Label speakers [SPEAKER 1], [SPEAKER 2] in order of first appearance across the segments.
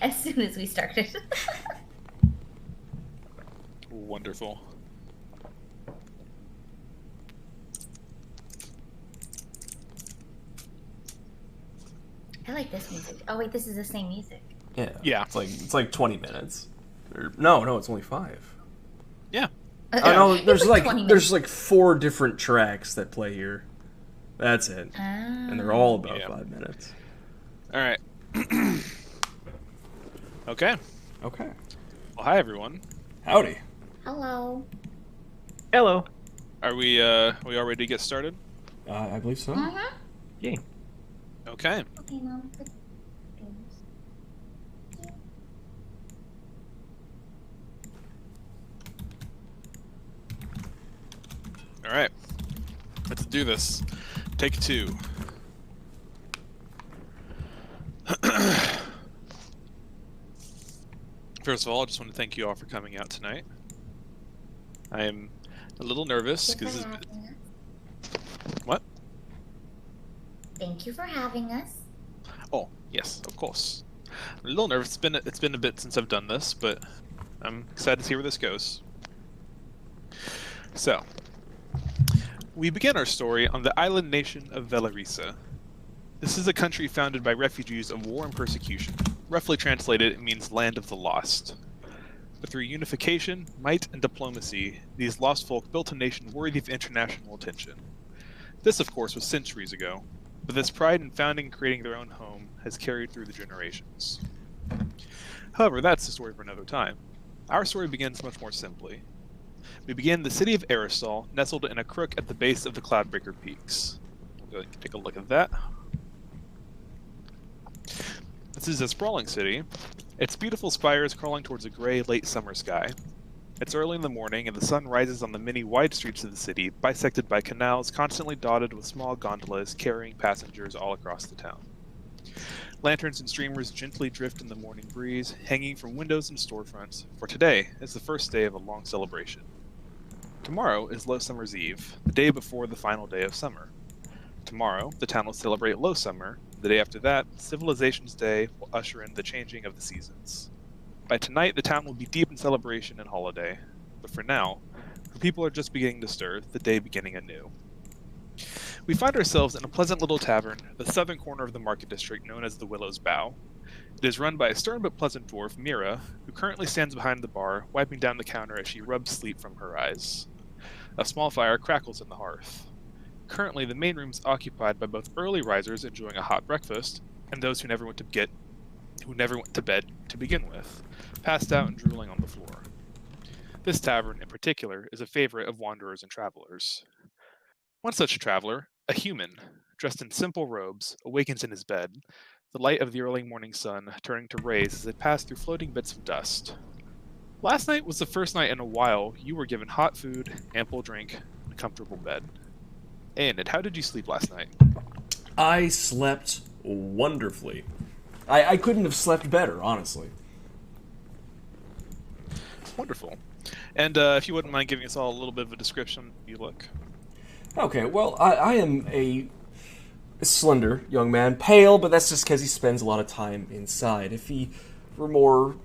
[SPEAKER 1] as soon as we started.
[SPEAKER 2] Wonderful.
[SPEAKER 1] I like this music. Oh wait, this is the same music.
[SPEAKER 2] Yeah.
[SPEAKER 3] It's like 20 minutes. No, it's only 5.
[SPEAKER 2] Yeah.
[SPEAKER 3] Oh no, there's
[SPEAKER 1] It's
[SPEAKER 3] like
[SPEAKER 1] 20
[SPEAKER 3] there's
[SPEAKER 1] minutes.
[SPEAKER 3] like 4 different tracks that play here. That's it. And they're all about
[SPEAKER 2] Yeah.
[SPEAKER 3] 5 minutes.
[SPEAKER 2] All right. Okay.
[SPEAKER 3] Okay.
[SPEAKER 2] Well, hi everyone.
[SPEAKER 3] Howdy.
[SPEAKER 1] Hello.
[SPEAKER 4] Hello.
[SPEAKER 2] Are we all ready to get started?
[SPEAKER 3] I believe so.
[SPEAKER 1] Uh-huh.
[SPEAKER 4] Yeah.
[SPEAKER 2] Okay.
[SPEAKER 1] Okay, Mom.
[SPEAKER 2] All right. Let's do this. Take 2. First of all, I just want to thank you all for coming out tonight. I am a little nervous
[SPEAKER 1] Thank you
[SPEAKER 2] because
[SPEAKER 1] for having us.
[SPEAKER 2] what?
[SPEAKER 1] Thank you for having us.
[SPEAKER 2] Oh, yes, of course. I'm a little nervous. It's been a bit since I've done this, but I'm excited to see where this goes. So, we begin our story on the island nation of Velarisa. This is a country founded by refugees of war and persecution. Roughly translated, it means land of the lost. But through unification, might, and diplomacy, these lost folk built a nation worthy of international attention. This, of course, was centuries ago, but this pride in founding and creating their own home has carried through the generations. However, that's the story for another time. Our story begins much more simply. We begin in the city of Aerosol, nestled in a crook at the base of the Cloudbreaker Peaks. We'll go ahead and take a look at that. This is a sprawling city. Its beautiful spires crawling towards a gray, late summer sky. It's early in the morning, and the sun rises on the many wide streets of the city, bisected by canals constantly dotted with small gondolas carrying passengers all across the town. Lanterns and streamers gently drift in the morning breeze, hanging from windows and storefronts, for today is the first day of a long celebration. Tomorrow is Lowsummer's Eve, the day before the final day of summer. Tomorrow, the town will celebrate Lowsummer. The day after that, Civilization's Day will usher in the changing of the seasons. By tonight, the town will be deep in celebration and holiday. But for now, the people are just beginning to stir, the day beginning anew. We find ourselves in a pleasant little tavern, the southern corner of the market district known as the Willow's Bow. It is run by a stern but pleasant dwarf, Mira, who currently stands behind the bar, wiping down the counter as she rubs sleep from her eyes. A small fire crackles in the hearth. Currently, the main room is occupied by both early risers enjoying a hot breakfast and those who never went to bed to begin with, passed out and drooling on the floor. This tavern, in particular, is a favorite of wanderers and travelers. One such traveler, a human, dressed in simple robes, awakens in his bed, the light of the early morning sun turning to rays as it passed through floating bits of dust. Last night was the first night in a while you were given hot food, ample drink, and a comfortable bed. And how did you sleep last night?
[SPEAKER 3] I slept wonderfully. I couldn't have slept better, honestly.
[SPEAKER 2] Wonderful. And if you wouldn't mind giving us all a little bit of a description, you look.
[SPEAKER 3] Okay, well, I am a slender young man, pale, but that's just because he spends a lot of time inside. If he were more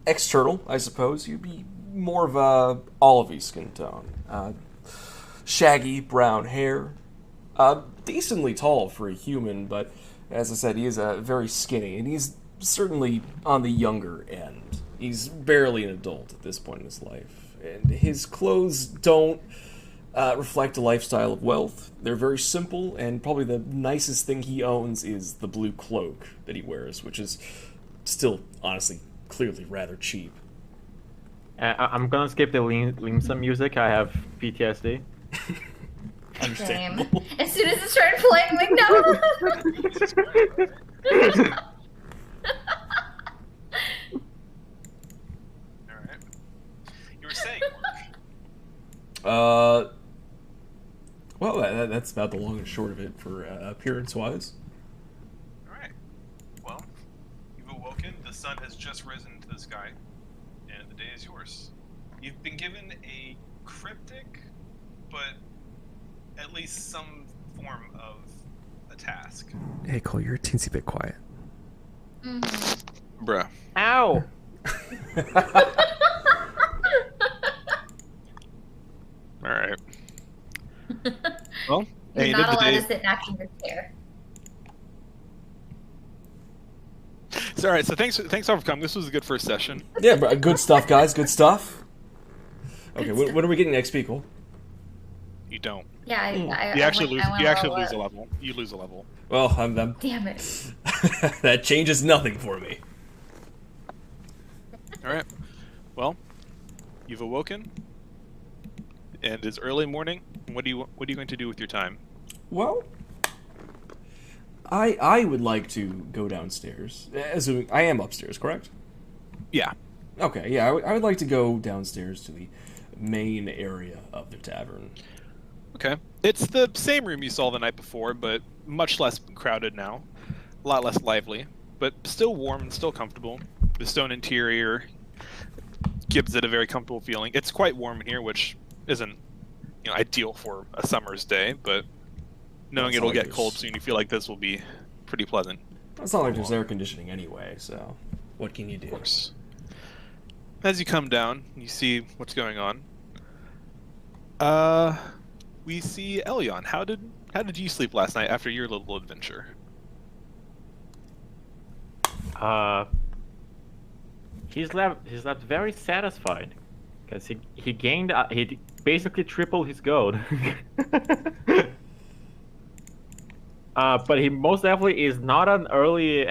[SPEAKER 3] external, I suppose, you'd be more of a olivey skin tone. Shaggy brown hair. Decently tall for a human, but as I said, he is very skinny, and he's certainly on the younger end. He's barely an adult at this point in his life, and his clothes don't reflect a lifestyle of wealth. They're very simple, and probably the nicest thing he owns is the blue cloak that he wears, which is still, honestly, clearly rather cheap.
[SPEAKER 4] I'm gonna skip the Lowsummer music. I have PTSD.
[SPEAKER 3] Understandable.
[SPEAKER 1] Same. As soon as it started playing, I'm like, no!
[SPEAKER 2] Alright. You were saying,
[SPEAKER 3] Well, that's about the long and short of it for appearance-wise.
[SPEAKER 2] Alright. Well, you've awoken, the sun has just risen to the sky, and the day is yours. You've been given a cryptic, but at least some form of a task.
[SPEAKER 3] Hey, Cole, you're a teensy bit quiet.
[SPEAKER 1] Mm-hmm.
[SPEAKER 2] Bruh.
[SPEAKER 4] Ow!
[SPEAKER 2] All right. Well,
[SPEAKER 1] You're
[SPEAKER 2] end
[SPEAKER 1] not
[SPEAKER 2] of the
[SPEAKER 1] allowed
[SPEAKER 2] day.
[SPEAKER 1] to sit back in your chair.
[SPEAKER 2] So, all right. So thanks all for coming. This was a good first session.
[SPEAKER 3] Yeah, but good stuff, guys. Good stuff. Okay,
[SPEAKER 1] Good
[SPEAKER 3] what are we getting next, people?
[SPEAKER 2] You don't.
[SPEAKER 1] Yeah, I
[SPEAKER 2] You actually
[SPEAKER 1] I
[SPEAKER 2] lose.
[SPEAKER 1] went, I
[SPEAKER 2] You
[SPEAKER 1] went
[SPEAKER 2] actually
[SPEAKER 1] low
[SPEAKER 2] lose a
[SPEAKER 1] up.
[SPEAKER 2] level. You lose a level.
[SPEAKER 3] Well, I'm
[SPEAKER 1] Damn it.
[SPEAKER 3] that changes nothing for me.
[SPEAKER 2] All right. Well, you've awoken, and it's early morning. What are you going to do with your time?
[SPEAKER 3] Well, I would like to go downstairs. Assuming I am upstairs, correct?
[SPEAKER 2] Yeah.
[SPEAKER 3] Okay, yeah, I would like to go downstairs to the main area of the tavern.
[SPEAKER 2] Okay. It's the same room you saw the night before, but much less crowded now. A lot less lively, but still warm and still comfortable. The stone interior gives it a very comfortable feeling. It's quite warm in here, which isn't ideal for a summer's day, but knowing
[SPEAKER 3] That's
[SPEAKER 2] it'll
[SPEAKER 3] all
[SPEAKER 2] get
[SPEAKER 3] it is.
[SPEAKER 2] cold soon, you feel like this will be pretty pleasant.
[SPEAKER 3] It's not like there's air conditioning anyway, so what can you do?
[SPEAKER 2] Of course. As you come down, you see what's going on. We see Elyon. How did you sleep last night after your little adventure?
[SPEAKER 4] He slept very satisfied because he gained he basically tripled his gold. But he most definitely is not an early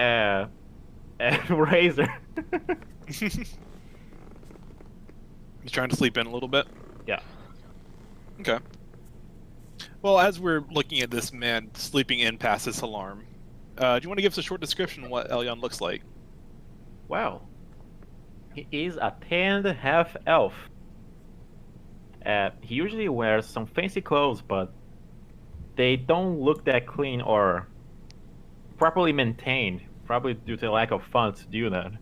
[SPEAKER 4] raiser.
[SPEAKER 2] He's trying to sleep in a little bit.
[SPEAKER 4] Yeah.
[SPEAKER 2] Okay. Well, as we're looking at this man sleeping in past his alarm, do you want to give us a short description of what Elyon looks like?
[SPEAKER 4] Well, he is a tanned half elf. He usually wears some fancy clothes, but they don't look that clean or properly maintained, probably due to lack of funds to do that.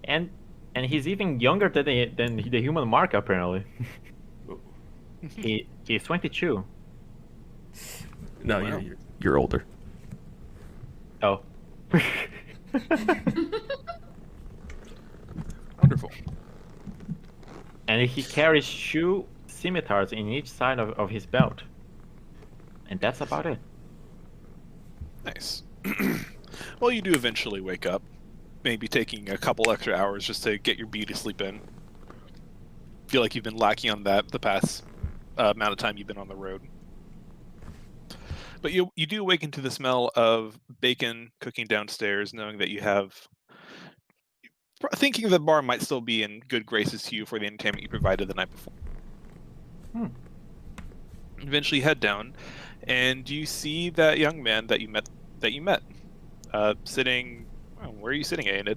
[SPEAKER 4] And he's even younger than the human mark, apparently. He's 22.
[SPEAKER 3] No,
[SPEAKER 2] Wow.
[SPEAKER 3] you're older.
[SPEAKER 4] Oh.
[SPEAKER 2] Wonderful.
[SPEAKER 4] And he carries 2 scimitars in each side of his belt. And that's about it.
[SPEAKER 2] Nice. Well, you do eventually wake up, maybe taking a couple extra hours just to get your beauty sleep in. Feel like you've been lacking on that the past amount of time you've been on the road. But you do awaken to the smell of bacon cooking downstairs, knowing that you have... Thinking the bar might still be in good graces to you for the entertainment you provided the night before. Eventually head down, and you see that young man that you met sitting... Oh, where are you sitting, Aenid?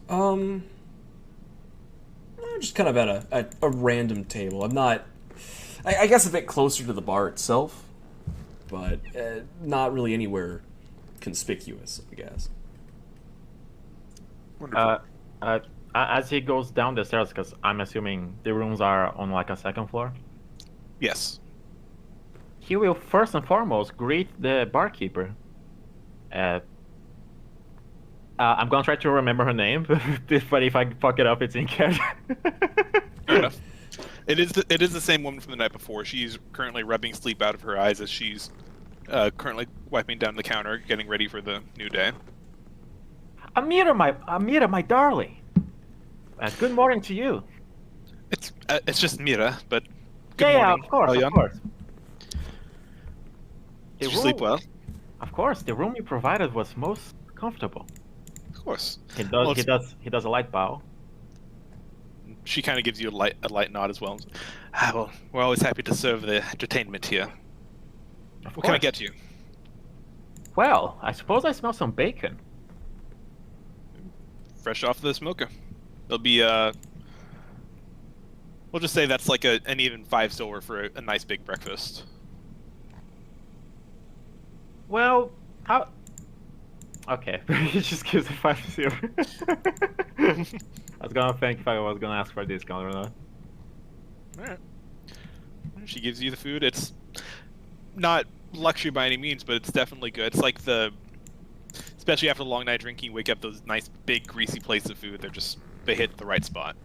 [SPEAKER 3] I'm just kind of at a random table. I'm not... I guess a bit closer to the bar itself, but not really anywhere conspicuous, I guess.
[SPEAKER 2] Wonderful.
[SPEAKER 4] As he goes down the stairs, because I'm assuming the rooms are on like a second floor,
[SPEAKER 2] Yes.
[SPEAKER 4] he will first and foremost greet the barkeeper. I'm gonna try to remember her name, but if I fuck it up, it's in character.
[SPEAKER 2] Fair enough. It is the same woman from the night before. She's currently rubbing sleep out of her eyes as she's currently wiping down the counter, getting ready for the new day.
[SPEAKER 4] Amira, my darling. Good morning to you.
[SPEAKER 2] It's just Mira, but good
[SPEAKER 4] Yeah,
[SPEAKER 2] morning.
[SPEAKER 4] of course,
[SPEAKER 2] Elyon.
[SPEAKER 4] of course.
[SPEAKER 2] Did you sleep well?
[SPEAKER 4] Of course, the room you provided was most comfortable.
[SPEAKER 2] Of course.
[SPEAKER 4] He does.
[SPEAKER 2] Well,
[SPEAKER 4] He does a light bow.
[SPEAKER 2] She kind of gives you a light nod as well. Well, we're always happy to serve the entertainment here. What can I get you?
[SPEAKER 4] Well, I suppose I smell some bacon.
[SPEAKER 2] Fresh off the smoker. There'll be we'll just say that's like an even 5 silver for a nice big breakfast.
[SPEAKER 4] Well, how? Okay, he just gives it 5 silver. I was gonna think if I was gonna ask for a discount or not.
[SPEAKER 2] Alright. She gives you the food. It's not luxury by any means, but it's definitely good. It's Especially after a long night drinking, you wake up those nice big greasy plates of food. They hit the right spot.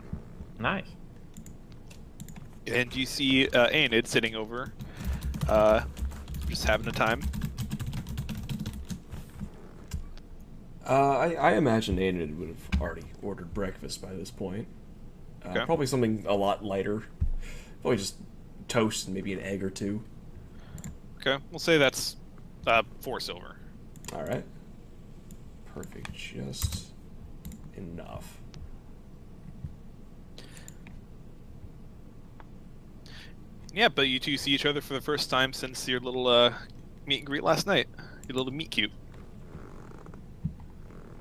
[SPEAKER 4] Nice.
[SPEAKER 2] And you see Aenid sitting over, just having a time.
[SPEAKER 3] I imagine Aiden would have already ordered breakfast by this point.
[SPEAKER 2] Okay.
[SPEAKER 3] Probably something a lot lighter. Probably just toast and maybe an egg or two.
[SPEAKER 2] Okay, we'll say that's 4 silver.
[SPEAKER 3] All right. Perfect. Just enough.
[SPEAKER 2] Yeah, but you two see each other for the first time since your little meet and greet last night. Your little meet cute.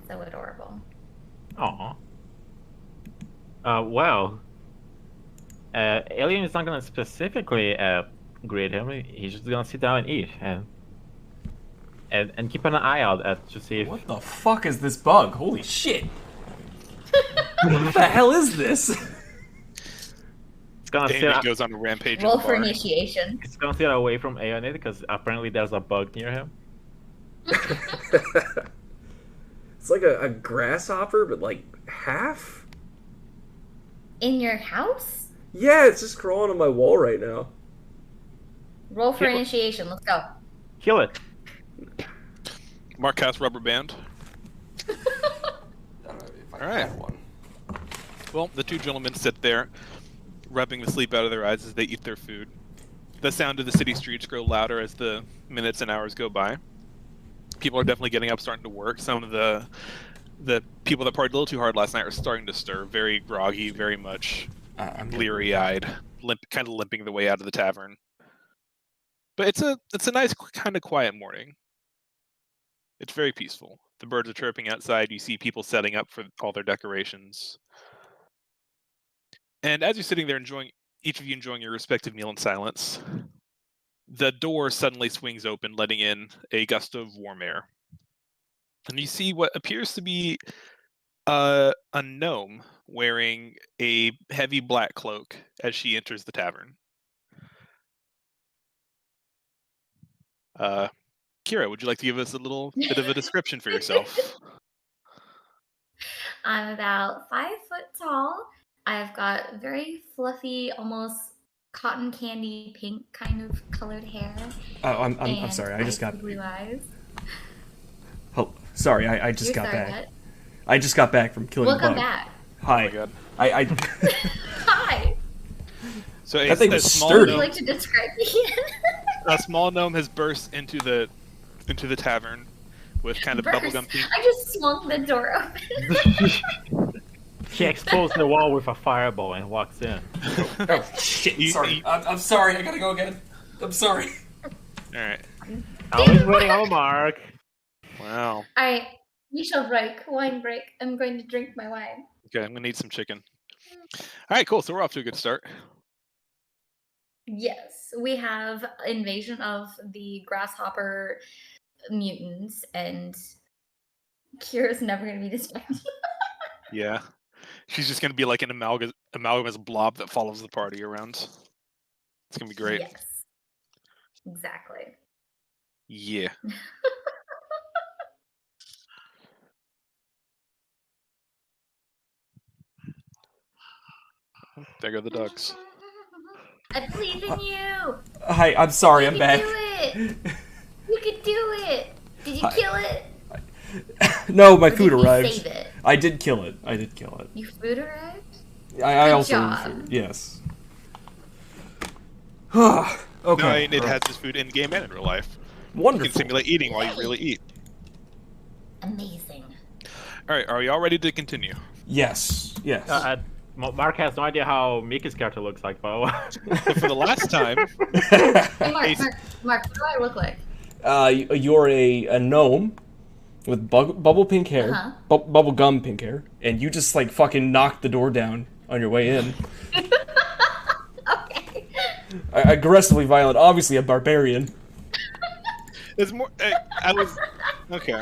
[SPEAKER 1] So adorable.
[SPEAKER 4] Aw. Well, Alien is not gonna specifically greet him. He's just gonna sit down and eat and keep an eye out to see if.
[SPEAKER 3] What the fuck is this bug? Holy shit! What the hell is this?
[SPEAKER 4] It's gonna
[SPEAKER 2] Aenid
[SPEAKER 4] sit.
[SPEAKER 2] goes on a rampage in
[SPEAKER 1] Roll
[SPEAKER 2] the
[SPEAKER 1] for
[SPEAKER 2] bar.
[SPEAKER 1] initiation.
[SPEAKER 4] It's gonna sit away from Aeonid because apparently there's a bug near him.
[SPEAKER 5] It's like a grasshopper, but like half?
[SPEAKER 1] In your house?
[SPEAKER 5] Yeah, it's just crawling on my wall right now.
[SPEAKER 1] Roll for
[SPEAKER 4] Kill it.
[SPEAKER 1] initiation. Let's go.
[SPEAKER 4] Kill it.
[SPEAKER 2] Mark casts rubber band.
[SPEAKER 3] All
[SPEAKER 2] right. Well, the two gentlemen sit there, rubbing the sleep out of their eyes as they eat their food. The sound of the city streets grow louder as the minutes and hours go by. People are definitely getting up, starting to work. Some of the people that partied a little too hard last night are starting to stir, very groggy, very much
[SPEAKER 3] I'm
[SPEAKER 2] bleary-eyed, kind of limping the way out of the tavern. But it's a nice, kind of quiet morning. It's very peaceful. The birds are chirping outside. You see people setting up for all their decorations. And as you're sitting there each of you enjoying your respective meal in silence, the door suddenly swings open, letting in a gust of warm air. And you see what appears to be a gnome wearing a heavy black cloak as she enters the tavern. Kira, would you like to give us a little bit of a description for yourself?
[SPEAKER 1] I'm about 5 foot tall. I've got very fluffy, almost cotton candy pink kind of colored hair.
[SPEAKER 3] Oh, I'm
[SPEAKER 1] and
[SPEAKER 3] sorry. I just got.
[SPEAKER 1] blue eyes.
[SPEAKER 3] Oh, sorry. I just
[SPEAKER 1] You're
[SPEAKER 3] got
[SPEAKER 1] sorry,
[SPEAKER 3] back.
[SPEAKER 1] what?
[SPEAKER 3] I just got back from killing a
[SPEAKER 1] Welcome
[SPEAKER 3] bug.
[SPEAKER 1] back.
[SPEAKER 3] Hi.
[SPEAKER 2] Oh my god.
[SPEAKER 3] I
[SPEAKER 1] Hi.
[SPEAKER 2] So
[SPEAKER 3] That thing
[SPEAKER 2] a
[SPEAKER 3] was
[SPEAKER 2] small
[SPEAKER 3] sturdy.
[SPEAKER 1] Would you
[SPEAKER 2] gnome,
[SPEAKER 1] like to describe me?
[SPEAKER 2] a small gnome has burst into the tavern with kind of
[SPEAKER 1] Burst.
[SPEAKER 2] bubblegum pink.
[SPEAKER 1] I just swung the door open.
[SPEAKER 4] He explodes the wall with a fireball and walks in.
[SPEAKER 3] Oh shit!
[SPEAKER 2] You-
[SPEAKER 3] Sorry.
[SPEAKER 2] you-
[SPEAKER 3] I'm sorry. I gotta go again. I'm sorry.
[SPEAKER 2] All right.
[SPEAKER 4] Always waiting on Mark.
[SPEAKER 2] Wow.
[SPEAKER 1] Alright, we shall break. Wine break. I'm going to drink my wine.
[SPEAKER 2] Okay, I'm gonna need some chicken. All right, cool. So we're off to a good start.
[SPEAKER 1] Yes, we have invasion of the grasshopper mutants, and Kira's never going to be distracted.
[SPEAKER 2] Yeah. She's just gonna be like an amalgamous blob that follows the party around. It's gonna be great.
[SPEAKER 1] Yes, exactly.
[SPEAKER 2] Yeah. There go the ducks.
[SPEAKER 1] I believe in you.
[SPEAKER 3] Hi. I'm sorry. I'm
[SPEAKER 1] You
[SPEAKER 3] back.
[SPEAKER 1] can do it. You can do it. Did you
[SPEAKER 3] Hi.
[SPEAKER 1] kill it?
[SPEAKER 3] No, my
[SPEAKER 1] Or
[SPEAKER 3] food
[SPEAKER 1] did you
[SPEAKER 3] arrived.
[SPEAKER 1] Save it.
[SPEAKER 3] I did kill it. I did kill it.
[SPEAKER 1] Your food arrived.
[SPEAKER 3] I
[SPEAKER 1] Good
[SPEAKER 3] also
[SPEAKER 1] job.
[SPEAKER 3] food. Yes. Okay.
[SPEAKER 2] No, it has this food in game and in real life. You
[SPEAKER 3] Wonderful.
[SPEAKER 2] can simulate eating while you really eat.
[SPEAKER 1] Amazing.
[SPEAKER 2] All right, are you all ready to continue?
[SPEAKER 3] Yes. Yes.
[SPEAKER 4] Mark has no idea how Mickey's character looks like, by the way.
[SPEAKER 2] So for the last time,
[SPEAKER 1] Hey, Mark,
[SPEAKER 2] Ace-
[SPEAKER 1] Mark, what do I look like?
[SPEAKER 3] You're a gnome with bubble pink hair,
[SPEAKER 1] Uh-huh.
[SPEAKER 3] bubble gum pink hair, and you just like fucking knocked the door down on your way in.
[SPEAKER 1] Okay.
[SPEAKER 3] Aggressively violent, obviously a barbarian.
[SPEAKER 2] there's more. I was okay.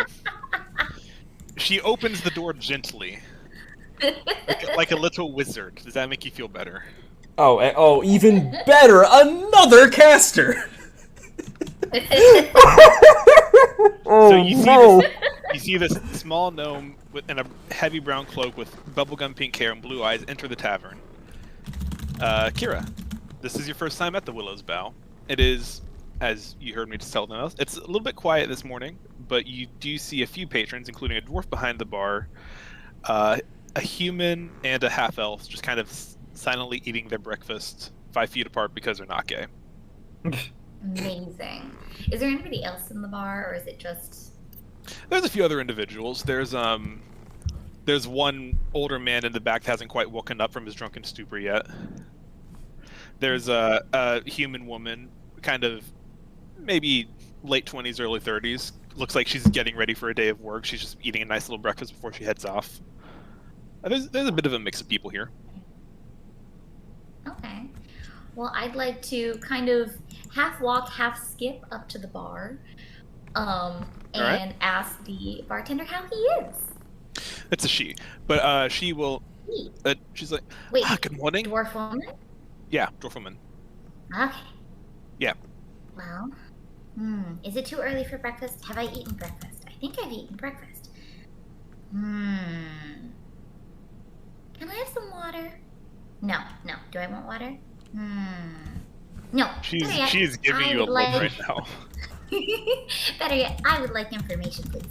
[SPEAKER 2] She opens the door gently, like a little wizard. Does that make you feel better?
[SPEAKER 3] Oh, even better, another caster.
[SPEAKER 2] So
[SPEAKER 3] Oh
[SPEAKER 2] you see
[SPEAKER 3] no!
[SPEAKER 2] You see this small gnome in a heavy brown cloak with bubblegum pink hair and blue eyes enter the tavern. Kira, this is your first time at the Willow's Bow. It is, as you heard me just tell them else, it's a little bit quiet this morning, but you do see a few patrons, including a dwarf behind the bar, a human, and a half-elf just kind of silently eating their breakfast 5 feet apart because they're not gay.
[SPEAKER 1] Amazing. Is there anybody else in the bar, or is it just...
[SPEAKER 2] There's a few other individuals. There's one older man in the back that hasn't quite woken up from his drunken stupor yet. There's a human woman, kind of maybe late 20s, early 30s. Looks like she's getting ready for a day of work. She's just eating a nice little breakfast before she heads off. There's a bit of a mix of people here.
[SPEAKER 1] Okay. Well, I'd like to kind of half walk, half skip up to the bar, and ask the bartender how he is.
[SPEAKER 2] It's a she, but she will. She's like,
[SPEAKER 1] Wait,
[SPEAKER 2] good morning.
[SPEAKER 1] dwarf woman?
[SPEAKER 2] Yeah, dwarf woman.
[SPEAKER 1] Okay.
[SPEAKER 2] Yeah.
[SPEAKER 1] Well, is it too early for breakfast? Have I eaten breakfast? I think I've eaten breakfast. Can I have some water? No. Do I want water? No.
[SPEAKER 2] She's giving you a look right now.
[SPEAKER 1] Better yet, I would like information, please.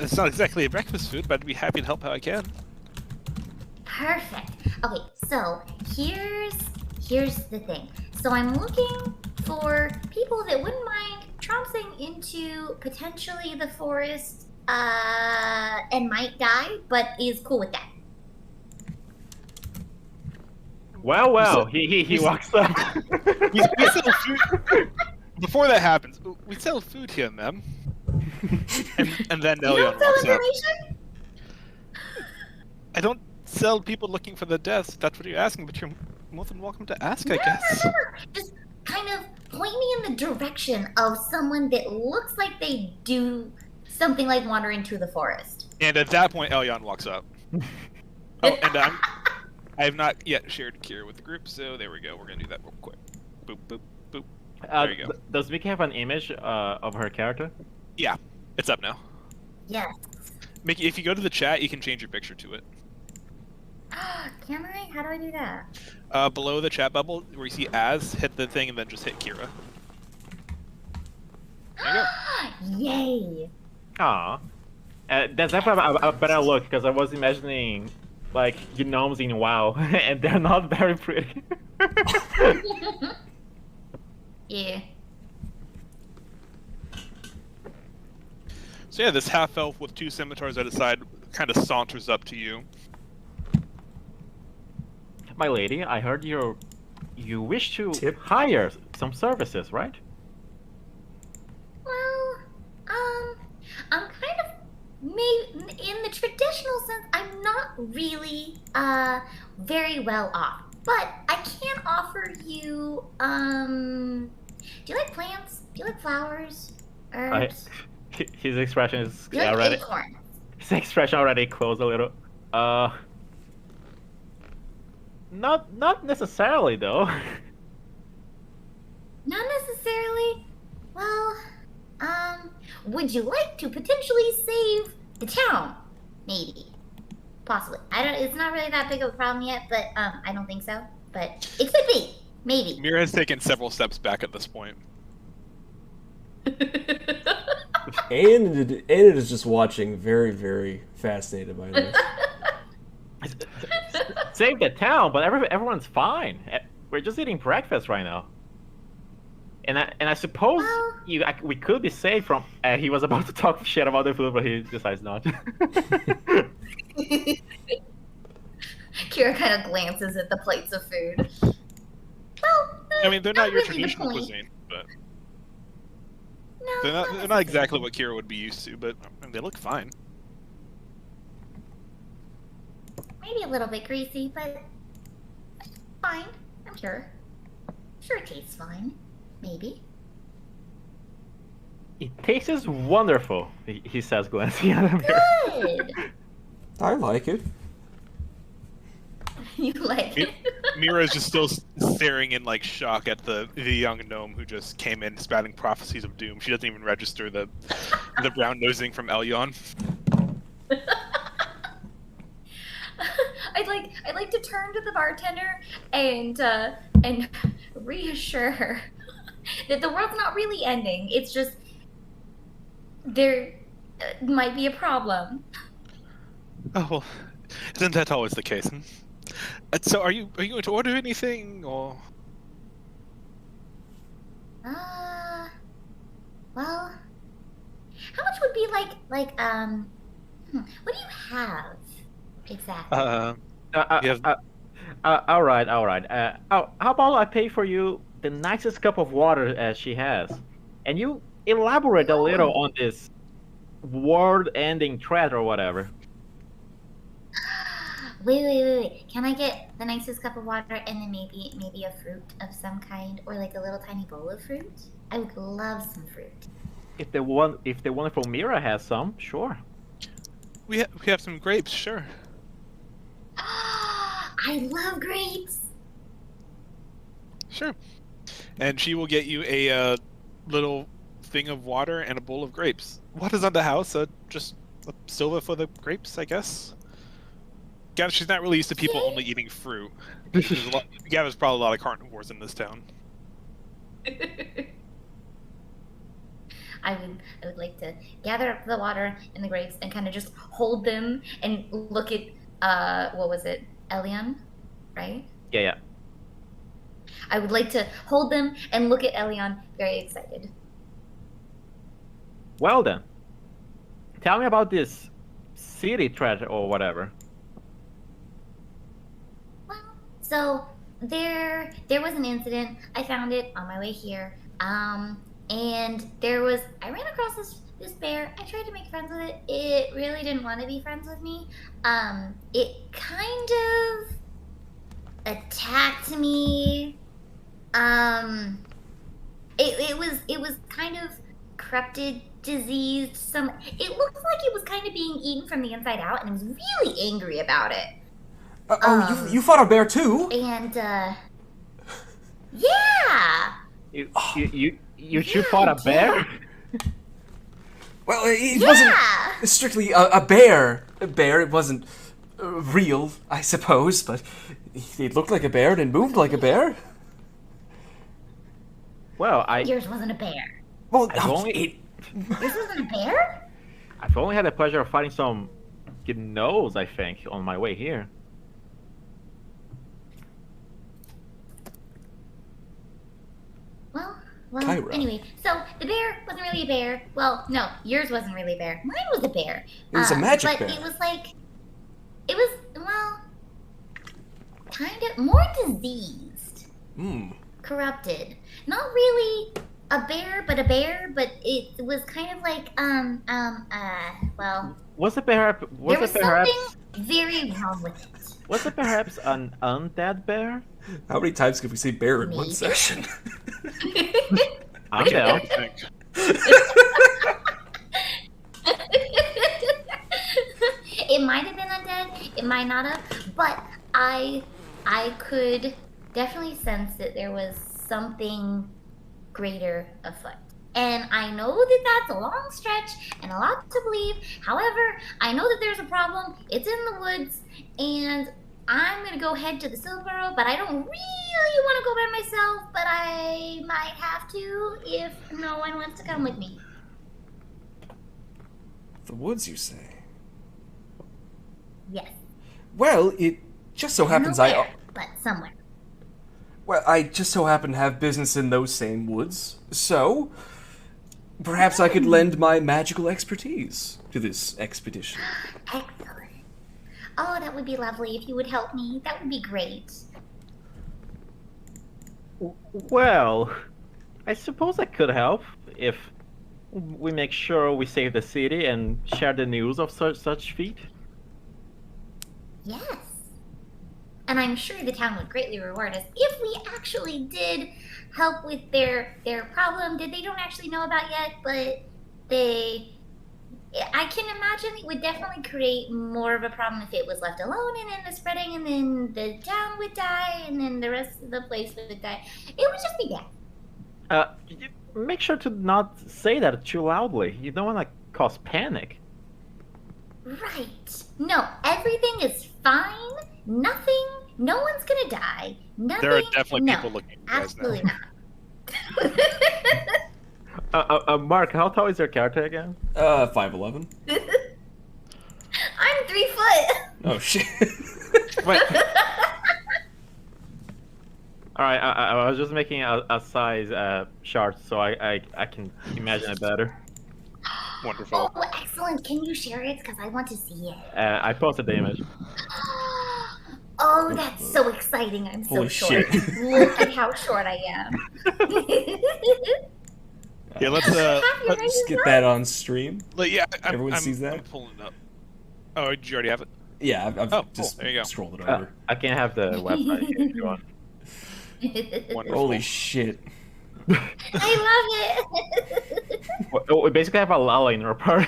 [SPEAKER 2] It's not exactly a breakfast food, but I'd be happy to help how I can.
[SPEAKER 1] Perfect. Okay, so here's the thing. So I'm looking for people that wouldn't mind trouncing into potentially the forest and might die, but is cool with that.
[SPEAKER 4] Well, he walks up.
[SPEAKER 2] We sell food. Before that happens, we sell food here, ma'am. And then
[SPEAKER 1] You
[SPEAKER 2] Elion
[SPEAKER 1] don't sell
[SPEAKER 2] walks up.
[SPEAKER 1] information?
[SPEAKER 2] I don't sell people looking for the deaths. If that's what you're asking, but you're more than welcome to ask, I guess.
[SPEAKER 1] No. Just kind of point me in the direction of someone that looks like they do something like wander into the forest.
[SPEAKER 2] And at that point, Elion walks up. Oh, and I have not yet shared Kira with the group, so there we go. We're gonna do that real quick. Boop, boop, boop. There you go.
[SPEAKER 4] Does Mickey have an image of her character?
[SPEAKER 2] Yeah, it's up now.
[SPEAKER 1] Yes.
[SPEAKER 2] Mickey, if you go to the chat, you can change your picture to it.
[SPEAKER 1] Can I? How do I do that?
[SPEAKER 2] Below the chat bubble, where you see as, hit the thing, and then just hit Kira. There you go.
[SPEAKER 1] Yay!
[SPEAKER 4] Aw. That's definitely a better look, because I was imagining, like, gnomes in WoW, and they're not very pretty.
[SPEAKER 1] Yeah.
[SPEAKER 2] So yeah, this half-elf with 2 scimitars at his side kind of saunters up to you.
[SPEAKER 4] My lady, I heard you wish to
[SPEAKER 3] Tip?
[SPEAKER 4] hire some services, right?
[SPEAKER 1] Well, I'm kind of in the traditional sense, I'm not really very well off. But I can offer you do you like plants? Do you like flowers? Herbs?
[SPEAKER 4] His expression is
[SPEAKER 1] Do you like
[SPEAKER 4] already
[SPEAKER 1] acorns?
[SPEAKER 4] his expression already closed a little. Not necessarily though.
[SPEAKER 1] Not necessarily. Well, would you like to potentially save the town? Maybe. Possibly. It's not really that big of a problem yet, but I don't think so. But it could be. Maybe.
[SPEAKER 2] Mira has taken several steps back at this point.
[SPEAKER 3] Enid is just watching, very, very fascinated by this.
[SPEAKER 4] Save the town, but everyone's fine. We're just eating breakfast right now. And I suppose
[SPEAKER 1] Well-
[SPEAKER 4] we could be saved from. He was about to talk shit about the food, but he decides not.
[SPEAKER 1] Kira kind of glances at the plates of food. Well,
[SPEAKER 2] I mean, they're not your
[SPEAKER 1] really the
[SPEAKER 2] traditional
[SPEAKER 1] point.
[SPEAKER 2] cuisine, but
[SPEAKER 1] No,
[SPEAKER 2] they're not
[SPEAKER 1] necessarily.
[SPEAKER 2] exactly what Kira would be used to, but I mean, they look fine.
[SPEAKER 1] Maybe a little bit greasy, but fine. I'm sure. Sure, it tastes fine. Maybe.
[SPEAKER 4] It tastes wonderful, he says, glancing at the mirror.
[SPEAKER 1] Good.
[SPEAKER 3] I like it.
[SPEAKER 1] You like it?
[SPEAKER 2] Mira is just still staring in like shock at the young gnome who just came in spouting prophecies of doom. She doesn't even register the brown nosing from Elyon.
[SPEAKER 1] I'd like to turn to the bartender and reassure her that the world's not really ending. It's just there might be a problem.
[SPEAKER 2] Oh well, isn't that always the case? So are you going to order anything or?
[SPEAKER 1] Well, how much would be what do you have exactly?
[SPEAKER 2] Yes.
[SPEAKER 4] All right, all right. How about I pay for you the nicest cup of water as she has, and you elaborate a little on this world-ending threat or whatever.
[SPEAKER 1] Wait. Can I get the nicest cup of water and then maybe a fruit of some kind, or like a little tiny bowl of fruit? I would love some fruit.
[SPEAKER 4] If the wonderful Mira has some, sure.
[SPEAKER 2] We have some grapes, sure.
[SPEAKER 1] I love grapes.
[SPEAKER 2] Sure. And she will get you a little thing of water and a bowl of grapes. What is on the house? Just a silver for the grapes, I guess. Gav, she's not really used to people only eating fruit. Gav's probably a lot of carnivores in this town.
[SPEAKER 1] I would like to gather up the water and the grapes and kind of just hold them and look at what was it, Elion, right?
[SPEAKER 4] Yeah.
[SPEAKER 1] I would like to hold them and look at Elion, very excited.
[SPEAKER 4] Well then, tell me about this city threat or whatever.
[SPEAKER 1] Well, so there was an incident. I found it on my way here. And I ran across this bear. I tried to make friends with it. It really didn't want to be friends with me. It kind of attacked me. It was kind of corrupted, diseased. It looked like it was kind of being eaten from the inside out, and I was really angry about it.
[SPEAKER 3] You fought a bear too?
[SPEAKER 1] And yeah.
[SPEAKER 4] You shoot fought a bear?
[SPEAKER 3] Well, it wasn't strictly a bear. A bear, it wasn't real, I suppose, but it looked like a bear and it moved like a bear.
[SPEAKER 4] Well,
[SPEAKER 1] Yours wasn't a bear.
[SPEAKER 3] Well,
[SPEAKER 1] Yours wasn't a bear?
[SPEAKER 4] I've only had the pleasure of fighting some gnolls, I think, on my way here.
[SPEAKER 1] Well,
[SPEAKER 3] Kyra.
[SPEAKER 1] anyway, so the bear wasn't really a bear. Well, no, yours wasn't really a bear. Mine was a bear.
[SPEAKER 3] It was a magic bear.
[SPEAKER 1] But it was, well, kind of more diseased. Corrupted. Not really a bear, but it was kind of like, well.
[SPEAKER 4] Was it perhaps
[SPEAKER 1] something very wrong with it.
[SPEAKER 4] Was it perhaps an undead bear?
[SPEAKER 3] How many times could we say bear in one session?
[SPEAKER 4] I'm down.
[SPEAKER 1] It might have been undead, it might not have, but I could definitely sense that there was something greater afoot. And I know that that's a long stretch and a lot to believe. However, I know that there's a problem. It's in the woods, and I'm gonna go head to the Silvero, but I don't really want to go by myself, but I might have to if no one wants to come with me.
[SPEAKER 3] The woods, you say?
[SPEAKER 1] Yes.
[SPEAKER 3] Well, it just so happens
[SPEAKER 1] but somewhere.
[SPEAKER 3] Well, I just so happen to have business in those same woods, so perhaps I could lend my magical expertise to this expedition.
[SPEAKER 1] Excellent. Oh, that would be lovely if you would help me. That would be great.
[SPEAKER 4] Well, I suppose I could help if we make sure we save the city and share the news of such feat.
[SPEAKER 1] Yes. And I'm sure the town would greatly reward us if we actually did help with their problem that they don't actually know about yet, but I can imagine it would definitely create more of a problem if it was left alone and then the spreading, and then the town would die, and then the rest of the place would die. It would just be bad.
[SPEAKER 4] Make sure to not say that too loudly. You don't want to cause panic.
[SPEAKER 1] Right. No, everything is fine. Nothing. No one's gonna die. Nothing.
[SPEAKER 2] There are definitely
[SPEAKER 1] no,
[SPEAKER 2] people looking at you guys
[SPEAKER 1] absolutely
[SPEAKER 2] now.
[SPEAKER 1] not.
[SPEAKER 4] Mark, how tall is your character again?
[SPEAKER 3] 5'11".
[SPEAKER 1] I'm 3 foot.
[SPEAKER 3] Oh shit.
[SPEAKER 2] Wait,
[SPEAKER 4] All right, I was just making a size chart so I can imagine it better.
[SPEAKER 2] wonderful.
[SPEAKER 1] Oh, excellent. Can you share it? Because I want to see it.
[SPEAKER 4] I posted the image.
[SPEAKER 1] Oh, that's so exciting. I'm so
[SPEAKER 3] Holy
[SPEAKER 1] short.
[SPEAKER 3] shit.
[SPEAKER 1] Look at how short I am.
[SPEAKER 2] Yeah, let's
[SPEAKER 3] Let's get that on stream.
[SPEAKER 2] Everyone
[SPEAKER 3] sees that?
[SPEAKER 2] I'm pulling it up. Oh, did you already have it?
[SPEAKER 3] Yeah, I've
[SPEAKER 2] Oh, cool.
[SPEAKER 3] just
[SPEAKER 2] There you go.
[SPEAKER 3] scrolled it over.
[SPEAKER 4] I can have the website if you want.
[SPEAKER 2] Wonderful.
[SPEAKER 3] Holy shit.
[SPEAKER 1] I love it.
[SPEAKER 4] Well, we basically have a Lala in our party.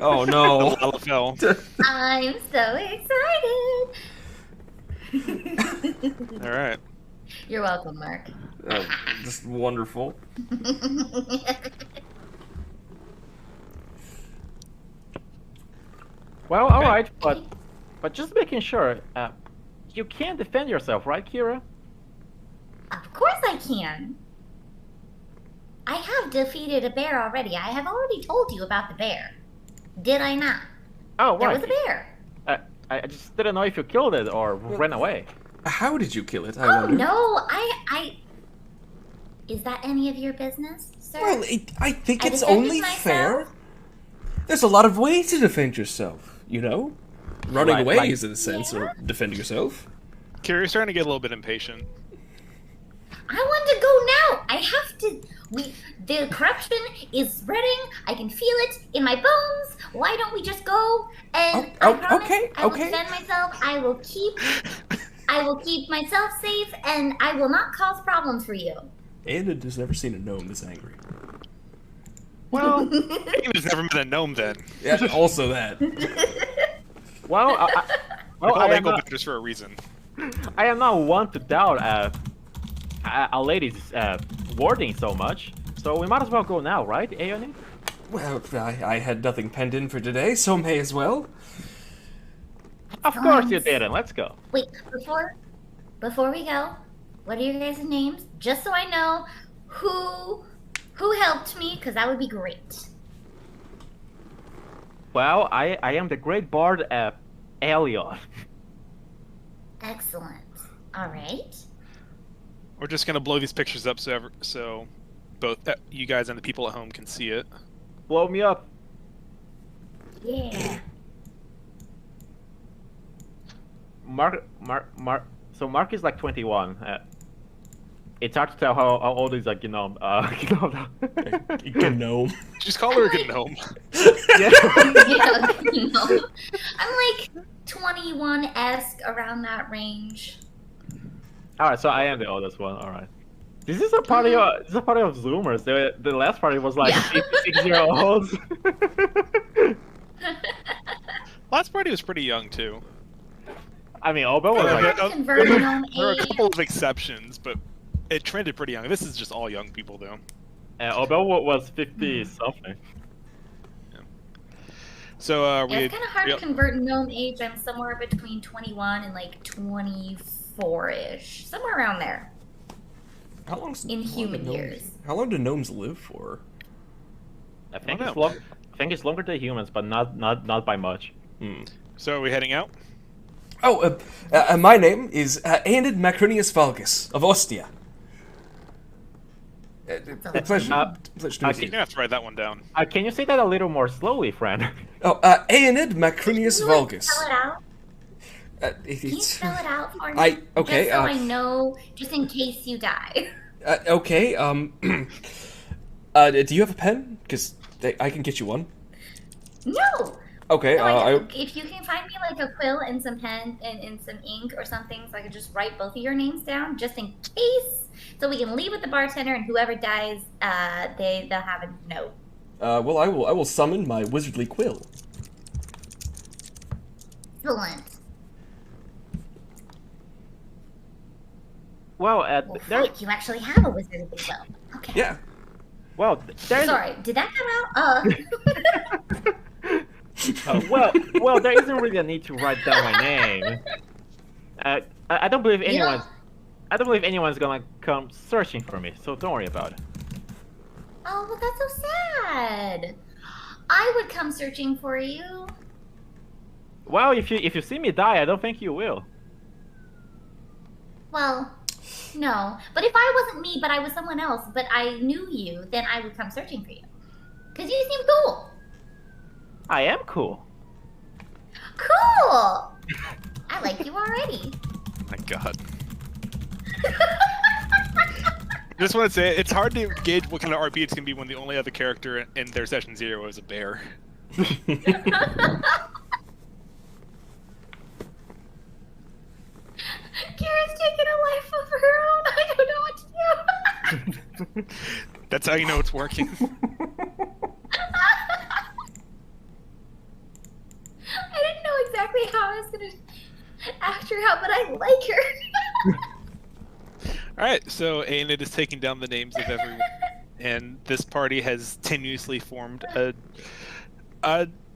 [SPEAKER 3] Oh no.
[SPEAKER 2] LFL.
[SPEAKER 1] I'm so excited.
[SPEAKER 2] All right.
[SPEAKER 1] You're welcome, Mark.
[SPEAKER 3] Just wonderful.
[SPEAKER 4] Well, all right, but just making sure. You can defend yourself, right, Kira?
[SPEAKER 1] Of course I can. I have defeated a bear already. I have already told you about the bear. Did I not?
[SPEAKER 4] Oh,
[SPEAKER 1] There
[SPEAKER 4] right.
[SPEAKER 1] was a bear.
[SPEAKER 4] I just didn't know if you killed it or ran away.
[SPEAKER 3] How did you kill it? I
[SPEAKER 1] Oh
[SPEAKER 3] wonder.
[SPEAKER 1] no, I. Is that any of your business, sir?
[SPEAKER 3] Well, I think
[SPEAKER 1] I
[SPEAKER 3] it's
[SPEAKER 1] defended
[SPEAKER 3] only
[SPEAKER 1] myself.
[SPEAKER 3] fair. There's a lot of ways to defend yourself, you know? Running
[SPEAKER 4] Right,
[SPEAKER 3] away
[SPEAKER 4] like-
[SPEAKER 3] is in a sense, or defending yourself.
[SPEAKER 2] Kira, you're starting to get a little bit impatient.
[SPEAKER 1] I want to go now. I have to. The corruption is spreading. I can feel it in my bones. Why don't we just go? And I promise I will defend myself. I will keep myself safe, and I will not cause problems for you.
[SPEAKER 3] Anna has never seen a gnome this angry.
[SPEAKER 4] Well,
[SPEAKER 2] He's never met a gnome then.
[SPEAKER 3] Yeah, also that.
[SPEAKER 4] well,
[SPEAKER 2] Well,
[SPEAKER 4] I
[SPEAKER 2] they
[SPEAKER 4] am
[SPEAKER 2] go
[SPEAKER 4] not,
[SPEAKER 2] benders for a reason.
[SPEAKER 4] I am not one to doubt a lady's wording so much. So we might as well go now, right, Aeone?
[SPEAKER 3] Well, I had nothing penned in for today, so may as well.
[SPEAKER 4] Of course you didn't. Let's go.
[SPEAKER 1] Wait, before we go, what are your guys' names? Just so I know who helped me, because that would be great.
[SPEAKER 4] Well, I am the great bard Elliot.
[SPEAKER 1] Excellent. All right.
[SPEAKER 2] We're just gonna blow these pictures up so both you guys and the people at home can see it.
[SPEAKER 4] Blow me up.
[SPEAKER 1] Yeah.
[SPEAKER 4] Mark. So Mark is like 21. It's hard to tell how old he's like,
[SPEAKER 3] Gnome.
[SPEAKER 2] Just call her a gnome.
[SPEAKER 4] Yeah.
[SPEAKER 1] Yeah, I'm like 21-esque, around that range.
[SPEAKER 4] All right, so I am the oldest one. All right. This is a party. This is a party of Zoomers. The last party was like
[SPEAKER 1] Yeah.
[SPEAKER 4] 56-year-olds.
[SPEAKER 2] Last party was pretty young too.
[SPEAKER 4] I mean, Obo was
[SPEAKER 1] I
[SPEAKER 4] like,
[SPEAKER 1] have converted gnome
[SPEAKER 2] There are a
[SPEAKER 1] age.
[SPEAKER 2] couple of exceptions, but it trended pretty young. This is just all young people though.
[SPEAKER 4] Obo was 50 something.
[SPEAKER 2] So
[SPEAKER 1] Yeah, it's kind of hard to convert gnome age. I'm somewhere between 21 and like 24-ish, somewhere around there.
[SPEAKER 3] How long's
[SPEAKER 1] In human years.
[SPEAKER 3] How long do gnomes live for?
[SPEAKER 4] I think
[SPEAKER 2] Oh,
[SPEAKER 4] it's
[SPEAKER 2] no.
[SPEAKER 4] long. I think it's longer than humans, but not by much.
[SPEAKER 2] So are we heading out?
[SPEAKER 3] Oh, my name is Aenid Macrinius Valgus of Ostia. Pleasure. Pleasure to meet
[SPEAKER 2] You're
[SPEAKER 3] you.
[SPEAKER 2] gonna have to write that one down.
[SPEAKER 4] Can you say that a little more slowly, friend?
[SPEAKER 3] Oh, Aenid Macrinius
[SPEAKER 1] Can you,
[SPEAKER 3] Valgus.
[SPEAKER 1] spell it out? Can you
[SPEAKER 3] It's
[SPEAKER 1] spell it out for me?
[SPEAKER 3] okay.
[SPEAKER 1] Just so I know, just in case you die.
[SPEAKER 3] Okay. Do you have a pen? Because I can get you one.
[SPEAKER 1] No.
[SPEAKER 3] Okay.
[SPEAKER 1] No, if you can find me like a quill and some pen and some ink or something, so I could just write both of your names down, just in case, so we can leave with the bartender, and whoever dies, they'll have a note.
[SPEAKER 3] Well, I will summon my wizardly quill.
[SPEAKER 1] Excellent.
[SPEAKER 4] Well,
[SPEAKER 1] Well,
[SPEAKER 4] there.
[SPEAKER 1] fuck, you actually have a wizard as well. Okay.
[SPEAKER 3] Yeah.
[SPEAKER 4] Well, there's.
[SPEAKER 1] Sorry, did that come out?
[SPEAKER 4] Well, there isn't really a need to write down my name. I don't believe
[SPEAKER 1] You know-
[SPEAKER 4] anyone's. I don't believe anyone's gonna come searching for me, so don't worry about it.
[SPEAKER 1] Oh, well, that's so sad. I would come searching for you.
[SPEAKER 4] Well, if you see me die, I don't think you will.
[SPEAKER 1] Well, no. But if I wasn't me, but I was someone else, but I knew you, then I would come searching for you. Because you seem cool.
[SPEAKER 4] I am cool.
[SPEAKER 1] Cool! I like you already.
[SPEAKER 2] My God. Just want to say, it's hard to gauge what kind of RP it's going to be when the only other character in their session 0 is a bear.
[SPEAKER 1] Kira's taking a life of her own. I don't know what to do.
[SPEAKER 2] That's how you know it's working.
[SPEAKER 1] I didn't know exactly how I was going to act her out, but I like her.
[SPEAKER 2] Alright, so Aenid is taking down the names of everyone, and this party has tenuously formed a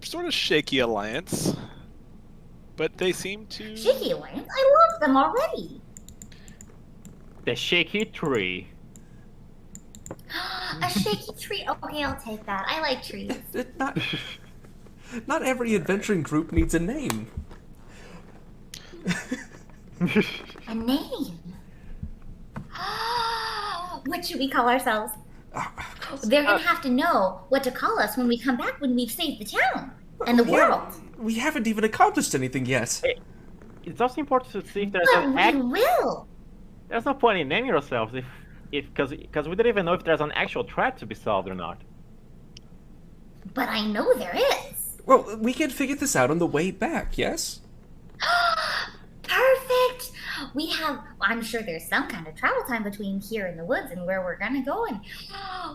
[SPEAKER 2] sort of shaky alliance. But they seem to...
[SPEAKER 1] Shaky Alliance? I love them already.
[SPEAKER 4] The shaky tree.
[SPEAKER 1] A shaky tree. Okay, I'll take that. I like trees.
[SPEAKER 3] Not every adventuring group needs a name.
[SPEAKER 1] A name. What should we call ourselves? They're gonna have to know what to call us when we come back when we've saved the town and the world.
[SPEAKER 3] We haven't even accomplished anything yet.
[SPEAKER 4] It's also important to see if there's
[SPEAKER 1] But
[SPEAKER 4] an
[SPEAKER 1] we will.
[SPEAKER 4] There's no point in naming yourselves because we don't even know if there's an actual threat to be solved or not.
[SPEAKER 1] But I know there is.
[SPEAKER 3] Well, we can figure this out on the way back, yes?
[SPEAKER 1] Perfect. We have. I'm sure there's some kind of travel time between here in the woods and where we're gonna go, and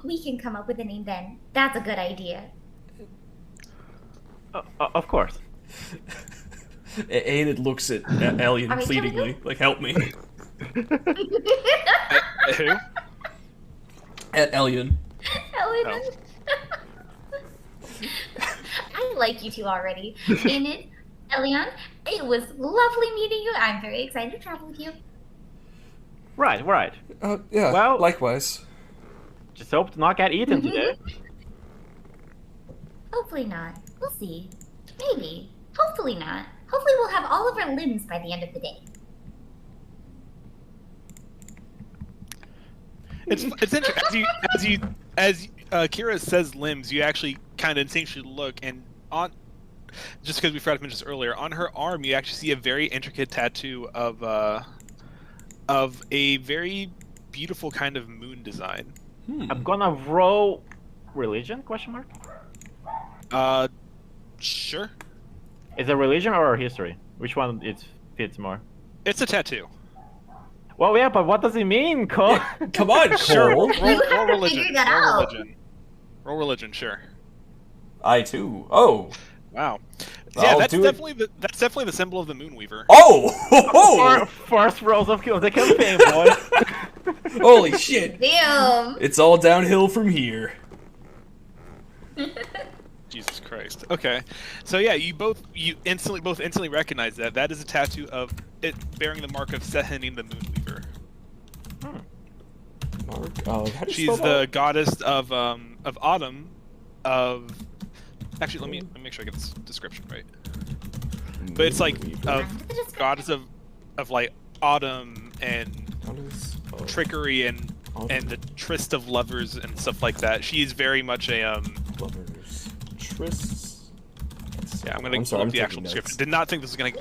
[SPEAKER 1] we can come up with a name then. That's a good idea.
[SPEAKER 4] Of course.
[SPEAKER 3] Aenid looks at Elian
[SPEAKER 1] Are we
[SPEAKER 3] pleadingly, like, help me.
[SPEAKER 2] Who?
[SPEAKER 3] At Elian.
[SPEAKER 1] Ellen. I like you two already. Enid, Elion, it was lovely meeting you. I'm very excited to travel with you.
[SPEAKER 4] Right.
[SPEAKER 3] Yeah,
[SPEAKER 4] Well-
[SPEAKER 3] likewise.
[SPEAKER 4] Just hope to not get eaten today.
[SPEAKER 1] Hopefully not. We'll see. Maybe. Hopefully not. Hopefully we'll have all of our limbs by the end of the day.
[SPEAKER 2] It's interesting as Kira says limbs, you actually kind of instinctually look, and on just because we forgot to mention this earlier, on her arm you actually see a very intricate tattoo of a very beautiful kind of moon design.
[SPEAKER 4] I'm gonna roll religion? Question mark.
[SPEAKER 2] Sure.
[SPEAKER 4] Is it religion or history? Which one it fits more?
[SPEAKER 2] It's a tattoo.
[SPEAKER 4] Well, yeah, but what does it mean, Cole?
[SPEAKER 3] Come on,
[SPEAKER 2] Sure.
[SPEAKER 3] Cole.
[SPEAKER 2] Roll
[SPEAKER 1] You have to
[SPEAKER 2] religion.
[SPEAKER 1] figure that
[SPEAKER 2] Roll
[SPEAKER 1] out.
[SPEAKER 2] religion. Roll religion. Sure.
[SPEAKER 3] I too. Oh.
[SPEAKER 2] Wow.
[SPEAKER 3] I'll
[SPEAKER 2] Yeah, that's
[SPEAKER 3] do it.
[SPEAKER 2] that's definitely the symbol of the Moonweaver.
[SPEAKER 3] Oh!
[SPEAKER 4] First rolls of the campaign, boys.
[SPEAKER 3] Holy shit.
[SPEAKER 1] Damn.
[SPEAKER 3] It's all downhill from here.
[SPEAKER 2] Jesus Christ. Okay, so yeah, you both instantly recognize that that is a tattoo of it bearing the mark of Sehanine the Moonweaver.
[SPEAKER 3] Mark, how do you
[SPEAKER 2] She's
[SPEAKER 3] spell
[SPEAKER 2] the
[SPEAKER 3] that?
[SPEAKER 2] goddess of autumn. Actually, let me make sure I get this description right. But it's like goddess of like autumn and
[SPEAKER 3] Goddess of
[SPEAKER 2] trickery and
[SPEAKER 3] autumn.
[SPEAKER 2] the tryst of lovers and stuff like that. She is very much a
[SPEAKER 3] Lovers. Trysts.
[SPEAKER 2] Yeah, I'm gonna
[SPEAKER 3] I'm
[SPEAKER 2] pull
[SPEAKER 3] sorry,
[SPEAKER 2] up
[SPEAKER 3] I'm
[SPEAKER 2] the
[SPEAKER 3] taking
[SPEAKER 2] actual
[SPEAKER 3] notes.
[SPEAKER 2] description. Did not think this was gonna.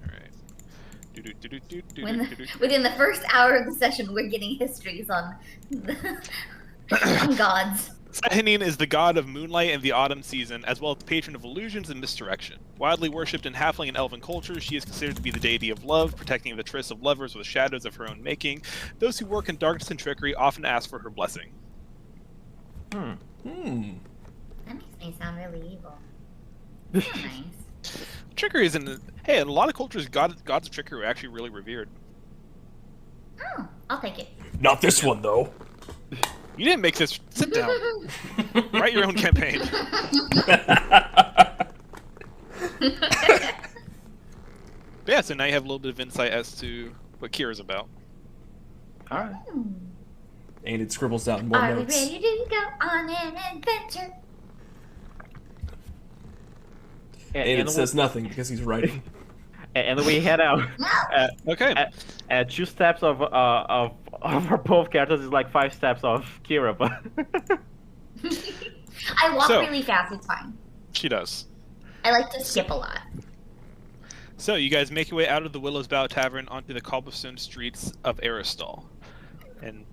[SPEAKER 2] Alright.
[SPEAKER 1] Within the first hour of the session, we're getting histories on on gods.
[SPEAKER 2] Sahanin is the god of moonlight and the autumn season, as well as the patron of illusions and misdirection. Widely worshipped in halfling and elven culture, she is considered to be the deity of love, protecting the trysts of lovers with shadows of her own making. Those who work in darkness and trickery often ask for her blessing.
[SPEAKER 1] That makes me sound really evil. So nice.
[SPEAKER 2] Trickery is in... Hey, in a lot of cultures, gods of trickery are actually really revered.
[SPEAKER 1] Oh, I'll take it.
[SPEAKER 3] Not this one, though.
[SPEAKER 2] You didn't make this. Sit down. Write your own campaign. Yeah, so now you have a little bit of insight as to what Kira's about.
[SPEAKER 4] All right.
[SPEAKER 3] And it scribbles down more
[SPEAKER 1] Are
[SPEAKER 3] notes.
[SPEAKER 1] we ready to go on an adventure?
[SPEAKER 3] And it says nothing because he's writing.
[SPEAKER 4] And we head out.
[SPEAKER 2] Okay.
[SPEAKER 4] At 2 steps of our both characters is like 5 steps of Kira, but
[SPEAKER 1] I walk
[SPEAKER 2] So-
[SPEAKER 1] really fast, it's fine.
[SPEAKER 2] She does.
[SPEAKER 1] I like to skip a lot.
[SPEAKER 2] So you guys make your way out of the Willow's Bow Tavern onto the cobblestone streets of Aristal. And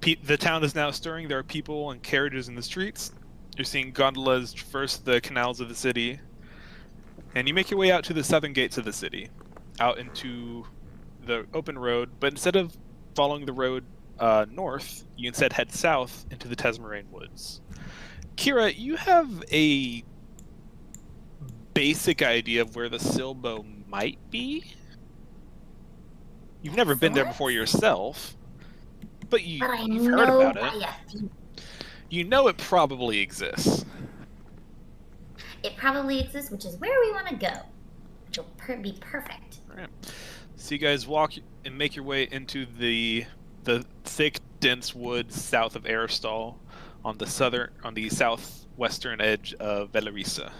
[SPEAKER 2] the town is now stirring. There are people and carriages in the streets. You're seeing gondolas traverse the canals of the city. And you make your way out to the southern gates of the city, out into the open road. But instead of following the road north, you instead head south into the Tesmaraine Woods. Kira, you have a basic idea of where the Silbo might be. You've never been there before yourself, but you've
[SPEAKER 1] But I
[SPEAKER 2] heard
[SPEAKER 1] know
[SPEAKER 2] about
[SPEAKER 1] by
[SPEAKER 2] it.
[SPEAKER 1] a few.
[SPEAKER 2] You know it probably exists.
[SPEAKER 1] It probably exists, which is where we want to go. Which will be perfect.
[SPEAKER 2] Alright. So you guys walk and make your way into the thick, dense woods south of Aristal on the southwestern edge of Velarisa.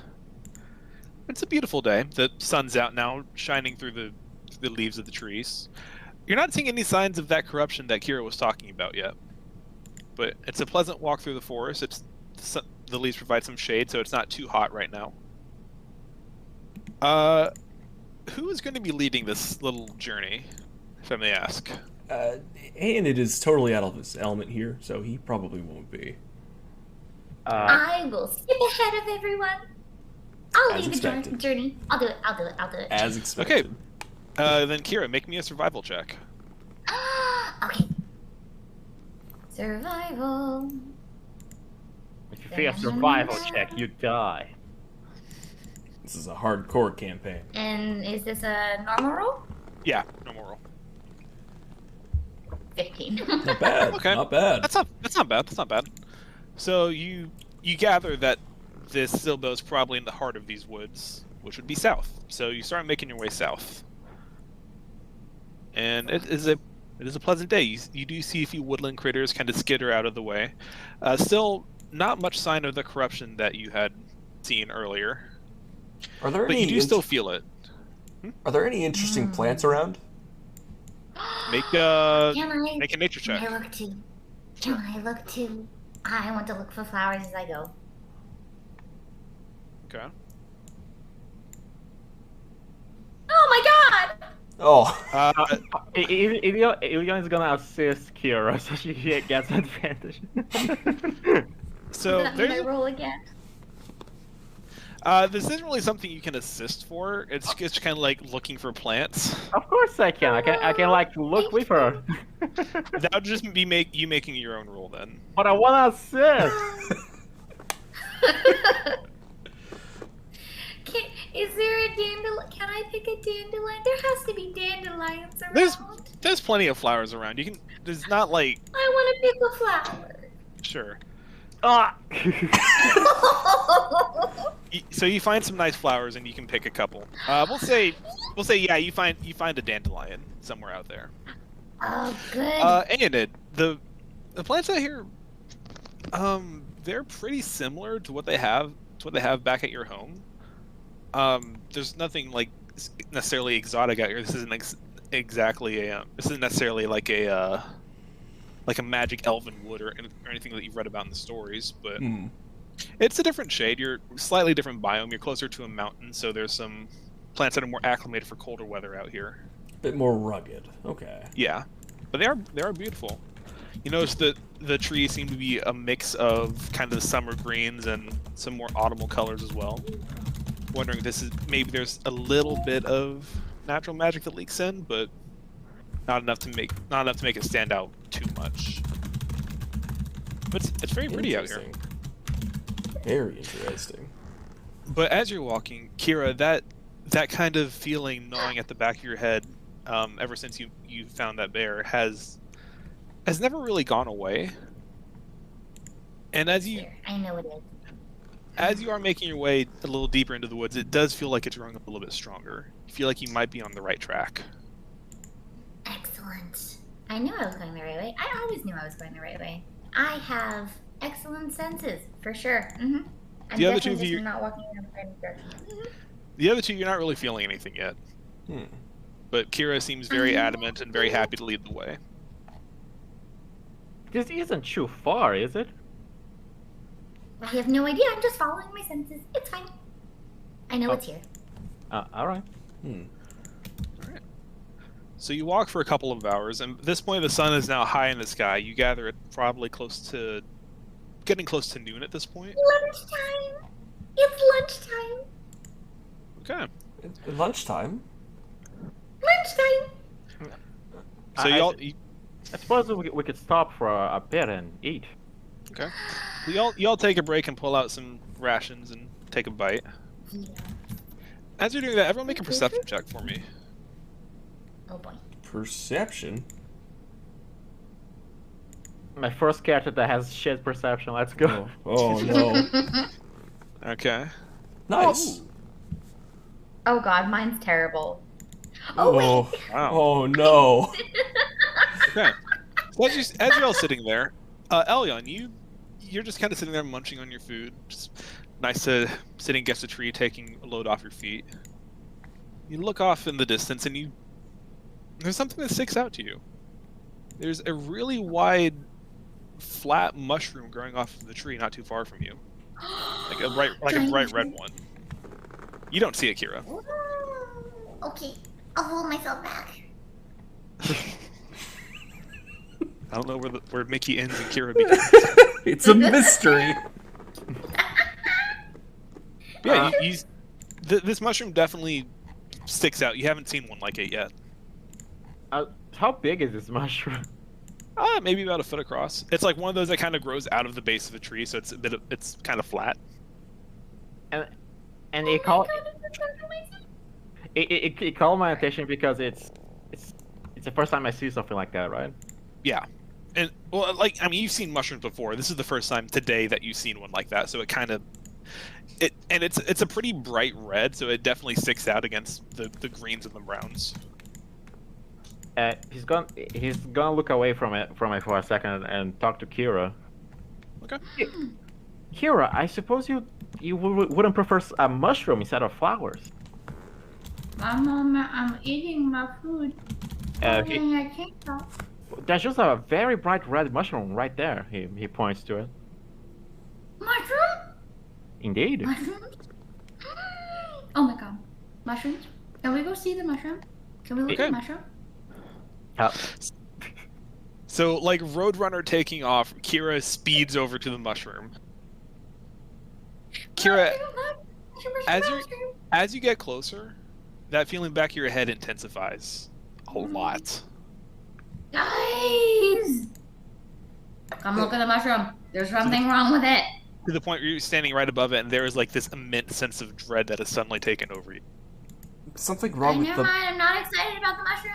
[SPEAKER 2] It's a beautiful day. The sun's out now, shining through the leaves of the trees. You're not seeing any signs of that corruption that Kira was talking about yet. But it's a pleasant walk through the forest. The leaves provide some shade, so it's not too hot right now. Who is going to be leading this little journey, if I may ask?
[SPEAKER 3] And it is totally out of his element here, so he probably won't be.
[SPEAKER 1] I will skip ahead of everyone. I'll
[SPEAKER 3] As
[SPEAKER 1] lead the
[SPEAKER 3] expected.
[SPEAKER 1] journey. I'll do it.
[SPEAKER 3] As expected.
[SPEAKER 2] Then Kira, make me a survival check.
[SPEAKER 1] Okay. Survival.
[SPEAKER 4] if you fail a survival check, you die.
[SPEAKER 3] This is a hardcore campaign.
[SPEAKER 1] And is this a normal roll?
[SPEAKER 2] Yeah, no moral.
[SPEAKER 1] 15.
[SPEAKER 3] Not bad.
[SPEAKER 2] Okay.
[SPEAKER 3] Not bad.
[SPEAKER 2] That's not bad. That's not bad. So you gather that this Silbo is probably in the heart of these woods, which would be south. So you start making your way south, and it is a pleasant day. You do see a few woodland critters kind of skitter out of the way. Still, not much sign of the corruption that you had seen earlier,
[SPEAKER 3] Are there
[SPEAKER 2] but
[SPEAKER 3] any?
[SPEAKER 2] you do still feel it.
[SPEAKER 3] Are there any interesting plants around?
[SPEAKER 2] Make a
[SPEAKER 1] Can
[SPEAKER 2] make a nature check.
[SPEAKER 1] I look too? Can I look too? I want to look for flowers as I go.
[SPEAKER 2] Okay.
[SPEAKER 1] Oh my god!
[SPEAKER 3] Oh,
[SPEAKER 4] Ilion is gonna assist Kira, so she gets advantage.
[SPEAKER 2] So
[SPEAKER 1] Does that mean I
[SPEAKER 2] there's
[SPEAKER 1] roll again?
[SPEAKER 2] this isn't really something you can assist for. It's just kind of like looking for plants.
[SPEAKER 4] Of course I can. I can like look with her.
[SPEAKER 2] That would just be you making your own rule then.
[SPEAKER 4] But I wanna assist.
[SPEAKER 1] Is there a dandelion? Can I pick a dandelion? There has to be dandelions around.
[SPEAKER 2] There's plenty of flowers around. You can. There's not like
[SPEAKER 1] I want to pick a flower.
[SPEAKER 2] sure.
[SPEAKER 4] Ah.
[SPEAKER 2] So you find some nice flowers and you can pick a couple. We'll say yeah. You find a dandelion somewhere out there.
[SPEAKER 1] Oh, good.
[SPEAKER 2] And the plants out here, they're pretty similar to what they have back at your home. There's nothing like necessarily exotic out here. This isn't exactly a. This isn't necessarily like a magic elven wood or anything that you've read about in the stories, but it's a different shade. You're slightly different biome. You're closer to a mountain, so there's some plants that are more acclimated for colder weather out here.
[SPEAKER 3] bit more rugged. Okay.
[SPEAKER 2] Yeah, but they are beautiful. You notice that the trees seem to be a mix of kind of the summer greens and some more autumnal colors as well. Wondering if this is maybe there's a little bit of natural magic that leaks in, but not enough to make it stand out too much. But it's very pretty out here.
[SPEAKER 3] Very interesting.
[SPEAKER 2] But as you're walking, Kira, that kind of feeling gnawing at the back of your head, ever since you found that bear, has never really gone away. And as you
[SPEAKER 1] I know it is.
[SPEAKER 2] as you are making your way a little deeper into the woods, it does feel like it's growing up a little bit stronger. You feel like you might be on the right track.
[SPEAKER 1] Excellent. I knew I was going the right way. I always knew I was going the right way. I have excellent senses, for sure. I'm
[SPEAKER 2] The other two
[SPEAKER 1] definitely
[SPEAKER 2] of
[SPEAKER 1] just
[SPEAKER 2] you-
[SPEAKER 1] not walking in the right direction.
[SPEAKER 2] The other two, you're not really feeling anything yet. But Kira seems very adamant and very happy to lead the way.
[SPEAKER 4] This isn't too far, is it?
[SPEAKER 1] I have no idea. I'm just following my senses. It's fine. I know
[SPEAKER 4] Oh.
[SPEAKER 1] it's here.
[SPEAKER 4] All right.
[SPEAKER 2] Alright. So you walk for a couple of hours, and at this point the sun is now high in the sky. You gather it probably getting close to noon at this point.
[SPEAKER 1] Lunchtime. It's lunchtime.
[SPEAKER 2] Okay.
[SPEAKER 3] At lunchtime?
[SPEAKER 1] Lunchtime.
[SPEAKER 2] So
[SPEAKER 4] I suppose we could stop for a bit and eat.
[SPEAKER 2] okay. So y'all take a break and pull out some rations and take a bite.
[SPEAKER 1] Yeah.
[SPEAKER 2] As you're doing that, everyone make a perception check for me.
[SPEAKER 1] Oh boy.
[SPEAKER 3] Perception?
[SPEAKER 4] My first character that has shit perception. Let's go.
[SPEAKER 3] Oh no.
[SPEAKER 2] Okay.
[SPEAKER 3] Nice.
[SPEAKER 1] Oh god, mine's terrible. Oh wait.
[SPEAKER 2] Wow.
[SPEAKER 3] Oh no.
[SPEAKER 2] Okay. So as you're all sitting there, Elyon, you're just kind of sitting there munching on your food. Just nice to sitting against a tree, taking a load off your feet. You look off in the distance, and there's something that sticks out to you. There's a really wide, flat mushroom growing off of the tree, not too far from you, like a bright red one. You don't see it, Kira.
[SPEAKER 1] Okay, I'll hold myself back.
[SPEAKER 2] I don't know where Mickey ends and Kira begins.
[SPEAKER 3] It's a mystery.
[SPEAKER 2] Yeah, this mushroom definitely sticks out. You haven't seen one like it yet.
[SPEAKER 4] How big is this mushroom?
[SPEAKER 2] Maybe about a foot across. It's like one of those that kind of grows out of the base of a tree, so it's kind of flat.
[SPEAKER 4] And
[SPEAKER 1] Oh
[SPEAKER 4] it called my attention because it's the first time I see something like that, right?
[SPEAKER 2] Yeah, and well, like I mean, you've seen mushrooms before. This is the first time today that you've seen one like that, so it's a pretty bright red, so it definitely sticks out against the greens and the browns.
[SPEAKER 4] He's gonna look away from it for a second and talk to Kira.
[SPEAKER 2] Okay.
[SPEAKER 4] Kira, I suppose you wouldn't prefer a mushroom instead of flowers.
[SPEAKER 1] I'm eating my food.
[SPEAKER 4] Uh,
[SPEAKER 1] Everything I can't stop.
[SPEAKER 4] There's just a very bright red mushroom right there. He points to it.
[SPEAKER 1] Mushroom?
[SPEAKER 4] Indeed.
[SPEAKER 1] Mushrooms? Oh my god. Mushrooms? Can we go see the mushroom? Can we look
[SPEAKER 2] Okay.
[SPEAKER 1] at the mushroom?
[SPEAKER 2] So, like Roadrunner taking off, Kira speeds over to the mushroom. Kira, as you get closer, that feeling back of your head intensifies a lot.
[SPEAKER 1] Guys! Come look at the mushroom. There's something wrong with it.
[SPEAKER 2] To the point where you're standing right above it, and there is like this immense sense of dread that has suddenly taken over you.
[SPEAKER 3] Something wrong with
[SPEAKER 1] Never
[SPEAKER 3] the.
[SPEAKER 1] mind, I'm not excited about the mushroom.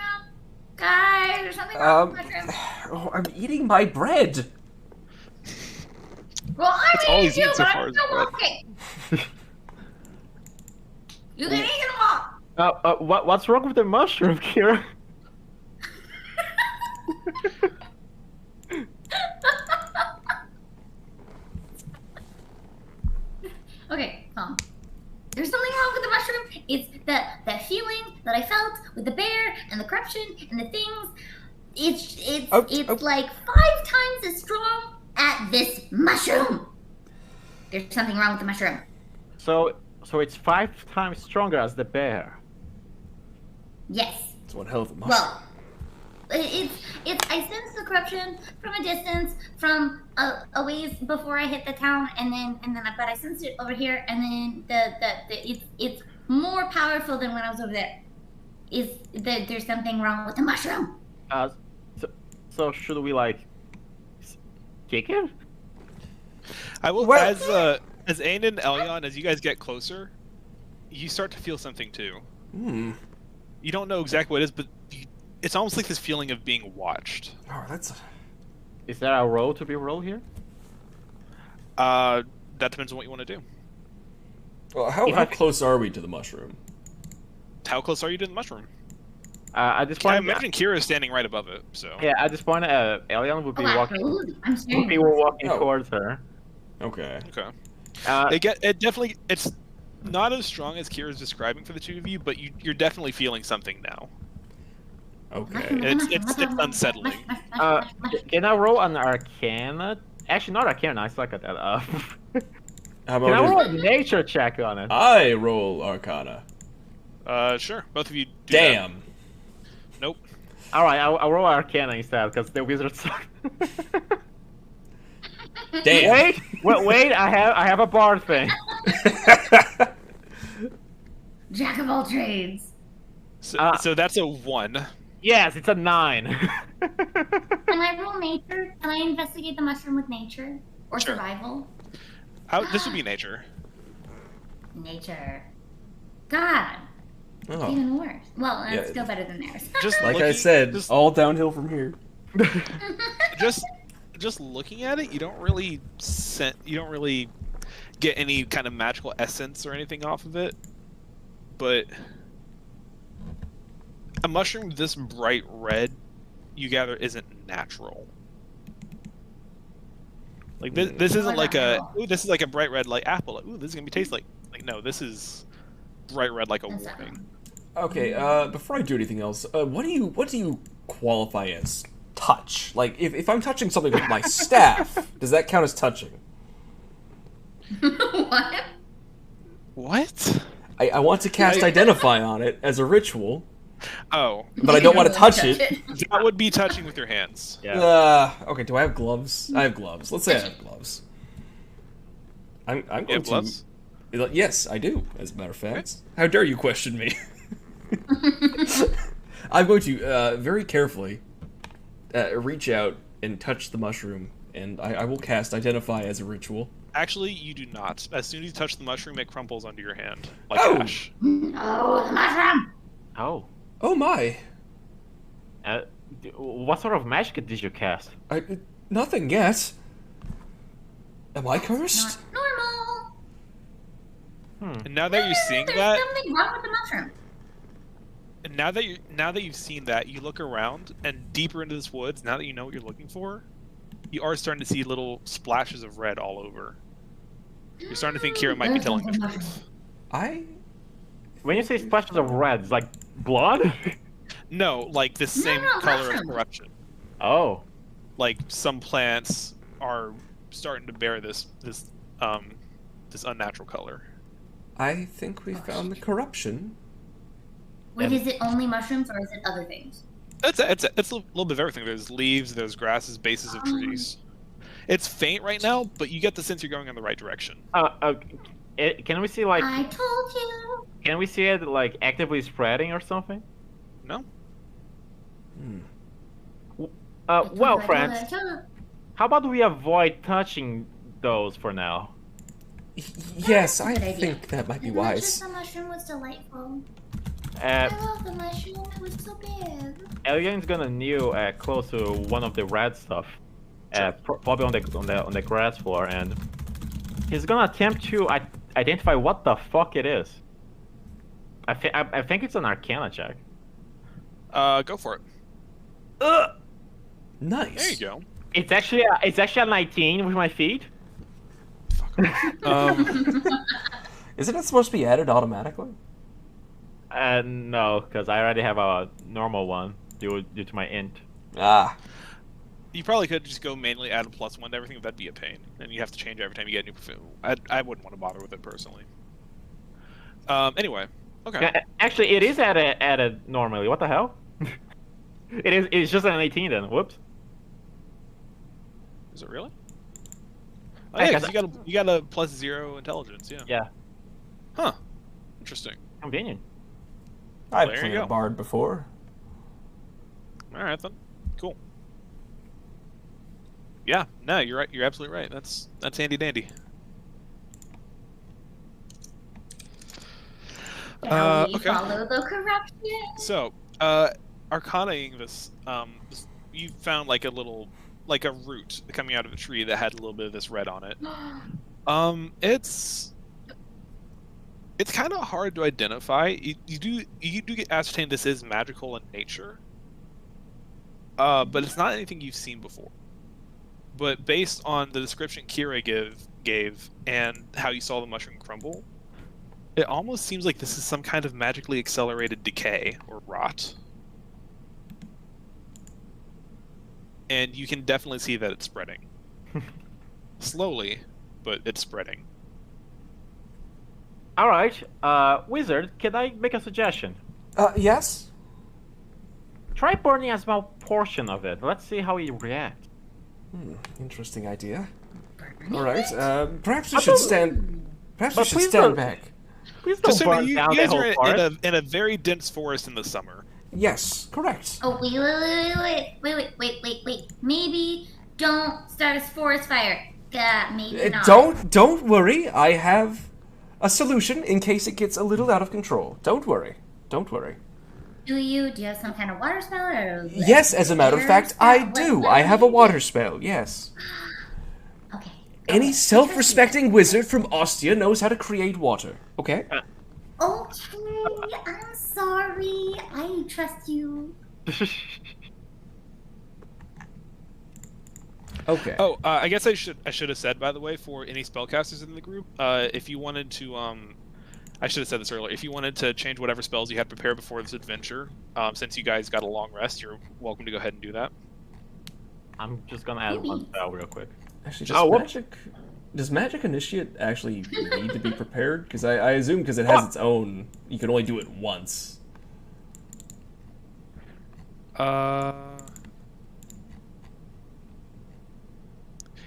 [SPEAKER 1] Guys, there's something wrong with the mushroom.
[SPEAKER 3] Oh, I'm eating my bread.
[SPEAKER 1] Well,
[SPEAKER 2] That's
[SPEAKER 1] I'm
[SPEAKER 2] all
[SPEAKER 1] eating
[SPEAKER 2] he's
[SPEAKER 1] too,
[SPEAKER 2] eaten so
[SPEAKER 1] but
[SPEAKER 2] far
[SPEAKER 1] I'm
[SPEAKER 2] is
[SPEAKER 1] still
[SPEAKER 2] bread.
[SPEAKER 1] walking. You can eat them all.
[SPEAKER 4] What's wrong with the mushroom, Kira?
[SPEAKER 1] Okay, there's something wrong with the mushroom. It's the feeling that I felt with the bear and the corruption and the things. It's like 5 times as strong at this mushroom. There's something wrong with the mushroom.
[SPEAKER 4] So it's 5 times stronger as the bear.
[SPEAKER 1] Yes.
[SPEAKER 3] It's one hell of a mushroom.
[SPEAKER 1] Well, it's. I sense the corruption from a distance, from a ways before I hit the town, but I sensed it over here, and then it's more powerful than when I was over there. There's something wrong with the mushroom?
[SPEAKER 4] Uh, so, so should we like kick it?
[SPEAKER 2] I will
[SPEAKER 3] Well-
[SPEAKER 2] as Ain and Elyon, as you guys get closer, you start to feel something too.
[SPEAKER 3] Hmm.
[SPEAKER 2] You don't know exactly what it is, but it's almost like this feeling of being watched.
[SPEAKER 3] Oh, that's.
[SPEAKER 4] Is there a roll to be rolled here?
[SPEAKER 2] That depends on what you want to do.
[SPEAKER 3] Well, how close are we to the mushroom?
[SPEAKER 2] How close are you to the mushroom?
[SPEAKER 4] At this
[SPEAKER 2] I
[SPEAKER 4] point,
[SPEAKER 2] imagine Kira is standing right above it. So
[SPEAKER 4] yeah, at this point, Elion would be walking.
[SPEAKER 1] I'm
[SPEAKER 4] Would be walking
[SPEAKER 3] Oh.
[SPEAKER 4] towards her.
[SPEAKER 3] Okay.
[SPEAKER 2] okay.
[SPEAKER 4] Uh,
[SPEAKER 2] It's not as strong as Kira's describing for the two of you, but you're definitely feeling something now.
[SPEAKER 3] Okay.
[SPEAKER 2] It's unsettling.
[SPEAKER 4] Can I roll an Arcana? Actually, not Arcana. I suck at that.
[SPEAKER 3] How
[SPEAKER 4] Can I roll
[SPEAKER 3] about
[SPEAKER 4] a Nature check on it?
[SPEAKER 3] I roll Arcana?
[SPEAKER 2] Sure. Both of you. Do
[SPEAKER 3] Damn.
[SPEAKER 2] that. Nope.
[SPEAKER 4] All right, I'll roll Arcana instead because the wizards suck.
[SPEAKER 3] Damn.
[SPEAKER 4] Wait! I have a bard thing.
[SPEAKER 1] Jack of all trades.
[SPEAKER 2] So that's a 1.
[SPEAKER 4] Yes, it's a 9.
[SPEAKER 1] Can I roll nature? Can I investigate the mushroom with nature or
[SPEAKER 2] Sure.
[SPEAKER 1] survival?
[SPEAKER 2] This would be nature.
[SPEAKER 1] Nature. God,
[SPEAKER 3] Oh.
[SPEAKER 1] even worse. Well, it's
[SPEAKER 3] Yeah.
[SPEAKER 1] still better than theirs.
[SPEAKER 2] Just
[SPEAKER 3] Like I
[SPEAKER 2] looking-
[SPEAKER 3] said,
[SPEAKER 2] just,
[SPEAKER 3] all downhill from here.
[SPEAKER 2] just looking at it, you don't really get any kind of magical essence or anything off of it. But a mushroom this bright red, you gather, isn't natural. Like this isn't like this is like a bright red like apple. Ooh, this is gonna be taste like no, this is bright red like a warning.
[SPEAKER 3] Okay. Before I do anything else, what do you qualify as touch? Like, if I'm touching something with my staff, does that count as touching?
[SPEAKER 1] What?
[SPEAKER 2] What?
[SPEAKER 3] I want to cast Identify on it as a ritual,
[SPEAKER 2] Oh,
[SPEAKER 3] but I don't want to touch it.
[SPEAKER 2] that would be touching with your hands.
[SPEAKER 4] Yeah.
[SPEAKER 3] Okay, do I have gloves? I have gloves. Let's say I have gloves. I'm
[SPEAKER 2] You
[SPEAKER 3] going
[SPEAKER 2] have
[SPEAKER 3] to.
[SPEAKER 2] gloves?
[SPEAKER 3] Yes, I do. As a matter of fact, how dare you question me? I'm going to very carefully reach out and touch the mushroom, and I will cast Identify as a ritual.
[SPEAKER 2] Actually, you do not. As soon as you touch the mushroom, it crumples under your hand like
[SPEAKER 3] Oh!
[SPEAKER 2] ash.
[SPEAKER 1] Oh, the mushroom!
[SPEAKER 4] Oh.
[SPEAKER 3] Oh my!
[SPEAKER 4] What sort of magic did you cast?
[SPEAKER 3] Nothing yet. Am I cursed?
[SPEAKER 1] Not normal.
[SPEAKER 2] And now that you're seeing
[SPEAKER 1] There's
[SPEAKER 2] that,
[SPEAKER 1] something wrong with the mushroom.
[SPEAKER 2] and now that you've seen that, you look around and deeper into this woods. Now that you know what you're looking for, you are starting to see little splashes of red all over. You're starting to think Kira might be telling the truth.
[SPEAKER 4] When you say splashes of red, it's like blood?
[SPEAKER 2] No, like the same
[SPEAKER 1] no,
[SPEAKER 2] color of
[SPEAKER 1] mushroom.
[SPEAKER 2] corruption.
[SPEAKER 4] Oh.
[SPEAKER 2] Like some plants are starting to bear this unnatural color.
[SPEAKER 3] I think we found the corruption.
[SPEAKER 1] Wait, is it only mushrooms or is it other things?
[SPEAKER 2] It's a little bit of everything. There's leaves, there's grasses, bases of trees. It's faint right now, but you get the sense you're going in the right direction.
[SPEAKER 4] Can we see like?
[SPEAKER 1] I told you.
[SPEAKER 4] Can we see it like actively spreading or something?
[SPEAKER 2] No?
[SPEAKER 4] Well, friends, how about we avoid touching those for now?
[SPEAKER 3] Yes, I
[SPEAKER 1] Good idea.
[SPEAKER 3] think that might be
[SPEAKER 1] The
[SPEAKER 3] wise.
[SPEAKER 1] The mushroom was delightful.
[SPEAKER 4] Uh,
[SPEAKER 1] I love the mushroom. It was so big.
[SPEAKER 4] Elian's gonna kneel close to one of the red stuff, probably on the grass floor, and he's gonna attempt to identify what the fuck it is. I think it's an Arcana check.
[SPEAKER 2] Go for it.
[SPEAKER 3] Nice.
[SPEAKER 2] There you go.
[SPEAKER 4] It's actually a 19 with my feet.
[SPEAKER 3] Isn't it supposed to be added automatically?
[SPEAKER 4] No, because I already have a normal one due to my int.
[SPEAKER 3] Ah.
[SPEAKER 2] You probably could just go manually add a +1 to everything, but that'd be a pain. And you have to change every time you get a new perfume. I wouldn't want to bother with it personally. Anyway. Okay.
[SPEAKER 4] Actually, it is added normally. What the hell? It's just an 18 then. Whoops.
[SPEAKER 2] Is it really? Oh
[SPEAKER 4] I
[SPEAKER 2] yeah,
[SPEAKER 4] guess-
[SPEAKER 2] because you got a +0 intelligence. Yeah.
[SPEAKER 4] Yeah,
[SPEAKER 2] Huh. Interesting.
[SPEAKER 4] convenient.
[SPEAKER 3] I've
[SPEAKER 2] There you
[SPEAKER 3] played
[SPEAKER 2] go.
[SPEAKER 3] a bard before.
[SPEAKER 2] All right then. Cool. Yeah. No, you're right. You're absolutely right. That's handy dandy.
[SPEAKER 1] Shall we
[SPEAKER 2] Okay.
[SPEAKER 1] follow the corruption?
[SPEAKER 2] So, arcanaing this, you found like a little, like a root coming out of a tree that had a little bit of this red on it. It's kind of hard to identify. You do get ascertain this is magical in nature, but it's not anything you've seen before. But based on the description Kira gave and how you saw the mushroom crumble, it almost seems like this is some kind of magically accelerated decay or rot. And you can definitely see that it's spreading. Slowly, but it's spreading.
[SPEAKER 4] All right, wizard, can I make a suggestion?
[SPEAKER 3] Yes?
[SPEAKER 4] Try burning a small portion of it. Let's see how he reacts.
[SPEAKER 3] Interesting idea.
[SPEAKER 1] Burn
[SPEAKER 3] All right.
[SPEAKER 1] it?
[SPEAKER 3] Perhaps we
[SPEAKER 4] I
[SPEAKER 3] should
[SPEAKER 4] don't-
[SPEAKER 3] stand. Perhaps we
[SPEAKER 4] but
[SPEAKER 3] should
[SPEAKER 4] please
[SPEAKER 3] stand
[SPEAKER 4] don't-
[SPEAKER 3] back.
[SPEAKER 4] Please don't
[SPEAKER 2] Just so
[SPEAKER 4] burn
[SPEAKER 2] you
[SPEAKER 4] down the
[SPEAKER 2] guys
[SPEAKER 4] whole
[SPEAKER 2] are
[SPEAKER 4] forest.
[SPEAKER 2] in a very dense forest in the summer.
[SPEAKER 3] Yes, correct.
[SPEAKER 1] Oh, wait. Maybe don't start a forest fire. Maybe not.
[SPEAKER 3] Don't worry. I have a solution in case it gets a little out of control. Don't worry. Don't worry.
[SPEAKER 1] Do you have some kind of water spell or?
[SPEAKER 3] Yes, as a matter of
[SPEAKER 1] air
[SPEAKER 3] fact,
[SPEAKER 1] spell?
[SPEAKER 3] I do.
[SPEAKER 1] What
[SPEAKER 3] I
[SPEAKER 1] do
[SPEAKER 3] have a
[SPEAKER 1] you
[SPEAKER 3] water
[SPEAKER 1] do?
[SPEAKER 3] spell. Yes.
[SPEAKER 1] Okay.
[SPEAKER 3] Any
[SPEAKER 1] Okay,
[SPEAKER 3] self-respecting wizard from Ostia knows how to create water. Okay.
[SPEAKER 1] Okay, I'm sorry. I trust you.
[SPEAKER 3] Okay.
[SPEAKER 2] Oh, I guess I should have said, by the way, for any spellcasters in the group, if you wanted to I should have said this earlier. If you wanted to change whatever spells you had prepared before this adventure, since you guys got a long rest, you're welcome to go ahead and do that.
[SPEAKER 4] I'm just gonna add one spell real quick.
[SPEAKER 3] Actually, does magic initiate actually need to be prepared? Because I assume because it has its own, you can only do it once.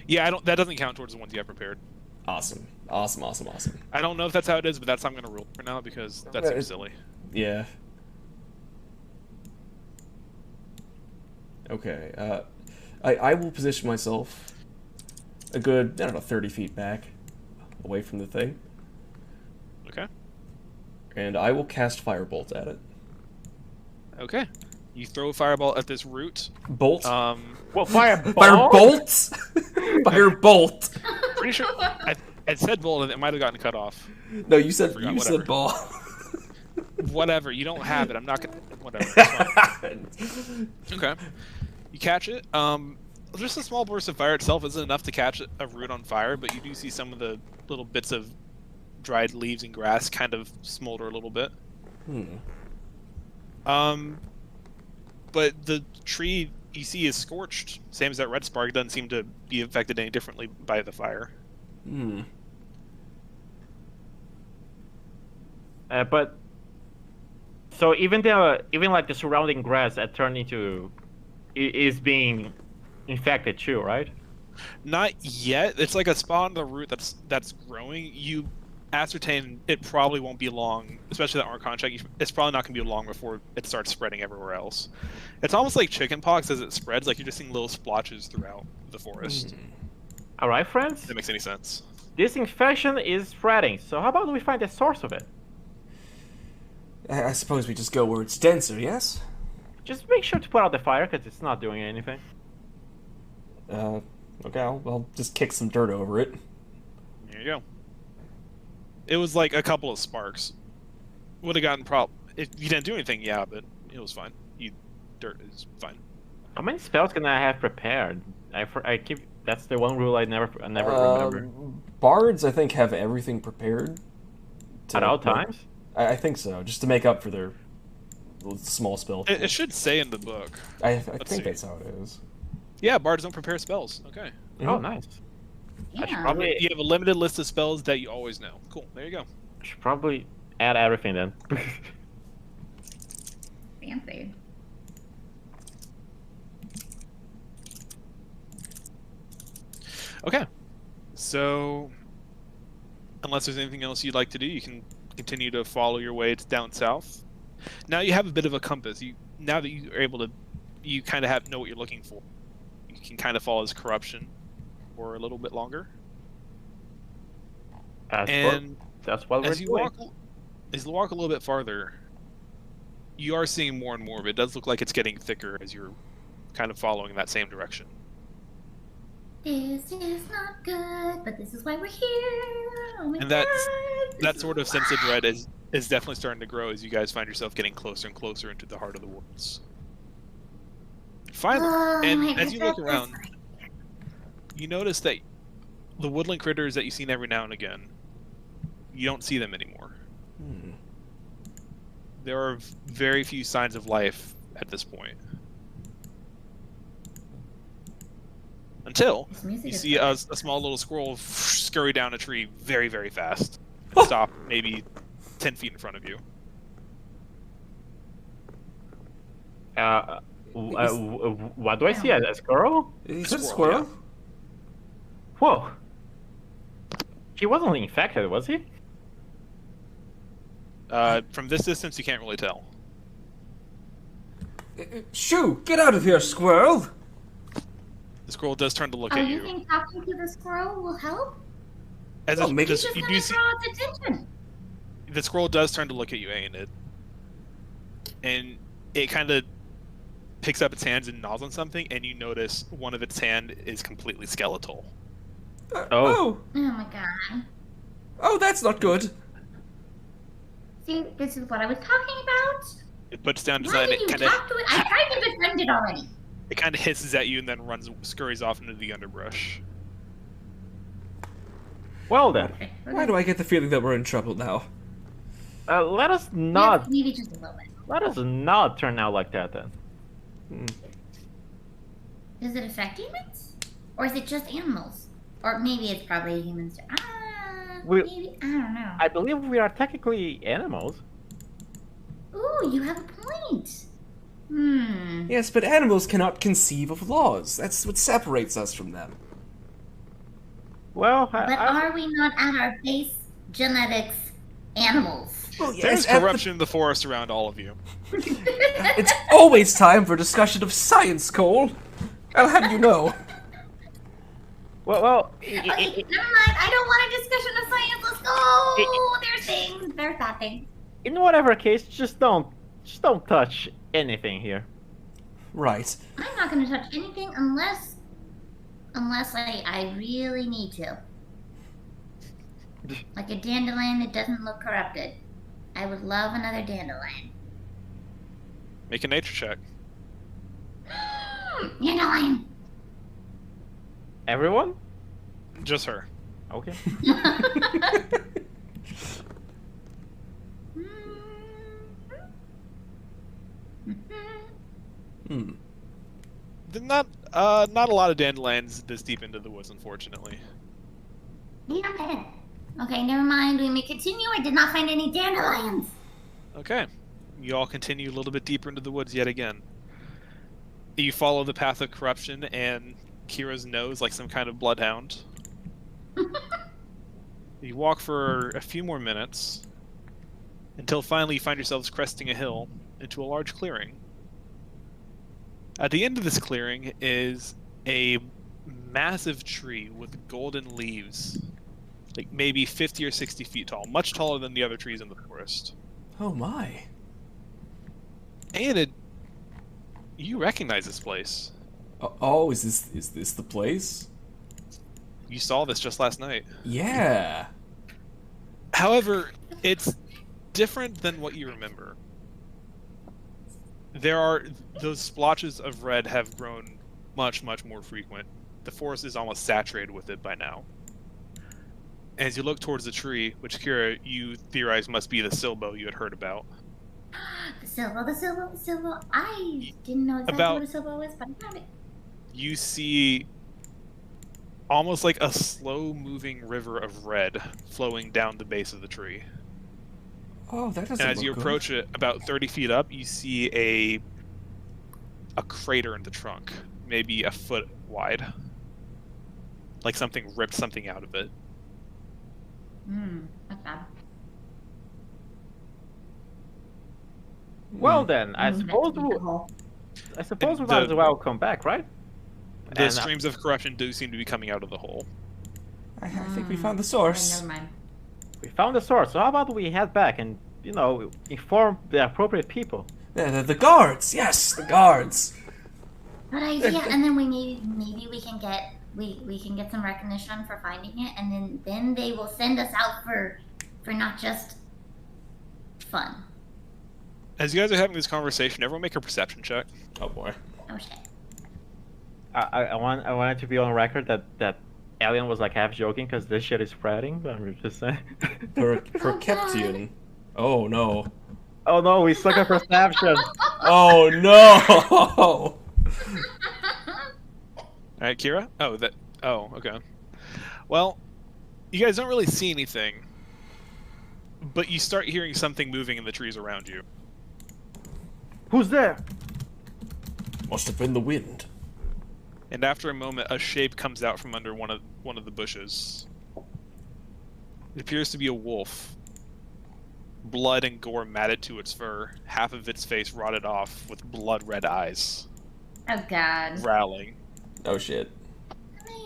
[SPEAKER 2] Yeah, that doesn't count towards the ones you have prepared.
[SPEAKER 3] Awesome.
[SPEAKER 2] I don't know if that's how it is, but that's how I'm gonna rule for now because that seems silly.
[SPEAKER 3] Yeah. Okay. I will position myself a good, I don't know, 30 feet back, away from the thing,
[SPEAKER 2] Okay.
[SPEAKER 3] and I will cast Firebolt at it.
[SPEAKER 2] Okay. You throw a fireball at this root.
[SPEAKER 3] Bolt.
[SPEAKER 4] Well, fireball.
[SPEAKER 3] Firebolt. Firebolt.
[SPEAKER 2] Pretty sure I said bolt and it might have gotten cut off.
[SPEAKER 3] No, you said
[SPEAKER 2] Forgot,
[SPEAKER 3] you
[SPEAKER 2] whatever.
[SPEAKER 3] said ball.
[SPEAKER 2] Whatever. You don't have it. I'm not gonna. Whatever. It's fine. Okay. You catch it. Just a small burst of fire itself isn't enough to catch a root on fire, but you do see some of the little bits of dried leaves and grass kind of smolder a little bit. But the tree you see is scorched, same as that red spark. Doesn't seem to be affected any differently by the fire.
[SPEAKER 4] But so even like the surrounding grass that turned into is being infected too, right?
[SPEAKER 2] Not yet. It's like a spot on the root that's growing. You ascertain it probably won't be long, especially that Archon check. It's probably not going to be long before it starts spreading everywhere else. It's almost like chickenpox as it spreads. Like you're just seeing little splotches throughout the forest.
[SPEAKER 4] All right, friends.
[SPEAKER 2] If that makes any sense.
[SPEAKER 4] This infection is spreading. So how about we find the source of it?
[SPEAKER 3] I suppose we just go where it's denser, yes?
[SPEAKER 4] Just make sure to put out the fire because it's not doing anything.
[SPEAKER 3] Okay, I'll just kick some dirt over it.
[SPEAKER 2] There you go. It was like a couple of sparks. Would have gotten if you didn't do anything, yeah, but it was fine. Dirt is fine.
[SPEAKER 4] How many spells can I have prepared? I keep. That's the one rule I never remember.
[SPEAKER 3] Bards, I think, have everything prepared.
[SPEAKER 4] At all times?
[SPEAKER 3] I think so, just to make up for their small spell.
[SPEAKER 2] It should say in the book.
[SPEAKER 3] I
[SPEAKER 2] see.
[SPEAKER 3] think that's how it is.
[SPEAKER 2] Yeah, bards don't prepare spells. Okay.
[SPEAKER 4] Oh, nice. I should
[SPEAKER 1] Yeah.
[SPEAKER 4] probably,
[SPEAKER 2] You have a limited list of spells that you always know. Cool. There you go.
[SPEAKER 4] should probably add everything then.
[SPEAKER 1] Fancy.
[SPEAKER 2] Okay. So, unless there's anything else you'd like to do, you can continue to follow your way down south. Now you have a bit of a compass. Now that you are able to, you kind of know what you're looking for. You can kind of follow this corruption for a little bit longer. And
[SPEAKER 4] That's what we're
[SPEAKER 2] as you
[SPEAKER 4] doing.
[SPEAKER 2] walk a little bit farther, you are seeing more and more of it. It does look like it's getting thicker as you're kind of following that same direction.
[SPEAKER 1] This is not good, but this is why we're here. Oh my
[SPEAKER 2] And
[SPEAKER 1] God,
[SPEAKER 2] that
[SPEAKER 1] this
[SPEAKER 2] sort of
[SPEAKER 1] is
[SPEAKER 2] sense of
[SPEAKER 1] why.
[SPEAKER 2] dread is definitely starting to grow as you guys find yourself getting closer and closer into the heart of the woods. Finally,
[SPEAKER 1] Oh
[SPEAKER 2] and
[SPEAKER 1] my
[SPEAKER 2] as you look
[SPEAKER 1] God,
[SPEAKER 2] around, you notice that the woodland critters that you've seen every now and again, you don't see them anymore.
[SPEAKER 3] Hmm.
[SPEAKER 2] There are very few signs of life at this point. Until
[SPEAKER 1] This music
[SPEAKER 2] you
[SPEAKER 1] is
[SPEAKER 2] see
[SPEAKER 1] so
[SPEAKER 2] a small little squirrel scurry down a tree very, very fast and stop maybe 10 feet in front of you.
[SPEAKER 4] What do I see? A squirrel?
[SPEAKER 3] He said
[SPEAKER 2] Squirrel,
[SPEAKER 3] squirrel?
[SPEAKER 4] Whoa. He wasn't infected, was he?
[SPEAKER 2] From this distance, you can't really tell.
[SPEAKER 3] Shoo! Get out of here, squirrel!
[SPEAKER 2] The squirrel does turn to look
[SPEAKER 1] Oh,
[SPEAKER 2] at
[SPEAKER 1] you
[SPEAKER 2] you.
[SPEAKER 1] think talking to the squirrel will help?
[SPEAKER 2] As
[SPEAKER 3] Well,
[SPEAKER 2] if
[SPEAKER 3] maybe
[SPEAKER 1] He's just
[SPEAKER 2] you
[SPEAKER 1] gonna
[SPEAKER 2] do see,
[SPEAKER 1] draw its attention.
[SPEAKER 2] the squirrel does turn to look at you, Aenid. And it kind of picks up its hands and gnaws on something, and you notice one of its hand is completely skeletal.
[SPEAKER 3] Oh,
[SPEAKER 1] Oh my God.
[SPEAKER 3] oh, that's not good.
[SPEAKER 1] See, this is what I was talking about.
[SPEAKER 2] It puts down its
[SPEAKER 1] Why
[SPEAKER 2] hand,
[SPEAKER 1] did you
[SPEAKER 2] and it
[SPEAKER 1] talk to it? I tried to befriend it already.
[SPEAKER 2] kind of hisses at you and then scurries off into the underbrush.
[SPEAKER 4] Well then,
[SPEAKER 1] Okay,
[SPEAKER 3] Why do I get the feeling that we're in trouble now?
[SPEAKER 4] let us
[SPEAKER 1] Yes,
[SPEAKER 4] not
[SPEAKER 1] maybe just a little bit.
[SPEAKER 4] let us not turn out like that then.
[SPEAKER 1] Does it affect humans? Or is it just animals? Or maybe it's probably humans. Maybe, I don't know.
[SPEAKER 4] I believe we are technically animals.
[SPEAKER 1] Ooh, you have a point. Hmm.
[SPEAKER 3] Yes, but animals cannot conceive of laws. That's what separates us from them.
[SPEAKER 4] Well,
[SPEAKER 1] But are we not at our base genetics animals?
[SPEAKER 3] Well,
[SPEAKER 2] There's
[SPEAKER 3] at the-
[SPEAKER 2] corruption in the forest around all of you.
[SPEAKER 3] It's always time for discussion of science, Cole. I'll have you know.
[SPEAKER 4] well,
[SPEAKER 1] Okay, never mind. I don't want a discussion of science. Let's go. There's things. There's that thing.
[SPEAKER 4] in whatever case, just don't touch anything here.
[SPEAKER 3] Right.
[SPEAKER 1] I'm not going to touch anything unless I really need to. Like a dandelion that doesn't look corrupted. I would love another dandelion.
[SPEAKER 2] Make a nature check.
[SPEAKER 1] Dandelion.
[SPEAKER 4] Everyone?
[SPEAKER 2] Just her.
[SPEAKER 4] Okay.
[SPEAKER 3] Hmm.
[SPEAKER 2] Not a lot of dandelions this deep into the woods, unfortunately.
[SPEAKER 1] Damn it. Okay, never mind. We may continue. I did not find any dandelions.
[SPEAKER 2] Okay. You all continue a little bit deeper into the woods yet again. You follow the path of corruption and Kira's nose like some kind of bloodhound. You walk for a few more minutes until finally you find yourselves cresting a hill into a large clearing. At the end of this clearing is a massive tree with golden leaves, like maybe 50 or 60 feet tall, much taller than the other trees in the forest.
[SPEAKER 3] Oh my.
[SPEAKER 2] And you recognize this place.
[SPEAKER 3] Oh, is this the place?
[SPEAKER 2] You saw this just last night.
[SPEAKER 3] Yeah.
[SPEAKER 2] However, it's different than what you remember. Those splotches of red have grown much, much more frequent. The forest is almost saturated with it by now. As you look towards the tree, which Kira, you theorize must be the Silbo you had heard about.
[SPEAKER 1] The silver. I didn't know exactly what a silver was, but I found it.
[SPEAKER 2] You see almost like a slow-moving river of red flowing down the base of the tree.
[SPEAKER 3] Oh, that doesn't
[SPEAKER 2] And as
[SPEAKER 3] look
[SPEAKER 2] you
[SPEAKER 3] good.
[SPEAKER 2] approach it, about 30 feet up, you see a crater in the trunk, maybe a foot wide. like something ripped something out of it.
[SPEAKER 1] That's bad.
[SPEAKER 4] Well then, I
[SPEAKER 1] That
[SPEAKER 4] suppose
[SPEAKER 1] could be the hole.
[SPEAKER 4] we
[SPEAKER 2] And
[SPEAKER 4] might as well come back, right?
[SPEAKER 2] the
[SPEAKER 4] And
[SPEAKER 2] streams of corruption do seem to be coming out of the hole.
[SPEAKER 3] I think we found the
[SPEAKER 1] Okay,
[SPEAKER 3] source.
[SPEAKER 1] never mind.
[SPEAKER 4] we found the source. So how about we head back and inform the appropriate people?
[SPEAKER 3] The guards, yes, the guards.
[SPEAKER 1] Good idea. And then maybe we can get we can get some recognition for finding it, and then they will send us out for not just fun.
[SPEAKER 2] As you guys are having this conversation, everyone make a perception check.
[SPEAKER 3] Oh boy.
[SPEAKER 1] Oh shit.
[SPEAKER 4] I wanted to be on record that Alien was like half joking because this shit is spreading. But I'm just saying.
[SPEAKER 3] Perception. Oh no.
[SPEAKER 4] Oh no, we suck at perception.
[SPEAKER 3] Oh no.
[SPEAKER 2] All right, Kira. Oh, okay. Well, you guys don't really see anything, but you start hearing something moving in the trees around you.
[SPEAKER 4] Who's there?
[SPEAKER 3] Must have been the wind.
[SPEAKER 2] And after a moment, a shape comes out from under one of the bushes. It appears to be a wolf. Blood and gore matted to its fur, half of its face rotted off with blood-red eyes,
[SPEAKER 1] Oh god.
[SPEAKER 2] growling.
[SPEAKER 3] Oh shit.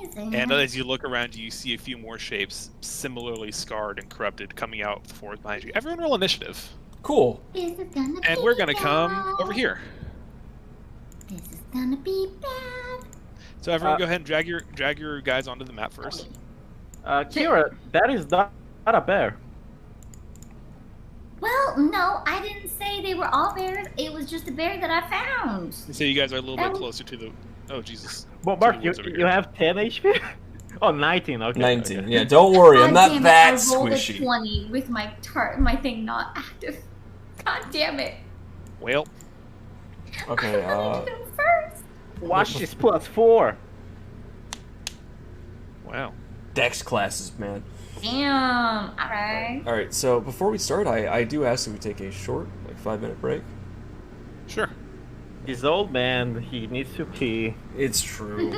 [SPEAKER 1] Amazing.
[SPEAKER 2] And as you look around you, see a few more shapes, similarly scarred and corrupted, coming out of the forest behind you. Everyone roll initiative.
[SPEAKER 3] Cool.
[SPEAKER 1] This is gonna
[SPEAKER 2] And
[SPEAKER 1] be
[SPEAKER 2] we're gonna
[SPEAKER 1] bad.
[SPEAKER 2] come over here.
[SPEAKER 1] This is gonna be bad.
[SPEAKER 2] So everyone go ahead and drag your guys onto the map first.
[SPEAKER 4] Kira, that is not a bear.
[SPEAKER 1] Well, no, I didn't say they were all bears. It was just a bear that I found.
[SPEAKER 2] So you guys are a little bit
[SPEAKER 1] Oh.
[SPEAKER 2] closer to the... Oh, Jesus.
[SPEAKER 4] Well,
[SPEAKER 2] To the
[SPEAKER 4] Mark, you
[SPEAKER 2] woods over
[SPEAKER 4] you
[SPEAKER 2] here.
[SPEAKER 4] have 10 HP. Oh, 19. Okay.
[SPEAKER 3] 19.
[SPEAKER 4] Okay.
[SPEAKER 3] Yeah, don't worry, I'm
[SPEAKER 1] God
[SPEAKER 3] not
[SPEAKER 1] damn it,
[SPEAKER 3] that
[SPEAKER 1] I rolled
[SPEAKER 3] squishy.
[SPEAKER 1] a 20 with my thing not active. God damn it.
[SPEAKER 2] Well,
[SPEAKER 3] Okay,
[SPEAKER 1] I wanted to go first.
[SPEAKER 4] Watch this +4.
[SPEAKER 2] wow.
[SPEAKER 3] Dex classes, man.
[SPEAKER 1] Damn. Alright.
[SPEAKER 3] Alright, so before we start, I do ask that we take a short, like 5-minute break.
[SPEAKER 2] Sure.
[SPEAKER 4] This old man, he needs to pee.
[SPEAKER 3] It's true.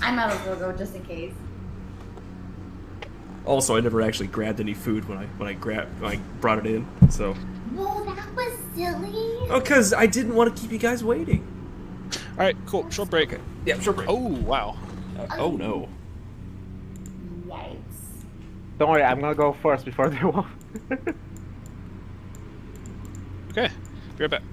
[SPEAKER 1] I might as well go just in case.
[SPEAKER 3] Also, I never actually grabbed any food when I brought it in, so.
[SPEAKER 1] Whoa, that was silly.
[SPEAKER 3] Oh, cause I didn't want to keep you guys waiting.
[SPEAKER 2] All right, cool. Short break.
[SPEAKER 3] Okay. Yeah, short break.
[SPEAKER 2] Oh, wow.
[SPEAKER 3] Oh no.
[SPEAKER 1] Yikes.
[SPEAKER 4] Don't worry, I'm gonna go first before they will.
[SPEAKER 2] Okay. Be right back.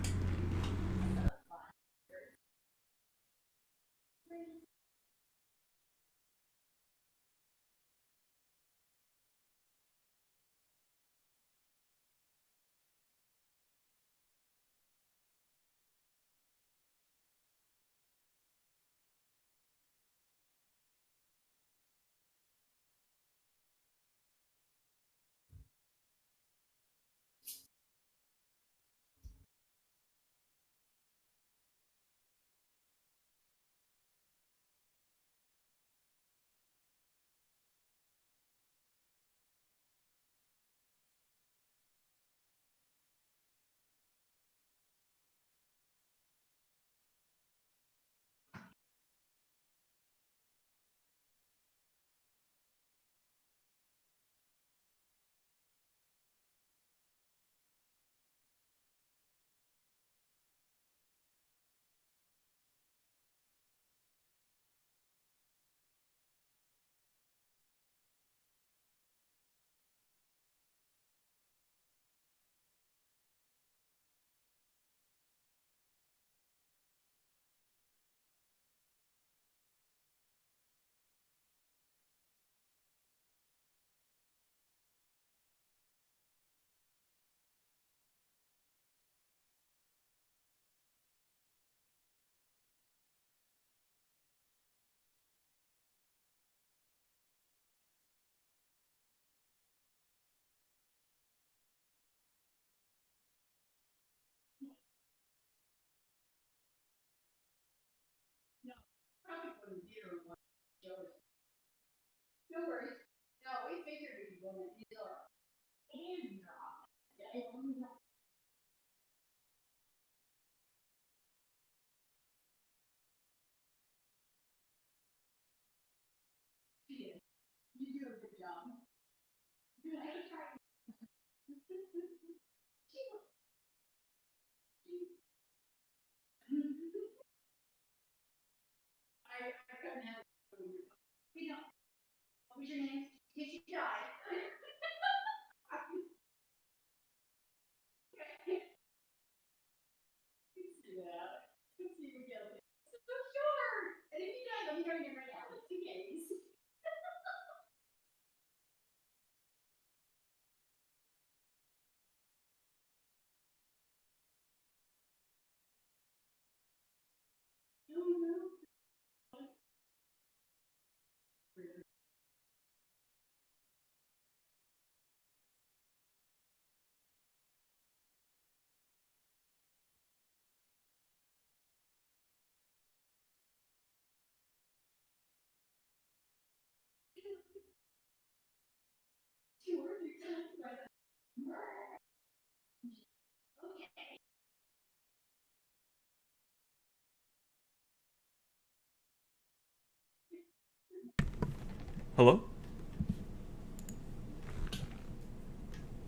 [SPEAKER 3] Hello?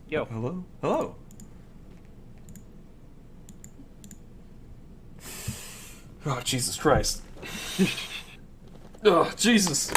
[SPEAKER 4] Yo.
[SPEAKER 3] Hello? Hello? Oh, Jesus Christ. Oh, Jesus.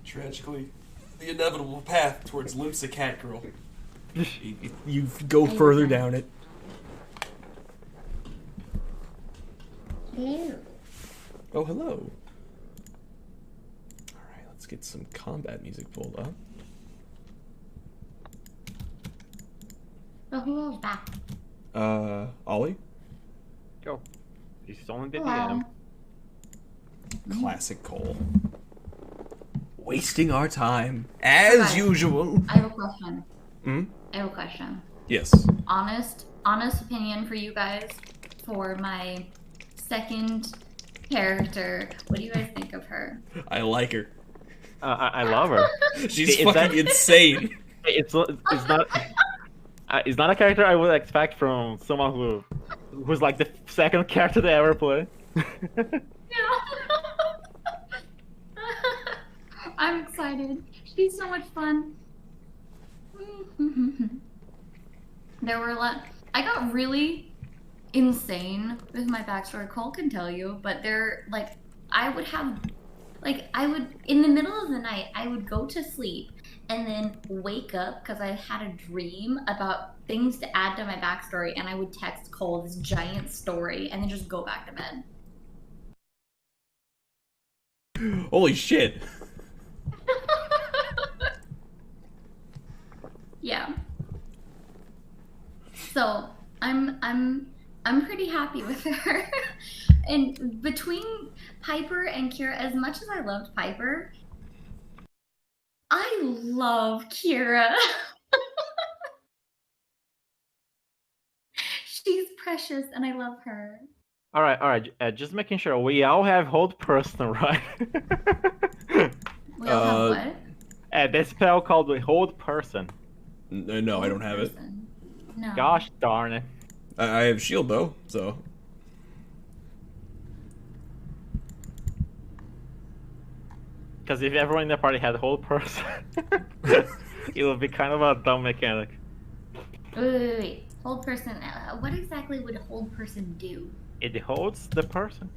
[SPEAKER 3] Tragically, the inevitable path towards Limp's a cat girl. You go further down it.
[SPEAKER 1] Hello.
[SPEAKER 3] Oh, hello. Alright, let's get some combat music pulled up.
[SPEAKER 1] So who else back?
[SPEAKER 3] Ollie?
[SPEAKER 4] Yo. He's only the
[SPEAKER 1] Hello.
[SPEAKER 4] DM.
[SPEAKER 3] Classic Cole. Wasting our time, as
[SPEAKER 1] Right.
[SPEAKER 3] usual.
[SPEAKER 1] I have a question.
[SPEAKER 3] Hmm?
[SPEAKER 1] I have a question.
[SPEAKER 3] Yes.
[SPEAKER 1] Honest opinion for you guys for my second character. What do you guys think of her?
[SPEAKER 3] I like her.
[SPEAKER 4] I love her.
[SPEAKER 3] She's
[SPEAKER 4] Is
[SPEAKER 3] fucking
[SPEAKER 4] that-
[SPEAKER 3] insane.
[SPEAKER 4] It's not. It's not a character I would expect from someone who's like the second character they ever play.
[SPEAKER 1] I'm excited. She's so much fun. There were a lot. I got really insane with my backstory. Cole can tell you, but I would in the middle of the night, I would go to sleep and then wake up because I had a dream about things to add to my backstory, and I would text Cole this giant story and then just go back to bed.
[SPEAKER 3] Holy shit.
[SPEAKER 1] Yeah. So I'm pretty happy with her. And between Piper and Kira, as much as I loved Piper, I love Kira. She's precious and I love her.
[SPEAKER 4] All right. Just making sure we all have hold person, right?
[SPEAKER 1] We all have what?
[SPEAKER 4] This spell called the hold person.
[SPEAKER 3] No, I don't have it.
[SPEAKER 1] Person. No.
[SPEAKER 4] Gosh darn it.
[SPEAKER 3] I have shield though, so.
[SPEAKER 4] Because if everyone in the party had hold person, it would be kind of a dumb mechanic.
[SPEAKER 1] Wait. Hold person. What exactly would hold person do?
[SPEAKER 4] It holds the person.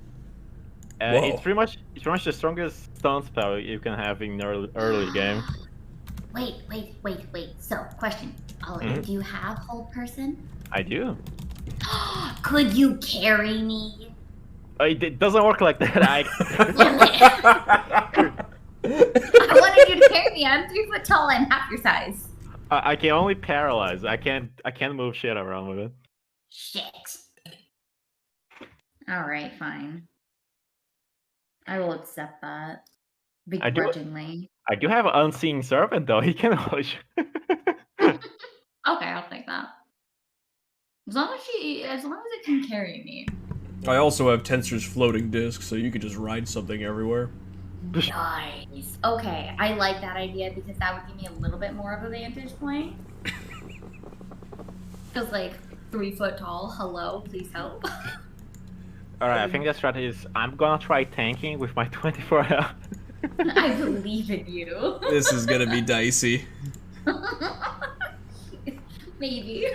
[SPEAKER 3] Whoa.
[SPEAKER 4] It's pretty much the strongest stun spell you can have in early game.
[SPEAKER 1] Wait. So, question. Ollie,
[SPEAKER 4] Mhm.
[SPEAKER 1] do you have hold person?
[SPEAKER 4] I do.
[SPEAKER 1] Could you carry me?
[SPEAKER 4] It doesn't work like that.
[SPEAKER 1] I wanted you to carry me. I'm 3 foot tall. I'm half your size.
[SPEAKER 4] I can only paralyze. I can't move shit around with it.
[SPEAKER 1] Shit. Alright, fine. I will accept that.
[SPEAKER 4] I do-
[SPEAKER 1] Begrudgingly.
[SPEAKER 4] I do have an unseen servant though. He can hold you.
[SPEAKER 1] Okay, I'll take that. As long as it can carry me.
[SPEAKER 3] I also have Tensor's floating disc, so you could just ride something everywhere.
[SPEAKER 1] Nice. Okay, I like that idea because that would give me a little bit more of a vantage point. Because, like, 3 foot tall, hello, please help.
[SPEAKER 4] Alright, I think the strategy is I'm gonna try tanking with my 24 health.
[SPEAKER 1] I believe in you.
[SPEAKER 3] This is gonna be dicey.
[SPEAKER 1] Maybe.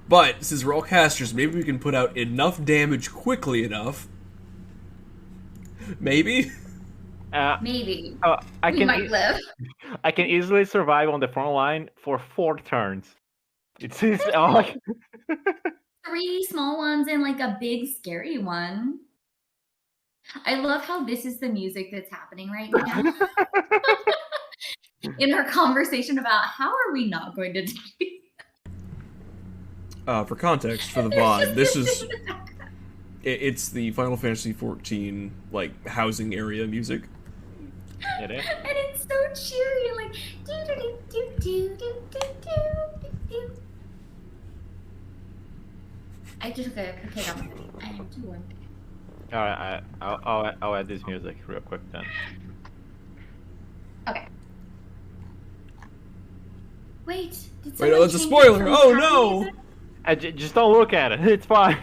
[SPEAKER 3] But, since we're all casters, maybe we can put out enough damage quickly enough. Maybe?
[SPEAKER 1] Maybe.
[SPEAKER 4] I
[SPEAKER 1] We
[SPEAKER 4] can
[SPEAKER 1] might live.
[SPEAKER 4] I can easily survive on the front line for 4 turns. It's like
[SPEAKER 1] 3 small ones and, like, a big scary one. I love how this is the music that's happening right now. In our conversation about how are we not going to do
[SPEAKER 3] For context, for the
[SPEAKER 1] There's
[SPEAKER 3] VOD,
[SPEAKER 1] just
[SPEAKER 3] this
[SPEAKER 1] music
[SPEAKER 3] is...
[SPEAKER 1] in the background.
[SPEAKER 3] It's the Final Fantasy XIV, like, housing area music.
[SPEAKER 4] it is.
[SPEAKER 1] And it's so cheery, like do do do do do do do do. I just took a cookie on my I am too warm.
[SPEAKER 4] Alright, I'll add this music real quick then.
[SPEAKER 1] Okay. Wait, did
[SPEAKER 3] Wait,
[SPEAKER 1] someone
[SPEAKER 3] no, that's a
[SPEAKER 1] change
[SPEAKER 3] spoiler!
[SPEAKER 1] it from
[SPEAKER 3] Oh
[SPEAKER 1] happy
[SPEAKER 3] no!
[SPEAKER 1] music?
[SPEAKER 4] Just don't look at it. It's fine.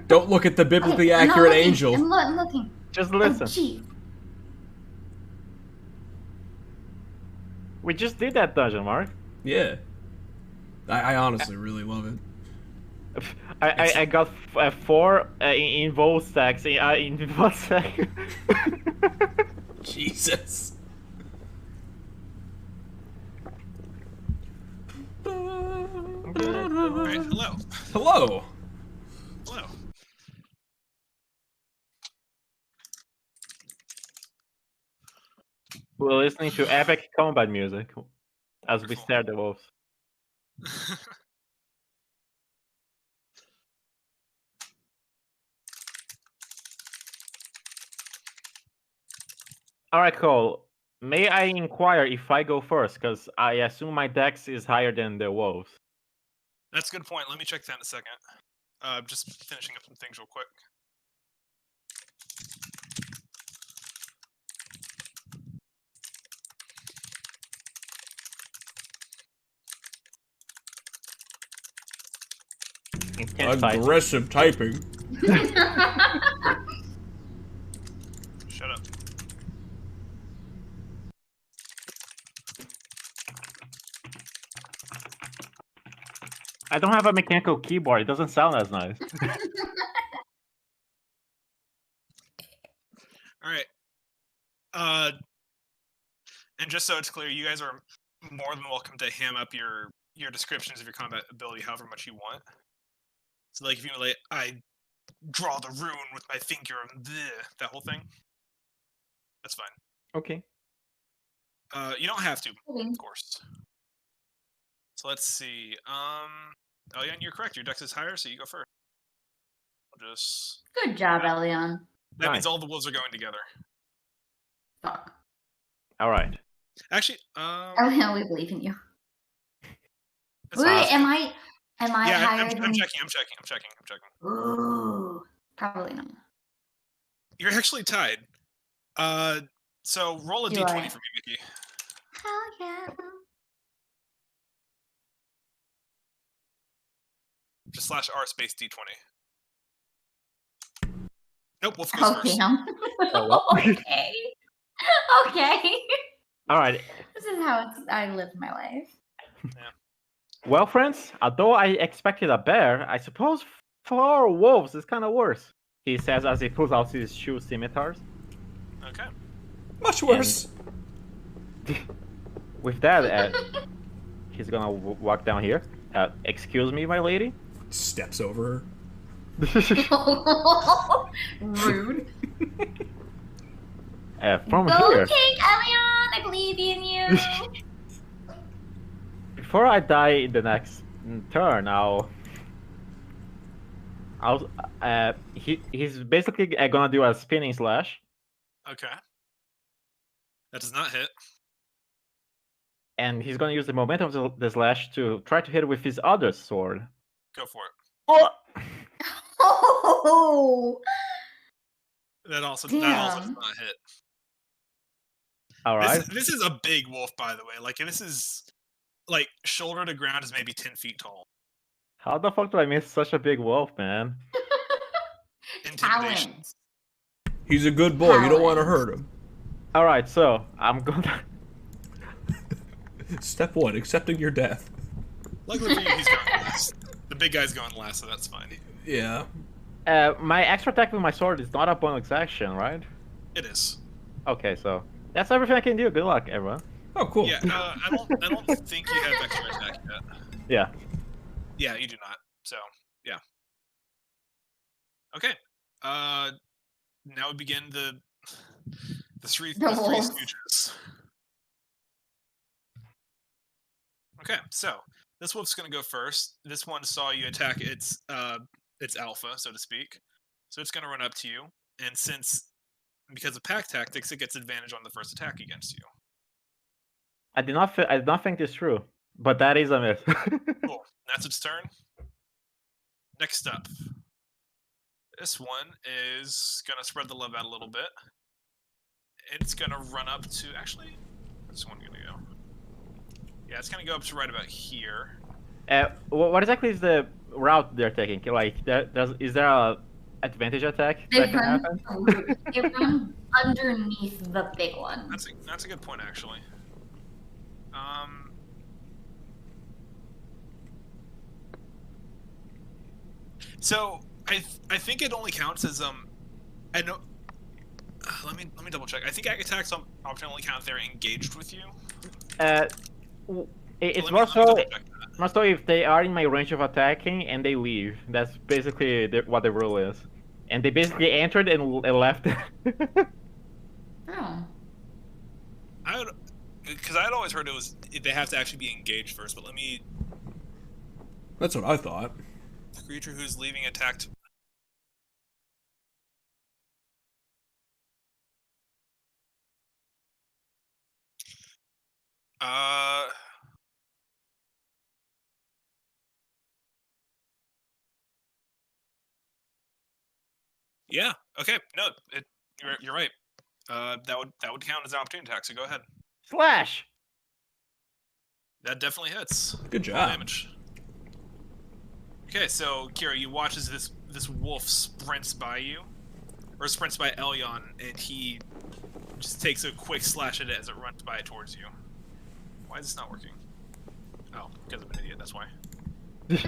[SPEAKER 3] Don't look at the biblically
[SPEAKER 1] Okay, I'm not
[SPEAKER 3] accurate
[SPEAKER 1] looking.
[SPEAKER 3] angel.
[SPEAKER 1] I'm looking.
[SPEAKER 4] Just
[SPEAKER 1] Oh,
[SPEAKER 4] listen.
[SPEAKER 1] jeez.
[SPEAKER 4] We just did that dungeon, Mark.
[SPEAKER 3] Yeah. I honestly really love it.
[SPEAKER 4] I got 4 in both stacks in 1 second.
[SPEAKER 3] Jesus.
[SPEAKER 2] Alright, hello.
[SPEAKER 3] Hello.
[SPEAKER 2] Hello.
[SPEAKER 4] We're listening to epic combat music as we stare at the wolves. Alright, Cole. May I inquire if I go first? Because I assume my dex is higher than the wolves.
[SPEAKER 2] That's a good point. Let me check that in a second. Just finishing up some things real quick.
[SPEAKER 4] Intense type.
[SPEAKER 3] Aggressive typing.
[SPEAKER 2] Shut up.
[SPEAKER 4] I don't have a mechanical keyboard. It doesn't sound as nice.
[SPEAKER 2] Alright. And just so it's clear, you guys are more than welcome to ham up your descriptions of your combat ability however much you want. So, like, if you know, like, I draw the rune with my finger and bleh, that whole thing, that's fine.
[SPEAKER 4] Okay.
[SPEAKER 2] You don't have to, of course. So let's see. Oh yeah, you're correct. Your dex is higher, so you go first. I'll just.
[SPEAKER 1] Good job, Elion.
[SPEAKER 2] That means
[SPEAKER 4] Nice.
[SPEAKER 2] all the wolves are going together.
[SPEAKER 1] Fuck.
[SPEAKER 4] All right.
[SPEAKER 2] Actually,
[SPEAKER 1] Elion, we believe in you.
[SPEAKER 2] that's
[SPEAKER 1] Wait,
[SPEAKER 2] fine.
[SPEAKER 1] am I
[SPEAKER 2] Yeah,
[SPEAKER 1] higher
[SPEAKER 2] I'm
[SPEAKER 1] than?
[SPEAKER 2] checking.
[SPEAKER 1] Ooh, probably not.
[SPEAKER 2] You're actually tied. So roll a
[SPEAKER 1] You
[SPEAKER 2] d20
[SPEAKER 1] are.
[SPEAKER 2] for me, Mickey.
[SPEAKER 1] Hell yeah.
[SPEAKER 2] Just /r space d20. Nope, wolf goes
[SPEAKER 1] Oh
[SPEAKER 2] first.
[SPEAKER 1] damn.
[SPEAKER 4] Oh, well.
[SPEAKER 1] Okay. Okay.
[SPEAKER 4] All right.
[SPEAKER 1] This is how I live my life.
[SPEAKER 4] Well, friends, although I expected a bear, I suppose 4 wolves is kind of worse. He says as he pulls out his shoe scimitars.
[SPEAKER 2] Okay.
[SPEAKER 3] Much worse.
[SPEAKER 4] With that, he's gonna walk down here. Excuse me, my lady.
[SPEAKER 3] Steps over
[SPEAKER 1] Rude.
[SPEAKER 4] From
[SPEAKER 1] Go
[SPEAKER 4] here,
[SPEAKER 1] take Elion. I believe in you.
[SPEAKER 4] before I die in the next turn, he's basically gonna do a spinning slash,
[SPEAKER 2] Okay. That does not hit.
[SPEAKER 4] and he's gonna use the momentum of the slash to try to hit it with his other sword.
[SPEAKER 2] Go for it.
[SPEAKER 4] Oh!
[SPEAKER 1] Oh,
[SPEAKER 6] That also does
[SPEAKER 1] damn.
[SPEAKER 6] not hit.
[SPEAKER 4] All right.
[SPEAKER 6] This is a big wolf, by the way. Like this is like shoulder to ground is maybe 10 feet tall.
[SPEAKER 4] How the fuck do I miss such a big wolf, man?
[SPEAKER 6] Intimidation.
[SPEAKER 1] Talent.
[SPEAKER 3] He's a good boy. You don't want to
[SPEAKER 1] Talent.
[SPEAKER 3] hurt him.
[SPEAKER 4] All right, so I'm gonna.
[SPEAKER 3] Step 1, accepting your death.
[SPEAKER 6] Luckily for you, he's going last. The big guy's going last, so that's fine.
[SPEAKER 3] Yeah.
[SPEAKER 4] My extra attack with my sword is not a bonus action, right?
[SPEAKER 6] It is.
[SPEAKER 4] Okay, so that's everything I can do. Good luck, everyone.
[SPEAKER 3] Oh, cool.
[SPEAKER 6] Yeah, I don't think you have extra attack yet.
[SPEAKER 4] Yeah.
[SPEAKER 6] Yeah, you do not. So, yeah. Okay. Now we begin the three
[SPEAKER 1] wolves.
[SPEAKER 6] stooges. Okay, so this wolf's gonna go first. This one saw you attack its alpha, so to speak. So it's gonna run up to you, and because of pack tactics, it gets advantage on the first attack against you.
[SPEAKER 4] I did not think this through, but that is a miss.
[SPEAKER 6] Cool. That's its turn. Next up, this one is gonna spread the love out a little bit. It's gonna run up to where's this one gonna go? Yeah, it's gonna go up to right about here.
[SPEAKER 4] What exactly is the route they're taking? Like, is there a advantage attack
[SPEAKER 1] They
[SPEAKER 4] that can
[SPEAKER 1] run,
[SPEAKER 4] happen?
[SPEAKER 1] they run underneath the big one.
[SPEAKER 6] That's a good point, actually. So I think it only counts as I know. Let me double check. I think attacks often only count if they're engaged with you.
[SPEAKER 4] It's
[SPEAKER 6] Let me
[SPEAKER 4] more so
[SPEAKER 6] double check that.
[SPEAKER 4] more so if they are in my range of attacking and they leave. That's basically what the rule is. And they basically entered and left.
[SPEAKER 1] Oh.
[SPEAKER 6] Because I'd always heard it was they have to actually be engaged first. But let me.
[SPEAKER 3] That's what I thought.
[SPEAKER 6] The creature who's leaving attacked. Yeah. Okay. No. You're right. That would count as an opportunity attack. So go ahead.
[SPEAKER 4] Slash!
[SPEAKER 6] That definitely hits.
[SPEAKER 3] Good
[SPEAKER 6] Roll
[SPEAKER 3] job.
[SPEAKER 6] damage. Okay, so Kira, you watch as this wolf sprints by you, or sprints by Elyon, and he just takes a quick slash at it as it runs by towards you. Why is this not working? Oh, because I'm an idiot. That's why. You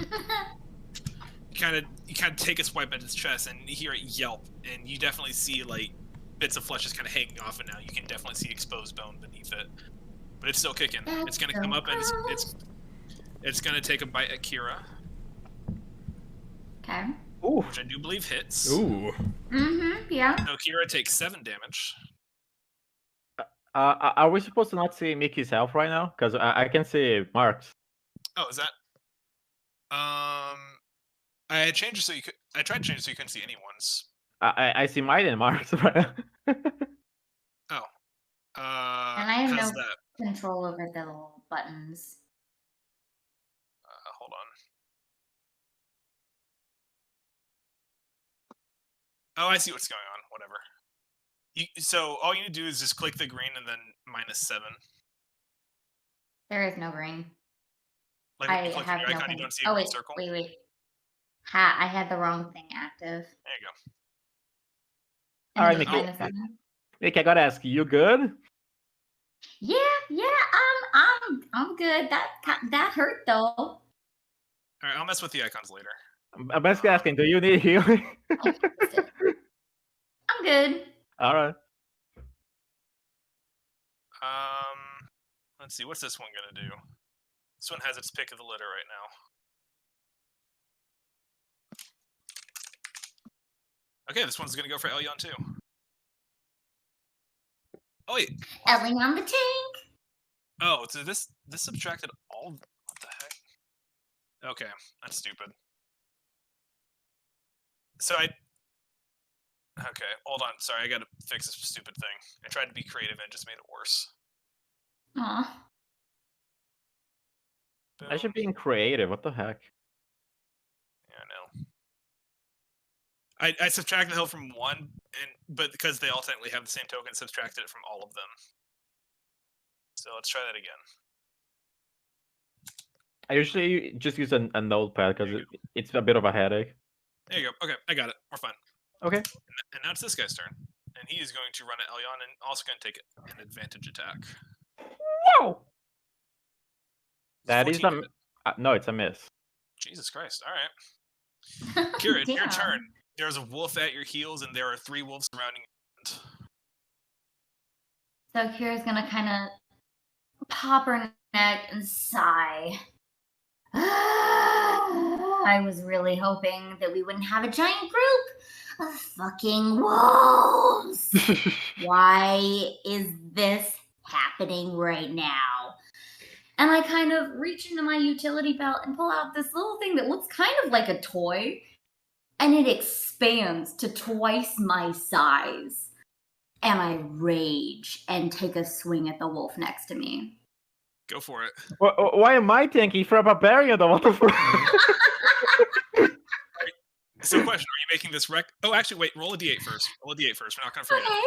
[SPEAKER 6] kind of take a swipe at its chest, and you hear it yelp, and you definitely see like bits of flesh just kind of hanging off, and now you can definitely see exposed bone beneath it. But it's still kicking. It's gonna come up and it's gonna take a bite at Kira,
[SPEAKER 1] Okay.
[SPEAKER 4] Ooh.
[SPEAKER 6] which I do believe hits.
[SPEAKER 3] Ooh.
[SPEAKER 1] Yeah.
[SPEAKER 6] So Kira takes 7 damage.
[SPEAKER 4] Are we supposed to not see Mickey's health right now? Because I can see Mark's.
[SPEAKER 6] Oh, is that? I changed it so you could. I tried to change it so you couldn't see anyone's.
[SPEAKER 4] I see mine and Mark's right now.
[SPEAKER 6] Oh.
[SPEAKER 1] And I have
[SPEAKER 6] how's
[SPEAKER 1] no
[SPEAKER 6] that?
[SPEAKER 1] control over the little buttons.
[SPEAKER 6] Hold on. Oh, I see what's going on. Whatever. So all you need to do is just click the green and then -7.
[SPEAKER 1] There is no green.
[SPEAKER 6] Like when
[SPEAKER 1] I
[SPEAKER 6] you click
[SPEAKER 1] have
[SPEAKER 6] your icon,
[SPEAKER 1] nothing.
[SPEAKER 6] you don't see a
[SPEAKER 1] Oh
[SPEAKER 6] green
[SPEAKER 1] wait,
[SPEAKER 6] circle.
[SPEAKER 1] wait. Ha! I had the wrong thing active.
[SPEAKER 6] There you go.
[SPEAKER 1] And
[SPEAKER 4] All
[SPEAKER 1] it
[SPEAKER 4] right,
[SPEAKER 1] was
[SPEAKER 4] Mickey.
[SPEAKER 1] -7.
[SPEAKER 4] Nick, I gotta ask, you good?
[SPEAKER 1] Yeah. I'm good. That hurt though.
[SPEAKER 6] All right, I'll mess with the icons later.
[SPEAKER 4] I'm basically asking, do you need healing?
[SPEAKER 1] I'm good.
[SPEAKER 4] All right.
[SPEAKER 6] Let's see. What's this one gonna do? This one has its pick of the litter right now. Okay, this one's gonna go for Elyon too. Oh wait.
[SPEAKER 1] Ellie on the tank.
[SPEAKER 6] Oh, so this subtracted all. What the heck? Okay, that's stupid. So Okay, hold on. Sorry, I gotta fix this stupid thing. I tried to be creative and it just made it worse.
[SPEAKER 1] Aw.
[SPEAKER 6] Boom.
[SPEAKER 4] I should be creative. What the heck?
[SPEAKER 6] Yeah, I know. I subtracted the health from one, but because they all technically have the same token, subtracted it from all of them. So let's try that again.
[SPEAKER 4] I usually just use a notepad because it's a bit of a headache.
[SPEAKER 6] There you go. Okay, I got it. We're fine.
[SPEAKER 4] Okay.
[SPEAKER 6] And now it's this guy's turn. And he is going to run at Elyon and also going to take an advantage attack.
[SPEAKER 4] Wow. That is
[SPEAKER 6] 14
[SPEAKER 4] no, it's a miss.
[SPEAKER 6] Jesus Christ. All right. Kira, it's your
[SPEAKER 1] Damn.
[SPEAKER 6] turn. There's a wolf at your heels, and there are 3 wolves surrounding you.
[SPEAKER 1] So Kira's gonna kind of pop her neck and sigh. I was really hoping that we wouldn't have a giant group of fucking wolves. Why is this happening right now? And I kind of reach into my utility belt and pull out this little thing that looks kind of like a toy. And it expands to twice my size. And I rage and take a swing at the wolf next to me.
[SPEAKER 6] Go for it.
[SPEAKER 4] Why am I tanky for a barbarian? What the fuck?
[SPEAKER 6] So, question: are you making this rec? Oh, actually, wait. Roll a d8 first. Roll a d8 first. We're not gonna forget.
[SPEAKER 1] Okay,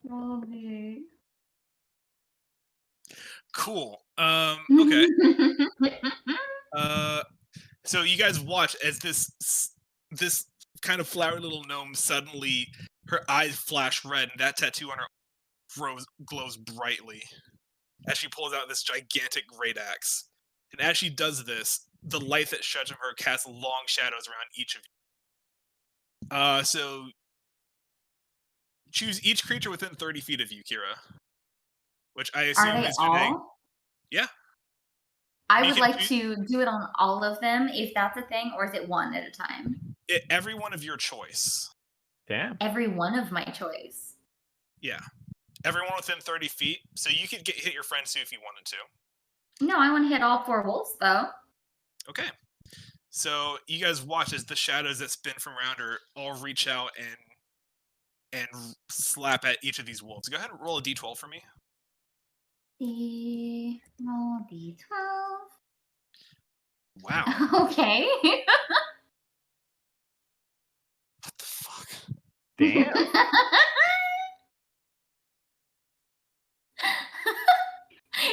[SPEAKER 1] roll the.
[SPEAKER 6] Cool. Okay. So you guys watch as this kind of flowery little gnome suddenly her eyes flash red, and that tattoo on her glows brightly as she pulls out this gigantic great axe. And as she does this, the light that sheds from her casts long shadows around each of you. So choose each creature within 30 feet of you, Kira. Which I assume
[SPEAKER 1] Are they
[SPEAKER 6] is your name.
[SPEAKER 1] all?
[SPEAKER 6] Yeah.
[SPEAKER 1] I
[SPEAKER 6] You
[SPEAKER 1] would
[SPEAKER 6] can
[SPEAKER 1] like
[SPEAKER 6] choose-
[SPEAKER 1] to do it on all of them, if that's a thing, or is it one at a time?
[SPEAKER 6] Every one of your choice.
[SPEAKER 4] Damn.
[SPEAKER 1] Every one of my choice.
[SPEAKER 6] Yeah. Everyone within 30 feet. So you could hit your friends too if you wanted to.
[SPEAKER 1] No, I want to hit all 4 wolves, though.
[SPEAKER 6] Okay. So you guys watch as the shadows that spin from around her all reach out and slap at each of these wolves. Go ahead and roll a d12 for me.
[SPEAKER 1] Roll d12.
[SPEAKER 6] Wow.
[SPEAKER 1] Okay.
[SPEAKER 6] What the fuck?
[SPEAKER 4] Damn.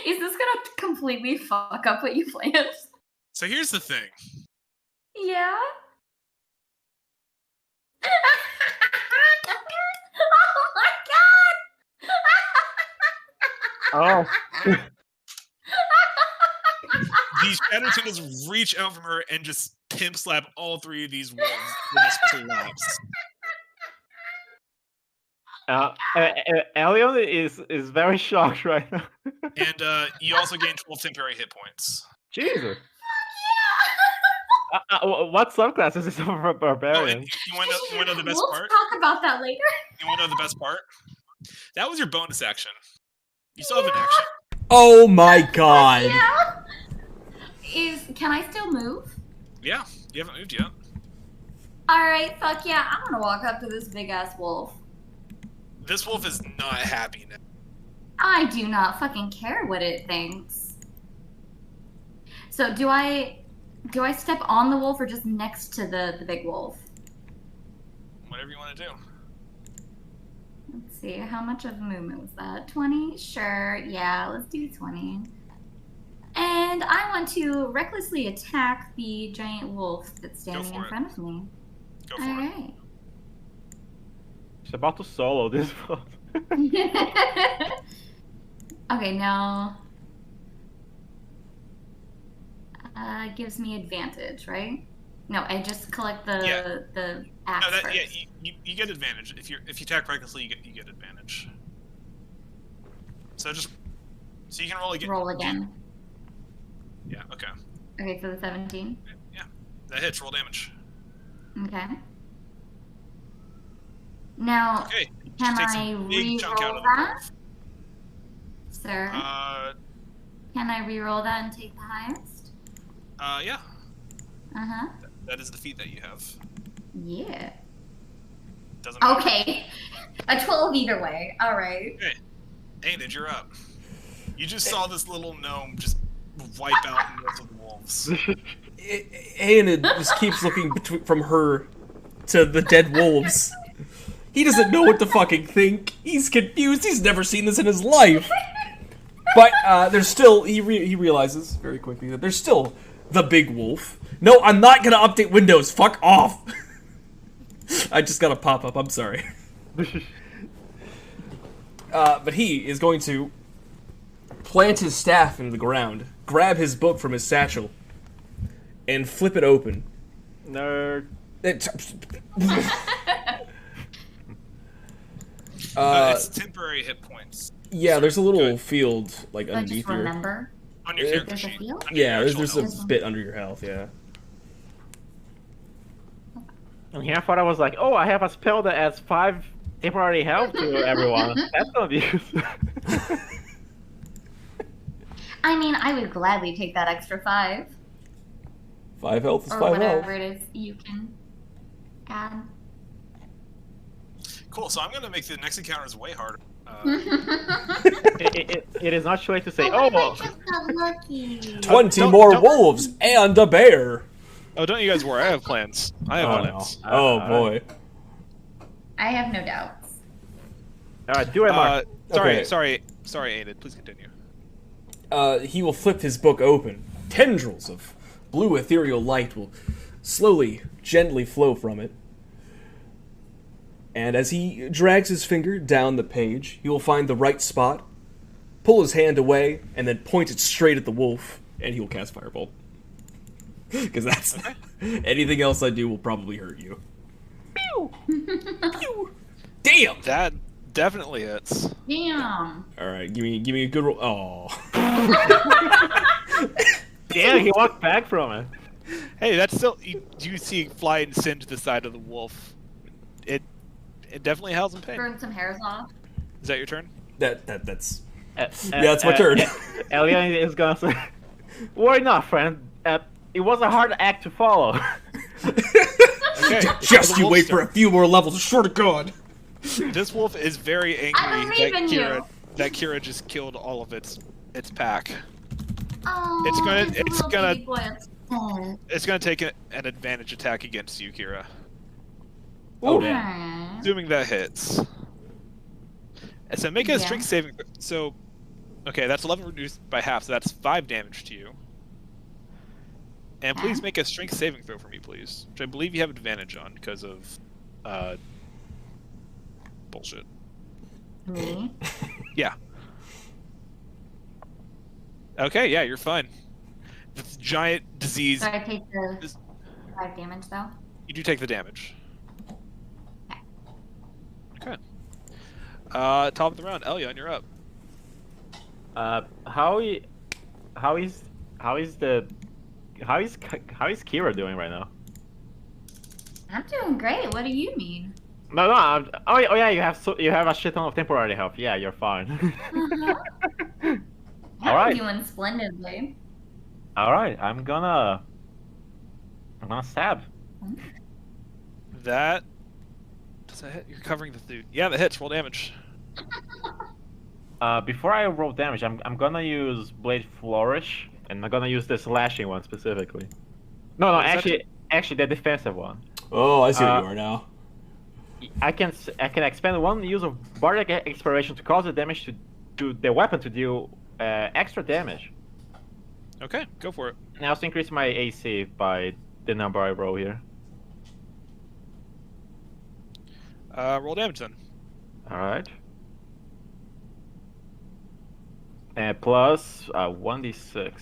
[SPEAKER 1] Is this gonna completely fuck up what you planned?
[SPEAKER 6] So here's the thing.
[SPEAKER 1] Yeah. Oh my god!
[SPEAKER 4] Oh.
[SPEAKER 6] These shadow tendrils reach out from her and just pimp slap all 3 of these wolves. They just collapse.
[SPEAKER 4] Elion is very shocked right now.
[SPEAKER 6] And you also gain 12 temporary hit points.
[SPEAKER 4] Jesus. What subclass is this of a
[SPEAKER 6] Oh,
[SPEAKER 4] barbarian?
[SPEAKER 6] and you want to know the best
[SPEAKER 1] We'll
[SPEAKER 6] part?
[SPEAKER 1] talk about that later.
[SPEAKER 6] You want to know the best part? That was your bonus action. You still have an action.
[SPEAKER 3] Oh my god.
[SPEAKER 1] Yeah. Can I still move?
[SPEAKER 6] Yeah, you haven't moved yet.
[SPEAKER 1] Alright, fuck yeah. I'm gonna walk up to this big ass wolf.
[SPEAKER 6] This wolf is not happy now.
[SPEAKER 1] I do not fucking care what it thinks. So do I step on the wolf or just next to the big wolf?
[SPEAKER 6] Whatever you want to do.
[SPEAKER 1] Let's see, how much of a movement was that? 20? Sure, yeah, let's do 20. And I want to recklessly attack the giant wolf that's standing in front of me.
[SPEAKER 6] Go for it.
[SPEAKER 1] Alright.
[SPEAKER 4] She's about to solo this one.
[SPEAKER 1] Okay, now. Gives me advantage, right? No, I just collect the axe
[SPEAKER 6] No,
[SPEAKER 1] first.
[SPEAKER 6] yeah, you get advantage if you attack recklessly. You get advantage. So you can roll again.
[SPEAKER 1] Roll again.
[SPEAKER 6] Yeah. Okay.
[SPEAKER 1] Okay, so the 17.
[SPEAKER 6] Yeah, that hits. Roll damage.
[SPEAKER 1] Okay. Now,
[SPEAKER 6] Okay.
[SPEAKER 1] can
[SPEAKER 6] Take
[SPEAKER 1] I
[SPEAKER 6] some big chunk out
[SPEAKER 1] re-roll
[SPEAKER 6] of the
[SPEAKER 1] that,
[SPEAKER 6] wolf.
[SPEAKER 1] sir? Can I re-roll that and take the highest?
[SPEAKER 6] Yeah.
[SPEAKER 1] Uh-huh.
[SPEAKER 6] That is the feat that you have.
[SPEAKER 1] Yeah.
[SPEAKER 6] Doesn't matter.
[SPEAKER 1] Okay. A 12 either way. Alright.
[SPEAKER 6] Okay. Aenid, you're up. You just saw this little gnome just wipe out most of the wolves.
[SPEAKER 3] Aenid just keeps looking from her to the dead wolves. He doesn't know what to fucking think. He's confused. He's never seen this in his life. But there's still, he realizes very quickly that there's still the big wolf. No, I'm not gonna update Windows. Fuck off. I just got a pop-up. I'm sorry. But he is going to plant his staff in the ground, grab his book from his satchel, and flip it open.
[SPEAKER 4] Nerd.
[SPEAKER 6] It's temporary hit points.
[SPEAKER 3] Yeah, there's a little
[SPEAKER 6] Good.
[SPEAKER 3] field like
[SPEAKER 1] But
[SPEAKER 3] underneath
[SPEAKER 1] just
[SPEAKER 3] your.
[SPEAKER 1] remember,
[SPEAKER 6] On your character
[SPEAKER 1] there's a
[SPEAKER 6] sheet.
[SPEAKER 1] field?
[SPEAKER 6] Under your
[SPEAKER 3] Yeah,
[SPEAKER 6] actual
[SPEAKER 3] there's
[SPEAKER 6] health.
[SPEAKER 3] a bit under your health. Yeah.
[SPEAKER 4] And here I thought I was like, oh, I have a spell that adds 5 temporary health to everyone. That's gonna be useful.
[SPEAKER 1] I mean, I would gladly take that extra 5
[SPEAKER 3] 5 health is
[SPEAKER 1] or
[SPEAKER 3] 5
[SPEAKER 1] whatever
[SPEAKER 3] health.
[SPEAKER 1] it is you can add.
[SPEAKER 6] Cool. So I'm gonna make the next encounters way harder.
[SPEAKER 4] It is not too late to say,
[SPEAKER 1] Oh,
[SPEAKER 4] oh,
[SPEAKER 1] I just got lucky.
[SPEAKER 3] 20
[SPEAKER 2] Don't-
[SPEAKER 3] more
[SPEAKER 2] don't-
[SPEAKER 3] wolves and a bear.
[SPEAKER 2] Oh, don't you guys worry. I have plans. I have
[SPEAKER 3] Oh,
[SPEAKER 2] plans.
[SPEAKER 3] oh boy.
[SPEAKER 1] I have no doubts.
[SPEAKER 4] alright, do it, Mark.
[SPEAKER 2] Sorry,
[SPEAKER 3] Okay.
[SPEAKER 2] sorry, Enid. Please continue.
[SPEAKER 3] He will flip his book open. Tendrils of blue ethereal light will slowly, gently flow from it. And as he drags his finger down the page, he will find the right spot, pull his hand away, and then point it straight at the wolf, and he will cast Firebolt. Because that's... anything else I do will probably hurt you. Pew! Pew! Damn!
[SPEAKER 2] That definitely hits.
[SPEAKER 1] Damn.
[SPEAKER 3] Alright, give me a good roll. Oh.
[SPEAKER 4] Damn, he walked back from it.
[SPEAKER 2] Hey, that's still. You see fly and send to the side of the wolf. It definitely howls in pain.
[SPEAKER 1] Burn some hairs off.
[SPEAKER 2] Is that your turn?
[SPEAKER 3] That's...
[SPEAKER 4] Yeah,
[SPEAKER 3] that's my turn.
[SPEAKER 4] Elian is gonna say, worry not, friend. It was a hard act to follow.
[SPEAKER 2] Okay.
[SPEAKER 3] Just you wait for a few more levels, sure to God.
[SPEAKER 2] This wolf is very
[SPEAKER 1] I
[SPEAKER 2] angry
[SPEAKER 1] believe in you.
[SPEAKER 2] that Kira just killed all of its pack.
[SPEAKER 1] Oh,
[SPEAKER 2] It's gonna-
[SPEAKER 1] a
[SPEAKER 2] it's
[SPEAKER 1] little
[SPEAKER 2] gonna-
[SPEAKER 1] baby boy upset.
[SPEAKER 2] It's gonna take an advantage attack against you, Kira.
[SPEAKER 3] Oh,
[SPEAKER 1] Alright.
[SPEAKER 2] Assuming that hits. And so make a
[SPEAKER 1] Yeah.
[SPEAKER 2] strength saving. So, okay, that's 11 reduced by half, so that's 5 damage to you. And please
[SPEAKER 1] Okay.
[SPEAKER 2] make a strength saving throw for me, please. Which I believe you have advantage on because of bullshit.
[SPEAKER 1] Me?
[SPEAKER 2] Yeah. Okay, yeah, you're fine. This giant disease.
[SPEAKER 1] So I take the
[SPEAKER 2] This-
[SPEAKER 1] 5 damage though?
[SPEAKER 2] You do take the damage.
[SPEAKER 1] Okay.
[SPEAKER 2] Okay. Top of the round, Elyon, you're up.
[SPEAKER 4] How is Kira doing right now?
[SPEAKER 1] I'm doing great. What do you mean?
[SPEAKER 4] No, oh yeah, you have a shit ton of temporary health. Yeah, you're fine.
[SPEAKER 1] Uh-huh.
[SPEAKER 4] All right.
[SPEAKER 1] I'm doing splendidly.
[SPEAKER 4] All right, I'm gonna stab.
[SPEAKER 2] That does that hit? You're covering the dude. Yeah, that hits. Roll damage.
[SPEAKER 4] Before I roll damage, I'm gonna use Blade Flourish, and I'm gonna use the slashing one specifically. No,
[SPEAKER 2] What does that
[SPEAKER 4] actually the defensive one.
[SPEAKER 3] Oh, I see what you are now.
[SPEAKER 4] I can expend one use of Bardic Inspiration to cause the damage to the weapon to deal extra damage,
[SPEAKER 2] Okay, go for it.
[SPEAKER 4] and I also increase my AC by the number I roll here.
[SPEAKER 2] Roll damage then.
[SPEAKER 4] All right. And plus 1d6.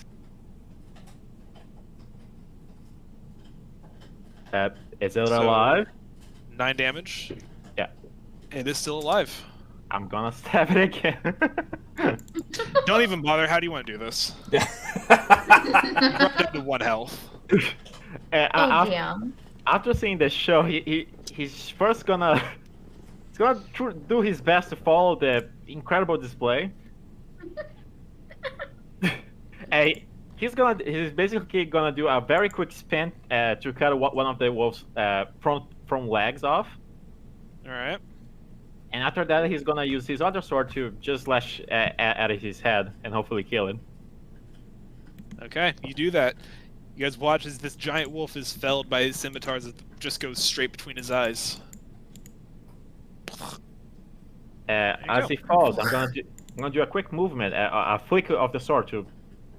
[SPEAKER 4] Is it
[SPEAKER 2] So-
[SPEAKER 4] alive?
[SPEAKER 2] 9 damage.
[SPEAKER 4] Yeah.
[SPEAKER 2] It is still alive.
[SPEAKER 4] I'm gonna stab it again.
[SPEAKER 2] Don't even bother. How do you want to do this? You dropped down to 1 health.
[SPEAKER 4] And
[SPEAKER 1] Oh, damn.
[SPEAKER 4] after seeing the show, he's first gonna do his best to follow the incredible display. And he's basically gonna do a very quick spin to cut one of the wolves from legs off.
[SPEAKER 2] All right.
[SPEAKER 4] And after that, he's gonna use his other sword to just slash at his head and hopefully kill him.
[SPEAKER 2] Okay, you do that. You guys watch as this giant wolf is felled by his scimitars that just goes straight between his eyes.
[SPEAKER 4] As
[SPEAKER 2] go.
[SPEAKER 4] he falls, I'm gonna do a quick movement, a flick of the sword to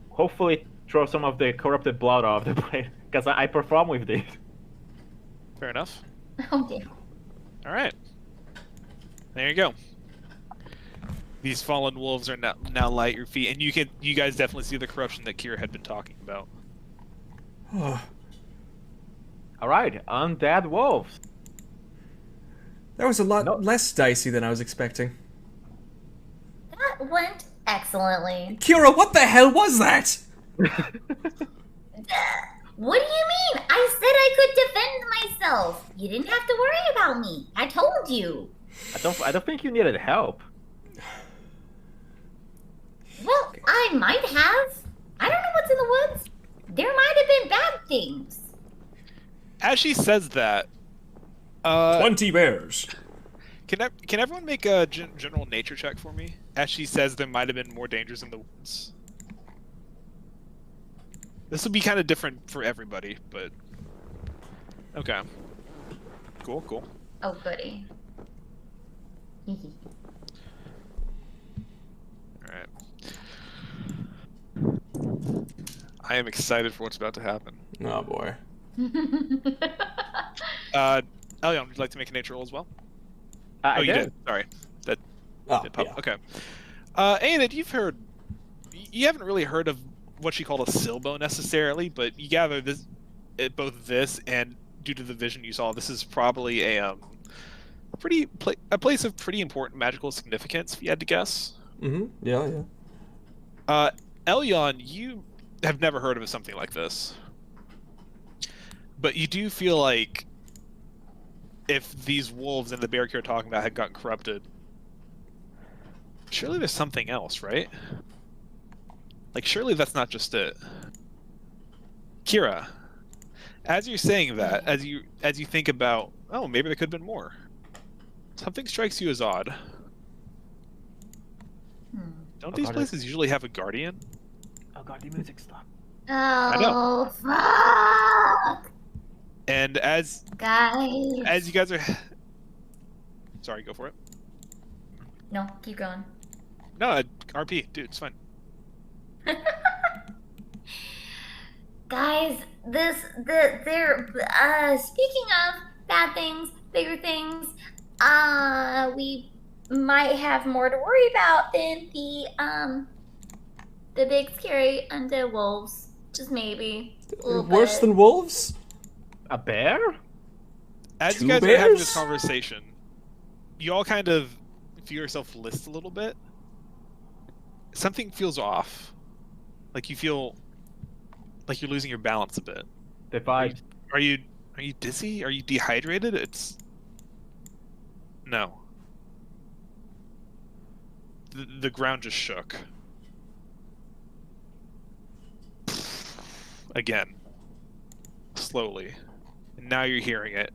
[SPEAKER 4] hopefully throw some of the corrupted blood off the blade, because I perform with this.
[SPEAKER 2] Fair enough.
[SPEAKER 1] Oh dear.
[SPEAKER 2] All right. There you go. These fallen wolves are now light at your feet, and you guys definitely see the corruption that Kira had been talking about.
[SPEAKER 4] All right, undead wolves.
[SPEAKER 3] That was a lot less dicey than I was expecting.
[SPEAKER 1] That went excellently.
[SPEAKER 3] Kira, what the hell was that?
[SPEAKER 1] What do you mean? I said I could defend myself. You didn't have to worry about me. I told you.
[SPEAKER 4] I don't think you needed help.
[SPEAKER 1] Well, I might have. I don't know what's in the woods. There might have been bad things.
[SPEAKER 2] As she says that,
[SPEAKER 3] 20 bears.
[SPEAKER 2] can everyone make a general nature check for me? As she says there might have been more dangers in the woods. This will be kind of different for everybody, but okay. Cool.
[SPEAKER 1] Oh, goody.
[SPEAKER 2] All right. I am excited for what's about to happen.
[SPEAKER 3] Oh boy.
[SPEAKER 2] Elion, would you like to make a nature roll as well?
[SPEAKER 4] I
[SPEAKER 2] you
[SPEAKER 4] did.
[SPEAKER 2] did. Sorry. That
[SPEAKER 3] Oh,
[SPEAKER 2] did pop.
[SPEAKER 3] yeah.
[SPEAKER 2] Okay. Aenid, you haven't really heard of what she called a silbo necessarily, but you gather both this and due to the vision you saw, this is probably a place of pretty important magical significance, if you had to guess.
[SPEAKER 3] Mm-hmm. Yeah.
[SPEAKER 2] Elyon, you have never heard of something like this. But you do feel like if these wolves and the bear you're talking about had gotten corrupted, surely there's something else, right? Like, surely that's not just it. Kira, as you're saying that, as you think about, oh, maybe there could have been more, something strikes you as odd. Don't these places usually have a guardian?
[SPEAKER 4] Oh god, the music stopped.
[SPEAKER 1] Oh, fuck.
[SPEAKER 2] And as
[SPEAKER 1] Guys.
[SPEAKER 2] you guys are, sorry, go for it.
[SPEAKER 1] No, keep going.
[SPEAKER 2] No, RP, dude, it's fine.
[SPEAKER 1] Guys, speaking of bad things, bigger things, we might have more to worry about than the big scary undead wolves. Just maybe. A little
[SPEAKER 3] Worse
[SPEAKER 1] bit.
[SPEAKER 3] than wolves?
[SPEAKER 4] A bear?
[SPEAKER 2] As
[SPEAKER 3] Two
[SPEAKER 2] you guys are having this
[SPEAKER 3] bears?
[SPEAKER 2] conversation, you all kind of feel yourself list a little bit. Something feels off. Like you feel like you're losing your balance a bit.
[SPEAKER 4] The vibes.
[SPEAKER 2] Are you dizzy? Are you dehydrated? No. The ground just shook. Again. Slowly. And now you're hearing it.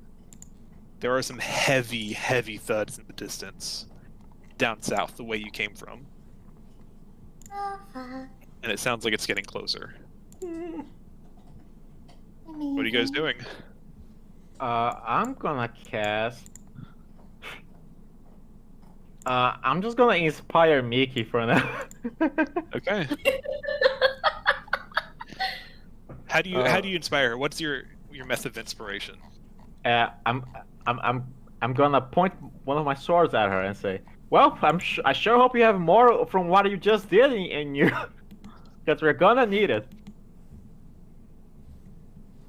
[SPEAKER 2] There are some heavy, heavy thuds in the distance. Down south, the way you came from.
[SPEAKER 1] Oh, fuck.
[SPEAKER 2] And it sounds like it's getting closer.
[SPEAKER 1] Amazing.
[SPEAKER 2] What are you guys doing?
[SPEAKER 4] I'm gonna cast. I'm just gonna inspire Mickey for now.
[SPEAKER 2] Okay. How do you inspire her? What's your method of inspiration?
[SPEAKER 4] I'm gonna point one of my swords at her and say, "Well, I sure hope you have more from what you just did in you, because we're gonna need it."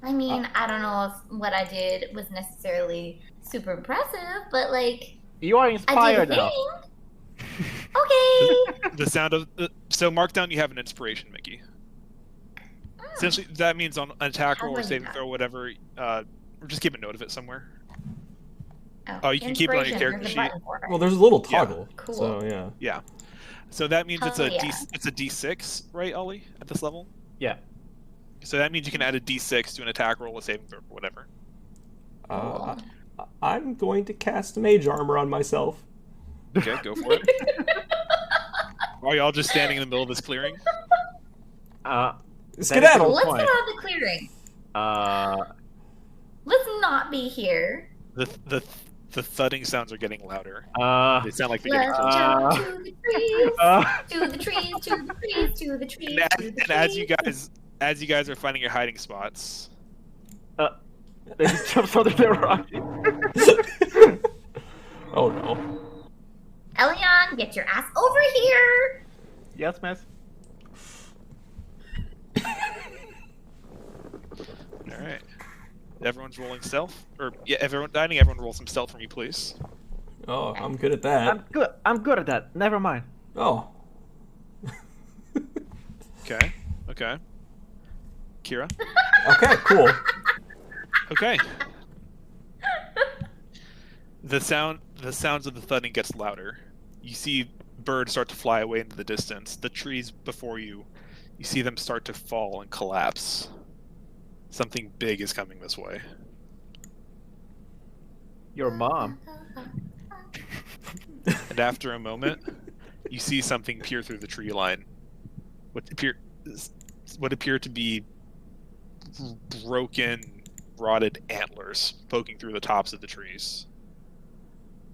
[SPEAKER 1] I mean, I don't know if what I did was necessarily super impressive, but like,
[SPEAKER 4] You are
[SPEAKER 1] I did
[SPEAKER 4] inspired
[SPEAKER 1] a
[SPEAKER 4] now.
[SPEAKER 1] thing. Okay.
[SPEAKER 2] The sound of so mark down you have an inspiration, Mickey. Essentially, that means on an attack
[SPEAKER 1] How
[SPEAKER 2] roll
[SPEAKER 1] do
[SPEAKER 2] or
[SPEAKER 1] I do
[SPEAKER 2] saving
[SPEAKER 1] that?
[SPEAKER 2] throw, whatever. Or just keep a note of it somewhere.
[SPEAKER 1] Oh,
[SPEAKER 2] you can keep it on your
[SPEAKER 1] inspiration,
[SPEAKER 2] character
[SPEAKER 1] there's a
[SPEAKER 2] sheet.
[SPEAKER 1] button for it.
[SPEAKER 3] Well, there's a little
[SPEAKER 2] Yeah.
[SPEAKER 3] toggle.
[SPEAKER 1] Cool.
[SPEAKER 3] So, yeah.
[SPEAKER 2] Yeah. So that means it's a
[SPEAKER 1] Hell yeah.
[SPEAKER 2] it's a D6, right, Ollie? At this level.
[SPEAKER 4] Yeah.
[SPEAKER 2] So that means you can add a D6 to an attack roll, a saving throw, or whatever.
[SPEAKER 3] I'm going to cast mage armor on myself.
[SPEAKER 2] Okay, go for it. Are y'all just standing in the middle of this clearing?
[SPEAKER 3] Skedaddle.
[SPEAKER 1] Let's
[SPEAKER 4] Fine.
[SPEAKER 1] get out of the clearing. Let's not be here.
[SPEAKER 2] The thudding sounds are getting louder.
[SPEAKER 4] Uh,
[SPEAKER 2] They sound like they're getting
[SPEAKER 1] Let's
[SPEAKER 2] closer.
[SPEAKER 1] jump to the trees.
[SPEAKER 4] uh,
[SPEAKER 1] To the trees, to the trees, to the trees,
[SPEAKER 2] And,
[SPEAKER 1] to the
[SPEAKER 2] and as you
[SPEAKER 1] trees.
[SPEAKER 2] guys are finding your hiding spots,
[SPEAKER 4] they just jumps under the rock.
[SPEAKER 3] Oh no.
[SPEAKER 1] Elion, get your ass over here.
[SPEAKER 4] Yes, miss.
[SPEAKER 2] all right. Everyone's rolling stealth, or yeah, everyone roll some stealth for me, please.
[SPEAKER 3] Oh, I'm good at that.
[SPEAKER 4] I'm good at that. Never mind.
[SPEAKER 3] Oh.
[SPEAKER 2] Okay. Kira.
[SPEAKER 3] Okay, cool.
[SPEAKER 2] Okay. The sounds of the thudding gets louder. You see birds start to fly away into the distance. The trees before you see them start to fall and collapse. Something big is coming this way.
[SPEAKER 4] Your mom.
[SPEAKER 2] And after a moment, you see something peer through the tree line. What appear to be broken, rotted antlers poking through the tops of the trees.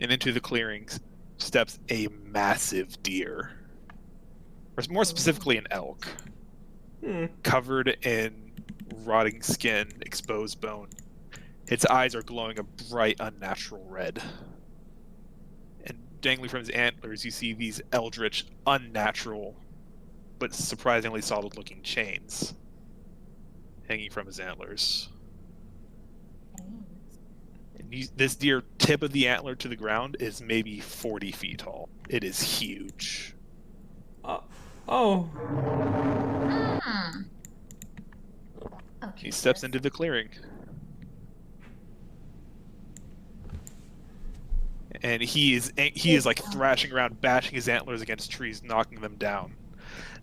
[SPEAKER 2] And into the clearings steps a massive deer. Or more specifically, an elk. Covered in rotting skin, exposed bone. Its eyes are glowing a bright, unnatural red. And dangling from his antlers, you see these eldritch, unnatural, but surprisingly solid-looking chains hanging from his antlers. And this deer, tip of the antler to the ground, is maybe 40 feet tall. It is huge.
[SPEAKER 3] Oh.
[SPEAKER 1] Hmm. Okay.
[SPEAKER 2] He steps into the clearing. And he is like thrashing around, bashing his antlers against trees, knocking them down.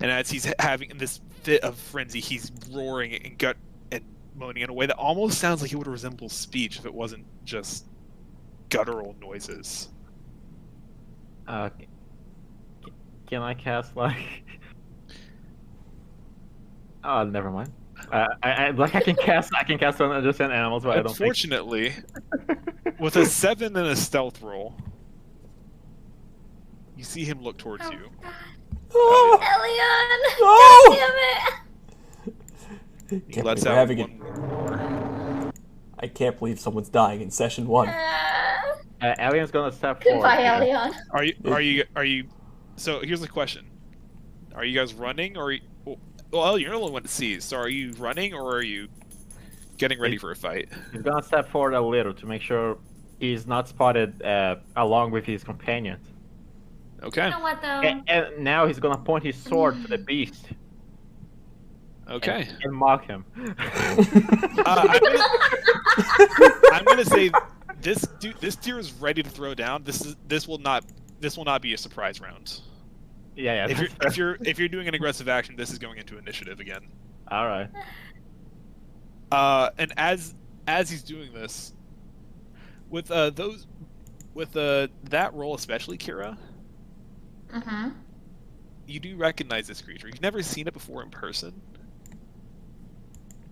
[SPEAKER 2] And as he's having this fit of frenzy, he's roaring and moaning in a way that almost sounds like it would resemble speech if it wasn't just guttural noises.
[SPEAKER 4] Can I cast like? Oh, never mind. I can cast on understand animals, but I don't think.
[SPEAKER 2] Unfortunately, with a 7 and a stealth roll, you see him look towards you.
[SPEAKER 3] Oh.
[SPEAKER 1] Elion!
[SPEAKER 3] Oh!
[SPEAKER 1] Damn it!
[SPEAKER 2] He
[SPEAKER 3] Can't
[SPEAKER 2] lets
[SPEAKER 3] believe we're
[SPEAKER 2] out
[SPEAKER 3] having
[SPEAKER 2] one more.
[SPEAKER 3] I can't believe someone's dying in session 1.
[SPEAKER 4] Alien's gonna step forward.
[SPEAKER 1] Goodbye,
[SPEAKER 4] here.
[SPEAKER 1] Elion.
[SPEAKER 2] Are you? So here's the question: are you guys running, or well, you're the only one to see. So are you running, or are you getting ready for a fight?
[SPEAKER 4] He's gonna step forward a little to make sure he's not spotted along with his companions.
[SPEAKER 2] Okay.
[SPEAKER 1] You know what, though?
[SPEAKER 4] And now he's gonna point his sword to the beast.
[SPEAKER 2] Okay.
[SPEAKER 4] And mock him.
[SPEAKER 2] I'm gonna say this deer is ready to throw down. This will not be a surprise round.
[SPEAKER 4] Yeah.
[SPEAKER 2] If you're doing an aggressive action, this is going into initiative again.
[SPEAKER 4] All right.
[SPEAKER 2] And as he's doing this, with that roll especially, Kira,
[SPEAKER 1] Mm-hmm.
[SPEAKER 2] you do recognize this creature. You've never seen it before in person,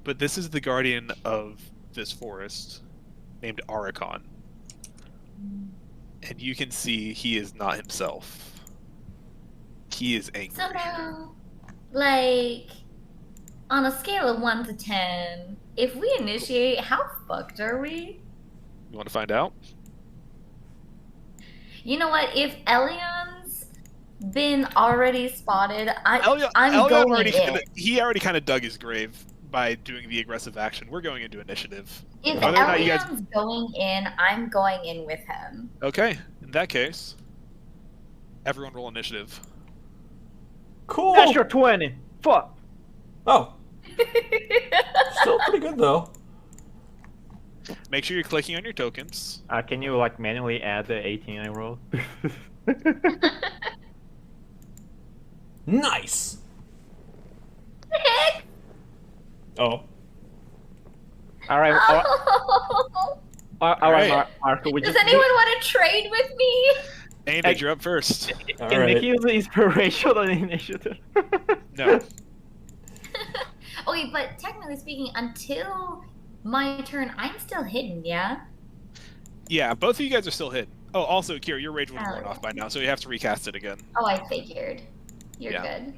[SPEAKER 2] but this is the guardian of this forest, named Arachon, and you can see he is not himself. He is angry.
[SPEAKER 1] So now, like, on a scale of 1 to 10, if we initiate, how fucked are we?
[SPEAKER 2] You want to find out?
[SPEAKER 1] You know what? If Elion's been already spotted, I'm
[SPEAKER 2] Elyon
[SPEAKER 1] going
[SPEAKER 2] he already kind of dug his grave by doing the aggressive action. We're going into initiative.
[SPEAKER 1] If
[SPEAKER 2] Whether or not you guys-
[SPEAKER 1] Elion's going in, I'm going in with him.
[SPEAKER 2] Okay, in that case, everyone roll initiative.
[SPEAKER 3] Cool.
[SPEAKER 4] That's your 20. Fuck.
[SPEAKER 3] Oh, still pretty good though.
[SPEAKER 2] Make sure you're clicking on your tokens.
[SPEAKER 4] Can you like manually add the 18 I rolled?
[SPEAKER 3] Nice.
[SPEAKER 1] Heck?
[SPEAKER 3] Oh.
[SPEAKER 4] All right.
[SPEAKER 1] Oh.
[SPEAKER 4] All right, Marco.
[SPEAKER 1] Does anyone want to trade with me?
[SPEAKER 2] Andy, you're up first.
[SPEAKER 4] Can Nick use the inspiration on the initiative?
[SPEAKER 2] No.
[SPEAKER 1] Okay, but technically speaking, until my turn, I'm still hidden, yeah?
[SPEAKER 2] Yeah, both of you guys are still hidden. Oh, also, Kira, your rage would have worn
[SPEAKER 1] Oh,
[SPEAKER 2] off by now, so you have to recast it again.
[SPEAKER 1] oh, I figured. You're
[SPEAKER 2] Yeah.
[SPEAKER 1] good.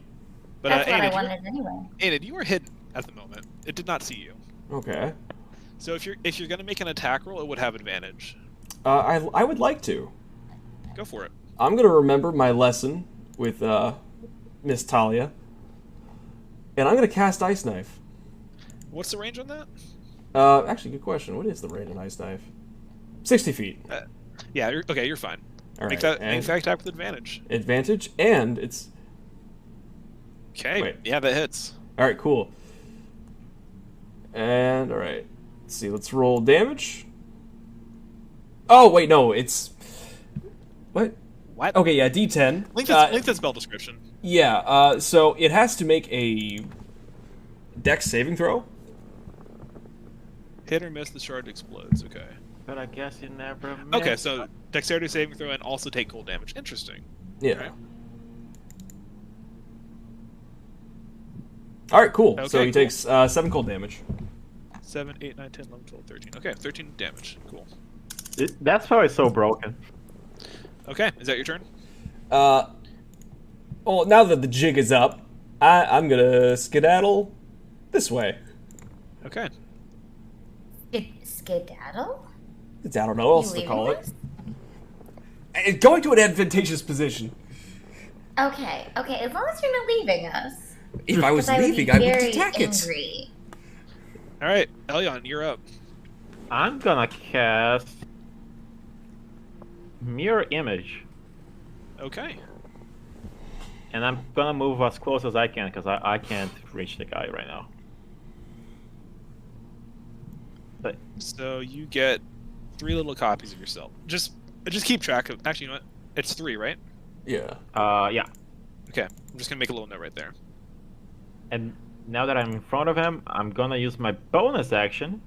[SPEAKER 2] But
[SPEAKER 1] That's what I
[SPEAKER 2] Enid,
[SPEAKER 1] wanted anyway.
[SPEAKER 2] you are hidden at the moment. It did not see you.
[SPEAKER 3] Okay.
[SPEAKER 2] So if you're gonna make an attack roll, it would have advantage.
[SPEAKER 3] I would like to.
[SPEAKER 2] Go for it.
[SPEAKER 3] I'm gonna remember my lesson with Miss Talia, and I'm gonna cast Ice Knife.
[SPEAKER 2] What's the range on that?
[SPEAKER 3] Actually, good question. What is the range on Ice Knife? 60 feet.
[SPEAKER 2] Yeah, you're fine.
[SPEAKER 3] All
[SPEAKER 2] Make
[SPEAKER 3] right.
[SPEAKER 2] that attack with advantage.
[SPEAKER 3] Advantage, and it's
[SPEAKER 2] Okay.
[SPEAKER 3] Wait.
[SPEAKER 2] Yeah, that hits.
[SPEAKER 3] all right. Cool. And all right. Let's see. Let's roll damage. Oh wait, no. It's what?
[SPEAKER 2] What?
[SPEAKER 3] Okay, yeah, D10.
[SPEAKER 2] Link that spell description.
[SPEAKER 3] Yeah. So it has to make a Dex saving throw.
[SPEAKER 2] Hit or miss, the shard explodes. Okay.
[SPEAKER 4] But I guess you never.
[SPEAKER 2] Okay,
[SPEAKER 4] missed.
[SPEAKER 2] so dexterity saving throw and also take cold damage. Interesting.
[SPEAKER 3] Yeah.
[SPEAKER 2] Okay.
[SPEAKER 3] All right. Cool.
[SPEAKER 2] Okay,
[SPEAKER 3] So he
[SPEAKER 2] cool.
[SPEAKER 3] takes 7 cold damage.
[SPEAKER 2] 7, 8, 9, 10, 11, 12, 13. Okay, 13 damage. Cool.
[SPEAKER 4] That's how it's so broken.
[SPEAKER 2] Okay, is that your turn?
[SPEAKER 3] Well, now that the jig is up, I'm gonna skedaddle this way.
[SPEAKER 2] Okay.
[SPEAKER 1] Skedaddle?
[SPEAKER 3] I don't know what else
[SPEAKER 1] You
[SPEAKER 3] to call
[SPEAKER 1] leaving
[SPEAKER 3] it.
[SPEAKER 1] us?
[SPEAKER 3] It's going to an advantageous position.
[SPEAKER 1] Okay, as long as you're not leaving us.
[SPEAKER 3] If I was
[SPEAKER 1] 'Cause I would
[SPEAKER 3] leaving,
[SPEAKER 1] be
[SPEAKER 3] I would
[SPEAKER 1] very
[SPEAKER 3] attack it.
[SPEAKER 1] angry.
[SPEAKER 2] All right, Elyon, you're up.
[SPEAKER 4] I'm gonna cast Mirror Image,
[SPEAKER 2] Okay.
[SPEAKER 4] and I'm gonna move as close as I can because I can't reach the guy right now. But
[SPEAKER 2] So you get 3 little copies of yourself. Just keep track of. Actually, you know what? It's 3, right?
[SPEAKER 3] Yeah.
[SPEAKER 4] yeah.
[SPEAKER 2] Okay. I'm just gonna make a little note right there.
[SPEAKER 4] And now that I'm in front of him, I'm gonna use my bonus action.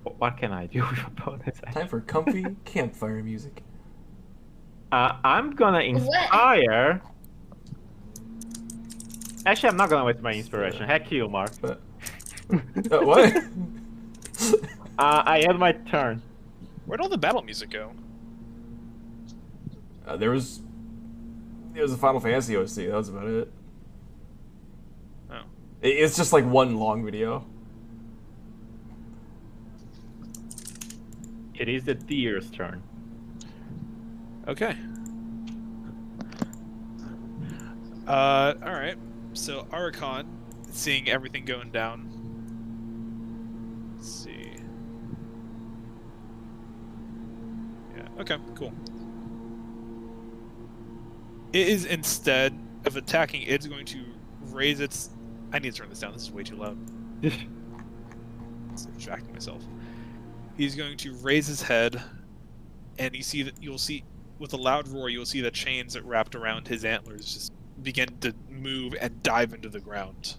[SPEAKER 4] What can I do with a bonus action?
[SPEAKER 3] Time for comfy campfire music.
[SPEAKER 4] I'm gonna inspire. Actually, I'm not gonna waste my inspiration. Heck you, Mark.
[SPEAKER 3] But what?
[SPEAKER 4] I end my turn.
[SPEAKER 2] Where'd all the battle music go?
[SPEAKER 3] There was a Final Fantasy OC. That was about it.
[SPEAKER 2] Oh.
[SPEAKER 3] It's just like one long video.
[SPEAKER 4] It is the deer's turn.
[SPEAKER 2] Okay. All right. So Archon, seeing everything going down. Let's see. Yeah. Okay. Cool. It is, instead of attacking, it's going to raise its. I need to turn this down. This is way too loud. It's distracting myself. He's going to raise his head, and you'll see with a loud roar, you'll see the chains that wrapped around his antlers just begin to move and dive into the ground,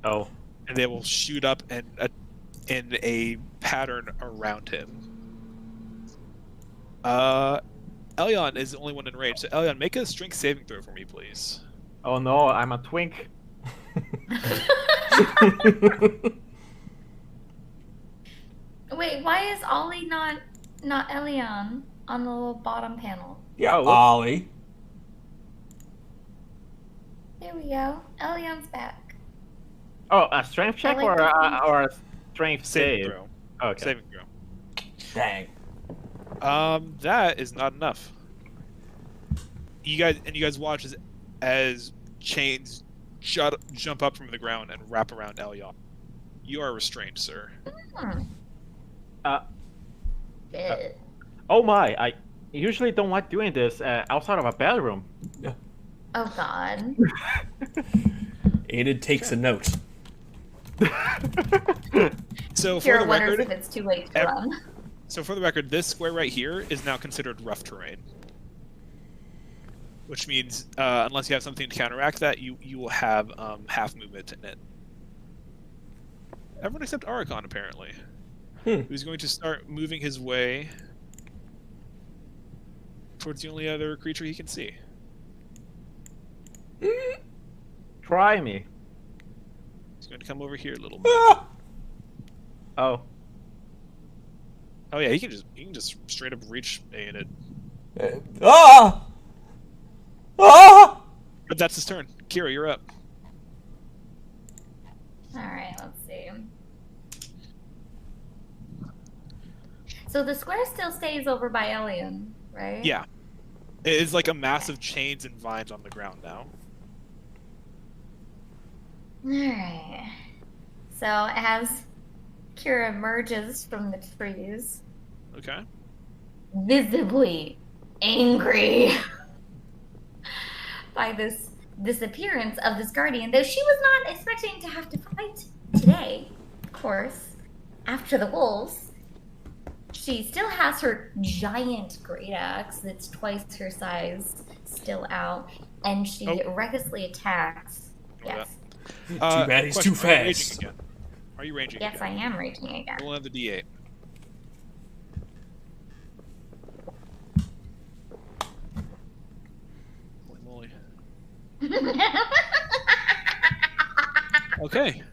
[SPEAKER 4] Oh,
[SPEAKER 2] and they will shoot up and in a pattern around him. Elyon is the only one in range, so Elyon, make a strength saving throw for me, please.
[SPEAKER 4] oh no, I'm a twink.
[SPEAKER 1] Wait, why is Ollie not Elion on the little bottom panel?
[SPEAKER 3] Yeah,
[SPEAKER 4] Oh, whoops.
[SPEAKER 3] Ollie.
[SPEAKER 1] There we go. Elion's back.
[SPEAKER 4] Oh, a strength check
[SPEAKER 1] like
[SPEAKER 4] or
[SPEAKER 1] the
[SPEAKER 4] a strength
[SPEAKER 2] Saving
[SPEAKER 4] save?
[SPEAKER 2] throw.
[SPEAKER 4] Okay.
[SPEAKER 2] Saving throw.
[SPEAKER 3] Dang.
[SPEAKER 2] That is not enough. You guys watch as chains jump up from the ground and wrap around Elyon. You are restrained, sir.
[SPEAKER 1] Hmm.
[SPEAKER 4] Uh,
[SPEAKER 1] Good.
[SPEAKER 4] oh my, I usually don't like doing this outside of a bedroom.
[SPEAKER 1] Oh God.
[SPEAKER 3] Enid takes a note.
[SPEAKER 2] So for
[SPEAKER 1] Kira
[SPEAKER 2] the
[SPEAKER 1] wonders
[SPEAKER 2] record,
[SPEAKER 1] if it's too late to run.
[SPEAKER 2] this square right here is now considered rough terrain, which means unless you have something to counteract that, you will have half movement in it. Everyone except Archon, apparently, who's going to start moving his way towards the only other creature he can see.
[SPEAKER 4] Try me.
[SPEAKER 2] He's going to come over here a little bit.
[SPEAKER 3] Ah!
[SPEAKER 4] Oh.
[SPEAKER 2] Oh yeah, he can just straight up reach Aenid.
[SPEAKER 3] Ah! Ah!
[SPEAKER 2] But that's his turn. Kira, you're up.
[SPEAKER 1] Alright, let's see. So the square still stays over by Elian, right?
[SPEAKER 2] Yeah. It's like a massive chains and vines on the ground now.
[SPEAKER 1] Alright. So as Kira emerges from the trees,
[SPEAKER 2] Okay.
[SPEAKER 1] visibly angry by this disappearance of this guardian, though she was not expecting to have to fight today, of course, after the wolves. She still has her giant great axe that's twice her size still out, and she recklessly attacks.
[SPEAKER 2] Ignore
[SPEAKER 1] Yes.
[SPEAKER 3] Too bad he's too
[SPEAKER 2] question,
[SPEAKER 3] fast.
[SPEAKER 2] Are you raging
[SPEAKER 1] Yes, I
[SPEAKER 2] again?
[SPEAKER 1] am raging again.
[SPEAKER 2] Roll another D8. Holy moly. Okay.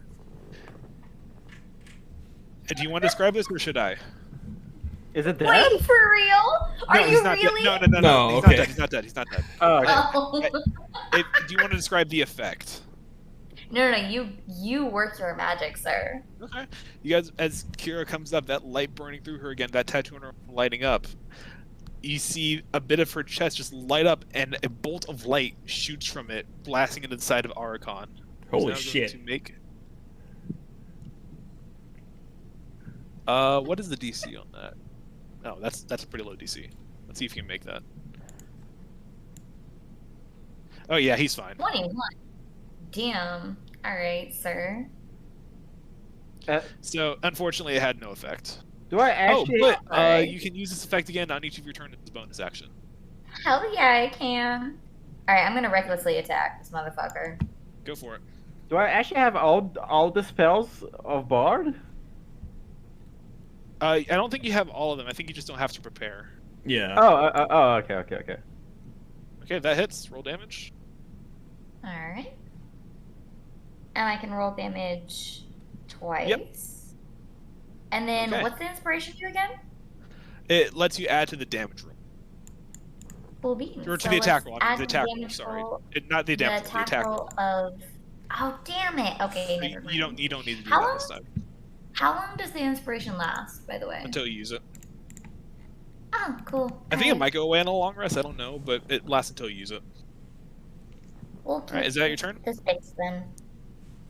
[SPEAKER 2] Do you want to describe this, or should I?
[SPEAKER 4] Is it dead?
[SPEAKER 1] Wait, for real? Are
[SPEAKER 2] No,
[SPEAKER 1] you
[SPEAKER 2] he's not
[SPEAKER 1] really?
[SPEAKER 2] Dead. No.
[SPEAKER 3] No,
[SPEAKER 2] He's
[SPEAKER 3] okay.
[SPEAKER 2] not dead. He's not dead. He's not dead.
[SPEAKER 4] Oh, okay.
[SPEAKER 1] Oh.
[SPEAKER 2] Do you want to describe the effect?
[SPEAKER 1] No, you work your magic, sir.
[SPEAKER 2] Okay. You guys, as Kira comes up, that light burning through her again, that tattoo on her arm lighting up. You see a bit of her chest just light up, and a bolt of light shoots from it, blasting into the side of Archon.
[SPEAKER 3] Holy
[SPEAKER 2] Who's now
[SPEAKER 3] shit.
[SPEAKER 2] going to make... what is the DC on that? Oh, that's a pretty low DC. Let's see if you can make that. Oh yeah, he's fine.
[SPEAKER 1] 21. Damn. Alright, sir.
[SPEAKER 2] So unfortunately, it had no effect.
[SPEAKER 4] Do I actually?
[SPEAKER 2] Oh, but
[SPEAKER 1] Alright.
[SPEAKER 2] you can use this effect again on each of your turns as a bonus action.
[SPEAKER 1] Hell yeah, I can. Alright, I'm gonna recklessly attack this motherfucker.
[SPEAKER 2] Go for it.
[SPEAKER 4] Do I actually have all the spells of Bard?
[SPEAKER 2] I don't think you have all of them. I think you just don't have to prepare.
[SPEAKER 3] Yeah.
[SPEAKER 4] Oh, okay.
[SPEAKER 2] Okay, that hits. Roll damage.
[SPEAKER 1] Alright. And I can roll damage twice.
[SPEAKER 2] Yep.
[SPEAKER 1] And then
[SPEAKER 2] Okay.
[SPEAKER 1] what's the inspiration do again?
[SPEAKER 2] It lets you add to the damage roll.
[SPEAKER 1] Full beans.
[SPEAKER 2] Or to
[SPEAKER 1] So
[SPEAKER 2] the attack
[SPEAKER 1] let's
[SPEAKER 2] roll.
[SPEAKER 1] add
[SPEAKER 2] The
[SPEAKER 1] the
[SPEAKER 2] attack roll,
[SPEAKER 1] damage
[SPEAKER 2] sorry.
[SPEAKER 1] roll-
[SPEAKER 2] Not the
[SPEAKER 1] The
[SPEAKER 2] damage roll, the
[SPEAKER 1] attack
[SPEAKER 2] attack
[SPEAKER 1] roll
[SPEAKER 2] roll.
[SPEAKER 1] of... Oh, damn it. Okay, never mind.
[SPEAKER 2] You don't need to do
[SPEAKER 1] How
[SPEAKER 2] that
[SPEAKER 1] long?
[SPEAKER 2] this time.
[SPEAKER 1] How long does the inspiration last, by the way?
[SPEAKER 2] Until you use it.
[SPEAKER 1] Oh, cool.
[SPEAKER 2] I think it
[SPEAKER 1] Alright.
[SPEAKER 2] might go away on a long rest, I don't know, but it lasts until you use it.
[SPEAKER 1] We'll
[SPEAKER 2] Alright, is that your turn?
[SPEAKER 1] This fix then.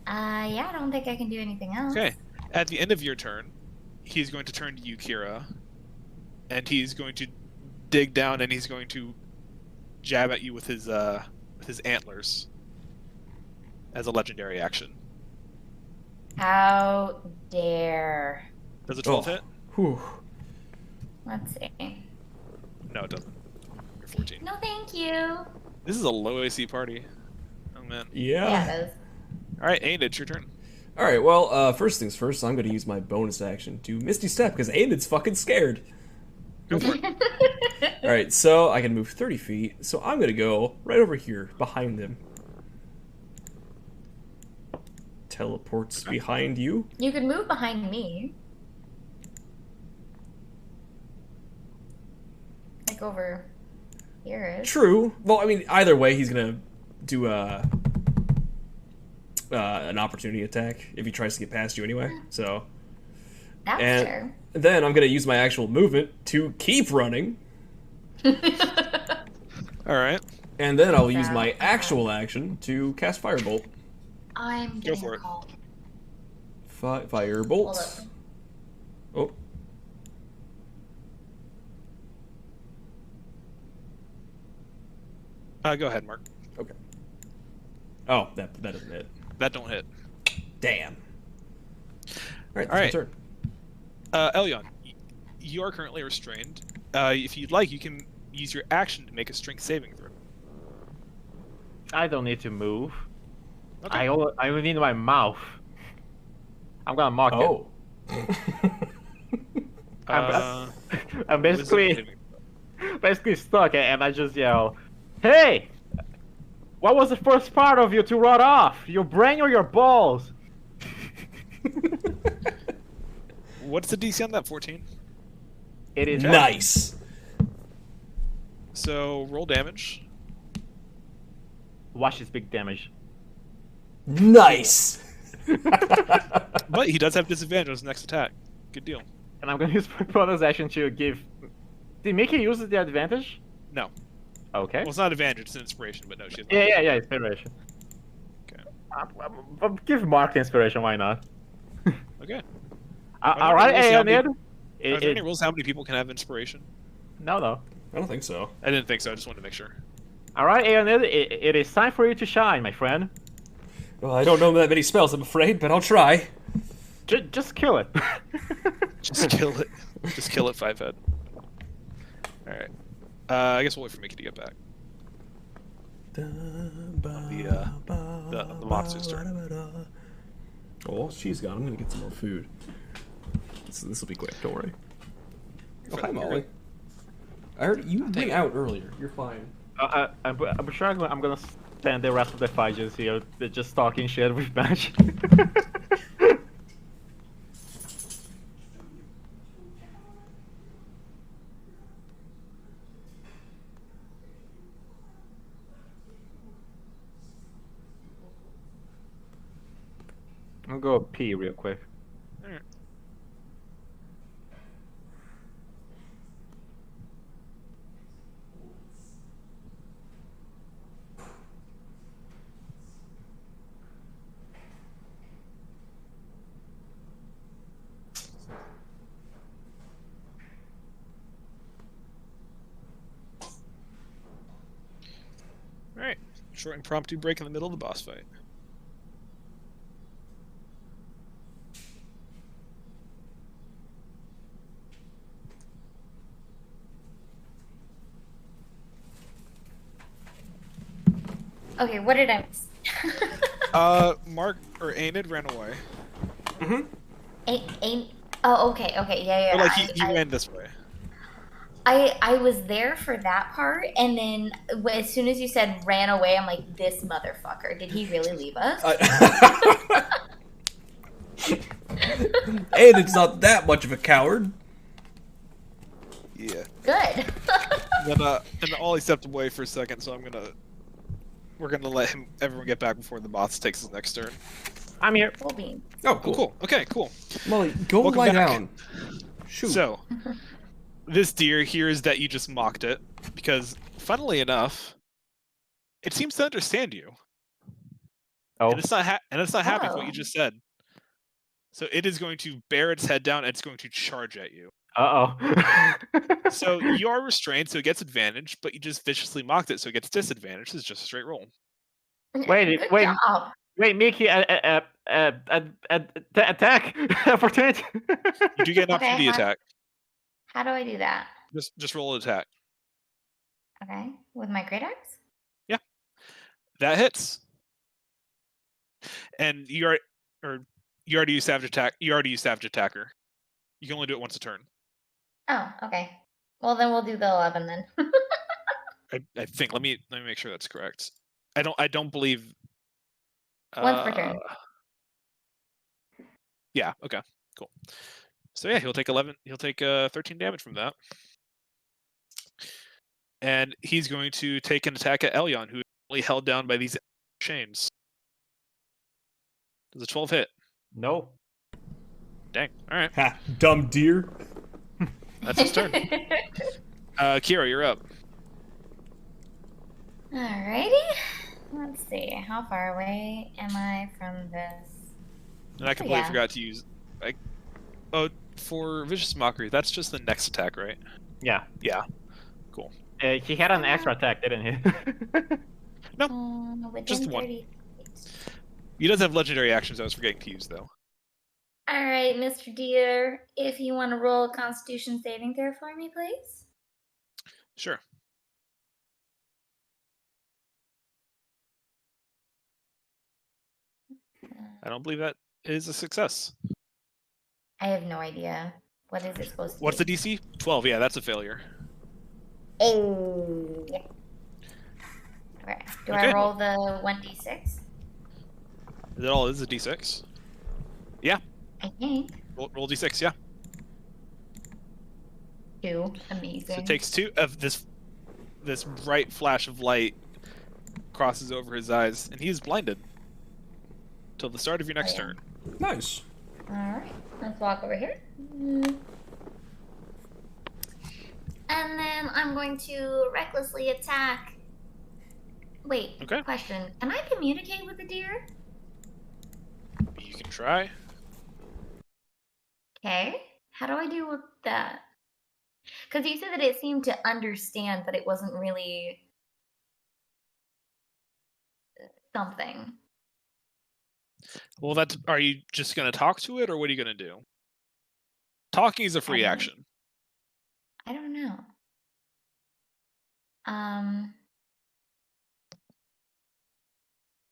[SPEAKER 1] Yeah, I don't think I can do anything else.
[SPEAKER 2] Okay. At the end of your turn, he's going to turn to you, Kira, and he's going to dig down and he's going to jab at you with his antlers as a legendary action.
[SPEAKER 1] How dare.
[SPEAKER 2] Does a 12
[SPEAKER 3] Oh.
[SPEAKER 2] hit?
[SPEAKER 3] Whew.
[SPEAKER 1] Let's see.
[SPEAKER 2] No, it doesn't. You're 14.
[SPEAKER 1] No, thank you.
[SPEAKER 2] This is a low AC party. Oh man.
[SPEAKER 1] Yeah, it is.
[SPEAKER 2] All right, Aiden, it's your turn.
[SPEAKER 3] All right. Well, first things first. I'm going to use my bonus action to Misty Step because Aiden's fucking scared.
[SPEAKER 2] Go for it.
[SPEAKER 3] All right. So I can move 30 feet. So I'm going to go right over here behind them. Teleports behind you.
[SPEAKER 1] You could move behind me. Like over here.
[SPEAKER 3] True. Well, I mean, either way, he's going to do an opportunity attack if he tries to get past you anyway. So.
[SPEAKER 1] That's
[SPEAKER 3] And
[SPEAKER 1] true.
[SPEAKER 3] then I'm going to use my actual movement to keep running.
[SPEAKER 2] All right.
[SPEAKER 3] And then I'll use my actual action to cast Firebolt.
[SPEAKER 1] I'm
[SPEAKER 2] Go
[SPEAKER 1] getting
[SPEAKER 2] for
[SPEAKER 1] a
[SPEAKER 2] it.
[SPEAKER 1] call.
[SPEAKER 3] Firebolt.
[SPEAKER 1] Hold up.
[SPEAKER 3] Oh.
[SPEAKER 2] Go ahead, Mark.
[SPEAKER 3] Okay. Oh, that doesn't hit.
[SPEAKER 2] That don't hit.
[SPEAKER 3] Damn. Alright,
[SPEAKER 2] All right.
[SPEAKER 3] that's my turn.
[SPEAKER 2] Elyon, you are currently restrained. If you'd like, you can use your action to make a strength saving throw.
[SPEAKER 4] I don't need to move.
[SPEAKER 2] Okay.
[SPEAKER 4] I only need my mouth. I'm gonna mock
[SPEAKER 3] Oh.
[SPEAKER 2] Uh,
[SPEAKER 4] it. I'm
[SPEAKER 2] wisdom
[SPEAKER 4] basically
[SPEAKER 2] saving.
[SPEAKER 4] stuck, and I just yell, "Hey! What was the first part of you to rot off? Your brain or your balls?"
[SPEAKER 2] What's the DC on that? 14.
[SPEAKER 4] It is
[SPEAKER 3] Nice.
[SPEAKER 2] So roll damage.
[SPEAKER 4] Watch this big damage.
[SPEAKER 3] Nice.
[SPEAKER 2] But he does have disadvantage on his next attack. Good deal.
[SPEAKER 4] And I'm gonna use my bonus action to give. Did Mickey use the advantage?
[SPEAKER 2] No.
[SPEAKER 4] Okay.
[SPEAKER 2] Well, it's not advantage, it's an inspiration, but no, she has not.
[SPEAKER 4] Yeah, inspiration.
[SPEAKER 2] Okay.
[SPEAKER 4] Give Mark the inspiration, why not?
[SPEAKER 2] Okay.
[SPEAKER 4] All right,
[SPEAKER 2] rules how many-
[SPEAKER 4] Aeonid.
[SPEAKER 2] Are there any rules how many people can have inspiration?
[SPEAKER 4] No.
[SPEAKER 3] I don't think so.
[SPEAKER 2] I didn't think so, I just wanted to make sure.
[SPEAKER 4] All right, Aeonid, it is time for you to shine, my friend.
[SPEAKER 3] Well, I don't know that many spells, I'm afraid, but I'll try.
[SPEAKER 4] Just kill it.
[SPEAKER 2] Just kill it. Just kill it, 5 head. Alright. I guess we'll wait for Mickey to get back. The monster's turn.
[SPEAKER 3] Oh, while she's gone, I'm gonna get some more food. This will be quick, don't worry. Oh, hi, Molly. I heard you went out earlier. You're fine.
[SPEAKER 4] I'm sure I'm gonna spend the rest of the fight just here, just talking shit with Match. I'll go pee real quick.
[SPEAKER 2] Alright. Alright. Short impromptu break in the middle of the boss fight.
[SPEAKER 1] Okay, what did I miss?
[SPEAKER 2] Mark or Aenid ran away.
[SPEAKER 1] Oh, okay, yeah.
[SPEAKER 2] Or like he ran this way.
[SPEAKER 1] I was there for that part, and then as soon as you said ran away, I'm like, this motherfucker. Did he really leave us?
[SPEAKER 3] And it's not that much of a coward.
[SPEAKER 2] Yeah.
[SPEAKER 1] Good.
[SPEAKER 2] And Ollie stepped away for a second, so we're gonna let everyone get back before the boss takes his next turn.
[SPEAKER 4] I'm here.
[SPEAKER 1] Cool beans.
[SPEAKER 3] Oh,
[SPEAKER 2] Oh, cool. Okay, cool.
[SPEAKER 3] Molly, go
[SPEAKER 2] Welcome
[SPEAKER 3] lie
[SPEAKER 2] back.
[SPEAKER 3] down. Shoot.
[SPEAKER 2] So, this deer hears that you just mocked it, because, funnily enough, it seems to understand you.
[SPEAKER 4] Oh,
[SPEAKER 2] And it's not happy with what
[SPEAKER 1] Oh.
[SPEAKER 2] you just said. So it is going to bear its head down and it's going to charge at you.
[SPEAKER 4] uh-oh.
[SPEAKER 2] So you are restrained, so it gets advantage, but you just viciously mocked it, so it gets disadvantage. This is just a straight roll.
[SPEAKER 4] Wait,
[SPEAKER 1] Good
[SPEAKER 4] wait.
[SPEAKER 1] job.
[SPEAKER 4] Wait, Mickey, attack opportunity.
[SPEAKER 2] You do get an
[SPEAKER 1] Okay,
[SPEAKER 2] opportunity
[SPEAKER 1] huh?
[SPEAKER 2] attack.
[SPEAKER 1] How do I do that?
[SPEAKER 2] Just roll an attack.
[SPEAKER 1] Okay, with my great axe?
[SPEAKER 2] That hits. And you already used savage attack. You already used savage attacker. You can only do it once a turn.
[SPEAKER 1] Oh, okay. Well, then we'll do the 11 then.
[SPEAKER 2] I think. Let me make sure that's correct. I don't believe.
[SPEAKER 1] Once per turn.
[SPEAKER 2] Yeah. Okay. Cool. So yeah, he'll take 11. He'll take 13 damage from that, and he's going to take an attack at Elyon, who is only held down by these chains. Does a 12 hit?
[SPEAKER 4] No.
[SPEAKER 2] Dang. All right.
[SPEAKER 3] Ha, dumb deer.
[SPEAKER 2] That's his turn. Kira, you're up.
[SPEAKER 1] Alrighty. Let's see. How far away am I from this?
[SPEAKER 2] And I completely
[SPEAKER 1] yeah.
[SPEAKER 2] forgot to use. For vicious mockery, that's just the next attack, right?
[SPEAKER 4] Yeah.
[SPEAKER 2] Yeah. Cool.
[SPEAKER 4] He had an extra attack, didn't he?
[SPEAKER 1] Within
[SPEAKER 2] just one.
[SPEAKER 1] 30 feet.
[SPEAKER 2] He does have legendary actions. I was forgetting to use though.
[SPEAKER 1] Alright, Mr. Deer, if you want to roll a Constitution saving throw for me, please.
[SPEAKER 2] Sure. I don't believe that is a success.
[SPEAKER 1] I have no idea. What is it supposed to
[SPEAKER 2] What's the
[SPEAKER 1] be?
[SPEAKER 2] DC? 12. Yeah, that's a failure.
[SPEAKER 1] Oh, yeah. Okay. Do
[SPEAKER 2] Okay.
[SPEAKER 1] I roll the 1d6?
[SPEAKER 2] Is that all? Is a D6? Yeah.
[SPEAKER 1] I think.
[SPEAKER 2] Roll D6. Yeah.
[SPEAKER 1] 2.
[SPEAKER 2] So
[SPEAKER 1] Amazing.
[SPEAKER 2] it takes 2 of this bright flash of light crosses over his eyes, and he is blinded till the start of your next
[SPEAKER 1] Oh, yeah.
[SPEAKER 2] turn.
[SPEAKER 3] Nice.
[SPEAKER 1] Alright, let's walk over here. And then I'm going to recklessly attack. Wait,
[SPEAKER 2] Okay.
[SPEAKER 1] question. Can I communicate with the deer?
[SPEAKER 2] You can try.
[SPEAKER 1] Okay. How do I do with that? Because you said that it seemed to understand, but it wasn't really something.
[SPEAKER 2] Well, are you just going to talk to it, or what are you going to do? Talking is a free
[SPEAKER 1] don't-
[SPEAKER 2] action.
[SPEAKER 1] I don't know.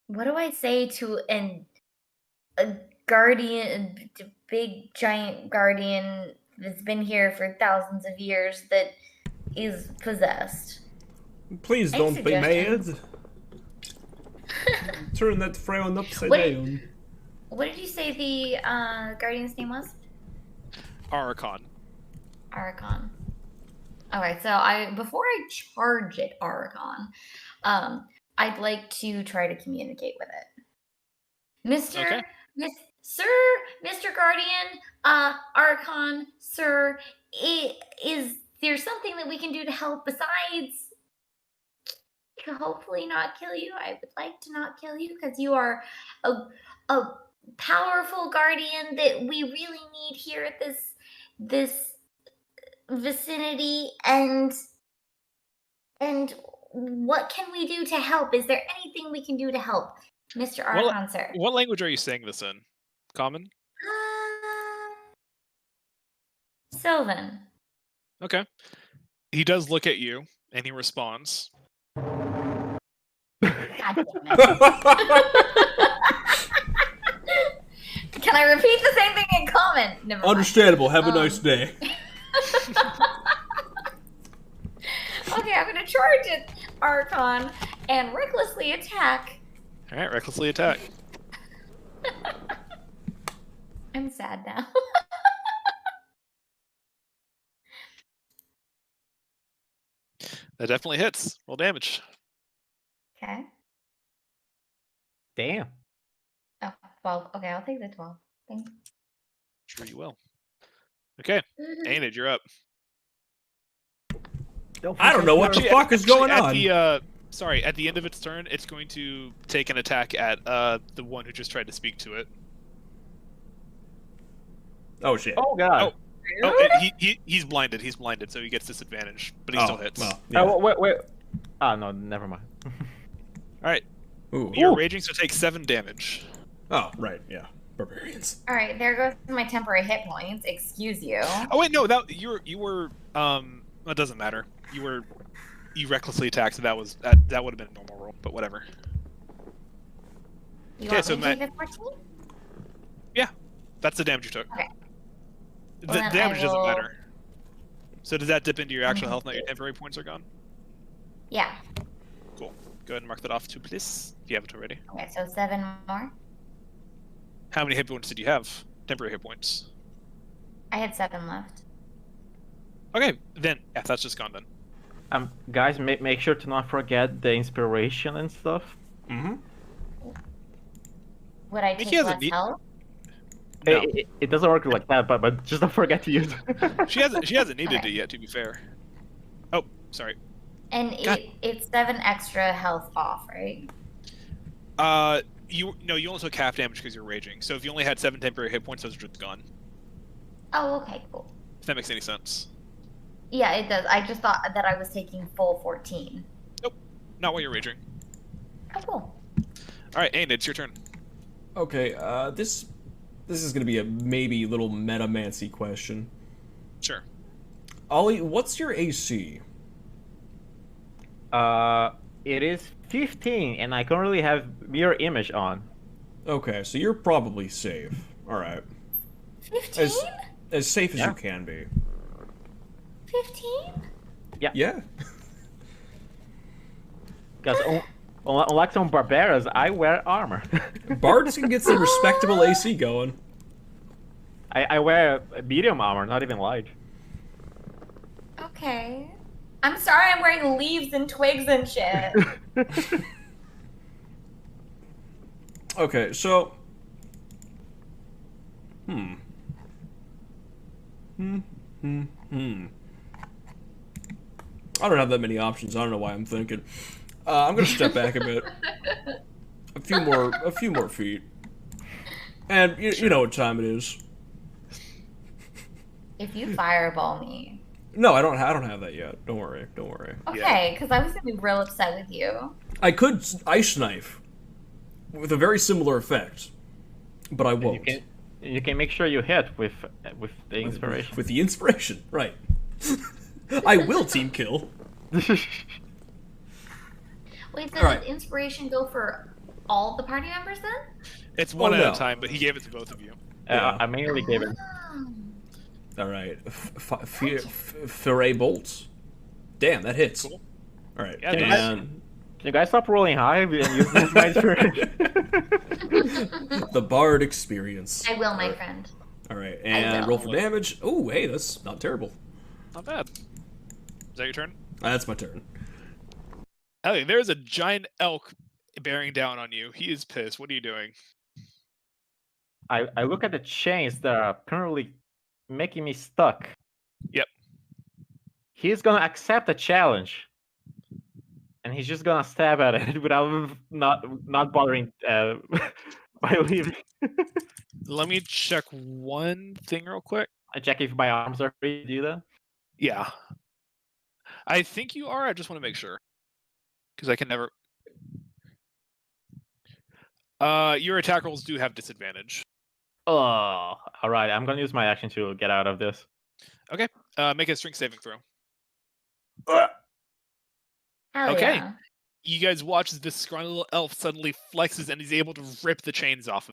[SPEAKER 1] What do I say to a guardian, a big giant guardian that's been here for thousands of years that is possessed?
[SPEAKER 3] Please
[SPEAKER 1] Any
[SPEAKER 3] don't be mad.
[SPEAKER 1] suggestions?
[SPEAKER 3] Turn that frown upside
[SPEAKER 1] What-
[SPEAKER 3] down.
[SPEAKER 1] What did you say the guardian's name was?
[SPEAKER 2] Archon.
[SPEAKER 1] Archon. Alright, so before I charge at Archon, I'd like to try to communicate with it.
[SPEAKER 2] Okay.
[SPEAKER 1] Sir, Mr. Guardian, Archon, sir, is there something that we can do to help besides hopefully not kill you? I would like to not kill you because you are a powerful guardian that we really need here at this vicinity, and what can we do to help? Is there anything we can do to help, Mr.
[SPEAKER 2] Well,
[SPEAKER 1] Archon, sir?
[SPEAKER 2] What language are you saying this in? Common?
[SPEAKER 1] Sylvan.
[SPEAKER 2] Okay. He does look at you, and he responds.
[SPEAKER 1] God damn it. Can I repeat the same thing in common? Never mind.
[SPEAKER 3] Understandable. Have a nice day.
[SPEAKER 1] Okay, I'm gonna charge at Archon and recklessly attack.
[SPEAKER 2] All right, recklessly attack.
[SPEAKER 1] I'm sad now.
[SPEAKER 2] That definitely hits. Roll damage.
[SPEAKER 1] Okay.
[SPEAKER 4] Damn.
[SPEAKER 1] Oh, 12. Okay, I'll take the 12. Thanks.
[SPEAKER 2] Sure you will. Okay, Aenid, you're up.
[SPEAKER 3] I don't know what the
[SPEAKER 2] Actually,
[SPEAKER 3] fuck is going on.
[SPEAKER 2] At the end of its turn, it's going to take an attack at the one who just tried to speak to it.
[SPEAKER 3] Oh shit.
[SPEAKER 4] Oh god.
[SPEAKER 2] Oh, he's blinded. He's blinded, so he gets disadvantage, but he still hits.
[SPEAKER 3] Well,
[SPEAKER 4] Oh,
[SPEAKER 3] yeah.
[SPEAKER 4] wait. Oh no, never mind.
[SPEAKER 2] All right,
[SPEAKER 3] Ooh.
[SPEAKER 2] you're raging, so take 7 damage.
[SPEAKER 3] Oh, right, yeah. Barbarians.
[SPEAKER 1] All right, there goes my temporary hit points. Excuse you.
[SPEAKER 2] Oh wait, no, you were it doesn't matter. You recklessly attacked, so that would have been a normal roll, but whatever.
[SPEAKER 1] You
[SPEAKER 2] Okay,
[SPEAKER 1] want
[SPEAKER 2] so
[SPEAKER 1] me to take the 14?
[SPEAKER 2] Yeah, that's the damage you took.
[SPEAKER 1] Okay.
[SPEAKER 2] The
[SPEAKER 1] Well, then I
[SPEAKER 2] damage doesn't
[SPEAKER 1] will-
[SPEAKER 2] matter. So does that dip into your actual
[SPEAKER 1] Mhm.
[SPEAKER 2] health, not your temporary points are gone?
[SPEAKER 1] Yeah.
[SPEAKER 2] Cool. Go ahead and mark that off too, please, if you haven't already.
[SPEAKER 1] Okay, so 7 more.
[SPEAKER 2] How many hit points did you have? Temporary hit points.
[SPEAKER 1] I had 7 left.
[SPEAKER 2] Okay, then yeah, that's just gone then.
[SPEAKER 4] Guys, make sure to not forget the inspiration and stuff.
[SPEAKER 3] Mm-hmm.
[SPEAKER 1] Would I
[SPEAKER 2] He
[SPEAKER 1] take
[SPEAKER 2] hasn't
[SPEAKER 1] less
[SPEAKER 2] need-
[SPEAKER 1] health?
[SPEAKER 2] No.
[SPEAKER 4] It doesn't work like that, but just don't forget to use it.
[SPEAKER 2] She hasn't needed
[SPEAKER 1] Okay.
[SPEAKER 2] it yet, to be fair. Oh, sorry.
[SPEAKER 1] And
[SPEAKER 2] God.
[SPEAKER 1] it's 7 extra health off, right?
[SPEAKER 2] You only took half damage because you're raging. So if you only had 7 temporary hit points, those are just gone.
[SPEAKER 1] Oh, okay, cool.
[SPEAKER 2] If that makes any sense.
[SPEAKER 1] Yeah, it does. I just thought that I was taking full 14.
[SPEAKER 2] Not while you're raging.
[SPEAKER 1] Oh, cool.
[SPEAKER 2] All right, Aiden, it's your turn.
[SPEAKER 3] Okay, this is gonna be a maybe little metamancy question.
[SPEAKER 2] Sure.
[SPEAKER 3] Ollie, what's your AC?
[SPEAKER 4] It is 15, and I currently have mirror image on.
[SPEAKER 3] Okay, so you're probably safe. Alright.
[SPEAKER 1] 15?
[SPEAKER 3] As safe as
[SPEAKER 4] Yeah.
[SPEAKER 3] you can be.
[SPEAKER 1] 15?
[SPEAKER 3] Yeah.
[SPEAKER 4] Because unlike some barbarians, I wear armor.
[SPEAKER 3] Bards can get some respectable AC going.
[SPEAKER 4] I wear medium armor, not even light.
[SPEAKER 1] Okay. I'm sorry I'm wearing leaves and twigs and shit.
[SPEAKER 3] Okay, so. Hmm. I don't have that many options. I don't know why I'm thinking. I'm gonna step back a bit. A few more feet. And you know what time it is.
[SPEAKER 1] If you fireball me.
[SPEAKER 3] No, I don't have that yet. Don't worry. Don't worry.
[SPEAKER 1] Okay, because I was gonna be real upset with you.
[SPEAKER 3] I could ice knife with a very similar effect, but I won't.
[SPEAKER 4] You can make sure you hit with the inspiration.
[SPEAKER 3] With the inspiration, right? I will team kill.
[SPEAKER 1] Wait, so
[SPEAKER 3] All right.
[SPEAKER 1] does inspiration go for all the party members then?
[SPEAKER 2] It's one
[SPEAKER 3] Oh,
[SPEAKER 2] at
[SPEAKER 3] no.
[SPEAKER 2] a time, but he gave it to both of you.
[SPEAKER 3] Yeah.
[SPEAKER 4] I mainly gave it.
[SPEAKER 1] Oh.
[SPEAKER 3] All right, Foray bolts. Damn, that hits.
[SPEAKER 2] Cool.
[SPEAKER 3] All right,
[SPEAKER 2] Yeah,
[SPEAKER 3] and
[SPEAKER 4] Can you guys stop rolling high and use my inspiration?
[SPEAKER 3] the bard experience.
[SPEAKER 1] I will, my friend.
[SPEAKER 3] All right, and roll for damage. Oh, hey, that's not terrible.
[SPEAKER 2] Not bad. Is that your turn?
[SPEAKER 3] That's my turn.
[SPEAKER 2] Ellie, there's a giant elk bearing down on you. He is pissed. What are you doing?
[SPEAKER 4] I look at the chains that are currently making me stuck.
[SPEAKER 2] Yep.
[SPEAKER 4] He's gonna accept the challenge, and he's just gonna stab at it without not bothering by leaving.
[SPEAKER 2] Let me check one thing real quick.
[SPEAKER 4] I check if my arms are free to do that.
[SPEAKER 2] Yeah. I think you are. I just want to make sure. Because I can never... your attack rolls do have disadvantage.
[SPEAKER 4] Oh, all right. I'm gonna use my action to get out of this.
[SPEAKER 2] Okay. Make a strength saving throw.
[SPEAKER 1] Hell
[SPEAKER 2] Okay.
[SPEAKER 1] yeah.
[SPEAKER 2] You guys watch as this scrawny little elf suddenly flexes and he's able to rip the chains off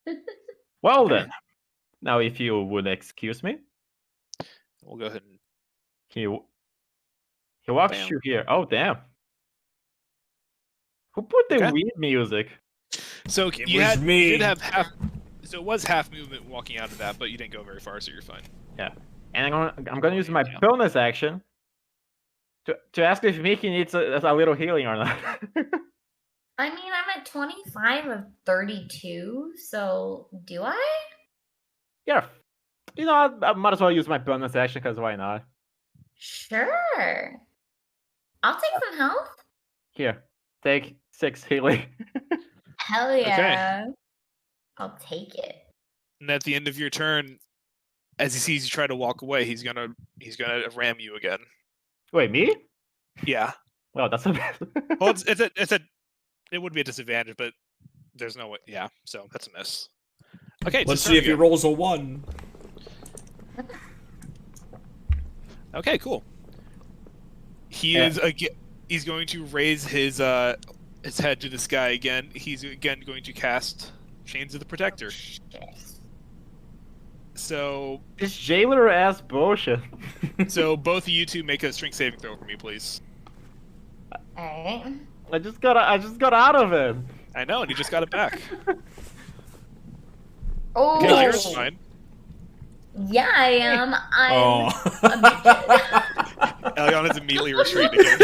[SPEAKER 2] of
[SPEAKER 4] Well then, now if you would excuse me,
[SPEAKER 2] him. We'll go ahead and...
[SPEAKER 4] he walks
[SPEAKER 2] Bam.
[SPEAKER 4] through here. Oh damn! Who put the
[SPEAKER 2] Okay.
[SPEAKER 4] weed music?
[SPEAKER 2] So
[SPEAKER 3] It
[SPEAKER 2] you
[SPEAKER 3] was me.
[SPEAKER 2] did have half... So it was half movement walking out of that, but you didn't go very far, so you're fine.
[SPEAKER 4] And I'm gonna use my
[SPEAKER 2] Yeah.
[SPEAKER 4] bonus action to ask if Mickey needs a little healing or not.
[SPEAKER 1] I mean, I'm at 25 of 32, so do I?
[SPEAKER 4] Yeah, you know, I might as well use my bonus action because why not?
[SPEAKER 1] Sure. I'll take some health.
[SPEAKER 4] Here, take 6 healing.
[SPEAKER 1] Hell yeah. I'll take it.
[SPEAKER 2] And at the end of your turn, as he sees you try to walk away, he's gonna ram you again.
[SPEAKER 4] Wait, me?
[SPEAKER 2] Yeah.
[SPEAKER 4] Well, that's a bit.
[SPEAKER 2] Well, it would be a disadvantage, but there's no way. Yeah, so that's a miss. Okay, it's
[SPEAKER 3] Let's
[SPEAKER 2] his
[SPEAKER 3] see
[SPEAKER 2] turn
[SPEAKER 3] if he
[SPEAKER 2] again.
[SPEAKER 3] rolls a 1.
[SPEAKER 2] Okay, cool. He's going to raise his head to the sky again. He's again going to cast Chains of the Protector.
[SPEAKER 1] Shit.
[SPEAKER 2] So
[SPEAKER 4] This jailer ass bullshit.
[SPEAKER 2] so both of you two make a strength saving throw for me, please.
[SPEAKER 1] Alright.
[SPEAKER 4] I just got out of it.
[SPEAKER 2] I know, and you just got it back.
[SPEAKER 1] Oh,
[SPEAKER 2] Okay, Kira's fine.
[SPEAKER 1] yeah, I am. I'm
[SPEAKER 3] Oh.
[SPEAKER 2] Elion is immediately retreating again.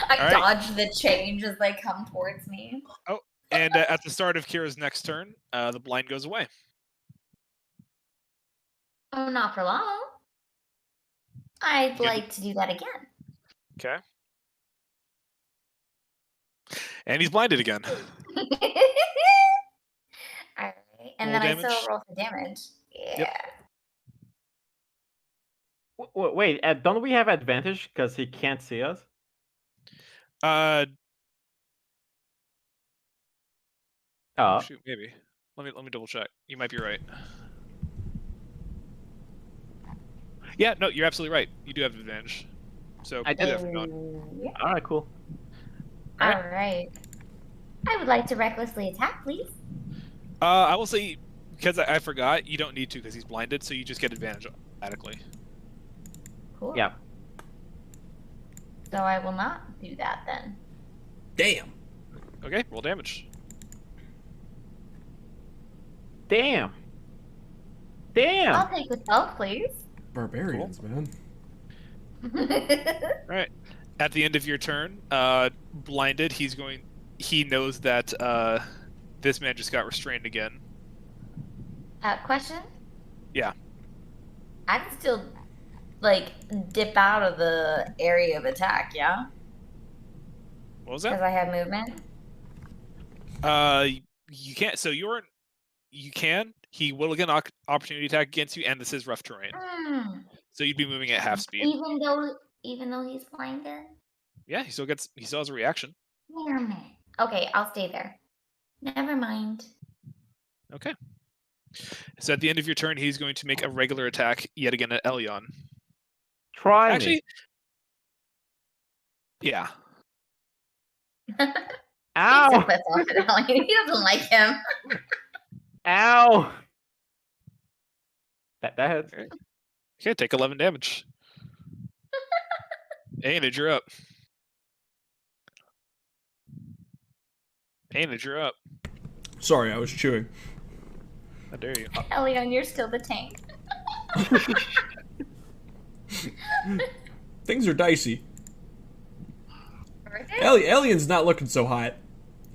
[SPEAKER 1] I
[SPEAKER 2] All right.
[SPEAKER 1] dodge the change as they come towards me.
[SPEAKER 2] And at the start of Kira's next turn, the blind goes away.
[SPEAKER 1] Oh, not for long. I'd
[SPEAKER 2] Good.
[SPEAKER 1] like to do that again.
[SPEAKER 2] Okay. And he's blinded again.
[SPEAKER 1] Alright. And
[SPEAKER 2] Roll
[SPEAKER 1] then I
[SPEAKER 2] damage?
[SPEAKER 1] still roll for damage. Yeah.
[SPEAKER 2] Yep.
[SPEAKER 4] Wait, don't we have advantage because he can't see us? Oh,
[SPEAKER 2] Shoot, maybe. Let me double check. You might be right. Yeah, no, you're absolutely right. You do have advantage. So
[SPEAKER 4] I
[SPEAKER 2] do
[SPEAKER 4] did.
[SPEAKER 2] that from now on.
[SPEAKER 1] Yeah.
[SPEAKER 4] all right, cool.
[SPEAKER 1] Alright. I would like to recklessly attack, please.
[SPEAKER 2] I will say, because I forgot, you don't need to because he's blinded, so you just get advantage automatically.
[SPEAKER 1] Cool.
[SPEAKER 4] Yeah.
[SPEAKER 1] So I will not do that then.
[SPEAKER 3] Damn.
[SPEAKER 2] Okay, roll damage.
[SPEAKER 4] Damn. Damn.
[SPEAKER 1] I'll take the 12, please.
[SPEAKER 3] Barbarians, man.
[SPEAKER 2] All right. At the end of your turn, blinded, he knows that this man just got restrained again.
[SPEAKER 1] Question?
[SPEAKER 2] Yeah.
[SPEAKER 1] I can still, like, dip out of the area of attack, yeah?
[SPEAKER 2] What was
[SPEAKER 1] Because
[SPEAKER 2] that?
[SPEAKER 1] I have movement.
[SPEAKER 2] You can't. So you can. He will get an opportunity attack against you, and this is rough terrain.
[SPEAKER 1] Hmm.
[SPEAKER 2] So you'd be moving at half speed.
[SPEAKER 1] Even though he's blinded?
[SPEAKER 2] Yeah, he still has a reaction.
[SPEAKER 1] Damn it. Okay, I'll stay there. Never mind.
[SPEAKER 2] Okay. So at the end of your turn, he's going to make a regular attack yet again at Elyon.
[SPEAKER 4] Try
[SPEAKER 2] Actually,
[SPEAKER 4] me.
[SPEAKER 2] yeah.
[SPEAKER 1] He's so
[SPEAKER 4] Ow!
[SPEAKER 1] pissed off at Ellie. He doesn't like him.
[SPEAKER 4] Ow! That hits.
[SPEAKER 2] Okay, take 11 damage. Aenid, you're up. Aenid, you're up.
[SPEAKER 3] Sorry, I was chewing.
[SPEAKER 2] How dare you?
[SPEAKER 1] Elion, you're still the tank.
[SPEAKER 3] Things are dicey.
[SPEAKER 1] Right?
[SPEAKER 3] Alien's not looking so hot.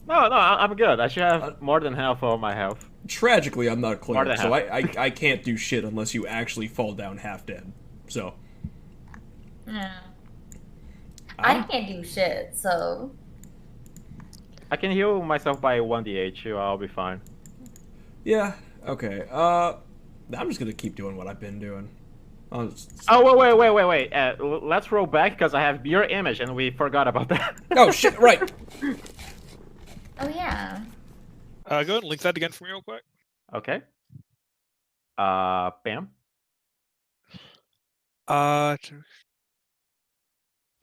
[SPEAKER 4] No, I'm good. I should have more than half of my health.
[SPEAKER 3] Tragically, I'm not a
[SPEAKER 4] More
[SPEAKER 3] cleric,
[SPEAKER 4] than
[SPEAKER 3] so I can't do shit unless you actually fall down half dead. So.
[SPEAKER 1] Yeah. I can't do shit, so.
[SPEAKER 4] I can heal myself by 1d8, so I'll be fine.
[SPEAKER 3] Yeah, okay. I'm just gonna keep doing what I've been doing.
[SPEAKER 4] Oh, wait. Let's roll back, because I have your image, and we forgot about that.
[SPEAKER 3] Oh, shit, right!
[SPEAKER 1] Oh, yeah.
[SPEAKER 2] Go ahead and link that again for me real quick.
[SPEAKER 4] Okay. Bam.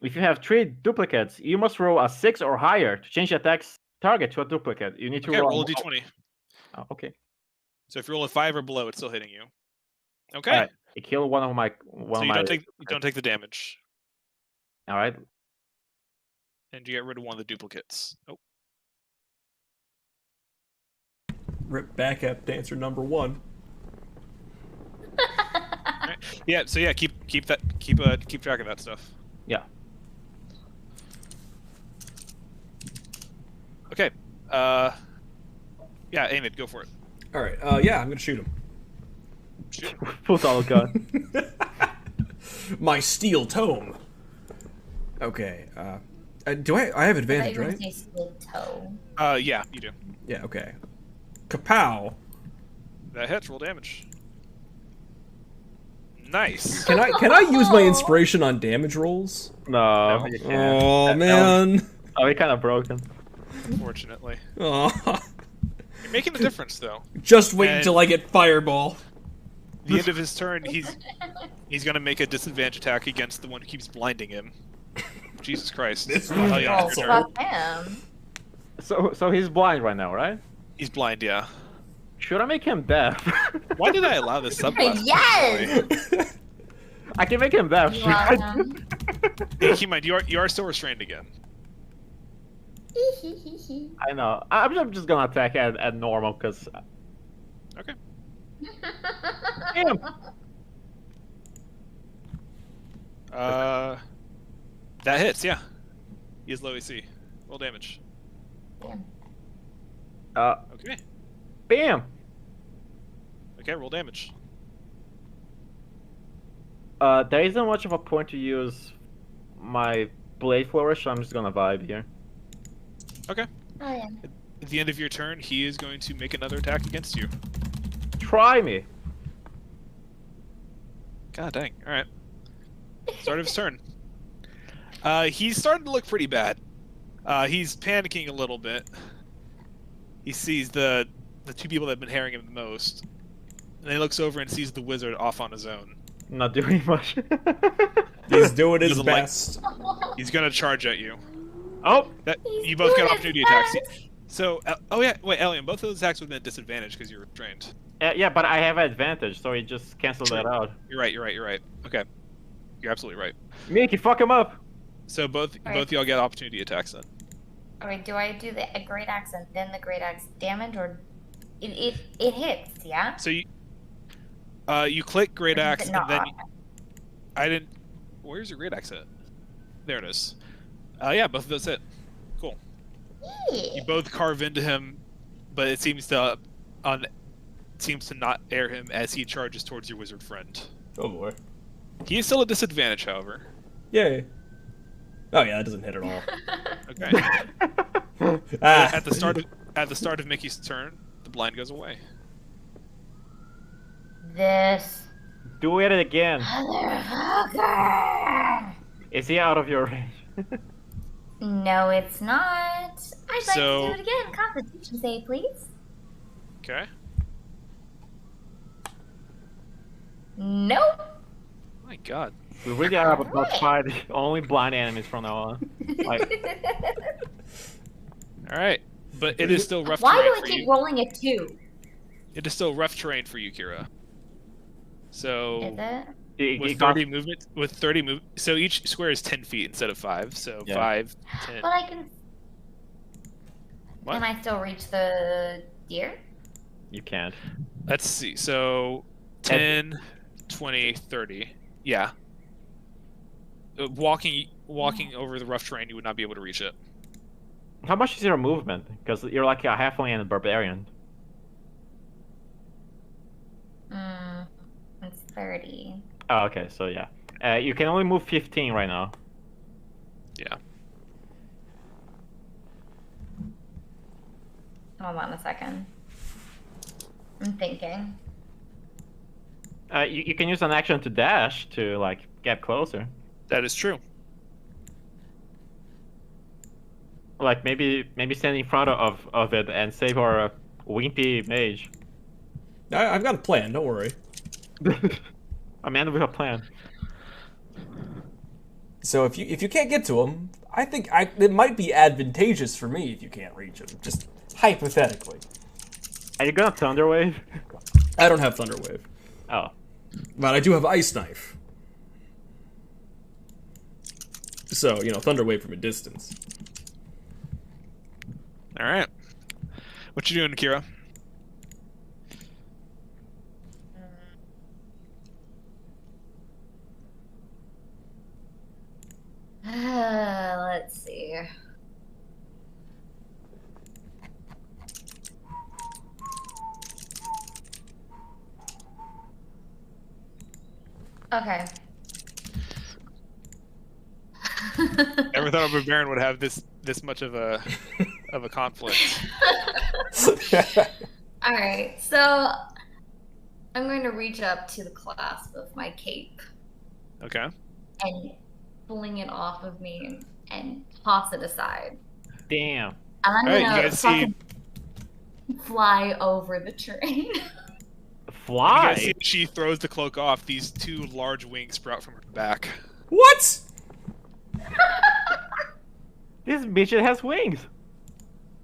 [SPEAKER 4] If you have 3 duplicates, you must roll a 6 or higher to change the attack's target to a duplicate. You need to
[SPEAKER 2] Okay, roll a
[SPEAKER 4] roll
[SPEAKER 2] d20.
[SPEAKER 4] Oh, okay.
[SPEAKER 2] So if you roll a 5 or below, it's still hitting you. Okay.
[SPEAKER 4] Alright. You kill one of my
[SPEAKER 2] So you don't take the damage,
[SPEAKER 4] Alright.
[SPEAKER 2] and you get rid of one of the duplicates. Oh,
[SPEAKER 3] Rip back up to answer number 1.
[SPEAKER 2] right. Yeah. So yeah, keep track of that stuff.
[SPEAKER 4] Yeah.
[SPEAKER 2] Okay. Yeah, Aenid, go for it.
[SPEAKER 3] Alright, yeah, I'm gonna shoot him.
[SPEAKER 2] Shoot.
[SPEAKER 4] Full auto gun.
[SPEAKER 3] My steel tome. Okay, do I have
[SPEAKER 1] I
[SPEAKER 3] advantage,
[SPEAKER 1] thought you were
[SPEAKER 3] right?
[SPEAKER 1] gonna say steel toe.
[SPEAKER 2] Yeah, you do.
[SPEAKER 3] Yeah, okay. Kapow!
[SPEAKER 2] That hits. Roll damage. Nice.
[SPEAKER 3] Can I use my inspiration on damage rolls?
[SPEAKER 4] No,
[SPEAKER 2] No.
[SPEAKER 4] you can't.
[SPEAKER 3] Oh, man.
[SPEAKER 4] Oh, we kind of broken.
[SPEAKER 2] Unfortunately,
[SPEAKER 3] Oh.
[SPEAKER 2] you're making a difference though.
[SPEAKER 3] Just wait
[SPEAKER 2] And-
[SPEAKER 3] until I get fireball.
[SPEAKER 2] The end of his turn, he's gonna make a disadvantage attack against the one who keeps blinding him. Jesus Christ.
[SPEAKER 3] This
[SPEAKER 2] Oh,
[SPEAKER 3] one
[SPEAKER 2] yeah,
[SPEAKER 1] Oh,
[SPEAKER 2] your turn.
[SPEAKER 1] fuck him.
[SPEAKER 4] So he's blind right now, right?
[SPEAKER 2] He's blind, yeah.
[SPEAKER 4] Should I make him deaf?
[SPEAKER 2] Why did I allow this subclass?
[SPEAKER 1] Yes!
[SPEAKER 4] I can make him deaf.
[SPEAKER 1] You're welcome.
[SPEAKER 2] Hey, keep in mind, you are still restrained again.
[SPEAKER 4] I know. I'm just gonna attack at normal, because...
[SPEAKER 2] Okay.
[SPEAKER 4] Damn!
[SPEAKER 2] That hits, yeah. He has low AC. Roll damage. Okay.
[SPEAKER 4] Bam!
[SPEAKER 2] Okay, roll damage.
[SPEAKER 4] There isn't much of a point to use my blade flourish, so I'm just gonna vibe here.
[SPEAKER 2] Okay.
[SPEAKER 1] Oh, yeah.
[SPEAKER 2] At the end of your turn, he is going to make another attack against you.
[SPEAKER 4] Try me!
[SPEAKER 2] God dang. Alright. Start of his turn. He's starting to look pretty bad. He's panicking a little bit. He sees the 2 people that have been harrying him the most. And then he looks over and sees the wizard off on his own.
[SPEAKER 4] Not doing much.
[SPEAKER 3] He's doing his
[SPEAKER 2] Doesn't like-
[SPEAKER 3] best.
[SPEAKER 2] He's gonna charge at you.
[SPEAKER 4] Oh!
[SPEAKER 2] You both get opportunity attacks. So, oh yeah, wait, Elian, both of those attacks would have been at disadvantage because you were restrained.
[SPEAKER 4] Yeah, but I have advantage, so he just canceled that out.
[SPEAKER 2] You're right. Okay. You're absolutely right.
[SPEAKER 4] Mickey, fuck him up!
[SPEAKER 2] So both
[SPEAKER 1] Alright.
[SPEAKER 2] y'all get opportunity attacks then.
[SPEAKER 1] Alright, do I do the great axe and then the great axe damage, or it hits, yeah?
[SPEAKER 2] So you You click great
[SPEAKER 1] Or is it
[SPEAKER 2] axe, and
[SPEAKER 1] not
[SPEAKER 2] then
[SPEAKER 1] on?
[SPEAKER 2] I didn't. Where's your great axe at? There it is. Yeah, both of those hit. Cool. You both carve into him, but it seems to not air him as he charges towards your wizard friend.
[SPEAKER 3] Oh boy.
[SPEAKER 2] He is still at disadvantage, however.
[SPEAKER 3] Yay. Oh yeah, that doesn't hit at all.
[SPEAKER 2] Okay.
[SPEAKER 3] Ah.
[SPEAKER 2] At the start of Mickey's turn, the blind goes away.
[SPEAKER 1] This
[SPEAKER 4] Do it again.
[SPEAKER 1] motherfucker.
[SPEAKER 4] Is he out of your range?
[SPEAKER 1] No, it's not. I'd like
[SPEAKER 2] So-
[SPEAKER 1] to do it again. Constitution save, please.
[SPEAKER 2] Okay.
[SPEAKER 1] Nope.
[SPEAKER 2] My God.
[SPEAKER 4] We really are about to fight only blind enemies from now on. Like,
[SPEAKER 2] All right, but it is still rough
[SPEAKER 1] Why
[SPEAKER 2] terrain
[SPEAKER 1] do I
[SPEAKER 2] for
[SPEAKER 1] keep
[SPEAKER 2] you.
[SPEAKER 1] rolling a 2?
[SPEAKER 2] It is still rough terrain for you, Kira. So
[SPEAKER 1] Is it?
[SPEAKER 2] with 30 movement, so each square is 10 feet instead of 5. So
[SPEAKER 4] Yeah.
[SPEAKER 2] 5, 10.
[SPEAKER 1] But I can.
[SPEAKER 2] What?
[SPEAKER 1] Can I still reach the deer?
[SPEAKER 4] you can't.
[SPEAKER 2] Let's see. So 10, 20, 30. Yeah. Walking over the rough terrain, you would not be able to reach it.
[SPEAKER 4] How much is your movement? Because you're like a halfling and a barbarian.
[SPEAKER 1] It's 30.
[SPEAKER 4] Oh, okay, so yeah. You can only move 15 right now.
[SPEAKER 2] Yeah.
[SPEAKER 1] Hold on a second. I'm thinking.
[SPEAKER 4] You can use an action to dash to like get closer.
[SPEAKER 2] That is true.
[SPEAKER 4] Like maybe stand in front of it and save our wimpy mage.
[SPEAKER 3] I've got a plan. Don't worry.
[SPEAKER 4] A man with a plan.
[SPEAKER 3] So if you can't get to him, I think it might be advantageous for me if you can't reach him. Just hypothetically.
[SPEAKER 4] Are you gonna Thunderwave?
[SPEAKER 3] I don't have Thunderwave,
[SPEAKER 4] Oh.
[SPEAKER 3] but I do have Ice Knife. So Thunderwave from a distance.
[SPEAKER 2] All right. What you doing, Kira?
[SPEAKER 1] Let's see. Okay.
[SPEAKER 2] Never thought a barbarian would have this much of a conflict.
[SPEAKER 1] All right, so I'm going to reach up to the clasp of my cape
[SPEAKER 2] Okay.
[SPEAKER 1] and pulling it off of me and toss it aside.
[SPEAKER 4] Damn.
[SPEAKER 1] And I'm
[SPEAKER 2] All right, you
[SPEAKER 1] gonna
[SPEAKER 2] guys see.
[SPEAKER 1] fucking fly over the train.
[SPEAKER 2] You
[SPEAKER 4] Fly.
[SPEAKER 2] guys see she throws the cloak off. These 2 large wings sprout from her back.
[SPEAKER 3] What?
[SPEAKER 4] This bitch has wings.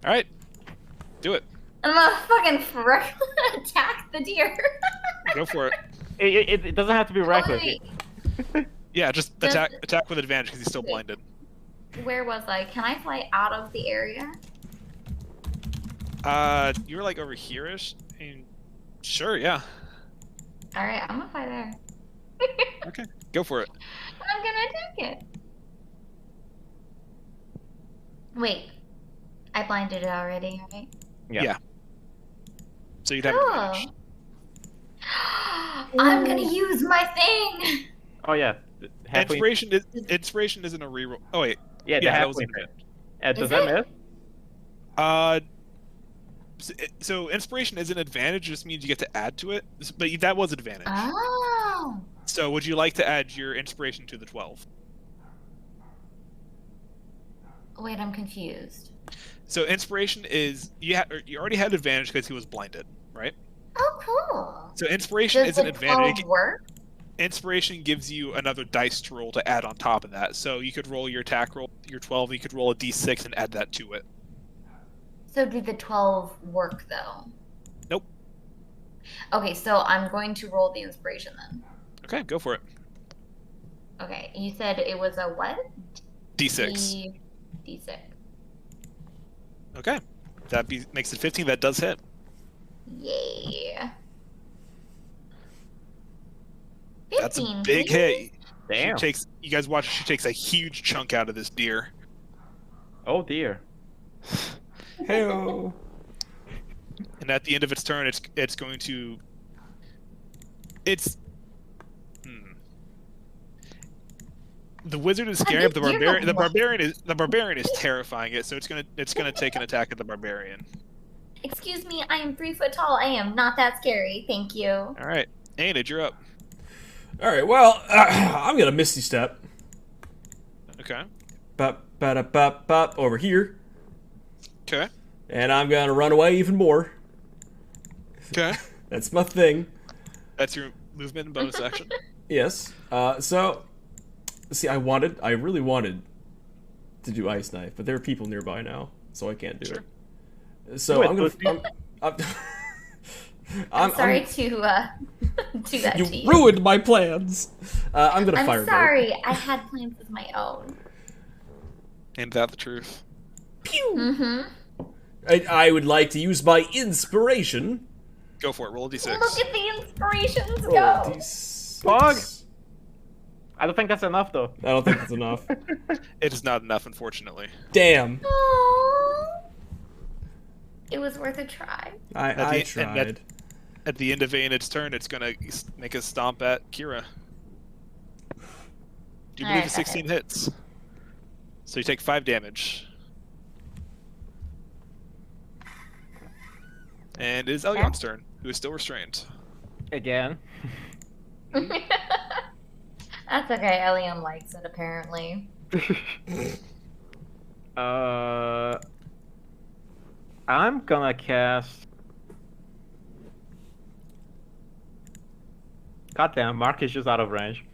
[SPEAKER 2] All right. Do it.
[SPEAKER 1] I'm gonna fucking attack the deer.
[SPEAKER 2] Go for it.
[SPEAKER 4] It doesn't have to be reckless.
[SPEAKER 1] Wait,
[SPEAKER 2] Yeah, just
[SPEAKER 1] Does-
[SPEAKER 2] attack with advantage because he's still blinded.
[SPEAKER 1] where was I? Can I fly out of the area?
[SPEAKER 2] You were like over here-ish. I mean, sure, yeah.
[SPEAKER 1] All right, I'm gonna fly there.
[SPEAKER 2] Okay, go for it.
[SPEAKER 1] I'm gonna attack it. Wait, I blinded it already, right?
[SPEAKER 4] Yeah.
[SPEAKER 2] So you'd have
[SPEAKER 1] Oh.
[SPEAKER 2] advantage.
[SPEAKER 1] I'm gonna use my thing.
[SPEAKER 4] Oh yeah. Halfling.
[SPEAKER 2] Inspiration isn't a reroll. Oh wait,
[SPEAKER 4] Yeah, the
[SPEAKER 2] yeah, that was
[SPEAKER 4] halfling.
[SPEAKER 2] advantage.
[SPEAKER 4] Does
[SPEAKER 1] Is
[SPEAKER 4] that
[SPEAKER 1] it?
[SPEAKER 4] miss?
[SPEAKER 2] So inspiration is an advantage. Just means you get to add to it. But that was advantage.
[SPEAKER 1] Oh.
[SPEAKER 2] So would you like to add your inspiration to the 12?
[SPEAKER 1] Wait, I'm confused.
[SPEAKER 2] So inspiration is you already had advantage because he was blinded, right?
[SPEAKER 1] Oh, cool.
[SPEAKER 2] So inspiration
[SPEAKER 1] Does
[SPEAKER 2] is an
[SPEAKER 1] the
[SPEAKER 2] advantage.
[SPEAKER 1] 12 work?
[SPEAKER 2] Inspiration gives you another dice to roll to add on top of that. So you could roll your attack roll, your 12. You could roll a d6 and add that to it.
[SPEAKER 1] So did the 12 work though?
[SPEAKER 2] Nope.
[SPEAKER 1] Okay, so I'm going to roll the inspiration then.
[SPEAKER 2] Okay, go for it.
[SPEAKER 1] Okay, you said it was a what?
[SPEAKER 2] D6.
[SPEAKER 1] D6.
[SPEAKER 2] Okay, makes it 15. That does hit.
[SPEAKER 1] Yeah.
[SPEAKER 2] That's a
[SPEAKER 1] 15,
[SPEAKER 2] big
[SPEAKER 1] please.
[SPEAKER 2] hit.
[SPEAKER 4] Damn.
[SPEAKER 2] You guys watch. She takes a huge chunk out of this deer.
[SPEAKER 4] Oh dear.
[SPEAKER 3] Heyo.
[SPEAKER 2] And at the end of its turn, it's going to. It's. The wizard is scaring up the
[SPEAKER 1] You're
[SPEAKER 2] barbarian.
[SPEAKER 1] not
[SPEAKER 2] The barbarian is terrifying it. So it's gonna take an attack at the barbarian.
[SPEAKER 1] Excuse me, I am 3 foot tall. I am not that scary. Thank you.
[SPEAKER 2] All right, Enid, you're up.
[SPEAKER 3] All right. Well, I'm gonna misty step.
[SPEAKER 2] Okay.
[SPEAKER 3] Bop, bop, bop, bop, over here,
[SPEAKER 2] Okay.
[SPEAKER 3] and I'm gonna run away even more.
[SPEAKER 2] Okay.
[SPEAKER 3] That's my thing.
[SPEAKER 2] That's your movement and bonus action.
[SPEAKER 3] Yes. So, see, I really wanted to do ice knife, but there are people nearby now, so I can't do
[SPEAKER 2] Sure.
[SPEAKER 3] it. So
[SPEAKER 4] Wait,
[SPEAKER 3] I'm gonna.
[SPEAKER 4] pussy.
[SPEAKER 1] I'm sorry to do that
[SPEAKER 3] You
[SPEAKER 1] to you.
[SPEAKER 3] ruined my plans. I'm gonna fire.
[SPEAKER 1] I'm sorry. I had plans of my own.
[SPEAKER 2] Ain't that the truth?
[SPEAKER 3] Pew.
[SPEAKER 1] Mm-hmm.
[SPEAKER 3] I would like to use my inspiration.
[SPEAKER 2] Go for it. Roll a d6.
[SPEAKER 1] Look at the inspirations
[SPEAKER 3] Roll a
[SPEAKER 1] go.
[SPEAKER 3] d6.
[SPEAKER 4] Fog. I don't think that's enough though.
[SPEAKER 3] I don't think that's enough.
[SPEAKER 2] It is not enough, unfortunately.
[SPEAKER 3] Damn.
[SPEAKER 1] Aww. It was worth a try.
[SPEAKER 3] I
[SPEAKER 2] and that-
[SPEAKER 3] tried.
[SPEAKER 2] At the end of Enid's turn, it's gonna make a stomp at Kira. Do you believe
[SPEAKER 1] Alright,
[SPEAKER 2] the 16 hits? So you take 5 damage. And it is Elyon's turn, who is still restrained.
[SPEAKER 4] Again.
[SPEAKER 1] That's okay. Elion likes it apparently.
[SPEAKER 4] I'm gonna cast. Goddamn, Mark is just out of range.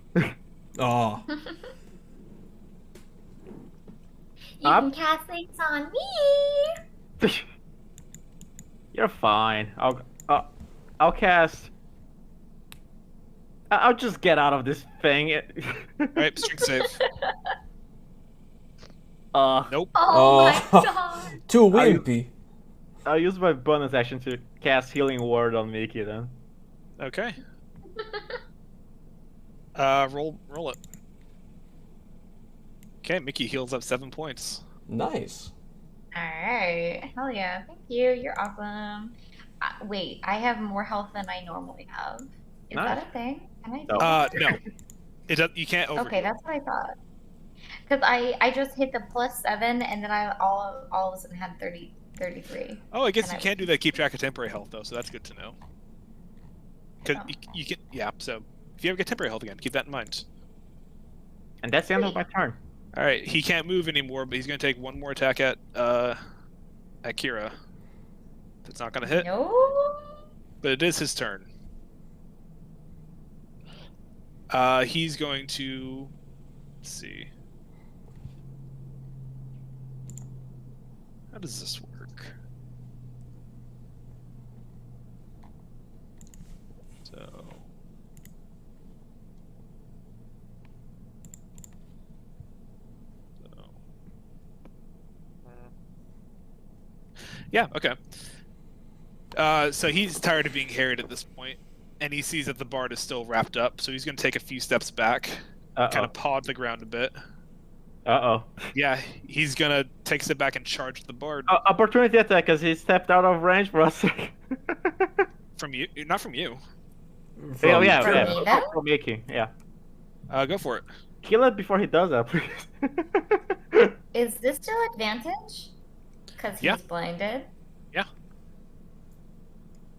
[SPEAKER 3] Oh.
[SPEAKER 1] You
[SPEAKER 4] Up.
[SPEAKER 1] can cast things on me.
[SPEAKER 4] You're fine. I'll cast. I'll just get out of this thing.
[SPEAKER 2] Alright, strength save. Nope.
[SPEAKER 1] Oh my
[SPEAKER 3] Oh.
[SPEAKER 1] god.
[SPEAKER 3] Too
[SPEAKER 4] Are you-
[SPEAKER 3] wimpy.
[SPEAKER 4] I'll use my bonus action to cast Healing Word on Mickey then.
[SPEAKER 2] Okay. Roll it. Okay, Mickey heals up 7 points.
[SPEAKER 3] Nice.
[SPEAKER 1] Alright. Hell yeah. Thank you. You're awesome. Wait, I have more health than I normally have. Is
[SPEAKER 4] Nice.
[SPEAKER 1] that a thing? Can I do
[SPEAKER 4] No.
[SPEAKER 1] that?
[SPEAKER 2] No. It does, you can't over.
[SPEAKER 1] Okay, that's what I thought. Because I just hit the +7 and then I all of a sudden had 33.
[SPEAKER 2] Oh, I guess
[SPEAKER 1] and
[SPEAKER 2] you
[SPEAKER 1] I-
[SPEAKER 2] can't do that. Keep track of temporary health though, so that's good to know. Because
[SPEAKER 1] Oh.
[SPEAKER 2] you can, yeah. So if you ever get temporary health again, keep that in mind.
[SPEAKER 4] And that's the end of my turn.
[SPEAKER 2] All right, he can't move anymore, but he's going to take one more attack at Kira. That's not going to hit,
[SPEAKER 1] No.
[SPEAKER 2] but it is his turn. He's going to. Let's see. How does this work? So. Yeah, okay. So he's tired of being harried at this point, and he sees that the bard is still wrapped up, so he's going to take a few steps back, kind of paw the ground a bit.
[SPEAKER 4] Uh-oh.
[SPEAKER 2] Yeah, he's going to take a step back and charge the bard.
[SPEAKER 4] Opportunity attack because he stepped out of range for a second.
[SPEAKER 2] From you? Not from you.
[SPEAKER 4] Oh, yeah,
[SPEAKER 1] From
[SPEAKER 4] yeah.
[SPEAKER 1] me, then?
[SPEAKER 4] From Mickey, yeah.
[SPEAKER 2] Go for it.
[SPEAKER 4] Kill it before he does that, please.
[SPEAKER 1] Is this still advantage? Because he's
[SPEAKER 2] Yeah.
[SPEAKER 1] blinded.
[SPEAKER 2] Yeah,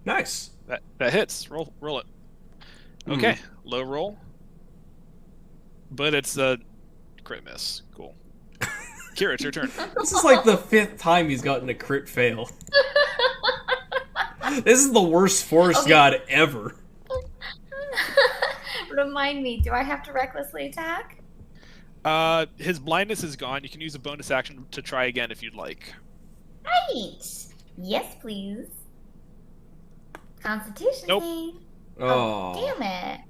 [SPEAKER 3] Nice.
[SPEAKER 2] that hits. Roll it. Okay, low roll. But it's a crit miss. Cool. Kira, it's your turn.
[SPEAKER 3] This is like the 5th time he's gotten a crit fail. This is the worst forest
[SPEAKER 1] Okay.
[SPEAKER 3] god ever.
[SPEAKER 1] Remind me, do I have to recklessly attack?
[SPEAKER 2] His blindness is gone. You can use a bonus action to try again if you'd like.
[SPEAKER 1] Right. Yes, please. Constitution
[SPEAKER 2] Nope.
[SPEAKER 1] save.
[SPEAKER 3] Oh.
[SPEAKER 1] Damn it.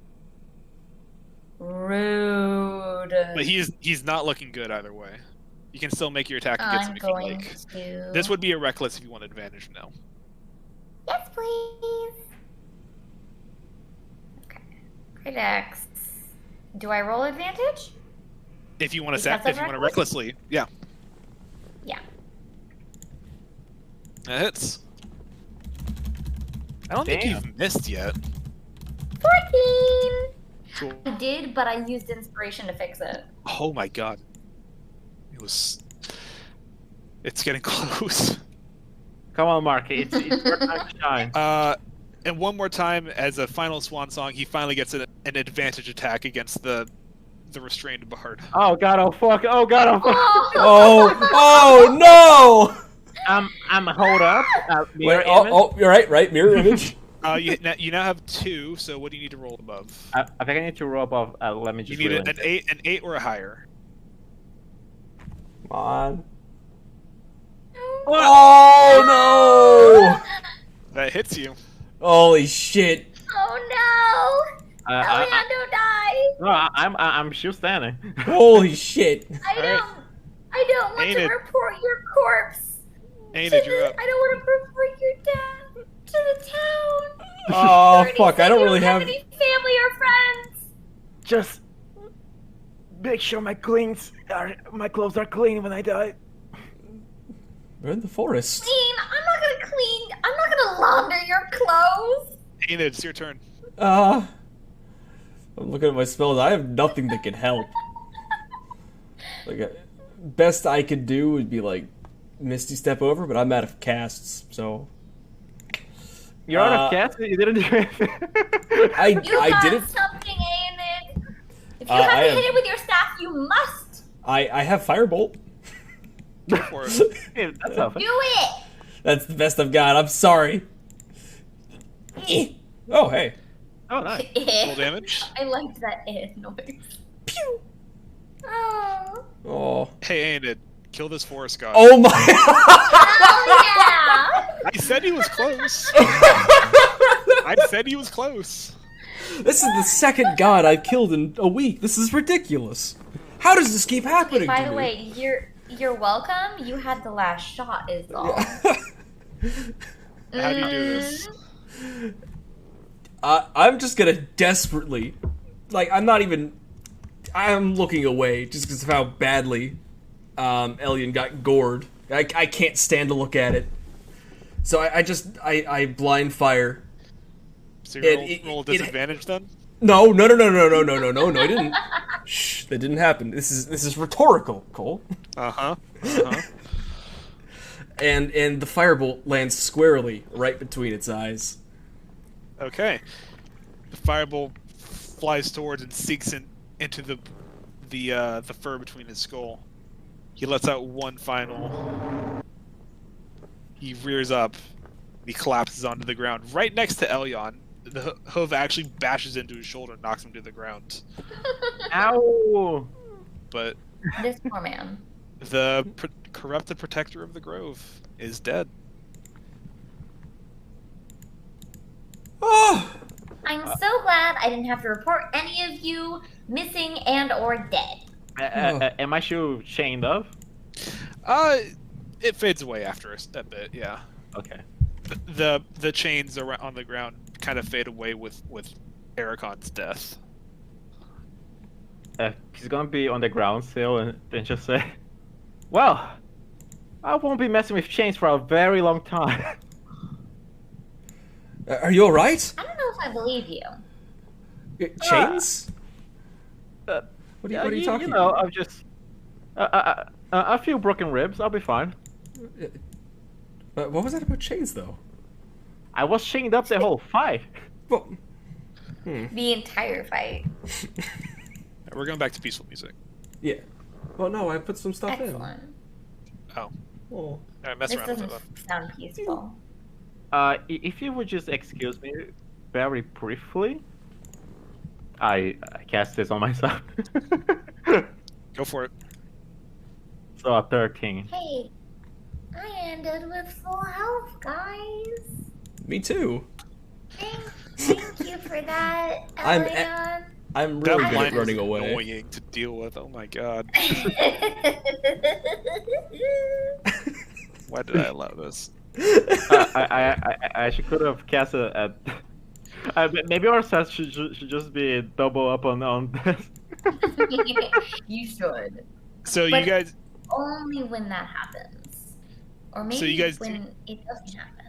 [SPEAKER 1] Rude.
[SPEAKER 2] But he's not looking good either way. You can still make your attack against him
[SPEAKER 1] I'm
[SPEAKER 2] if you'd
[SPEAKER 1] going
[SPEAKER 2] like.
[SPEAKER 1] to.
[SPEAKER 2] This would be a reckless if you want advantage now.
[SPEAKER 1] Yes, please. Okay. Great X. Do I roll advantage?
[SPEAKER 2] If you want to
[SPEAKER 1] Because
[SPEAKER 2] if
[SPEAKER 1] of
[SPEAKER 2] you want to
[SPEAKER 1] reckless?
[SPEAKER 2] recklessly, yeah,
[SPEAKER 1] Yeah.
[SPEAKER 2] that hits. I don't think
[SPEAKER 4] Damn.
[SPEAKER 2] you've missed yet.
[SPEAKER 1] 14!
[SPEAKER 2] So,
[SPEAKER 1] I did, but I used inspiration to fix it.
[SPEAKER 2] oh my god, it's getting close.
[SPEAKER 4] Come on, Mark. It's your time to shine.
[SPEAKER 2] And one more time, as a final swan song, he finally gets an advantage attack against the restrained bard.
[SPEAKER 4] Oh god! Oh fuck! Oh god! Oh fuck!
[SPEAKER 3] Oh no!
[SPEAKER 4] I'm hold up. Mirror
[SPEAKER 3] Wait,
[SPEAKER 4] image.
[SPEAKER 3] you're right, mirror image.
[SPEAKER 2] You now have 2. So what do you need to roll above?
[SPEAKER 4] I think I need to roll above. Let me
[SPEAKER 2] You
[SPEAKER 4] just.
[SPEAKER 2] need
[SPEAKER 4] real
[SPEAKER 2] an 8 or a higher.
[SPEAKER 3] Come on. Oh
[SPEAKER 2] That hits you.
[SPEAKER 3] no! Holy shit!
[SPEAKER 1] Oh no! Elion, don't die!
[SPEAKER 4] No, I'm still standing.
[SPEAKER 3] Holy shit!
[SPEAKER 1] I don't want
[SPEAKER 2] Ain't
[SPEAKER 1] to
[SPEAKER 2] it-
[SPEAKER 1] report your corpse.
[SPEAKER 2] Ain't
[SPEAKER 1] to
[SPEAKER 2] it, you're
[SPEAKER 1] the-
[SPEAKER 2] up.
[SPEAKER 1] I don't want to report your death to the town.
[SPEAKER 3] Oh
[SPEAKER 1] Already
[SPEAKER 3] fuck!
[SPEAKER 1] said
[SPEAKER 3] I don't
[SPEAKER 1] you
[SPEAKER 3] really have.
[SPEAKER 1] any family or friends.
[SPEAKER 4] Just make sure my clothes are clean when I die.
[SPEAKER 3] We're in the forest.
[SPEAKER 1] Clean. I'm not gonna clean. I'm not gonna launder your clothes.
[SPEAKER 2] Ain't it? It's your turn.
[SPEAKER 3] I'm looking at my spells. I have nothing that can help. Best I could do would be like Misty Step over, but I'm out of casts, so
[SPEAKER 4] You're out of cast. You didn't do anything.
[SPEAKER 3] I
[SPEAKER 1] You got
[SPEAKER 3] didn't.
[SPEAKER 1] something, Aenid. If you
[SPEAKER 3] I
[SPEAKER 1] haven't
[SPEAKER 3] have-
[SPEAKER 1] hit it with your staff, you must
[SPEAKER 3] I have Firebolt.
[SPEAKER 2] Go for it.
[SPEAKER 4] Yeah, that's not
[SPEAKER 1] do it.
[SPEAKER 3] That's the best I've got. I'm sorry. Oh hey.
[SPEAKER 4] Oh, nice.
[SPEAKER 2] Roll damage.
[SPEAKER 1] I liked that noise.
[SPEAKER 3] Pew.
[SPEAKER 1] Oh.
[SPEAKER 3] Oh.
[SPEAKER 2] Hey, ain't it? Kill this forest god.
[SPEAKER 3] Oh my.
[SPEAKER 1] Hell yeah!
[SPEAKER 2] I said he was close. I said he was close.
[SPEAKER 3] This is the second god I've killed in a week. This is ridiculous. How does this keep happening
[SPEAKER 1] By
[SPEAKER 3] to
[SPEAKER 1] the
[SPEAKER 3] me?
[SPEAKER 1] way, you're welcome. You had the last shot, is all.
[SPEAKER 2] How do you do this?
[SPEAKER 3] I'm just gonna desperately, I'm looking away just because of how badly Elion got gored. I can't stand to look at it. So I blind fire.
[SPEAKER 2] So you roll disadvantage then?
[SPEAKER 3] No, I didn't. Shh, that didn't happen. This is rhetorical, Cole.
[SPEAKER 2] Uh-huh. Uh-huh.
[SPEAKER 3] And the firebolt lands squarely right between its eyes.
[SPEAKER 2] Okay. The firebolt flies towards and sinks into the fur between his skull. He lets out one final. He rears up. He collapses onto the ground right next to Elyon. The hoof actually bashes into his shoulder and knocks him to the ground.
[SPEAKER 4] Ow!
[SPEAKER 2] But
[SPEAKER 1] This poor man.
[SPEAKER 2] the corrupted protector of the grove is dead.
[SPEAKER 3] Oh,
[SPEAKER 1] I'm so glad I didn't have to report any of you missing and or dead.
[SPEAKER 4] Am I still chained up?
[SPEAKER 2] It fades away after a bit, yeah.
[SPEAKER 4] Okay.
[SPEAKER 2] The chains on the ground kind of fade away with Eracon's death.
[SPEAKER 4] He's gonna be on the ground still and then just say, well, I won't be messing with chains for a very long time.
[SPEAKER 3] are you all right?
[SPEAKER 1] I don't know if I believe you.
[SPEAKER 3] Chains?
[SPEAKER 4] Uh,
[SPEAKER 3] What are you talking
[SPEAKER 4] You know,
[SPEAKER 3] about?
[SPEAKER 4] I'm just... a few broken ribs, I'll be fine.
[SPEAKER 3] What was that about chains, though?
[SPEAKER 4] I was chained up the whole fight.
[SPEAKER 3] Well,
[SPEAKER 1] The entire fight.
[SPEAKER 2] We're going back to peaceful music.
[SPEAKER 3] yeah. Well, no, I put some stuff
[SPEAKER 1] Excellent.
[SPEAKER 2] Oh.
[SPEAKER 3] in. Oh.
[SPEAKER 2] All right, mess
[SPEAKER 1] This
[SPEAKER 2] around with
[SPEAKER 1] doesn't
[SPEAKER 2] it then.
[SPEAKER 1] sound peaceful.
[SPEAKER 4] If you would just excuse me very briefly, I cast this on myself.
[SPEAKER 2] Go for it.
[SPEAKER 4] So a 13.
[SPEAKER 1] Hey, I ended with full health, guys.
[SPEAKER 3] Me too.
[SPEAKER 1] Thank you for that,
[SPEAKER 3] I'm
[SPEAKER 1] Elion.
[SPEAKER 3] I'm
[SPEAKER 2] That
[SPEAKER 3] really good
[SPEAKER 2] line
[SPEAKER 3] at running
[SPEAKER 2] was
[SPEAKER 3] away.
[SPEAKER 2] annoying to deal with. Oh my god. Why did I allow this?
[SPEAKER 4] I actually could have cast maybe our sets should just be double up on this.
[SPEAKER 1] You should.
[SPEAKER 2] So
[SPEAKER 1] But
[SPEAKER 2] you guys,
[SPEAKER 1] only when that happens. Or maybe
[SPEAKER 2] So you guys
[SPEAKER 1] when it doesn't happen.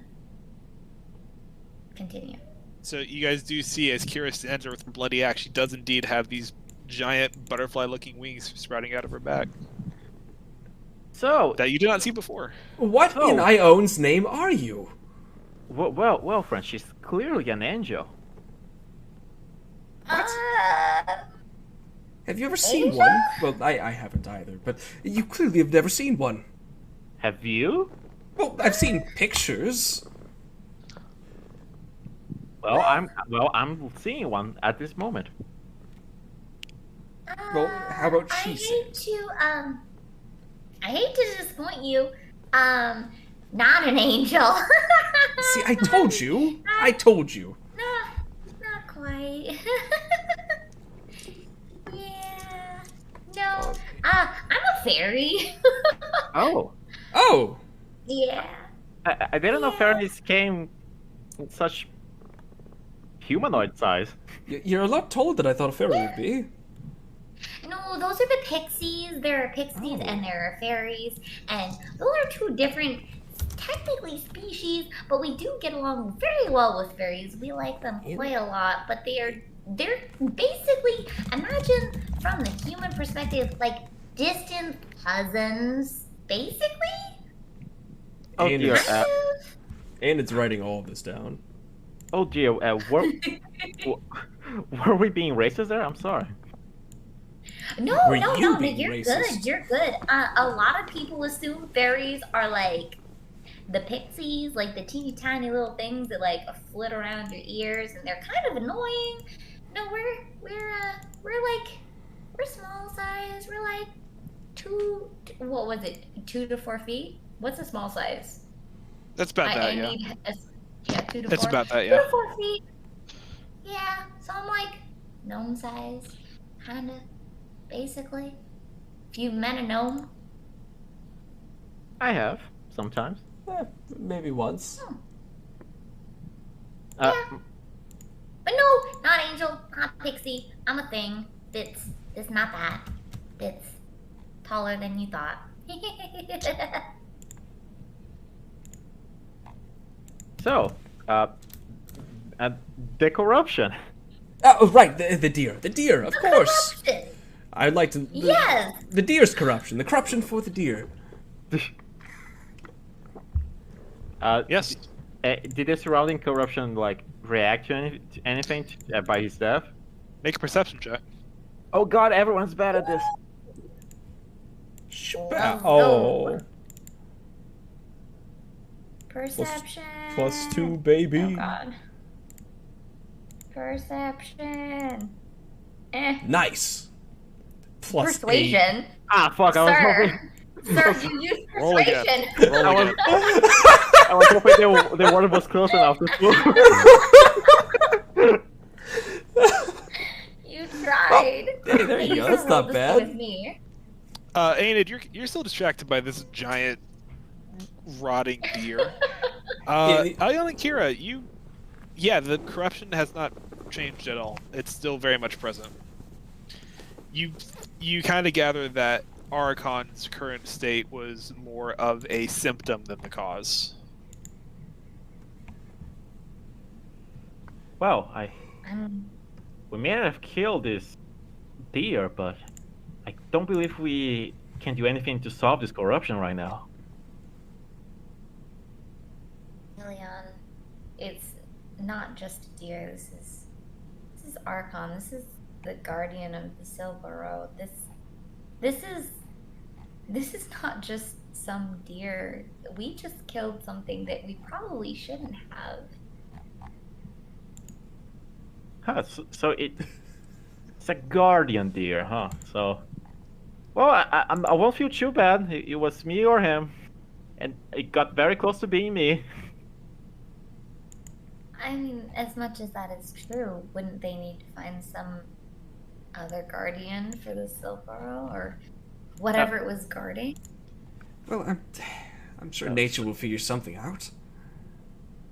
[SPEAKER 1] Continue.
[SPEAKER 2] so you guys do see as Kira stands there with her bloody axe, she does indeed have these giant butterfly-looking wings sprouting out of her back
[SPEAKER 4] So,
[SPEAKER 2] that you did not see before.
[SPEAKER 3] What
[SPEAKER 4] Oh.
[SPEAKER 3] in Ione's name are you?
[SPEAKER 4] well, friend, she's clearly an angel.
[SPEAKER 3] What?
[SPEAKER 1] Uh,
[SPEAKER 3] Have you ever seen
[SPEAKER 1] Angel?
[SPEAKER 3] one? Well, I haven't either, but you clearly have never seen one.
[SPEAKER 4] Have you?
[SPEAKER 3] Well, I've seen pictures.
[SPEAKER 4] Well, I'm seeing one at this moment.
[SPEAKER 3] Well, how about
[SPEAKER 1] I
[SPEAKER 3] she
[SPEAKER 1] hate to I hate to disappoint you. Not an angel.
[SPEAKER 3] See, I told you. I told you.
[SPEAKER 1] Not quite. Yeah. No. I'm a fairy.
[SPEAKER 4] Oh,
[SPEAKER 3] Oh,
[SPEAKER 1] Yeah.
[SPEAKER 4] I didn't know fairies came in such humanoid size.
[SPEAKER 3] you're a lot taller than I thought a fairy would be.
[SPEAKER 1] No, those are the pixies. There are pixies
[SPEAKER 3] Oh.
[SPEAKER 1] and there are fairies, and those are two different, technically species. But we do get along very well with fairies. We like them quite a lot. But they're basically, imagine from the human perspective, like distant cousins, basically.
[SPEAKER 4] Oh
[SPEAKER 3] And
[SPEAKER 4] dear.
[SPEAKER 3] it's- And it's writing all of this down.
[SPEAKER 4] Oh dear. Were we being racist there? I'm sorry.
[SPEAKER 1] No,
[SPEAKER 3] Were
[SPEAKER 1] no,
[SPEAKER 3] you
[SPEAKER 1] no,
[SPEAKER 3] being
[SPEAKER 1] you're
[SPEAKER 3] racist?
[SPEAKER 1] good. You're good. A lot of people assume fairies are like the pixies, like the teeny tiny little things that like flit around your ears, and they're kind of annoying. No, we're small size. We're like 2 to 4 feet? What's a small size?
[SPEAKER 2] That's about that,
[SPEAKER 1] I
[SPEAKER 2] yeah.
[SPEAKER 1] need yeah, 2 to 4.
[SPEAKER 2] It's about that,
[SPEAKER 1] 2
[SPEAKER 2] yeah.
[SPEAKER 1] to 4 feet. Yeah, so I'm like gnome size, kinda, basically. If you've met a gnome,
[SPEAKER 4] I have sometimes.
[SPEAKER 3] Maybe once.
[SPEAKER 4] Uh,
[SPEAKER 1] Yeah. But no, not angel, not pixie. I'm a thing that's not that. That's taller than you thought.
[SPEAKER 4] So, the corruption.
[SPEAKER 3] Oh, right, the deer. The deer, of course.
[SPEAKER 1] Corruption.
[SPEAKER 3] I'd like to...
[SPEAKER 1] Yes.
[SPEAKER 3] The deer's corruption. The corruption for the deer.
[SPEAKER 2] Yes.
[SPEAKER 4] Did the surrounding corruption like react to anything by his death?
[SPEAKER 2] Make a perception check.
[SPEAKER 4] Oh God, everyone's bad at this.
[SPEAKER 3] Oh.
[SPEAKER 1] Perception.
[SPEAKER 3] +2, baby.
[SPEAKER 1] Oh God. Perception.
[SPEAKER 3] Nice. +8.
[SPEAKER 1] Persuasion.
[SPEAKER 4] Ah, fuck! I was hoping.
[SPEAKER 1] Sir, you used
[SPEAKER 2] Roll again.
[SPEAKER 1] persuasion.
[SPEAKER 2] Roll
[SPEAKER 4] I
[SPEAKER 2] again.
[SPEAKER 4] was hoping the water was close enough to
[SPEAKER 1] You tried.
[SPEAKER 3] Hey, there you go. That's not
[SPEAKER 1] With
[SPEAKER 3] bad.
[SPEAKER 1] me.
[SPEAKER 2] Aenid, you're still distracted by this giant rotting deer. Ion and Kira, the corruption has not changed at all. It's still very much present. You kind of gather that Arakon's current state was more of a symptom than the cause.
[SPEAKER 4] Well,
[SPEAKER 1] Um,
[SPEAKER 4] we may have killed this deer, but I don't believe we can do anything to solve this corruption right now.
[SPEAKER 1] Leon, it's not just a deer. This is Archon. This is the guardian of the Silver Road. This is not just some deer. We just killed something that we probably shouldn't have.
[SPEAKER 4] Huh, so it's a guardian deer, huh? So, well, I won't feel too bad. It was me or him, and it got very close to being me.
[SPEAKER 1] I mean, as much as that is true, wouldn't they need to find some other guardian for the Silvero or whatever it was guarding?
[SPEAKER 3] Well, I'm sure nature will figure something out.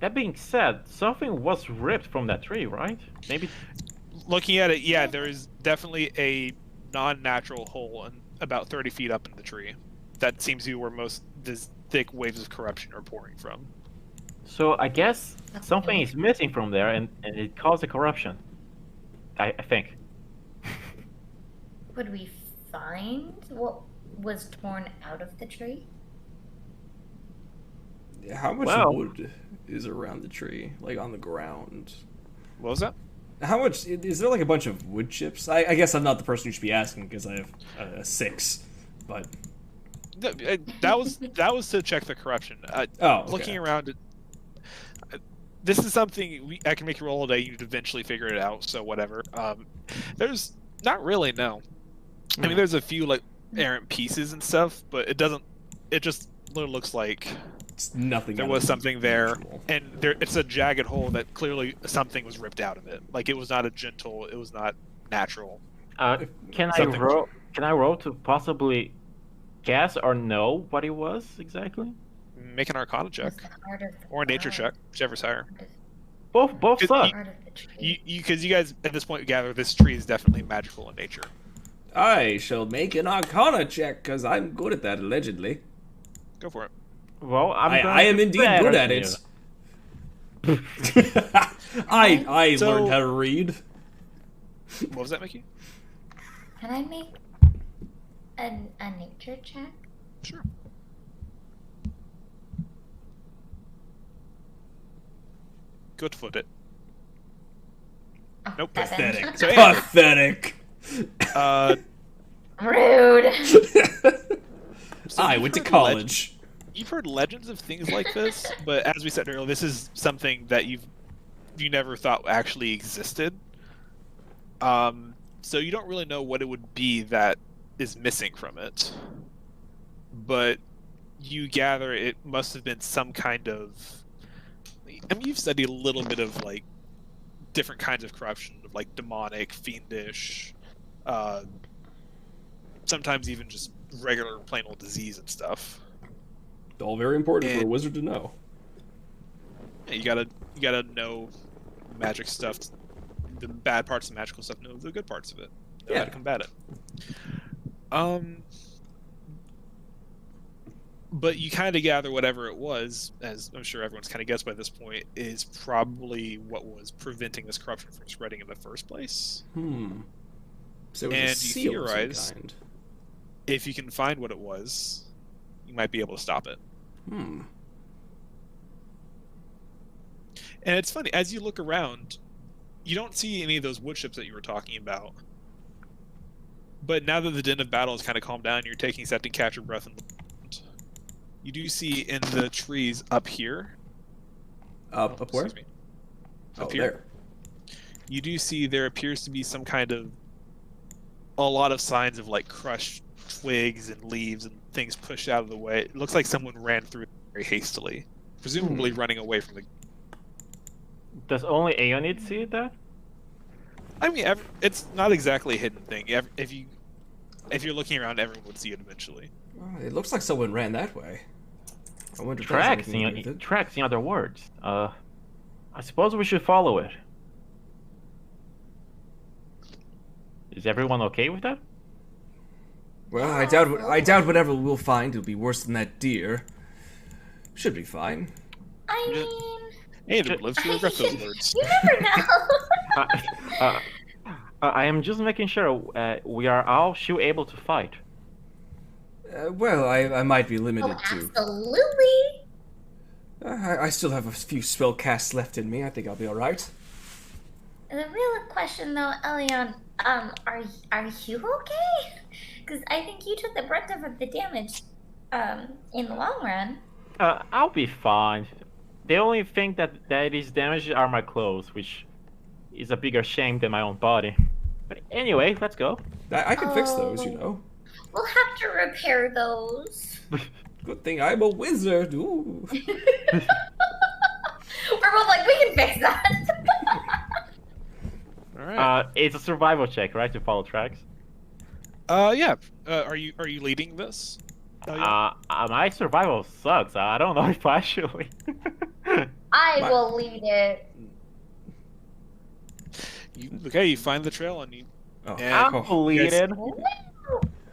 [SPEAKER 4] That being said, something was ripped from that tree, right? Maybe.
[SPEAKER 2] Looking at it, yeah, there is definitely a non-natural hole and about 30 feet up in the tree. That seems to be where most these thick waves of corruption are pouring from.
[SPEAKER 4] So I guess
[SPEAKER 1] That's
[SPEAKER 4] something
[SPEAKER 1] good.
[SPEAKER 4] is missing from there, and it caused the corruption. I think.
[SPEAKER 1] Would we find what was torn out of the tree?
[SPEAKER 3] How much
[SPEAKER 4] Well-
[SPEAKER 3] wood is around the tree, like on the ground?
[SPEAKER 2] What was that?
[SPEAKER 3] How much is there? Like a bunch of wood chips? I guess I'm not the person who should be asking because I have a 6, but
[SPEAKER 2] That was to check the corruption.
[SPEAKER 3] okay.
[SPEAKER 2] Looking around, this is something I can make you roll all day. You'd eventually figure it out. So whatever. There's not really no. I mean, there's a few like errant pieces and stuff, but it doesn't. It just looks like
[SPEAKER 3] It's nothing.
[SPEAKER 2] there
[SPEAKER 3] out
[SPEAKER 2] was
[SPEAKER 3] of
[SPEAKER 2] something there,
[SPEAKER 3] usual.
[SPEAKER 2] and it's a jagged hole that clearly something was ripped out of it. Like it was not a gentle. It was not natural.
[SPEAKER 4] Can I
[SPEAKER 2] Something-
[SPEAKER 4] roll? Can I roll to possibly guess or know what it was exactly?
[SPEAKER 2] Make an Arcana check
[SPEAKER 1] Was the heart of the
[SPEAKER 2] or a Nature
[SPEAKER 1] flower
[SPEAKER 2] check, whichever's higher.
[SPEAKER 4] Both
[SPEAKER 2] Could
[SPEAKER 4] suck.
[SPEAKER 1] Part of the tree.
[SPEAKER 2] Because you guys at this point gather this tree is definitely magical in nature.
[SPEAKER 3] I shall make an Arcana check because I'm good at that, allegedly.
[SPEAKER 2] Go for it.
[SPEAKER 4] Well,
[SPEAKER 3] I am indeed good at it. I
[SPEAKER 2] So-
[SPEAKER 3] learned how to read.
[SPEAKER 2] What was that, Mickey?
[SPEAKER 1] Can I make a nature check?
[SPEAKER 2] Sure. Good foot it.
[SPEAKER 1] Oh,
[SPEAKER 2] Nope,
[SPEAKER 1] seven.
[SPEAKER 3] Pathetic.
[SPEAKER 2] So, anyway,
[SPEAKER 3] Pathetic.
[SPEAKER 1] Rude.
[SPEAKER 2] so
[SPEAKER 3] I
[SPEAKER 2] you've
[SPEAKER 3] went to
[SPEAKER 2] heard
[SPEAKER 3] college.
[SPEAKER 2] You've heard legends of things like this, but as we said earlier, this is something that you never thought actually existed. So you don't really know what it would be that is missing from it. But you gather it must have been some kind of. I mean, you've studied a little bit of like different kinds of corruption, like demonic, fiendish, sometimes even just regular plain old disease and stuff.
[SPEAKER 3] All very important for a
[SPEAKER 2] And-
[SPEAKER 3] wizard to know.
[SPEAKER 2] Yeah, you gotta know magic stuff, the bad parts of magical stuff, know the good parts of it, know how
[SPEAKER 3] Yeah.
[SPEAKER 2] to combat it. But you kind of gather whatever it was, as I'm sure everyone's kind of guessed by this point, is probably what was preventing this corruption from spreading in the first place.
[SPEAKER 3] So it was
[SPEAKER 2] And
[SPEAKER 3] a
[SPEAKER 2] you
[SPEAKER 3] seal of some
[SPEAKER 2] theorize-
[SPEAKER 3] kind.
[SPEAKER 2] If you can find what it was, you might be able to stop it.
[SPEAKER 3] Hmm.
[SPEAKER 2] And it's funny, as you look around, you don't see any of those wood chips that you were talking about. But now that the din of battle has kind of calmed down, you're taking a sec to catch your breath and look around. You do see in the trees up here.
[SPEAKER 3] Up where?
[SPEAKER 2] Excuse me.
[SPEAKER 3] Oh,
[SPEAKER 2] Up here.
[SPEAKER 3] there.
[SPEAKER 2] You do see there appears to be some kind of a lot of signs of like crushed twigs and leaves and things pushed out of the way. It looks like someone ran through it very hastily, presumably running away from the.
[SPEAKER 4] Does only Aeonid see that?
[SPEAKER 2] I mean, it's not exactly a hidden thing. If you're looking around, everyone would see it eventually.
[SPEAKER 3] Oh, it looks like someone ran that way. I wonder if that's
[SPEAKER 4] Tracks,
[SPEAKER 3] anything to do with it.
[SPEAKER 4] tracks. In other words, I suppose we should follow it. Is everyone okay with that?
[SPEAKER 3] Well, I doubt whatever we'll find will be worse than that deer. Should be fine.
[SPEAKER 1] I
[SPEAKER 2] Just-
[SPEAKER 1] mean,
[SPEAKER 2] Hey, it lives to regret those words.
[SPEAKER 1] you never know.
[SPEAKER 4] I am just making sure we are all still able to fight.
[SPEAKER 3] Well, I might be
[SPEAKER 1] Oh,
[SPEAKER 3] limited to.
[SPEAKER 1] absolutely.
[SPEAKER 3] I still have a few spell casts left in me. I think I'll be all right.
[SPEAKER 1] The real question, though, Elion, are you okay? Because I think you took the brunt of the damage, in the long run.
[SPEAKER 4] I'll be fine. The only thing that is damaged are my clothes, which is a bigger shame than my own body. But anyway, let's go.
[SPEAKER 3] I can fix those, you know.
[SPEAKER 1] We'll have to repair those.
[SPEAKER 3] Good thing I'm a wizard. Ooh.
[SPEAKER 1] We're both like, we can fix that.
[SPEAKER 2] All right.
[SPEAKER 4] It's a survival check, right, to follow tracks.
[SPEAKER 2] Yeah. Are you leading this?
[SPEAKER 4] My survival sucks. I don't know if I should.
[SPEAKER 1] I
[SPEAKER 3] What?
[SPEAKER 1] will lead it.
[SPEAKER 2] You find the trail and you
[SPEAKER 3] Oh,
[SPEAKER 2] And
[SPEAKER 3] oh.
[SPEAKER 4] Completed.
[SPEAKER 1] Woo!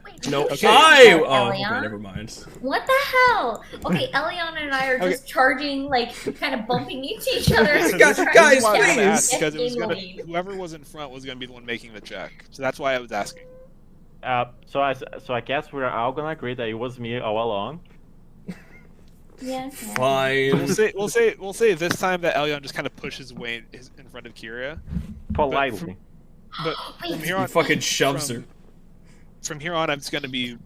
[SPEAKER 1] Wait,
[SPEAKER 3] No,
[SPEAKER 2] Okay.
[SPEAKER 3] I. Oh,
[SPEAKER 1] Elion?
[SPEAKER 3] okay, never mind.
[SPEAKER 1] What the hell? Okay, Elion and I are
[SPEAKER 2] Okay.
[SPEAKER 1] just charging, like, kind of bumping into each other.
[SPEAKER 2] Okay,
[SPEAKER 1] as
[SPEAKER 2] so
[SPEAKER 1] we
[SPEAKER 3] Guys,
[SPEAKER 2] this,
[SPEAKER 1] try
[SPEAKER 2] this
[SPEAKER 1] to
[SPEAKER 2] is why I wanted to
[SPEAKER 3] please.
[SPEAKER 2] ask because it was
[SPEAKER 1] gain the
[SPEAKER 2] gonna
[SPEAKER 1] lead.
[SPEAKER 2] whoever was in front was gonna be the one making the check. So that's why I was asking.
[SPEAKER 4] So I guess we're all gonna agree that it was me all along.
[SPEAKER 1] Yeah.
[SPEAKER 3] Fine.
[SPEAKER 2] We'll say this time that Elyon just kind of pushes away in front of Kira.
[SPEAKER 4] Politely.
[SPEAKER 2] But
[SPEAKER 1] Wait.
[SPEAKER 2] from here
[SPEAKER 3] He
[SPEAKER 2] on,
[SPEAKER 3] fucking shoves her.
[SPEAKER 2] from here on, it's gonna be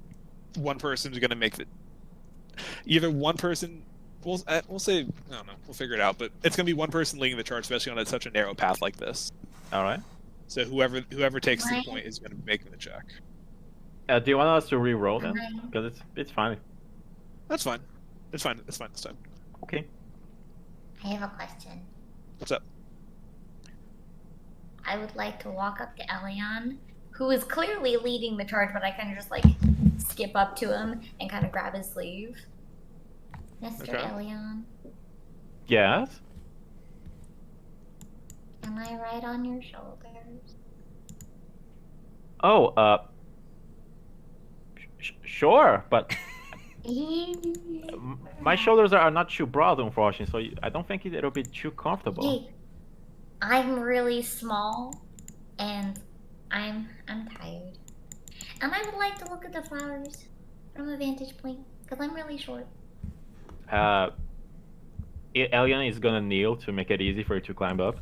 [SPEAKER 2] one person who's gonna make the either one person. We'll say I don't know. We'll figure it out. But it's gonna be one person leading the charge, especially on such a narrow path like this.
[SPEAKER 4] All right.
[SPEAKER 2] So whoever takes the
[SPEAKER 1] Right.
[SPEAKER 2] point is gonna be making the check.
[SPEAKER 4] Do you want us to re-roll then?
[SPEAKER 1] Fine.
[SPEAKER 4] Because it's fine.
[SPEAKER 2] That's fine. It's fine. It's fine this time.
[SPEAKER 4] Okay.
[SPEAKER 1] I have a question.
[SPEAKER 2] What's up?
[SPEAKER 1] I would like to walk up to Elion, who is clearly leading the charge, but I kind of just like skip up to him and kind of grab his sleeve. Mr.
[SPEAKER 2] Okay.
[SPEAKER 1] Elion,
[SPEAKER 4] Yes.
[SPEAKER 1] am I right on your shoulders?
[SPEAKER 4] Oh, sure, but my shoulders are not too broad, unfortunately, so I don't think it'll be too comfortable.
[SPEAKER 1] Hey, I'm really small, and I'm tired, and I would like to look at the flowers from a vantage point because I'm really short.
[SPEAKER 4] Elian is gonna kneel to make it easy for you to climb up.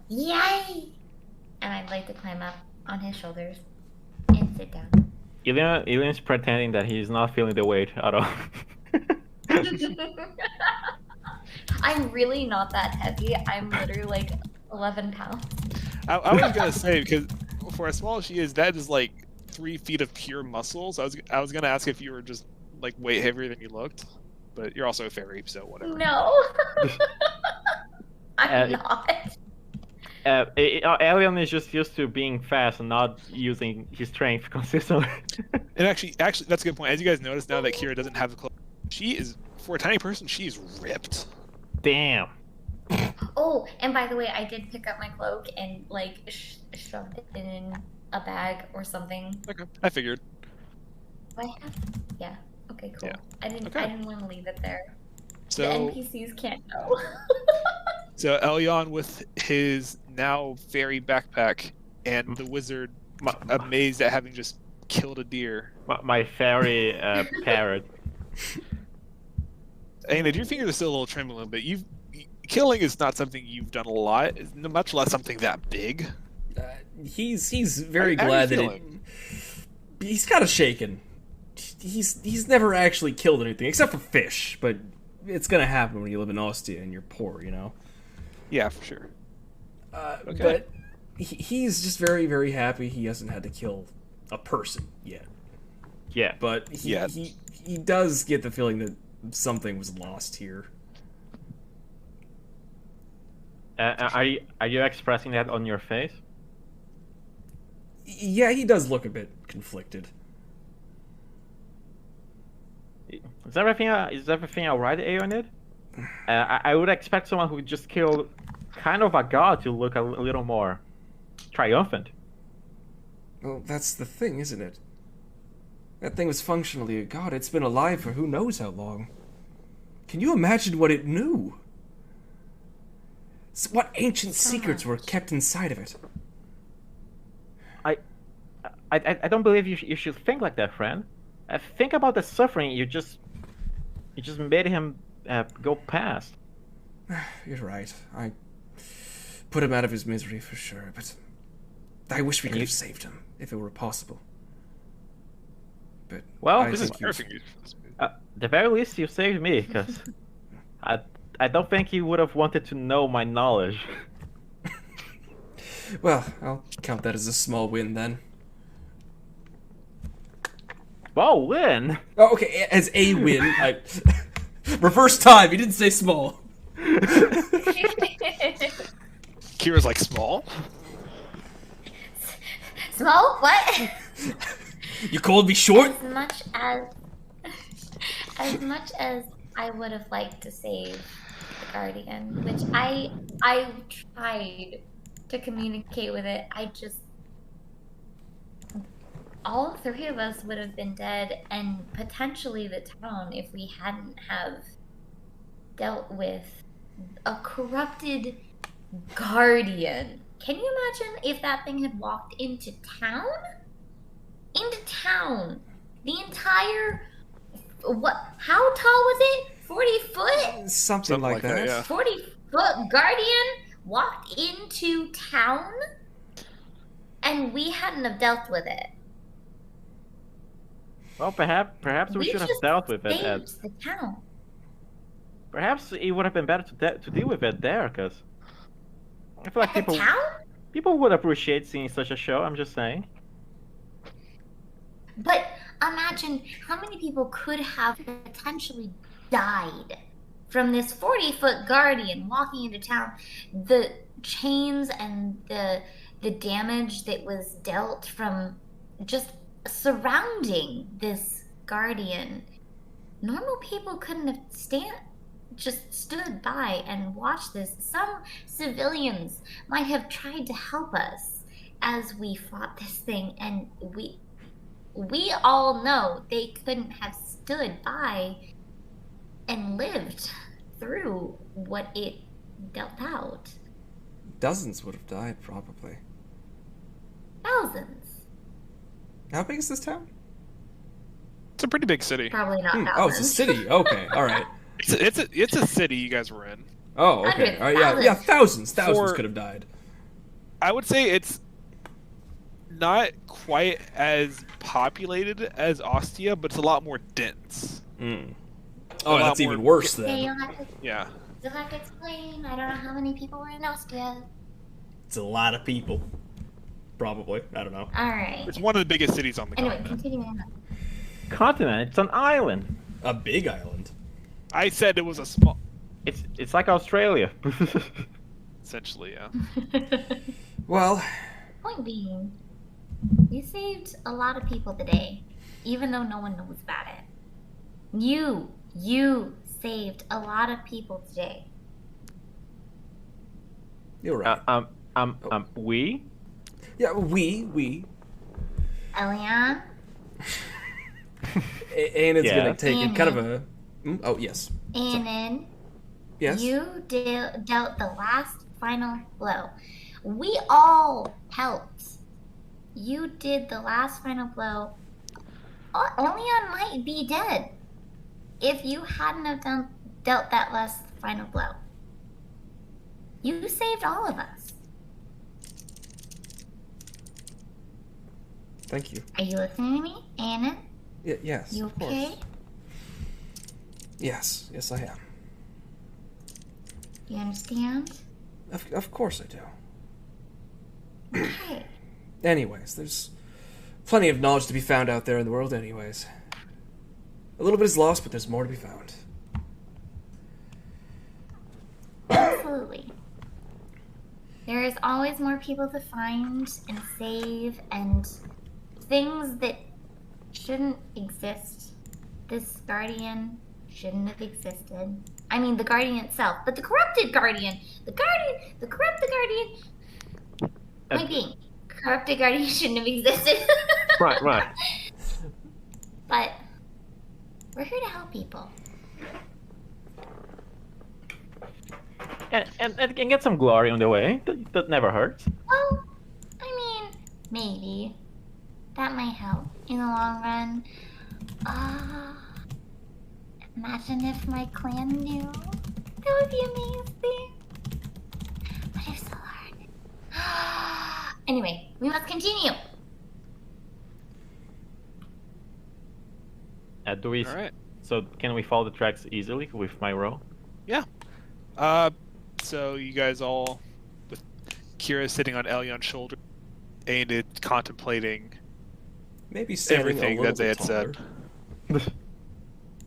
[SPEAKER 1] Yay! And I'd like to climb up on his shoulders and sit down.
[SPEAKER 4] Elian's pretending that he's not feeling the weight at all.
[SPEAKER 1] I'm really not that heavy. I'm literally like 11 pounds.
[SPEAKER 2] I was gonna say because for as small as she is, that is like 3 feet of pure muscles. I was gonna ask if you were just like way heavier than you looked, but you're also a fairy, so whatever.
[SPEAKER 1] No. I'm not.
[SPEAKER 4] Elian is just used to being fast and not using his strength consistently.
[SPEAKER 2] And actually, that's a good point. As you guys notice now that Kira doesn't have the clothes, she is for a tiny person. She's ripped.
[SPEAKER 4] Damn.
[SPEAKER 1] Oh, and by the way, I did pick up my cloak and like shoved it in a bag or something.
[SPEAKER 2] Okay, I figured.
[SPEAKER 1] Do I have? Yeah. Okay, cool.
[SPEAKER 2] Yeah.
[SPEAKER 1] I didn't.
[SPEAKER 2] Okay.
[SPEAKER 1] I didn't want to leave it there.
[SPEAKER 2] So
[SPEAKER 1] The NPCs can't know.
[SPEAKER 2] So Elyon with his now fairy backpack and the wizard amazed at having just killed a deer.
[SPEAKER 4] My fairy parrot.
[SPEAKER 2] And your fingers are still a little trembling, but killing is not something you've done a lot, much less something that big.
[SPEAKER 3] He's very
[SPEAKER 2] How are you
[SPEAKER 3] glad that it,
[SPEAKER 2] feeling?
[SPEAKER 3] he's kind of shaken. He's never actually killed anything except for fish, but it's gonna happen when you live in Ostia and you're poor, you know.
[SPEAKER 2] Yeah, for sure. Okay.
[SPEAKER 3] But he's just very, very happy he hasn't had to kill a person yet.
[SPEAKER 4] Yeah.
[SPEAKER 3] But he does get the feeling that something was lost here.
[SPEAKER 4] Are you expressing that on your face?
[SPEAKER 3] Yeah, he does look a bit conflicted.
[SPEAKER 4] Is everything alright, Aeonid? I would expect someone who just killed kind of a god to look a little more triumphant.
[SPEAKER 3] Well, that's the thing, isn't it? That thing was functionally a god. It's been alive for who knows how long. Can you imagine what it knew? What ancient secrets were kept inside of it?
[SPEAKER 4] I don't believe you should think like that, friend. Think about the suffering you just made him go past.
[SPEAKER 3] You're right. I put him out of his misery for sure, but I wish we could have saved him if it were possible. But
[SPEAKER 4] Well,
[SPEAKER 3] I
[SPEAKER 2] This is
[SPEAKER 3] think you've-
[SPEAKER 2] perfect.
[SPEAKER 4] The very least you saved me, because I don't think he would have wanted to know my knowledge.
[SPEAKER 3] Well, I'll count that as a small win then.
[SPEAKER 4] Well, win.
[SPEAKER 3] Oh, okay, as a win. Reverse time. He didn't say small.
[SPEAKER 2] Kira's like small.
[SPEAKER 1] Small? What?
[SPEAKER 3] You called me short?
[SPEAKER 1] As much as I would have liked to save the Guardian, which I tried to communicate with it, I just all three of us would have been dead, and potentially the town if we hadn't have dealt with a corrupted guardian. Can you imagine if that thing had walked into town? Into town. The entire what? How tall was it? 40 foot?
[SPEAKER 3] Something like that.
[SPEAKER 2] yeah.
[SPEAKER 1] 40-foot guardian walked into town, and we hadn't have dealt with it.
[SPEAKER 4] Well, perhaps we should have
[SPEAKER 1] just
[SPEAKER 4] dealt with it.
[SPEAKER 1] saved the town.
[SPEAKER 4] Perhaps it would have been better to deal with it there, because I feel like
[SPEAKER 1] At the town?
[SPEAKER 4] people would appreciate seeing such a show. I'm just saying.
[SPEAKER 1] But imagine how many people could have potentially died from this 40-foot guardian walking into town. The chains and the damage that was dealt from just surrounding this guardian. Normal people couldn't have just stood by and watched this. Some civilians might have tried to help us as we fought this thing, and we all know they couldn't have stood by and lived through what it dealt out.
[SPEAKER 3] Dozens would have died, probably.
[SPEAKER 1] Thousands.
[SPEAKER 3] How big is this town?
[SPEAKER 2] It's a pretty big city.
[SPEAKER 1] Probably not thousands.
[SPEAKER 3] Oh, it's a city. Okay, all right.
[SPEAKER 2] It's a city you guys were in.
[SPEAKER 3] Oh, okay.
[SPEAKER 1] Hundreds,
[SPEAKER 3] All right, yeah,
[SPEAKER 1] thousands.
[SPEAKER 3] thousands
[SPEAKER 2] For-
[SPEAKER 3] could have died.
[SPEAKER 2] I would say it's not quite as populated as Ostia, but it's a lot more dense.
[SPEAKER 3] Mm.
[SPEAKER 2] A
[SPEAKER 3] Oh,
[SPEAKER 2] lot
[SPEAKER 3] that's
[SPEAKER 2] more-
[SPEAKER 3] even worse
[SPEAKER 1] Okay,
[SPEAKER 3] then.
[SPEAKER 2] Yeah.
[SPEAKER 1] you'll have to explain. I don't know how many people were in Ostia.
[SPEAKER 3] It's a lot of people. Probably. I don't know.
[SPEAKER 1] Alright.
[SPEAKER 2] It's one of the biggest cities on the
[SPEAKER 1] Anyway,
[SPEAKER 2] continent.
[SPEAKER 1] continuing on.
[SPEAKER 4] Continent. It's an island.
[SPEAKER 3] A big island.
[SPEAKER 2] I said it was a small,
[SPEAKER 4] It's like Australia.
[SPEAKER 2] essentially, yeah.
[SPEAKER 3] Well,
[SPEAKER 1] Point being, you saved a lot of people today, even though no one knows about it. You saved a lot of people today.
[SPEAKER 3] you're right.
[SPEAKER 4] We?
[SPEAKER 3] Yeah, we.
[SPEAKER 1] Elian,
[SPEAKER 3] Anna's gonna
[SPEAKER 4] Yes.
[SPEAKER 3] take it kind of a. Oh, yes.
[SPEAKER 1] Anon,
[SPEAKER 3] Yes.
[SPEAKER 1] you dealt the last final blow. We all helped. You did the last final blow. Elian might be dead if you hadn't have dealt that last final blow. You saved all of us.
[SPEAKER 3] Thank you.
[SPEAKER 1] Are you listening to me, Anna?
[SPEAKER 3] Yes.
[SPEAKER 1] You
[SPEAKER 3] of course.
[SPEAKER 1] okay?
[SPEAKER 3] Yes. Yes, I am.
[SPEAKER 1] You understand?
[SPEAKER 3] Of course I do.
[SPEAKER 1] Okay.
[SPEAKER 3] Anyways, there's plenty of knowledge to be found out there in the world, anyways. A little bit is lost, but there's more to be found.
[SPEAKER 1] Absolutely. There is always more people to find and save, and things that shouldn't exist. This guardian shouldn't have existed. I mean, the guardian itself, but the corrupted guardian. The corrupted guardian. Point being, corrupted guardian shouldn't have existed.
[SPEAKER 4] Right.
[SPEAKER 1] But we're here to help people.
[SPEAKER 4] And get some glory on the way. That never hurts.
[SPEAKER 1] Well, I mean, maybe. That might help in the long run. Imagine if my clan knew. That would be amazing. But it's so hard. Anyway, we must continue.
[SPEAKER 4] Do we?
[SPEAKER 2] All right.
[SPEAKER 4] So can we follow the tracks easily with my row?
[SPEAKER 2] Yeah. So you guys all, with Kira sitting on Elyon's shoulder, Aenid contemplating
[SPEAKER 3] Maybe standing
[SPEAKER 2] everything
[SPEAKER 3] a little
[SPEAKER 2] that they
[SPEAKER 3] bit
[SPEAKER 2] had said.
[SPEAKER 3] taller.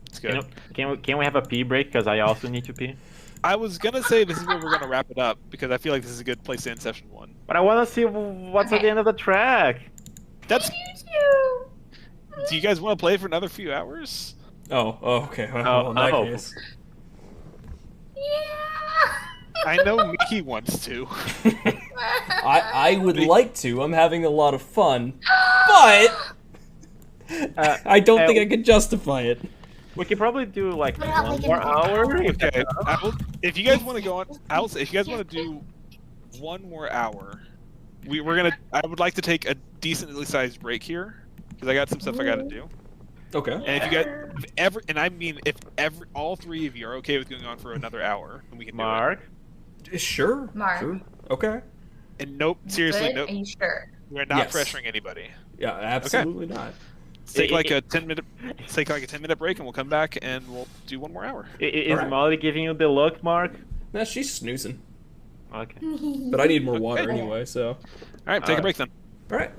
[SPEAKER 2] It's good.
[SPEAKER 4] Can we have a pee break? Because I also need to pee.
[SPEAKER 2] I was gonna say this is where we're gonna wrap it up because I feel like this is a good place to end session 1.
[SPEAKER 4] But I want to see what's at the end of the track.
[SPEAKER 2] That's.
[SPEAKER 1] You
[SPEAKER 2] Do you guys want to play for another few hours?
[SPEAKER 3] Oh, okay. Well, in that
[SPEAKER 4] Oh.
[SPEAKER 3] case.
[SPEAKER 1] Yeah.
[SPEAKER 2] I know Mickey wants to.
[SPEAKER 3] I would like to. I'm having a lot of fun, but
[SPEAKER 4] Uh,
[SPEAKER 3] I don't
[SPEAKER 4] uh,
[SPEAKER 3] think I can justify it.
[SPEAKER 4] we could probably do like
[SPEAKER 1] What about
[SPEAKER 4] one
[SPEAKER 1] like
[SPEAKER 4] more
[SPEAKER 1] another
[SPEAKER 4] hour.
[SPEAKER 1] hour?
[SPEAKER 4] If that's
[SPEAKER 2] Okay,
[SPEAKER 4] enough.
[SPEAKER 2] if you guys want to go on, I will say if you guys want to do one more hour, we're gonna. I would like to take a decently sized break here because I got some stuff I got to do.
[SPEAKER 3] Okay.
[SPEAKER 2] And if you guys, if ever, and I mean, if ever, all three of you are okay with going on for another hour, then we can do
[SPEAKER 4] Mark,
[SPEAKER 3] Sure.
[SPEAKER 1] Mark.
[SPEAKER 3] Sure. Okay.
[SPEAKER 2] it. And nope, seriously,
[SPEAKER 1] Good?
[SPEAKER 2] nope,
[SPEAKER 1] Are you sure?
[SPEAKER 2] we're not
[SPEAKER 3] Yes.
[SPEAKER 2] pressuring anybody.
[SPEAKER 3] Yeah, absolutely not.
[SPEAKER 2] Let's take
[SPEAKER 4] I-
[SPEAKER 2] like
[SPEAKER 4] I-
[SPEAKER 2] a 10 minute, let's take like a 10 minute break, and we'll come back and we'll do one more hour.
[SPEAKER 4] is
[SPEAKER 3] Alright.
[SPEAKER 4] Molly giving you the look, Mark?
[SPEAKER 3] Nah, she's snoozing.
[SPEAKER 4] Okay.
[SPEAKER 3] But I need more water
[SPEAKER 2] Okay.
[SPEAKER 3] anyway, so.
[SPEAKER 2] All right, take a
[SPEAKER 4] Alright.
[SPEAKER 2] break then.
[SPEAKER 3] Alright.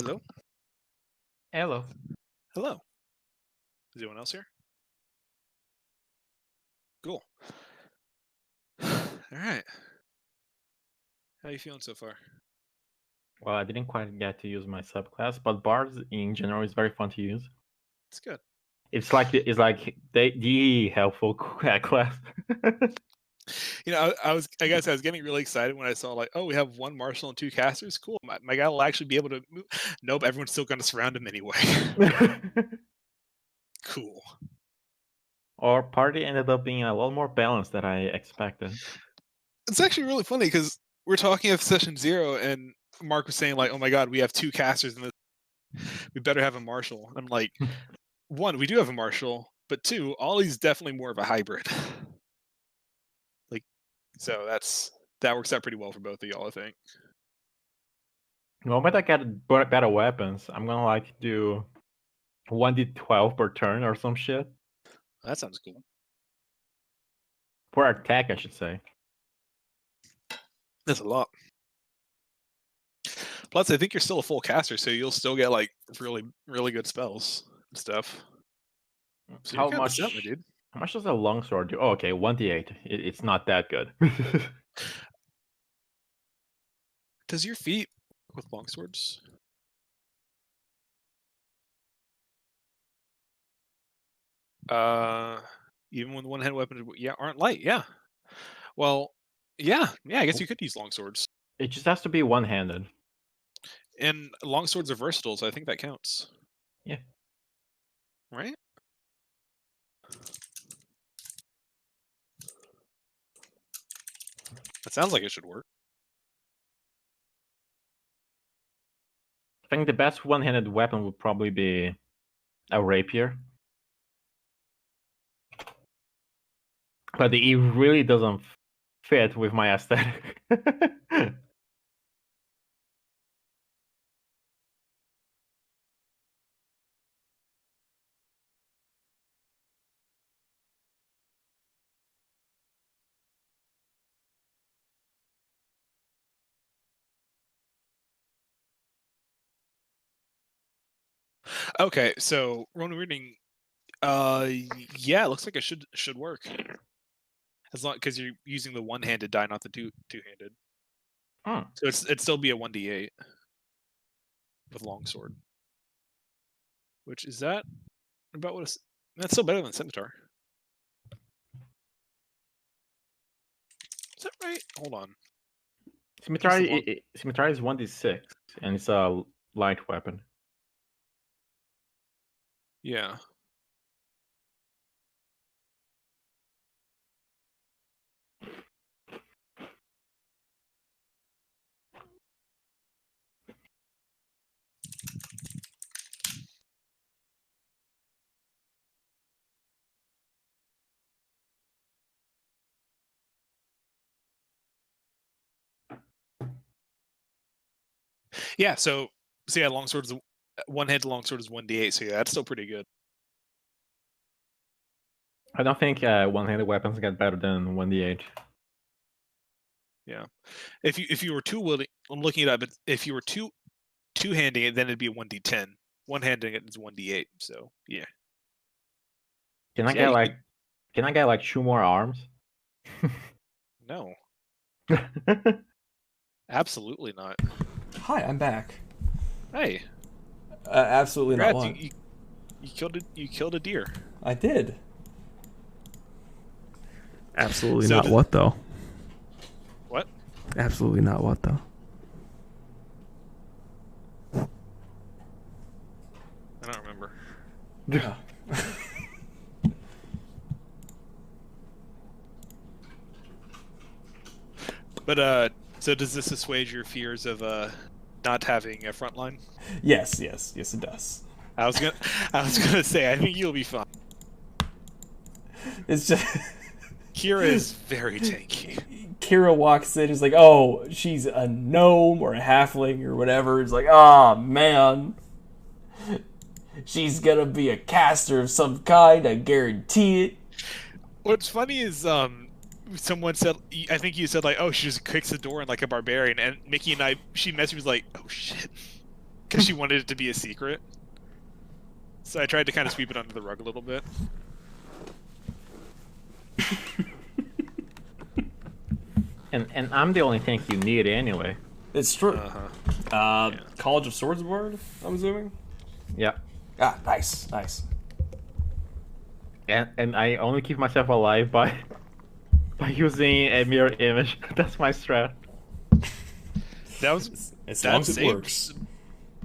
[SPEAKER 2] Hello?
[SPEAKER 4] Hello.
[SPEAKER 2] Hello. Is anyone else here? Cool. Alright. How you feeling so far?
[SPEAKER 4] Well, I didn't quite get to use my subclass, but bards in general is very fun to use.
[SPEAKER 2] It's good.
[SPEAKER 4] It's like the helpful class.
[SPEAKER 2] You know, I guess I was getting really excited when I saw like, oh, we have one marshal and two casters. Cool. My guy will actually be able to move. Nope, everyone's still going to surround him anyway. Cool.
[SPEAKER 4] Our party ended up being a lot more balanced than I expected.
[SPEAKER 2] It's actually really funny because we're talking of session 0, and Mark was saying like, oh my god, we have 2 casters in this. We better have a marshal. I'm like, 1, we do have a marshal, but 2, Ollie's definitely more of a hybrid. Like, so that works out pretty well for both of y'all, I think.
[SPEAKER 4] The moment I get better weapons, I'm gonna like do 1d12 per turn or some shit.
[SPEAKER 2] That sounds cool.
[SPEAKER 4] Per attack, I should say.
[SPEAKER 2] That's a lot. Plus, I think you're still a full caster, so you'll still get like really, really good spells and stuff. So
[SPEAKER 4] How
[SPEAKER 2] you're kinda
[SPEAKER 4] much?
[SPEAKER 2] set, my dude.
[SPEAKER 4] How much does a longsword do? Oh, okay, 1d8. It's not that good.
[SPEAKER 2] Does your feet work with longswords? Even when the one-handed weapons, aren't light. Yeah. Well, yeah. I guess you could use longswords,
[SPEAKER 4] It just has to be one-handed.
[SPEAKER 2] and longswords are versatile, so I think that counts.
[SPEAKER 4] Yeah.
[SPEAKER 2] Right. That sounds like it should work.
[SPEAKER 4] I think the best one-handed weapon would probably be a rapier. But it really doesn't fit with my aesthetic.
[SPEAKER 2] Okay, so Ronan reading. Yeah, it looks like it should work. As long because you're using the one-handed die, not the two-handed.
[SPEAKER 4] Hmm.
[SPEAKER 2] So it'd still be a 1d8 with longsword. Which is that about what? That's still better than scimitar. Is that right? Hold on.
[SPEAKER 4] Scimitar is 1d6, and it's a light weapon.
[SPEAKER 2] Yeah. Yeah, so yeah, longsword's one-handed longsword is 1d8, so yeah, that's still pretty good.
[SPEAKER 4] I don't think one-handed weapons get better than 1d8.
[SPEAKER 2] Yeah. If you were two-wielding, I'm looking it up, but if you were two-handing it, then it'd be a 1d10. One-handing it is 1d8, so yeah.
[SPEAKER 4] Can I
[SPEAKER 2] So, yeah,
[SPEAKER 4] get like 2 more arms?
[SPEAKER 2] No. Absolutely not.
[SPEAKER 3] Hi, I'm back.
[SPEAKER 2] Hey.
[SPEAKER 3] Absolutely not
[SPEAKER 2] Congrats,
[SPEAKER 3] one.
[SPEAKER 2] you killed a deer.
[SPEAKER 3] I did.
[SPEAKER 5] Absolutely
[SPEAKER 2] So
[SPEAKER 5] not
[SPEAKER 2] does-
[SPEAKER 5] what though.
[SPEAKER 2] What?
[SPEAKER 5] Absolutely not what though.
[SPEAKER 2] I don't remember.
[SPEAKER 3] Yeah.
[SPEAKER 2] But so does this assuage your fears of not having a front line?
[SPEAKER 3] Yes, it does.
[SPEAKER 2] I was gonna say I think you'll be fine.
[SPEAKER 3] It's just
[SPEAKER 2] Kira is very tanky.
[SPEAKER 3] Kira walks in, he's like, oh, she's a gnome or a halfling or whatever. It's like, oh man. She's gonna be a caster of some kind, I guarantee it.
[SPEAKER 2] What's funny is someone said, I think you said like, oh, she just kicks the door in like a barbarian, and Mickey and she messaged me was like, oh shit. because she wanted it to be a secret. So I tried to kind of sweep it under the rug a little bit.
[SPEAKER 4] And I'm the only tank you need anyway.
[SPEAKER 3] It's true.
[SPEAKER 2] Yeah.
[SPEAKER 3] College of Swordsboard, I'm assuming?
[SPEAKER 4] Yeah.
[SPEAKER 3] Ah, nice, nice.
[SPEAKER 4] And I only keep myself alive by using a mirror image. That's my strat.
[SPEAKER 2] That was
[SPEAKER 3] As
[SPEAKER 2] that
[SPEAKER 3] long as it
[SPEAKER 2] saved-
[SPEAKER 3] works.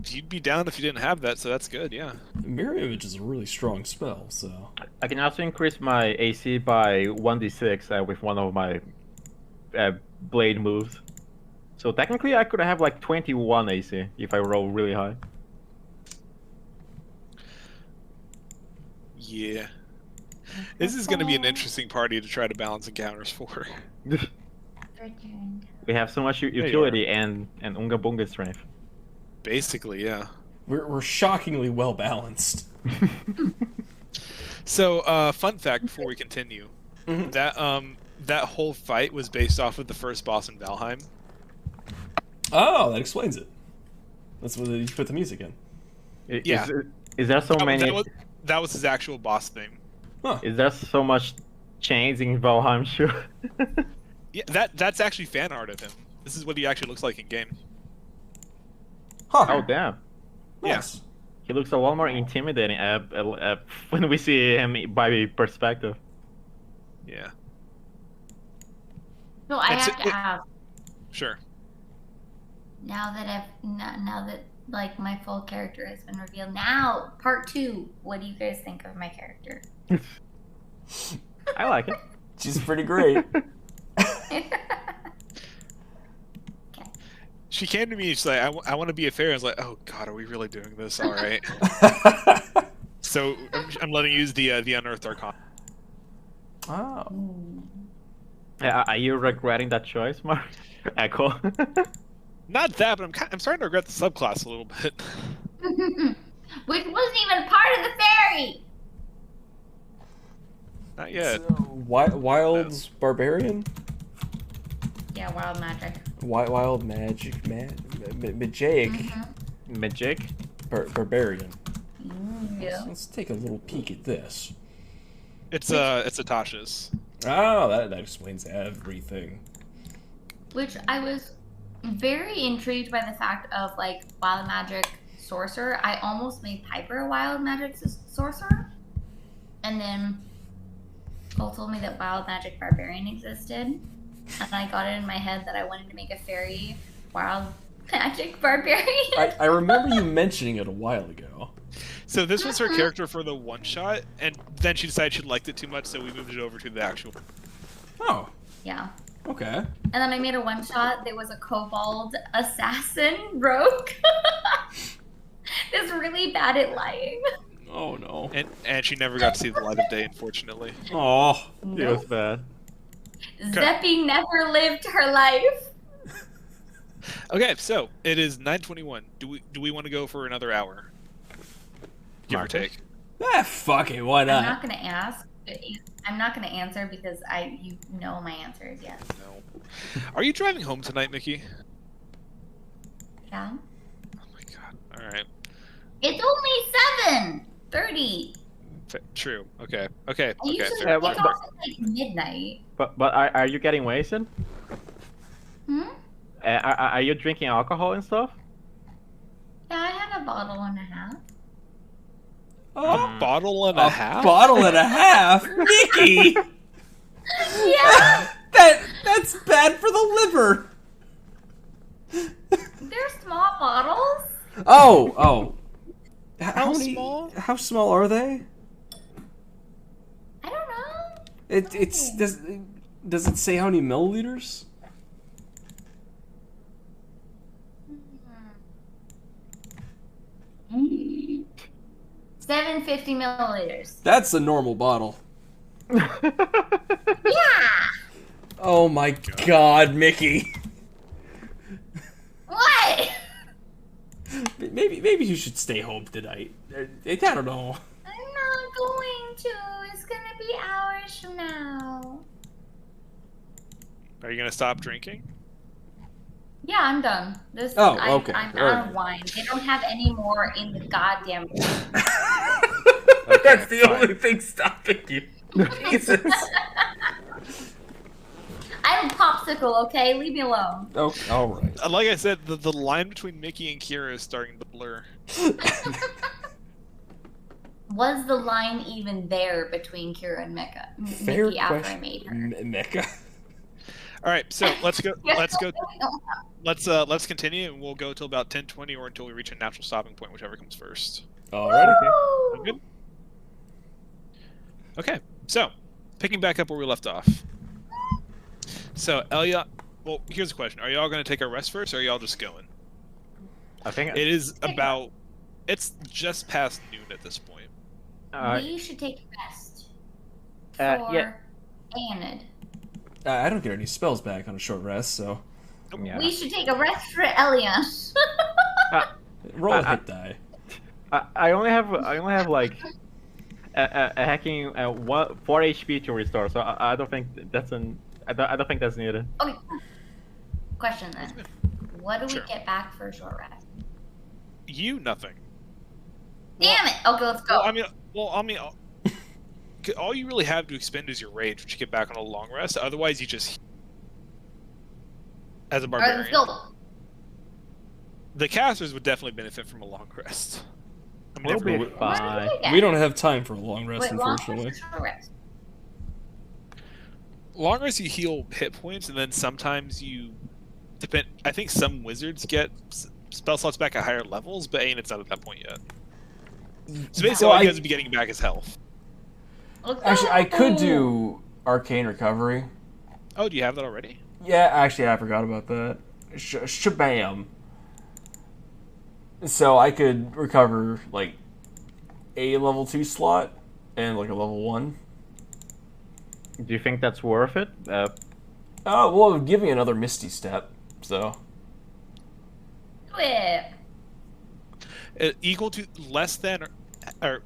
[SPEAKER 2] You'd be down if you didn't have that, so that's good. Yeah.
[SPEAKER 3] Mirror image is a really strong spell, so.
[SPEAKER 4] I can also increase my AC by 1d6 with one of my blade moves. So technically I could have like 21 AC if I roll really high.
[SPEAKER 2] Yeah. This is going to be an interesting party to try to balance encounters for.
[SPEAKER 1] Your turn.
[SPEAKER 4] We have so much
[SPEAKER 2] you
[SPEAKER 4] utility and Unga Bunga strength.
[SPEAKER 2] Basically, yeah.
[SPEAKER 3] We're shockingly well balanced.
[SPEAKER 2] So, fun fact before we continue,
[SPEAKER 3] Mhm.
[SPEAKER 2] that whole fight was based off of the first boss in Valheim.
[SPEAKER 3] Oh, that explains it. That's what you put the music in.
[SPEAKER 2] Yeah.
[SPEAKER 4] Is there so many?
[SPEAKER 2] That was his actual boss theme.
[SPEAKER 3] Huh.
[SPEAKER 4] Is there so much change in Valheim? Sure.
[SPEAKER 2] Yeah, that's actually fan art of him. This is what he actually looks like in game.
[SPEAKER 3] Huh.
[SPEAKER 4] Oh damn.
[SPEAKER 3] Yes.
[SPEAKER 4] He looks a lot more intimidating when we see him by perspective.
[SPEAKER 2] Yeah.
[SPEAKER 1] So I
[SPEAKER 2] It's-
[SPEAKER 1] have to ask.
[SPEAKER 2] Sure.
[SPEAKER 1] Now that like my full character has been revealed. Now, part 2. What do you guys think of my character?
[SPEAKER 4] I like it.
[SPEAKER 3] She's pretty great.
[SPEAKER 2] She came to me. She's like, "I want to be a fairy." I was like, "Oh God, are we really doing this? All right." So I'm letting you use the unearthed arcana.
[SPEAKER 3] Oh.
[SPEAKER 4] Are you regretting that choice, Mark? Echo.
[SPEAKER 2] Not that, but I'm starting to regret the subclass a little bit.
[SPEAKER 1] Which wasn't even part of the fairy.
[SPEAKER 2] Not yet.
[SPEAKER 3] Wild's Barbarian?
[SPEAKER 1] Yeah, wild magic.
[SPEAKER 3] Wild Magic, Magic,
[SPEAKER 4] Magic.
[SPEAKER 3] Barbarian.
[SPEAKER 1] Yeah.
[SPEAKER 3] Let's take a little peek at this.
[SPEAKER 2] It's Atasha's.
[SPEAKER 3] Oh, that explains everything.
[SPEAKER 1] Which I was very intrigued by the fact of like wild magic sorcerer. I almost made Piper a wild magic sorcerer, and then Cole told me that wild magic barbarian existed, and I got it in my head that I wanted to make a fairy wild magic barbarian.
[SPEAKER 3] I remember you mentioning it a while ago.
[SPEAKER 2] So this was her character for the one shot, and then she decided she liked it too much, so we moved it over to the actual.
[SPEAKER 3] Oh,
[SPEAKER 1] Yeah.
[SPEAKER 3] okay.
[SPEAKER 1] And then I made a one shot that was a kobold assassin rogue. That's really bad at lying.
[SPEAKER 3] Oh no.
[SPEAKER 2] And she never got to see the light of day, unfortunately.
[SPEAKER 3] Oh.
[SPEAKER 4] It was bad.
[SPEAKER 1] Zeppy never lived her life.
[SPEAKER 2] Okay, so it is 9:21. Do we want to go for another hour? Give
[SPEAKER 4] Marcus?
[SPEAKER 2] or take.
[SPEAKER 3] Ah, fuck it. Why
[SPEAKER 1] I'm
[SPEAKER 3] not?
[SPEAKER 1] not gonna ask. I'm not gonna answer because you know my answer is yes.
[SPEAKER 2] No. Are you driving home tonight, Mickey?
[SPEAKER 1] Yeah.
[SPEAKER 2] Oh my god. All right.
[SPEAKER 1] It's only 7:30.
[SPEAKER 2] True. Okay. Okay.
[SPEAKER 1] I
[SPEAKER 2] Okay.
[SPEAKER 1] usually
[SPEAKER 2] Fair.
[SPEAKER 4] but-
[SPEAKER 1] take off at like midnight.
[SPEAKER 4] But are you getting wasted?
[SPEAKER 1] Hmm?
[SPEAKER 4] Are you drinking alcohol and stuff?
[SPEAKER 1] Yeah, I had a bottle and a half.
[SPEAKER 2] A bottle and a half.
[SPEAKER 3] Bottle and a half, Mickey.
[SPEAKER 1] Yeah,
[SPEAKER 3] That's bad for the liver.
[SPEAKER 1] they're small bottles.
[SPEAKER 3] Oh.
[SPEAKER 2] How small?
[SPEAKER 3] How small are they?
[SPEAKER 1] I don't know.
[SPEAKER 3] Does it say how many milliliters?
[SPEAKER 1] 750 milliliters.
[SPEAKER 3] That's a normal bottle.
[SPEAKER 1] Yeah.
[SPEAKER 3] Oh my god, Mickey.
[SPEAKER 1] What?
[SPEAKER 3] Maybe you should stay home tonight. I don't know.
[SPEAKER 1] I'm not going to. It's gonna be hours from now.
[SPEAKER 2] Are you gonna stop drinking?
[SPEAKER 1] Yeah, I'm done. This.
[SPEAKER 3] Oh, okay.
[SPEAKER 1] I'm
[SPEAKER 3] Alright.
[SPEAKER 1] out of wine. They don't have any more in the goddamn.
[SPEAKER 5] That's the
[SPEAKER 2] fine.
[SPEAKER 5] only thing stopping you. Jesus.
[SPEAKER 1] I have a popsicle. Okay, leave me alone.
[SPEAKER 3] Oh, all right.
[SPEAKER 2] Like I said, the line between Mickey and Kira is starting to blur.
[SPEAKER 1] Was the line even there between Kira and
[SPEAKER 3] Fair
[SPEAKER 1] Mickey after I
[SPEAKER 3] question.
[SPEAKER 1] made her?
[SPEAKER 3] Mecca.
[SPEAKER 2] All right, so let's go.
[SPEAKER 1] Yeah.
[SPEAKER 2] Let's continue, and we'll go till about 10:20 or until we reach a natural stopping point, whichever comes first.
[SPEAKER 3] Alright.
[SPEAKER 1] Woo!
[SPEAKER 2] Sound good? Okay, so picking back up where we left off. So Elia, well, here's the question: are y'all going to take a rest first, or are y'all just going?
[SPEAKER 4] I think
[SPEAKER 2] It is about. It's just past noon at this point.
[SPEAKER 1] We should take a rest for
[SPEAKER 4] yeah.
[SPEAKER 1] Anid.
[SPEAKER 3] I don't get any spells back on a short rest, so
[SPEAKER 4] yeah.
[SPEAKER 1] We should take a rest for Elian.
[SPEAKER 3] roll a hit die.
[SPEAKER 4] I only have like a hacking 4 HP to restore, so I don't think that's I don't think that's needed.
[SPEAKER 1] Okay. Question then: what do
[SPEAKER 2] Sure.
[SPEAKER 1] we get back for a short rest?
[SPEAKER 2] You nothing.
[SPEAKER 1] Damn it! Okay, let's go.
[SPEAKER 2] I mean, all you really have to expend is your rage, which you get back on a long rest. Otherwise, you just as a
[SPEAKER 1] All right, let's
[SPEAKER 2] barbarian.
[SPEAKER 1] go.
[SPEAKER 2] The casters would definitely benefit from a long rest. I'm
[SPEAKER 4] We'll
[SPEAKER 2] never
[SPEAKER 4] be
[SPEAKER 2] gonna-
[SPEAKER 4] fine.
[SPEAKER 3] We don't have time for a long rest,
[SPEAKER 1] Wait, long
[SPEAKER 3] unfortunately.
[SPEAKER 1] rest or short rest?
[SPEAKER 2] Long rest, you heal hit points, and then sometimes you depend. I think some wizards get spell slots back at higher levels, but it's not at that point yet. So basically,
[SPEAKER 3] So
[SPEAKER 2] all you
[SPEAKER 3] I-
[SPEAKER 2] guys would be getting back is health.
[SPEAKER 1] Let's
[SPEAKER 3] Actually, I
[SPEAKER 1] go.
[SPEAKER 3] could do Arcane Recovery.
[SPEAKER 2] Oh, do you have that already?
[SPEAKER 3] Yeah, actually, I forgot about that. Shabam. So I could recover, like, a level 2 slot and, like, a level 1.
[SPEAKER 4] Do you think that's worth it?
[SPEAKER 3] Oh, well, it would give me another Misty Step, so...
[SPEAKER 1] Do it.
[SPEAKER 2] Equal to less than or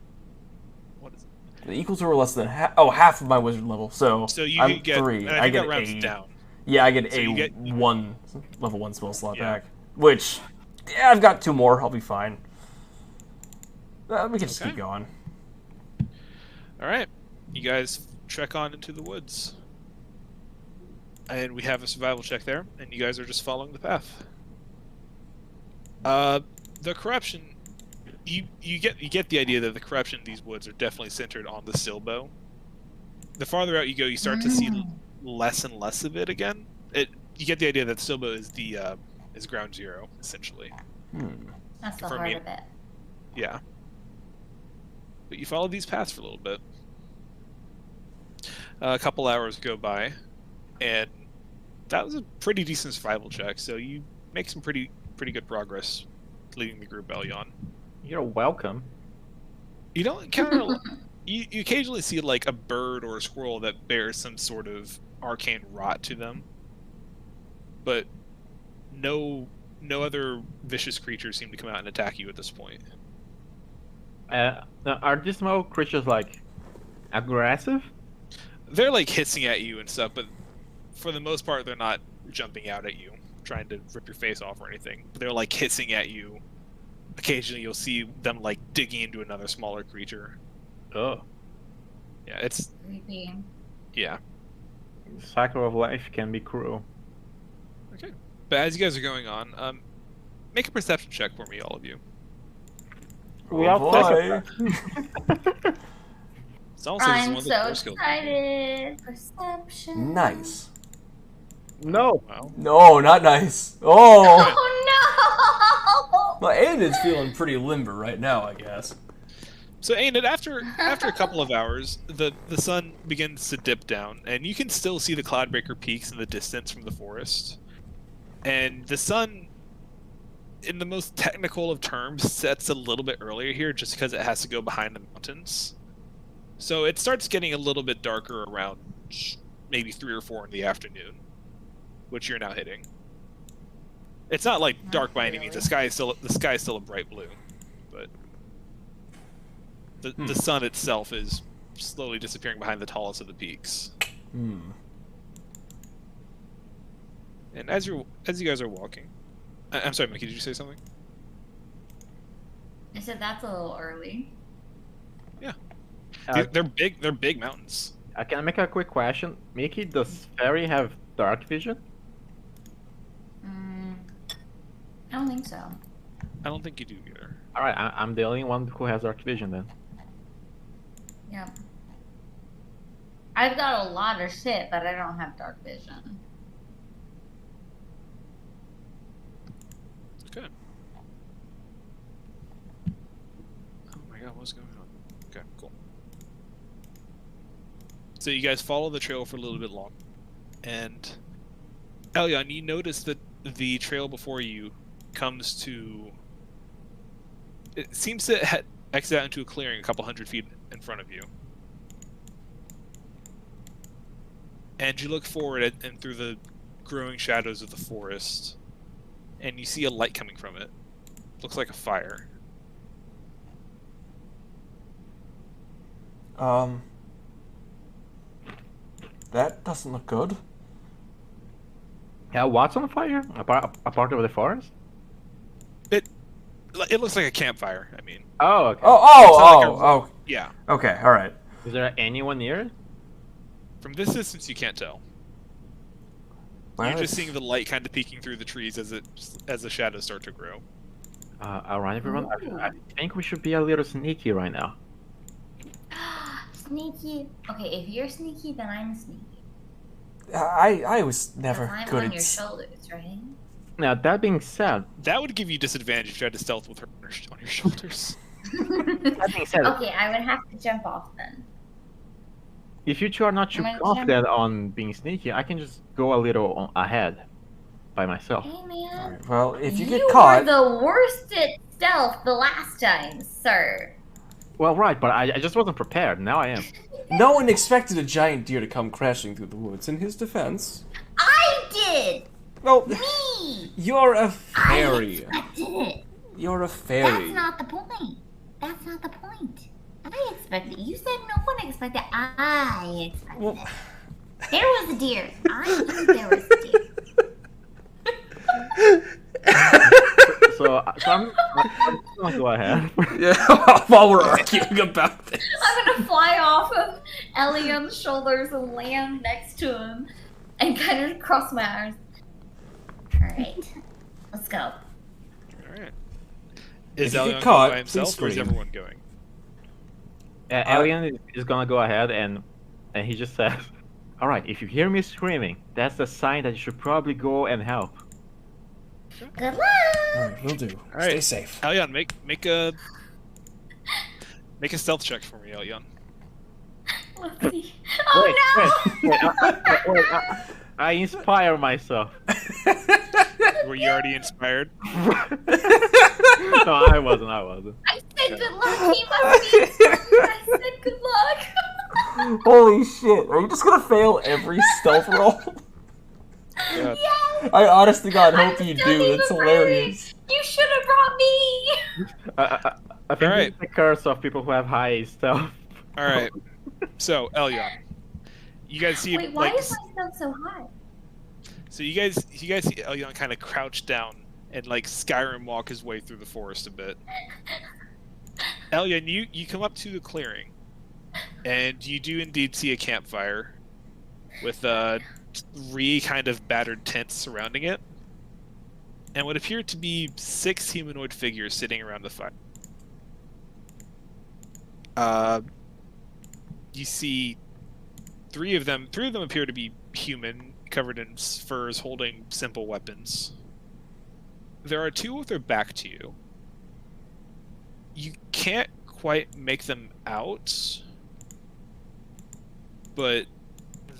[SPEAKER 2] what is it?
[SPEAKER 3] Equal to or less than half of my wizard level, so,
[SPEAKER 2] So you
[SPEAKER 3] I'm
[SPEAKER 2] get
[SPEAKER 3] 3.
[SPEAKER 2] and I think
[SPEAKER 3] get
[SPEAKER 2] that rounds
[SPEAKER 3] a...
[SPEAKER 2] down.
[SPEAKER 3] Yeah, I get
[SPEAKER 2] So
[SPEAKER 3] a
[SPEAKER 2] you get-
[SPEAKER 3] level 1 spell slot
[SPEAKER 2] Yeah.
[SPEAKER 3] back. Which, yeah, I've got 2 more, I'll be fine. We can just
[SPEAKER 2] Okay.
[SPEAKER 3] keep going.
[SPEAKER 2] All right, you guys trek on into the woods, and we have a survival check there, and you guys are just following the path. The corruption, you get the idea that the corruption in these woods are definitely centered on the Silbo. The farther out you go, you start to see less and less of it again. You get the idea that Silbo is the is ground zero essentially.
[SPEAKER 1] That's the
[SPEAKER 2] For
[SPEAKER 1] heart
[SPEAKER 2] me-
[SPEAKER 1] of it.
[SPEAKER 2] Yeah. But you follow these paths for a little bit. A couple hours go by, and that was a pretty decent survival check. So you make some pretty good progress leading the group, Elyon.
[SPEAKER 4] You're welcome.
[SPEAKER 2] You don't encounter. you occasionally see like a bird or a squirrel that bears some sort of arcane rot to them, but no other vicious creatures seem to come out and attack you at this point.
[SPEAKER 4] Are these small creatures like aggressive?
[SPEAKER 2] They're like hissing at you and stuff, but for the most part, they're not jumping out at you, trying to rip your face off or anything. They're like hissing at you. Occasionally, you'll see them like digging into another smaller creature.
[SPEAKER 4] Oh,
[SPEAKER 2] Yeah, it's
[SPEAKER 1] Creepy.
[SPEAKER 2] yeah.
[SPEAKER 4] the cycle of life can be cruel.
[SPEAKER 2] Okay. But as you guys are going on, make a perception check for me, all of you.
[SPEAKER 4] We
[SPEAKER 3] Oh,
[SPEAKER 4] all
[SPEAKER 3] boy.
[SPEAKER 2] It's also one
[SPEAKER 1] I'm
[SPEAKER 2] of the
[SPEAKER 1] so
[SPEAKER 2] core skills.
[SPEAKER 1] excited. Perception.
[SPEAKER 3] Nice.
[SPEAKER 4] No.
[SPEAKER 2] Wow.
[SPEAKER 3] No, not nice. Oh!
[SPEAKER 1] Oh no!
[SPEAKER 3] Well, Aiden's feeling pretty limber right now, I guess.
[SPEAKER 2] So, Ainid, after a couple of hours, the sun begins to dip down, and you can still see the Cloudbreaker peaks in the distance from the forest. And the sun, in the most technical of terms, sets a little bit earlier here, just because it has to go behind the mountains. So it starts getting a little bit darker around maybe 3 or 4 in the afternoon, which you're now hitting. It's not like dark by any means. The sky is still a bright blue, but the sun itself is slowly disappearing behind the tallest of the peaks. And as as you guys are walking, I'm sorry, Mickey. Did you say something?
[SPEAKER 1] I said that's a little early.
[SPEAKER 2] They're big. They're big mountains.
[SPEAKER 4] Can I make a quick question? Mickey, does Fairy have dark vision?
[SPEAKER 1] I don't think so.
[SPEAKER 2] I don't think you do either.
[SPEAKER 4] Alright, I'm the only one who has dark vision then.
[SPEAKER 1] Yeah. I've got a lot of shit, but I don't have dark vision.
[SPEAKER 2] Okay. Oh my god, what's going on? Okay, cool. So you guys follow the trail for a little bit long, and Elyon, you notice that the trail before you comes to. It seems to exit out into a clearing a couple 100 feet in front of you. And you look forward and through the growing shadows of the forest, and you see a light coming from it. Looks like a fire.
[SPEAKER 3] That doesn't look good.
[SPEAKER 4] Yeah, what's on fire? A part of the forest?
[SPEAKER 2] It looks like a campfire. I mean,
[SPEAKER 4] Oh, okay.
[SPEAKER 3] Oh.
[SPEAKER 2] yeah.
[SPEAKER 3] Okay, all right.
[SPEAKER 4] Is there anyone near it?
[SPEAKER 2] From this distance, you can't tell. You're just seeing the light kind of peeking through the trees as the shadows start to grow.
[SPEAKER 4] Alright, everyone. I think we should be a little sneaky right now.
[SPEAKER 1] Sneaky. Okay, if you're sneaky, then I'm sneaky.
[SPEAKER 3] I was never
[SPEAKER 1] 'Cause I'm
[SPEAKER 3] good
[SPEAKER 1] on
[SPEAKER 3] at.
[SPEAKER 1] your shoulders, right?
[SPEAKER 4] Now, that being said,
[SPEAKER 2] That would give you disadvantage if you had to stealth with her on your shoulders.
[SPEAKER 4] that being said,
[SPEAKER 1] Okay, I would have to jump off then.
[SPEAKER 4] if you two are not too
[SPEAKER 1] Am I
[SPEAKER 4] confident on being sneaky, I can just go a little ahead by myself.
[SPEAKER 1] Hey,
[SPEAKER 3] All
[SPEAKER 1] man.
[SPEAKER 3] right, well, if you
[SPEAKER 1] You
[SPEAKER 3] get caught,
[SPEAKER 1] were the worst at stealth the last time, sir.
[SPEAKER 4] Well, right, but I just wasn't prepared. Now I am.
[SPEAKER 3] no one expected a giant deer to come crashing through the woods. In his defense,
[SPEAKER 1] I did!
[SPEAKER 3] well,
[SPEAKER 1] Me!
[SPEAKER 3] you're a
[SPEAKER 1] I
[SPEAKER 3] fairy.
[SPEAKER 1] expected it.
[SPEAKER 3] You're a
[SPEAKER 1] That's
[SPEAKER 3] fairy.
[SPEAKER 1] not the point. That's not the point. I expected it. You said no one expected it. I expected
[SPEAKER 3] Well,
[SPEAKER 1] it. There was a deer. I knew there was a deer.
[SPEAKER 4] So I'm gonna go ahead.
[SPEAKER 3] yeah, while we're arguing about this.
[SPEAKER 1] I'm gonna fly off of Elion's shoulders and land next to him and kind of cross my arms. Alright. Let's go.
[SPEAKER 2] All right. Is
[SPEAKER 3] If you get
[SPEAKER 2] Elyon
[SPEAKER 3] caught,
[SPEAKER 2] going by himself,
[SPEAKER 3] please
[SPEAKER 2] or is
[SPEAKER 3] scream.
[SPEAKER 2] everyone going?
[SPEAKER 4] Alien is gonna go ahead and he just says, "Alright, if you hear me screaming, that's the sign that you should probably go and help."
[SPEAKER 1] Good luck!
[SPEAKER 3] Alright, we'll do.
[SPEAKER 2] All right.
[SPEAKER 3] Stay safe.
[SPEAKER 2] Elyon, make a stealth check for me, Elyon.
[SPEAKER 1] Let's see. Oh
[SPEAKER 4] Wait, I inspire myself.
[SPEAKER 2] Were you already inspired?
[SPEAKER 4] No, I wasn't.
[SPEAKER 1] no! I said good luck! He must be inspired. I said good luck!
[SPEAKER 3] Holy shit! Are you just gonna fail every stealth roll?
[SPEAKER 2] Yeah.
[SPEAKER 1] Yes!
[SPEAKER 3] I honest to God hope
[SPEAKER 1] I'm
[SPEAKER 3] you
[SPEAKER 1] still
[SPEAKER 3] do.
[SPEAKER 1] even
[SPEAKER 3] That's hilarious.
[SPEAKER 1] afraid. You should have brought me!
[SPEAKER 4] I think
[SPEAKER 2] Alright.
[SPEAKER 4] it's the curse of people who have high stealth.
[SPEAKER 2] All right. So Elyon, you guys see
[SPEAKER 1] Wait, why
[SPEAKER 2] like
[SPEAKER 1] is my stuff so high?
[SPEAKER 2] so you guys see Elyon kind of crouch down and like Skyrim walk his way through the forest a bit. Elyon, you come up to the clearing, and you do indeed see a campfire with 3 kind of battered tents surrounding it, and what appear to be 6 humanoid figures sitting around the fire. You see 3 of them appear to be human, covered in furs, holding simple weapons. There are 2 with their back to you. You can't quite make them out, but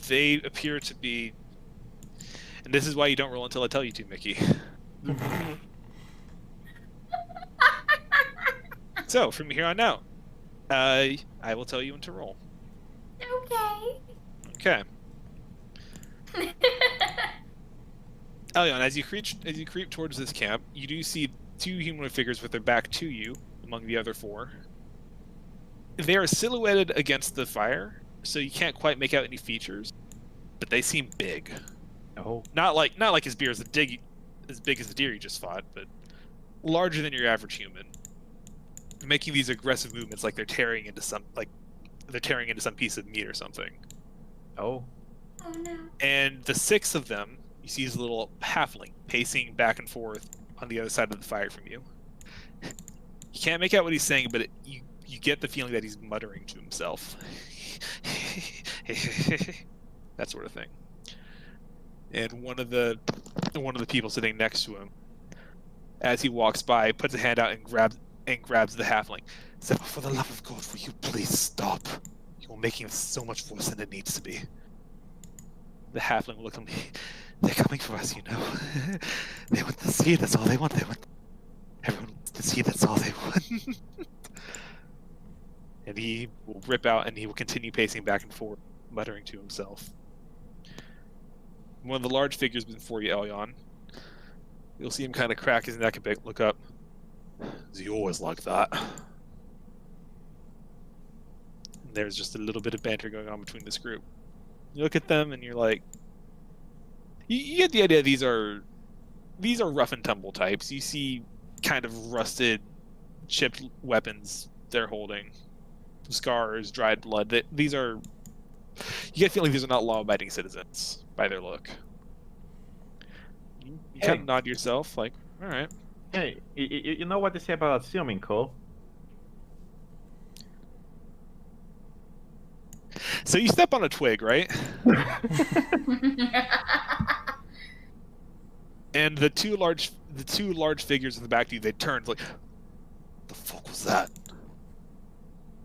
[SPEAKER 2] they appear to be, and this is why you don't roll until I tell you to, Mickey. So, from here on out, I will tell you when to roll.
[SPEAKER 1] Okay.
[SPEAKER 2] Okay. Elyon, as you creep towards this camp, you do see 2 humanoid figures with their back to you, among the other 4. They are silhouetted against the fire, so you can't quite make out any features, but they seem big.
[SPEAKER 4] Oh.
[SPEAKER 2] Not like his beard is as big as the deer you just fought, but larger than your average human, making these aggressive movements like they're tearing into some piece of meat or something.
[SPEAKER 4] Oh.
[SPEAKER 1] Oh no.
[SPEAKER 2] And the 6 of them, you see his little halfling pacing back and forth on the other side of the fire from you. You can't make out what he's saying, but you get the feeling that he's muttering to himself. That sort of thing. And one of the people sitting next to him, as he walks by, puts a hand out and grabs the halfling. Said, "For the love of God, will you please stop? You're making this so much worse than it needs to be." The halfling will look at me. "They're coming for us, you know. They want to see. That's all they want. Everyone wants to see. That's all they want." And he will rip out, and he will continue pacing back and forth, muttering to himself. One of the large figures before you, Elyon, you'll see him kind of crack his neck a bit, look up. "Is he always like that?" And there's just a little bit of banter going on between this group. You look at them, and you're like, you get the idea. These are rough and tumble types. You see kind of rusted, chipped weapons they're holding, scars, dried blood. You get the feeling these are not law-abiding citizens by their look. You kind of nod to yourself, like, all right.
[SPEAKER 4] Hey, you know what they say about assuming, Cole?
[SPEAKER 2] So you step on a twig, right? And the two large figures in the back of you, they turn like, "The fuck was that?"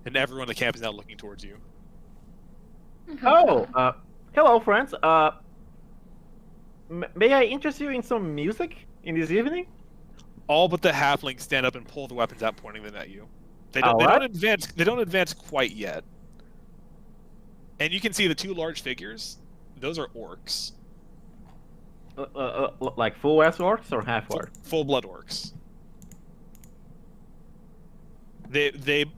[SPEAKER 2] And everyone in the camp is now looking towards you.
[SPEAKER 4] Oh, hello, friends. May I interest you in some music in this evening?
[SPEAKER 2] All but the halflings stand up and pull the weapons out, pointing them at you. They
[SPEAKER 4] All
[SPEAKER 2] don't
[SPEAKER 4] right.
[SPEAKER 2] advance. They don't advance quite yet. And you can see the two large figures. Those are orcs,
[SPEAKER 4] Like full ass orcs or half orcs?
[SPEAKER 2] full blood orcs.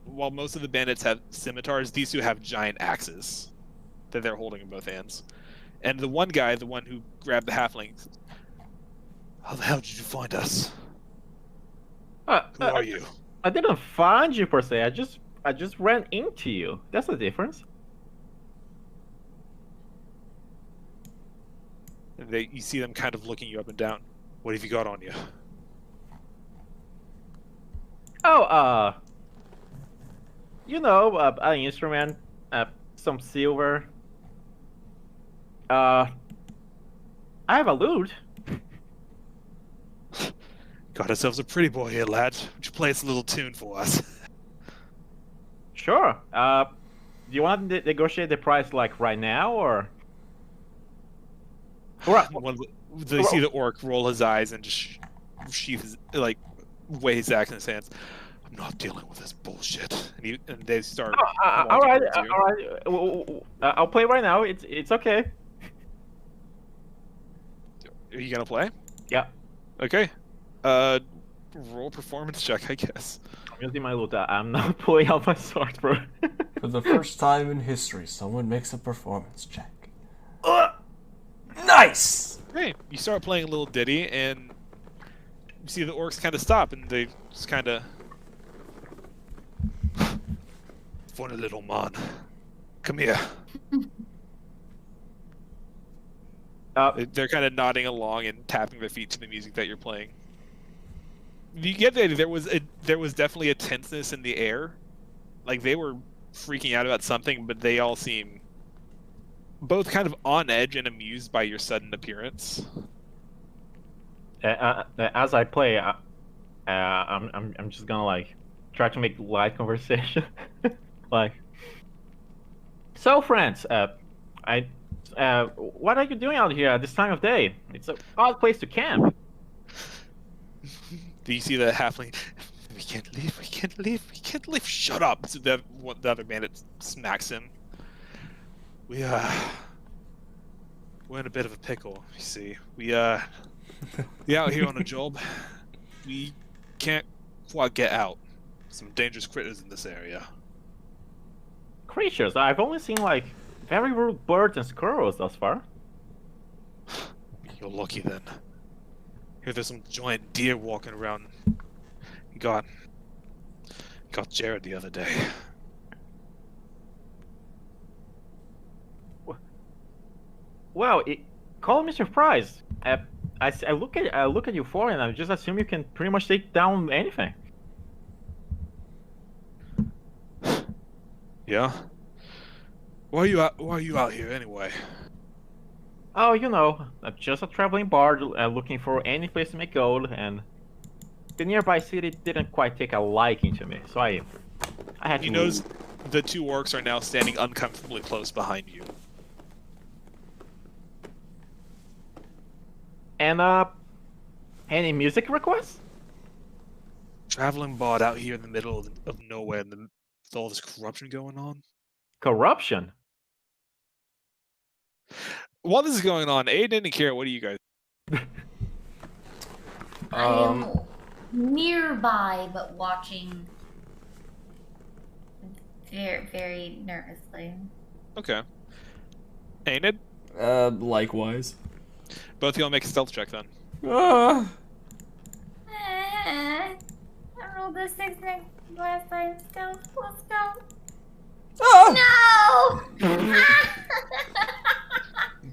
[SPEAKER 2] While most of the bandits have scimitars, these two have giant axes that they're holding in both hands. And the one guy, the one who grabbed the halfling, "How the hell did you find us? Who are you?"
[SPEAKER 4] I didn't find you per se. I just ran into you. That's the difference.
[SPEAKER 2] And you see them kind of looking you up and down. "What have you got on you?"
[SPEAKER 4] Oh, you know, an instrument, some silver. I have a lute.
[SPEAKER 2] "Got ourselves a pretty boy here, lad. Would you play us a little tune for us?"
[SPEAKER 4] Sure. Do you want to negotiate the price like right now or? Right.
[SPEAKER 2] They see the orc roll his eyes and just sheath his, like, weigh his axe in his hands. "I'm not dealing with this bullshit." And they start.
[SPEAKER 4] All right,
[SPEAKER 2] walking towards you.
[SPEAKER 4] all right. I'll play right now. It's okay.
[SPEAKER 2] Are you gonna play?
[SPEAKER 4] Yeah.
[SPEAKER 2] Okay. Roll performance check, I guess.
[SPEAKER 4] I'm using my lute. I'm not pulling out my sword, bro.
[SPEAKER 3] For the first time in history, someone makes a performance check. Nice!
[SPEAKER 2] Hey, you start playing a little ditty, and you see the orcs kind of stop, and they just kind of. "Funny little man. Come here." They're kind of nodding along and tapping their feet to the music that you're playing. You get the idea. There was definitely a tenseness in the air, like they were freaking out about something, but they all seem both kind of on edge and amused by your sudden appearance.
[SPEAKER 4] As I play, I'm just gonna like try to make light conversation, like. So, friends, what are you doing out here at this time of day? It's an odd place to camp.
[SPEAKER 2] Do you see the halfling? "We can't leave. We can't leave. We can't leave. Shut up!" So the other bandit smacks him. We're in a bit of a pickle. You see, we out here on a job. We can't quite get out. Some dangerous critters in this area.
[SPEAKER 4] Creatures. I've only seen like very rude birds and squirrels thus far.
[SPEAKER 2] You're lucky then. Here, there's some giant deer walking around. He got Jared the other day.
[SPEAKER 4] Well, call me surprised. I look at you for, and I just assume you can pretty much take down anything.
[SPEAKER 2] Yeah. Why are you out here anyway?
[SPEAKER 4] Oh, I'm just a traveling bard looking for any place to make gold, and the nearby city didn't quite take a liking to me, so I had to
[SPEAKER 2] You
[SPEAKER 4] leave.
[SPEAKER 2] notice the two orcs are now standing uncomfortably close behind you.
[SPEAKER 4] And any music requests?
[SPEAKER 2] Traveling bard out here in the middle of nowhere, with all this corruption going on.
[SPEAKER 4] Corruption?
[SPEAKER 2] While this is going on, Aiden and Kira, what do you guys?
[SPEAKER 1] I am nearby, but watching very, very nervously.
[SPEAKER 2] Okay. Aiden,
[SPEAKER 3] Likewise.
[SPEAKER 2] both of y'all make a stealth check then.
[SPEAKER 3] Ah!
[SPEAKER 1] I rolled a 6 last time. Let's go.
[SPEAKER 3] Ah!
[SPEAKER 1] No!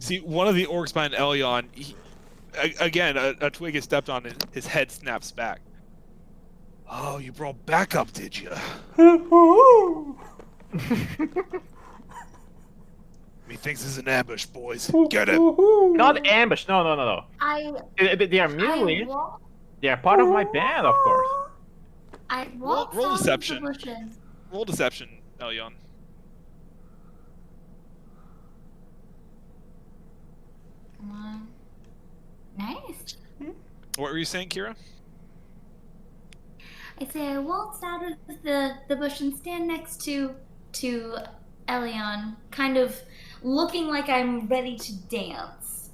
[SPEAKER 2] See, one of the orcs behind Elyon, again, a twig is stepped on, and his head snaps back. Oh, you brought backup, did you? He thinks this is an ambush, boys. Get him!
[SPEAKER 4] Not ambush. No. They are merely. They are part of my band, of course.
[SPEAKER 1] I walked
[SPEAKER 2] Roll
[SPEAKER 1] on
[SPEAKER 2] deception.
[SPEAKER 1] the bushes.
[SPEAKER 2] Roll deception, Elyon.
[SPEAKER 1] Come on. Nice.
[SPEAKER 2] What were you saying, Kira?
[SPEAKER 1] I say I waltzed out of the bush and stand next to Elion, kind of looking like I'm ready to dance.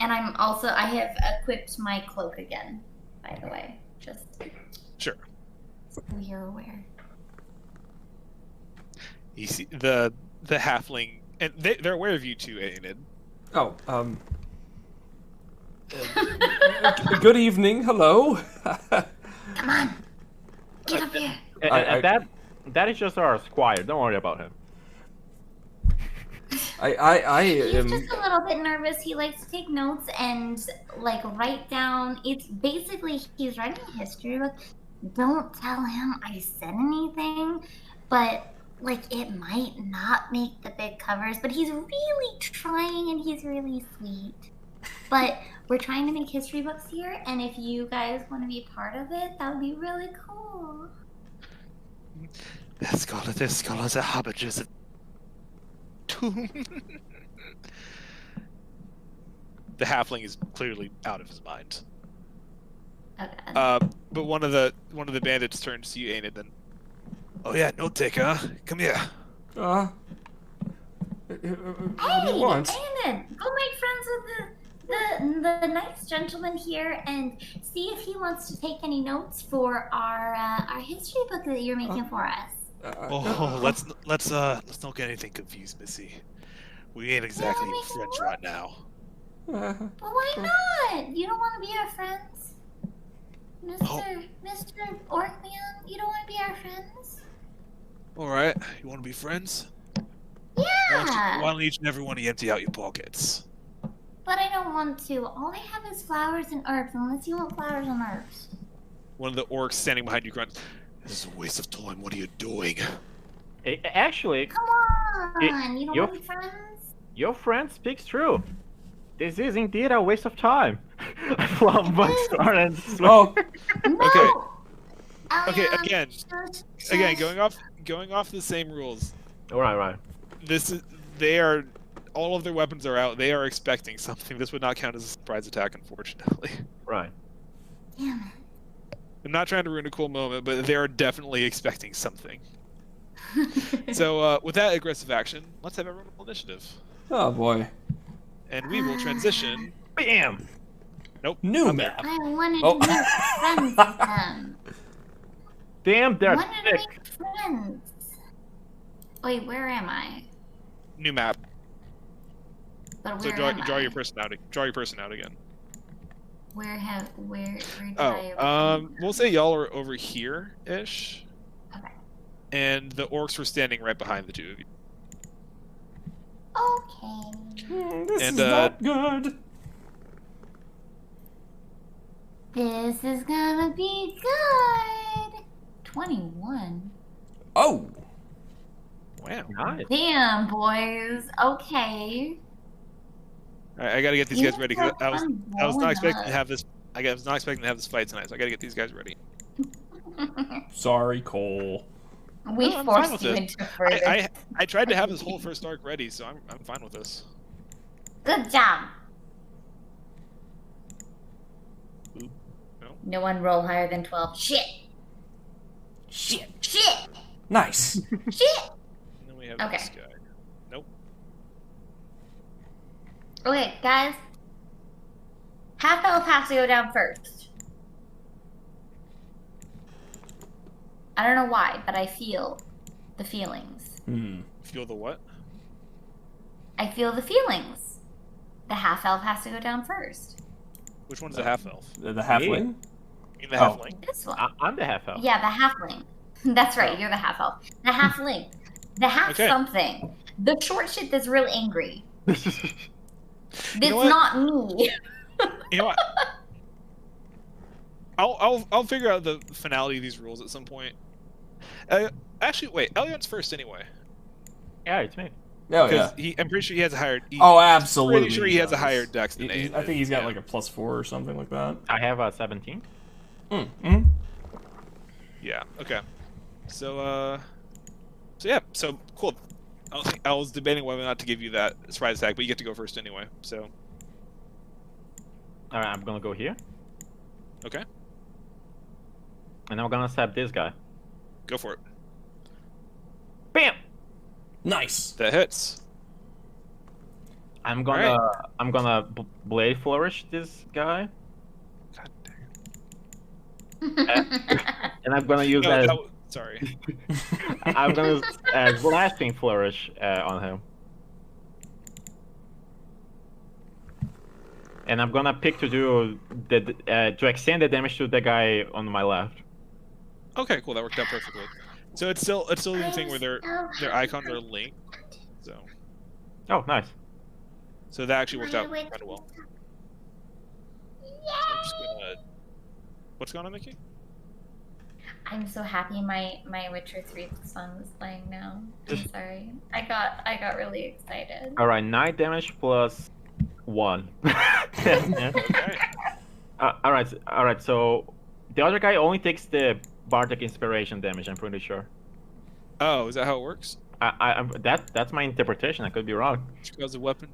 [SPEAKER 1] And I have equipped my cloak again, by the way. Just
[SPEAKER 2] Sure.
[SPEAKER 1] so you're aware.
[SPEAKER 2] You see the halfling, and they're aware of you too, Aiden.
[SPEAKER 3] Oh, good evening. Hello.
[SPEAKER 1] Come on. Get up here.
[SPEAKER 4] That is just our squire. Don't worry about him.
[SPEAKER 1] He's
[SPEAKER 3] am.
[SPEAKER 1] just a little bit nervous. He likes to take notes and write down. It's basically he's writing a history book. Don't tell him I said anything, but it might not make the big covers. But he's really trying, and he's really sweet. But we're trying to make history books here, and if you guys want to be part of it, that would be really cool.
[SPEAKER 2] There's scholars are harbingers of doom. The halfling is clearly out of his mind.
[SPEAKER 1] Okay.
[SPEAKER 2] But one of the bandits turns to you, Aiden, then. Oh yeah, note taker. Come here.
[SPEAKER 3] What do you want?
[SPEAKER 1] Brandon, go make friends with the nice gentleman here and see if he wants to take any notes for our history book that you're making for us.
[SPEAKER 2] Let's not get anything confused, Missy. We ain't exactly friends right now.
[SPEAKER 1] But why not? You don't want to be our friends, Mr. Orkman. You don't want to be our friends.
[SPEAKER 2] All right, you want to be friends?
[SPEAKER 1] Yeah.
[SPEAKER 2] Why don't each and every one of you empty out your pockets?
[SPEAKER 1] But I don't want to. All I have is flowers and herbs, unless you want flowers and herbs.
[SPEAKER 2] One of the orcs standing behind you grunts. This is a waste of time. What are you doing?
[SPEAKER 4] Actually,
[SPEAKER 1] Come on, you don't
[SPEAKER 4] your-
[SPEAKER 1] want to be friends?
[SPEAKER 4] your friend speaks true. This is indeed a waste of time. I flop my sword and
[SPEAKER 3] Oh,
[SPEAKER 1] No!
[SPEAKER 2] Okay,
[SPEAKER 1] Elion,
[SPEAKER 2] again,
[SPEAKER 1] shush.
[SPEAKER 2] Again, going off the same rules.
[SPEAKER 4] right.
[SPEAKER 2] All of their weapons are out. They are expecting something. This would not count as a surprise attack, unfortunately.
[SPEAKER 4] Right.
[SPEAKER 1] Damn
[SPEAKER 2] I'm not trying to ruin a cool moment, but they are definitely expecting something.
[SPEAKER 1] it.
[SPEAKER 2] So, with that aggressive action, let's have everyone roll initiative.
[SPEAKER 3] oh boy.
[SPEAKER 2] And we will transition.
[SPEAKER 4] Bam!
[SPEAKER 2] Nope.
[SPEAKER 3] New
[SPEAKER 2] not
[SPEAKER 3] map.
[SPEAKER 1] I wanted
[SPEAKER 3] Oh.
[SPEAKER 1] to make friends with them.
[SPEAKER 4] Damn,
[SPEAKER 1] I
[SPEAKER 4] they're
[SPEAKER 1] wanted to
[SPEAKER 4] thick.
[SPEAKER 1] make friends. Wait, where am I?
[SPEAKER 2] New map.
[SPEAKER 1] But
[SPEAKER 2] So
[SPEAKER 1] where
[SPEAKER 2] draw
[SPEAKER 1] am
[SPEAKER 2] your
[SPEAKER 1] I?
[SPEAKER 2] person out. Draw your person out again.
[SPEAKER 1] where did
[SPEAKER 2] Oh,
[SPEAKER 1] I?
[SPEAKER 2] we'll say y'all are over here-ish,
[SPEAKER 1] Okay.
[SPEAKER 2] and the orcs were standing right behind the two of you.
[SPEAKER 1] Okay.
[SPEAKER 3] This
[SPEAKER 2] And,
[SPEAKER 3] is not good.
[SPEAKER 1] This is gonna be good. 21.
[SPEAKER 3] Oh,
[SPEAKER 2] Wow.
[SPEAKER 4] Nice.
[SPEAKER 1] Damn, boys. Okay.
[SPEAKER 2] All right, I gotta get these
[SPEAKER 1] You
[SPEAKER 2] guys ready
[SPEAKER 1] guys
[SPEAKER 2] because
[SPEAKER 1] have
[SPEAKER 2] I was
[SPEAKER 1] fun
[SPEAKER 2] not
[SPEAKER 1] blowing
[SPEAKER 2] expecting
[SPEAKER 1] up.
[SPEAKER 2] to have this. I was not expecting to have this fight tonight, so I gotta get these guys ready.
[SPEAKER 3] sorry, Cole.
[SPEAKER 1] We
[SPEAKER 2] No, I'm fine
[SPEAKER 1] forced
[SPEAKER 2] with
[SPEAKER 1] you
[SPEAKER 2] this.
[SPEAKER 1] into further.
[SPEAKER 2] I tried to have this whole first arc ready, so I'm fine with this.
[SPEAKER 1] Good job.
[SPEAKER 2] Oop, no.
[SPEAKER 1] No one roll higher than 12. Shit.
[SPEAKER 3] Shit.
[SPEAKER 1] Shit.
[SPEAKER 3] Nice.
[SPEAKER 1] Shit.
[SPEAKER 2] And then we have
[SPEAKER 1] Okay.
[SPEAKER 2] this guy. Nope.
[SPEAKER 1] Okay, guys. Half elf has to go down first. I don't know why, but I feel the feelings.
[SPEAKER 2] Feel the what?
[SPEAKER 1] I feel the feelings. The half elf has to go down first.
[SPEAKER 2] Which one's the half elf?
[SPEAKER 3] The halfling?
[SPEAKER 2] You mean the
[SPEAKER 3] Oh.
[SPEAKER 2] halfling?
[SPEAKER 1] This one.
[SPEAKER 4] I'm the half elf.
[SPEAKER 1] Yeah, the halfling. That's right,
[SPEAKER 2] Oh.
[SPEAKER 1] you're the half elf. The halfling. The half
[SPEAKER 2] Okay.
[SPEAKER 1] something. The short shit that's real angry. That's
[SPEAKER 2] know what?
[SPEAKER 1] not me.
[SPEAKER 2] You know what? I'll figure out the finality of these rules at some point. Actually, wait. Elyon's first anyway.
[SPEAKER 4] Yeah, it's me.
[SPEAKER 3] Oh, yeah.
[SPEAKER 2] Because I'm pretty sure he has a higher.
[SPEAKER 3] Oh, absolutely.
[SPEAKER 2] Pretty sure he has a
[SPEAKER 3] does.
[SPEAKER 2] higher dex than Nate.
[SPEAKER 3] I think he's got
[SPEAKER 2] Yeah.
[SPEAKER 3] like a +4 or something like that.
[SPEAKER 4] I have a 17.
[SPEAKER 3] Mm-hmm.
[SPEAKER 2] Yeah. Okay. So yeah. So cool. I was debating whether or not to give you that surprise attack, but you get to go first anyway. So
[SPEAKER 4] Alright, I'm gonna go here.
[SPEAKER 2] okay,
[SPEAKER 4] And I'm gonna stab this guy.
[SPEAKER 2] go for it.
[SPEAKER 4] Bam!
[SPEAKER 3] Nice.
[SPEAKER 2] That hits.
[SPEAKER 4] I'm gonna blade flourish this guy.
[SPEAKER 2] God
[SPEAKER 4] And I'm gonna use
[SPEAKER 2] No,
[SPEAKER 4] that.
[SPEAKER 2] sorry.
[SPEAKER 4] I'm gonna use blasting flourish on him. And I'm gonna pick to do to extend the damage to the guy on my left.
[SPEAKER 2] Okay, cool. That worked out perfectly. So it's still the thing where their icons are linked. So
[SPEAKER 4] Oh, nice.
[SPEAKER 2] that actually worked out kind of well. So I'm just gonna. What's going on, Mickey?
[SPEAKER 1] I'm so happy my Witcher 3 song is playing now. I'm sorry. I got really excited.
[SPEAKER 4] All right, 9 damage plus 1. Yeah.
[SPEAKER 2] Okay.
[SPEAKER 4] All right. So the other guy only takes the bardic inspiration damage. I'm pretty sure.
[SPEAKER 2] Oh, is that how it works?
[SPEAKER 4] That's my interpretation. I could be wrong.
[SPEAKER 2] Because of weapon.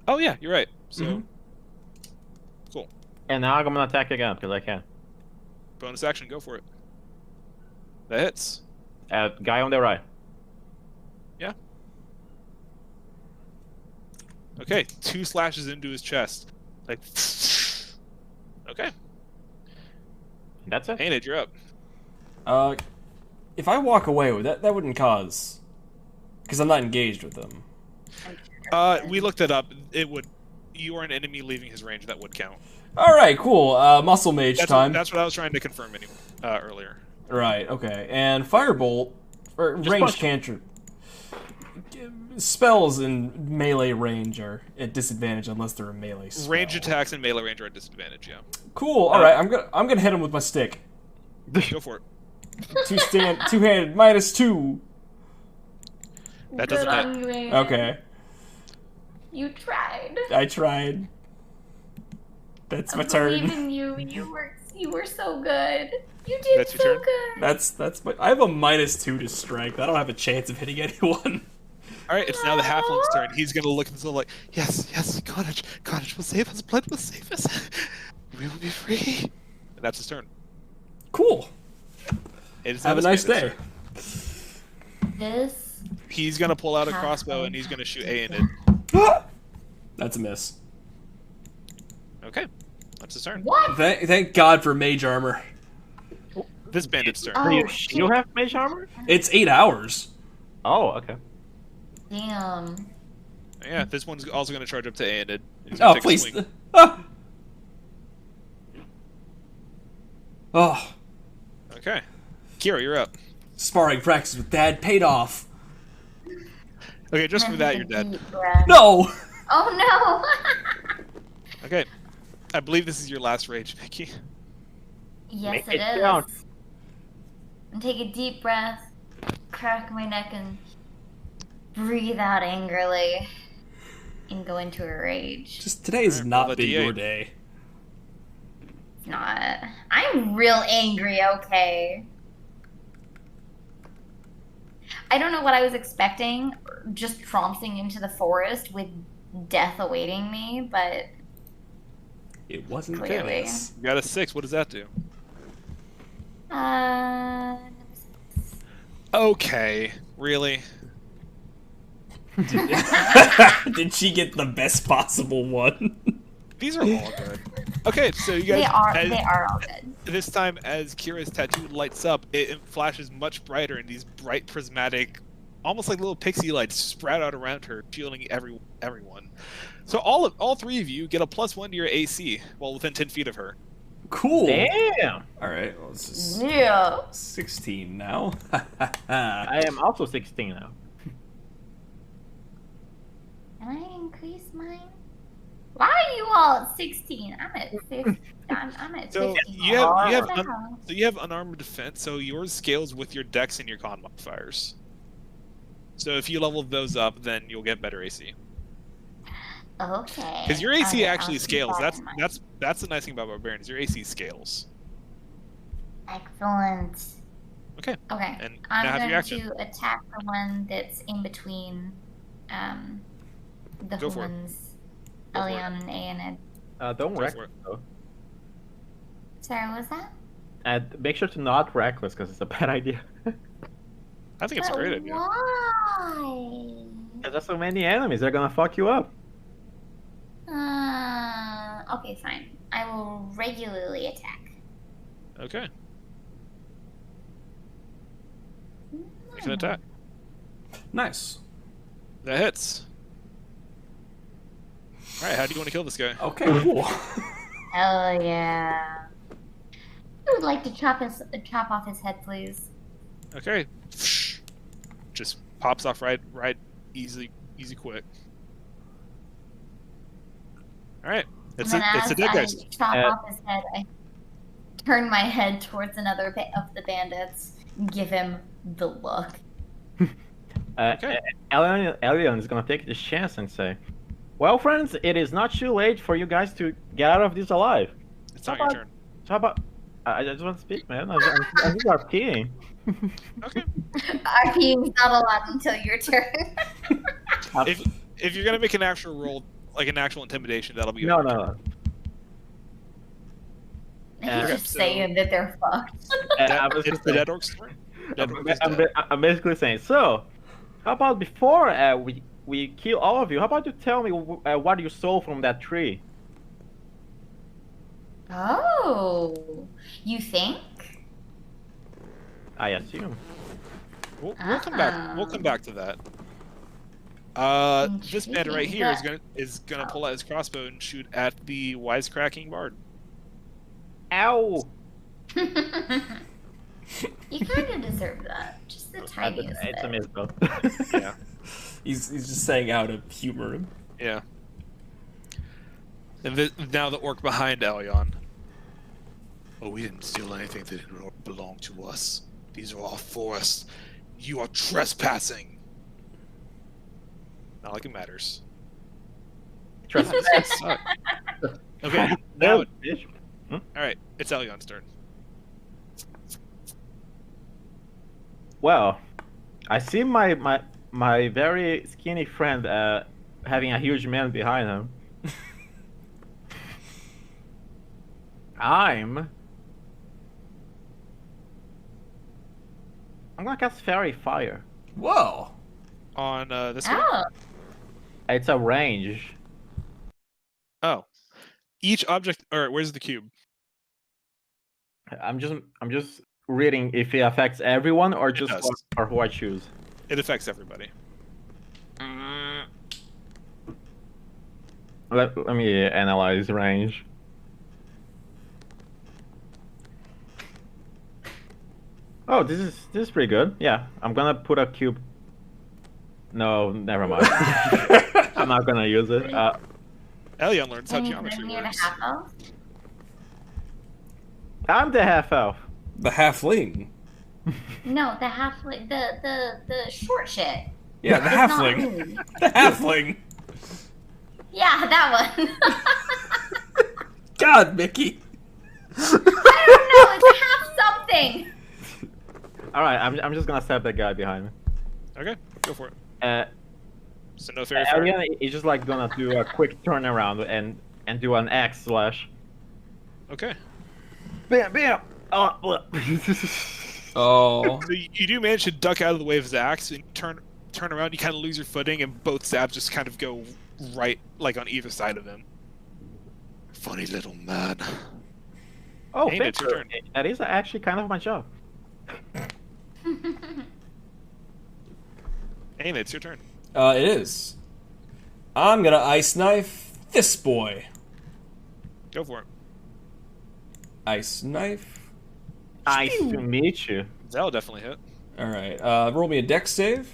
[SPEAKER 2] Oh yeah, you're right. So
[SPEAKER 3] Mhm.
[SPEAKER 2] cool.
[SPEAKER 4] And now I'm gonna attack again because I can.
[SPEAKER 2] Bonus action, go for it. That hits.
[SPEAKER 4] Guy on the right.
[SPEAKER 2] Yeah. Okay, 2 slashes into his chest. Like. Okay.
[SPEAKER 4] That's it.
[SPEAKER 2] Hainted, you're up.
[SPEAKER 3] If I walk away with that wouldn't cause, because I'm not engaged with them.
[SPEAKER 2] We looked it up. It would. You are an enemy leaving his range. That would count.
[SPEAKER 3] All right, cool. Muscle mage time.
[SPEAKER 2] That's what I was trying to confirm anyway, earlier.
[SPEAKER 3] Right. Okay. And firebolt, or
[SPEAKER 4] Just
[SPEAKER 3] range
[SPEAKER 4] punch.
[SPEAKER 3] cantrip. Spells in melee range are at disadvantage unless they're a melee spell.
[SPEAKER 2] Range attacks and melee range are at disadvantage. Yeah.
[SPEAKER 3] Cool. All right. I'm gonna hit him with my stick.
[SPEAKER 2] Go for it.
[SPEAKER 3] Two-handed -2.
[SPEAKER 2] That
[SPEAKER 1] Good
[SPEAKER 2] doesn't hit.
[SPEAKER 1] on you, Aiden.
[SPEAKER 3] Okay.
[SPEAKER 1] You tried.
[SPEAKER 3] I tried. That's my
[SPEAKER 1] I believe
[SPEAKER 3] turn.
[SPEAKER 1] in you. You were so good. You did
[SPEAKER 2] That's your
[SPEAKER 1] so
[SPEAKER 2] turn?
[SPEAKER 1] good.
[SPEAKER 3] That's my. I have a -2 to strength. I don't have a chance of hitting anyone.
[SPEAKER 2] All right, it's now the halfling's turn. He's gonna look and so like, yes, cottage will save us. Blood will save us. We will be free. And that's his turn.
[SPEAKER 3] Cool.
[SPEAKER 2] It's
[SPEAKER 3] Have a
[SPEAKER 2] now
[SPEAKER 3] nice
[SPEAKER 2] this
[SPEAKER 3] day.
[SPEAKER 2] bandit's turn.
[SPEAKER 1] This.
[SPEAKER 2] He's gonna pull out a crossbow and he's gonna shoot A in it.
[SPEAKER 3] That's a miss.
[SPEAKER 2] Okay, that's his turn.
[SPEAKER 1] What?
[SPEAKER 3] Thank God for mage armor.
[SPEAKER 2] This bandit's turn.
[SPEAKER 1] Oh,
[SPEAKER 4] You
[SPEAKER 1] shit.
[SPEAKER 4] have mage armor?
[SPEAKER 3] It's 8 hours.
[SPEAKER 4] Oh, okay.
[SPEAKER 1] Damn.
[SPEAKER 2] Yeah, this one's also going to charge up to Aeonid. He's
[SPEAKER 3] Oh,
[SPEAKER 2] gonna take a
[SPEAKER 3] please.
[SPEAKER 2] swing.
[SPEAKER 3] Ah! Oh,
[SPEAKER 2] Okay. Kira, you're up.
[SPEAKER 3] sparring practice with Dad paid off.
[SPEAKER 2] Okay, just for
[SPEAKER 1] I'm
[SPEAKER 2] that,
[SPEAKER 1] gonna
[SPEAKER 2] you're
[SPEAKER 1] take a
[SPEAKER 2] dead.
[SPEAKER 1] deep breath.
[SPEAKER 3] No!
[SPEAKER 1] Oh no!
[SPEAKER 2] Okay. I believe this is your last rage, Mickey.
[SPEAKER 1] Yes,
[SPEAKER 4] Make
[SPEAKER 1] it
[SPEAKER 4] it
[SPEAKER 1] is.
[SPEAKER 4] count.
[SPEAKER 1] And take a deep breath, crack my neck, and breathe out angrily, and go into a rage.
[SPEAKER 3] Just today has
[SPEAKER 2] Alright,
[SPEAKER 3] not
[SPEAKER 2] roll
[SPEAKER 3] been
[SPEAKER 2] that D8.
[SPEAKER 3] your day.
[SPEAKER 1] It's not. I'm real angry, okay? I don't know what I was expecting, just tromping into the forest with death awaiting me, but
[SPEAKER 3] It wasn't
[SPEAKER 1] Clearly.
[SPEAKER 3] this.
[SPEAKER 2] You got a 6. What does that do?
[SPEAKER 1] number 6.
[SPEAKER 2] Okay. Really?
[SPEAKER 3] Did she get the best possible one?
[SPEAKER 2] These are all good. Okay, so you guys...
[SPEAKER 1] They are all good.
[SPEAKER 2] This time, as Kira's tattoo lights up, it flashes much brighter, and these bright prismatic, almost like little pixie lights, sprout out around her, shielding everyone. So all three of you get a +1 to your AC while within 10 feet of her.
[SPEAKER 3] Cool.
[SPEAKER 4] Damn!
[SPEAKER 3] Alright, well, this is
[SPEAKER 1] Yeah.
[SPEAKER 3] 16 now.
[SPEAKER 4] I am also 16 now.
[SPEAKER 1] Can I increase mine? Why are you all at 16? I'm at 15. I'm at
[SPEAKER 2] So
[SPEAKER 1] 15.
[SPEAKER 2] you have
[SPEAKER 1] What the hell?
[SPEAKER 2] so you have unarmored defense. So yours scales with your dex and your con modifiers. So if you level those up, then you'll get better AC.
[SPEAKER 1] Okay.
[SPEAKER 2] Because your AC
[SPEAKER 1] Okay,
[SPEAKER 2] actually
[SPEAKER 1] I'll keep
[SPEAKER 2] scales.
[SPEAKER 1] that in mind.
[SPEAKER 2] That's the nice thing about barbarians. Your AC scales.
[SPEAKER 1] Excellent.
[SPEAKER 2] Okay.
[SPEAKER 1] Okay.
[SPEAKER 2] And
[SPEAKER 1] I'm
[SPEAKER 2] now have your
[SPEAKER 1] going
[SPEAKER 2] action.
[SPEAKER 1] to attack the one that's in between the
[SPEAKER 2] Go for it.
[SPEAKER 1] humans,
[SPEAKER 2] Go for it.
[SPEAKER 1] Elion and Aeonid.
[SPEAKER 4] Don't
[SPEAKER 2] Go
[SPEAKER 4] wreck
[SPEAKER 2] for it.
[SPEAKER 4] though.
[SPEAKER 1] Sorry, what was that?
[SPEAKER 4] And make sure to not reckless because it's a bad idea.
[SPEAKER 2] I think it's a
[SPEAKER 1] But
[SPEAKER 2] great idea.
[SPEAKER 1] why?
[SPEAKER 4] There's so many enemies, they're gonna fuck you up.
[SPEAKER 1] Okay, fine. I will regularly attack.
[SPEAKER 2] Okay. Make an attack.
[SPEAKER 3] Nice.
[SPEAKER 2] That hits. All right. How do you want to kill this guy?
[SPEAKER 3] Okay, cool.
[SPEAKER 1] Hell yeah. I would like to chop off his head, please.
[SPEAKER 2] Okay. Just pops off right, easy, quick. All right. It's
[SPEAKER 1] And
[SPEAKER 2] a
[SPEAKER 1] then
[SPEAKER 2] dead guy.
[SPEAKER 1] as I chop off his head, I turn my head towards another of the bandits and give him the look.
[SPEAKER 2] Okay.
[SPEAKER 4] Elion is gonna take this chance and say, "Well, friends, it is not too late for you guys to get out of this alive.
[SPEAKER 2] It's not your turn.
[SPEAKER 4] So how about? I just want to speak, man. I just are peeing.
[SPEAKER 2] Okay.
[SPEAKER 1] RP is not allowed until your turn.
[SPEAKER 2] If you're gonna make an actual roll, like an actual intimidation, that'll be
[SPEAKER 4] No,
[SPEAKER 2] on your
[SPEAKER 4] no,
[SPEAKER 2] turn.
[SPEAKER 1] He's
[SPEAKER 4] Okay,
[SPEAKER 1] just
[SPEAKER 2] so-
[SPEAKER 1] saying that they're fucked.
[SPEAKER 2] It's the dead orc's turn. Dead orc is dead.
[SPEAKER 4] I'm basically saying. So, how about before we kill all of you? How about you tell me what you stole from that tree?
[SPEAKER 1] Oh, you think?
[SPEAKER 4] I assume.
[SPEAKER 2] We'll come back. We'll come back to that. This man right here is gonna pull out his crossbow and shoot at the wisecracking bard.
[SPEAKER 4] Ow!
[SPEAKER 1] You kind of deserve that. Just the tiniest
[SPEAKER 4] It's a
[SPEAKER 1] bit.
[SPEAKER 4] miss though.
[SPEAKER 2] Yeah.
[SPEAKER 3] He's just saying how to humor him.
[SPEAKER 2] Yeah. And now the orc behind Elion. Oh, we didn't steal anything that didn't belong to us. These are our forests. You are trespassing. Not like it matters.
[SPEAKER 4] Trust me.
[SPEAKER 2] Suck. Okay, now,
[SPEAKER 4] No, bitch.
[SPEAKER 2] all right, it's Elion's turn.
[SPEAKER 4] Well, I see my very skinny friend having a huge man behind him. I'm gonna cast Fairy Fire.
[SPEAKER 3] Whoa.
[SPEAKER 2] On this one.
[SPEAKER 1] Oh,
[SPEAKER 4] It's a range.
[SPEAKER 2] Oh. Each object, or where's the cube?
[SPEAKER 4] I'm just reading if it affects everyone or just
[SPEAKER 2] does.
[SPEAKER 4] or who I choose.
[SPEAKER 2] It affects everybody.
[SPEAKER 4] Let me analyze range. Oh, this is pretty good. Yeah, I'm gonna put a cube. No, never mind. I'm not gonna use it.
[SPEAKER 2] Elyon learns how
[SPEAKER 1] Can you put
[SPEAKER 2] geometry
[SPEAKER 1] him near the
[SPEAKER 2] works.
[SPEAKER 1] half elf?
[SPEAKER 4] I'm the half elf.
[SPEAKER 3] The halfling.
[SPEAKER 1] No, the halfling, the short shit.
[SPEAKER 3] Yeah, the
[SPEAKER 1] It's not
[SPEAKER 3] halfling.
[SPEAKER 1] me.
[SPEAKER 3] The halfling.
[SPEAKER 1] Yeah, that one.
[SPEAKER 3] God, Mickey.
[SPEAKER 1] I don't know. It's half something.
[SPEAKER 4] All right, I'm just gonna stab that guy behind me.
[SPEAKER 2] Okay, go for it.
[SPEAKER 4] Uh,
[SPEAKER 2] So no fairy fire.
[SPEAKER 4] Elian is just like gonna do a quick turnaround and do an X slash.
[SPEAKER 2] Okay.
[SPEAKER 4] Bam, bam. Oh.
[SPEAKER 3] Oh.
[SPEAKER 2] So you do manage to duck out of the way of his axe and turn around. You kind of lose your footing, and both stabs just kind of go right, like on either side of him. Funny little man.
[SPEAKER 4] Oh,
[SPEAKER 2] Hey,
[SPEAKER 4] thank
[SPEAKER 2] it's your
[SPEAKER 4] you.
[SPEAKER 2] turn.
[SPEAKER 4] That is actually kind of my job.
[SPEAKER 2] Hey, it's your turn.
[SPEAKER 3] It is. I'm gonna ice knife this boy.
[SPEAKER 2] Go for it.
[SPEAKER 3] Ice knife.
[SPEAKER 4] Nice to meet you.
[SPEAKER 2] That'll definitely hit.
[SPEAKER 3] All right. Roll me a dex save.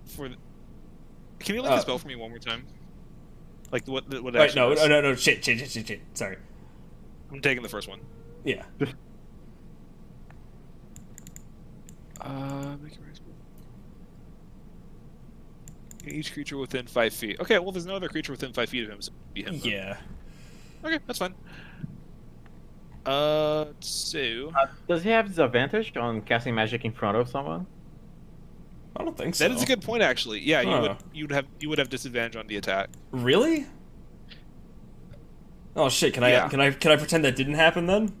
[SPEAKER 2] For the... Can you look the spell for me one more time? Like what it
[SPEAKER 3] Wait,
[SPEAKER 2] actually does?
[SPEAKER 3] no. Shit. Sorry.
[SPEAKER 2] I'm taking the first one.
[SPEAKER 3] Yeah.
[SPEAKER 2] Make it raise. Each creature within 5 feet. Okay, well, there's no other creature within 5 feet of him, so it'd be him. then.
[SPEAKER 3] Yeah.
[SPEAKER 2] Okay, that's fine. So
[SPEAKER 4] Does he have disadvantage on casting magic in front of someone?
[SPEAKER 3] I don't think so.
[SPEAKER 2] that is a good point, actually. Yeah,
[SPEAKER 3] Huh.
[SPEAKER 2] you would have disadvantage on the attack.
[SPEAKER 3] Really? Oh shit! Can
[SPEAKER 2] Yeah.
[SPEAKER 3] I pretend that didn't happen then?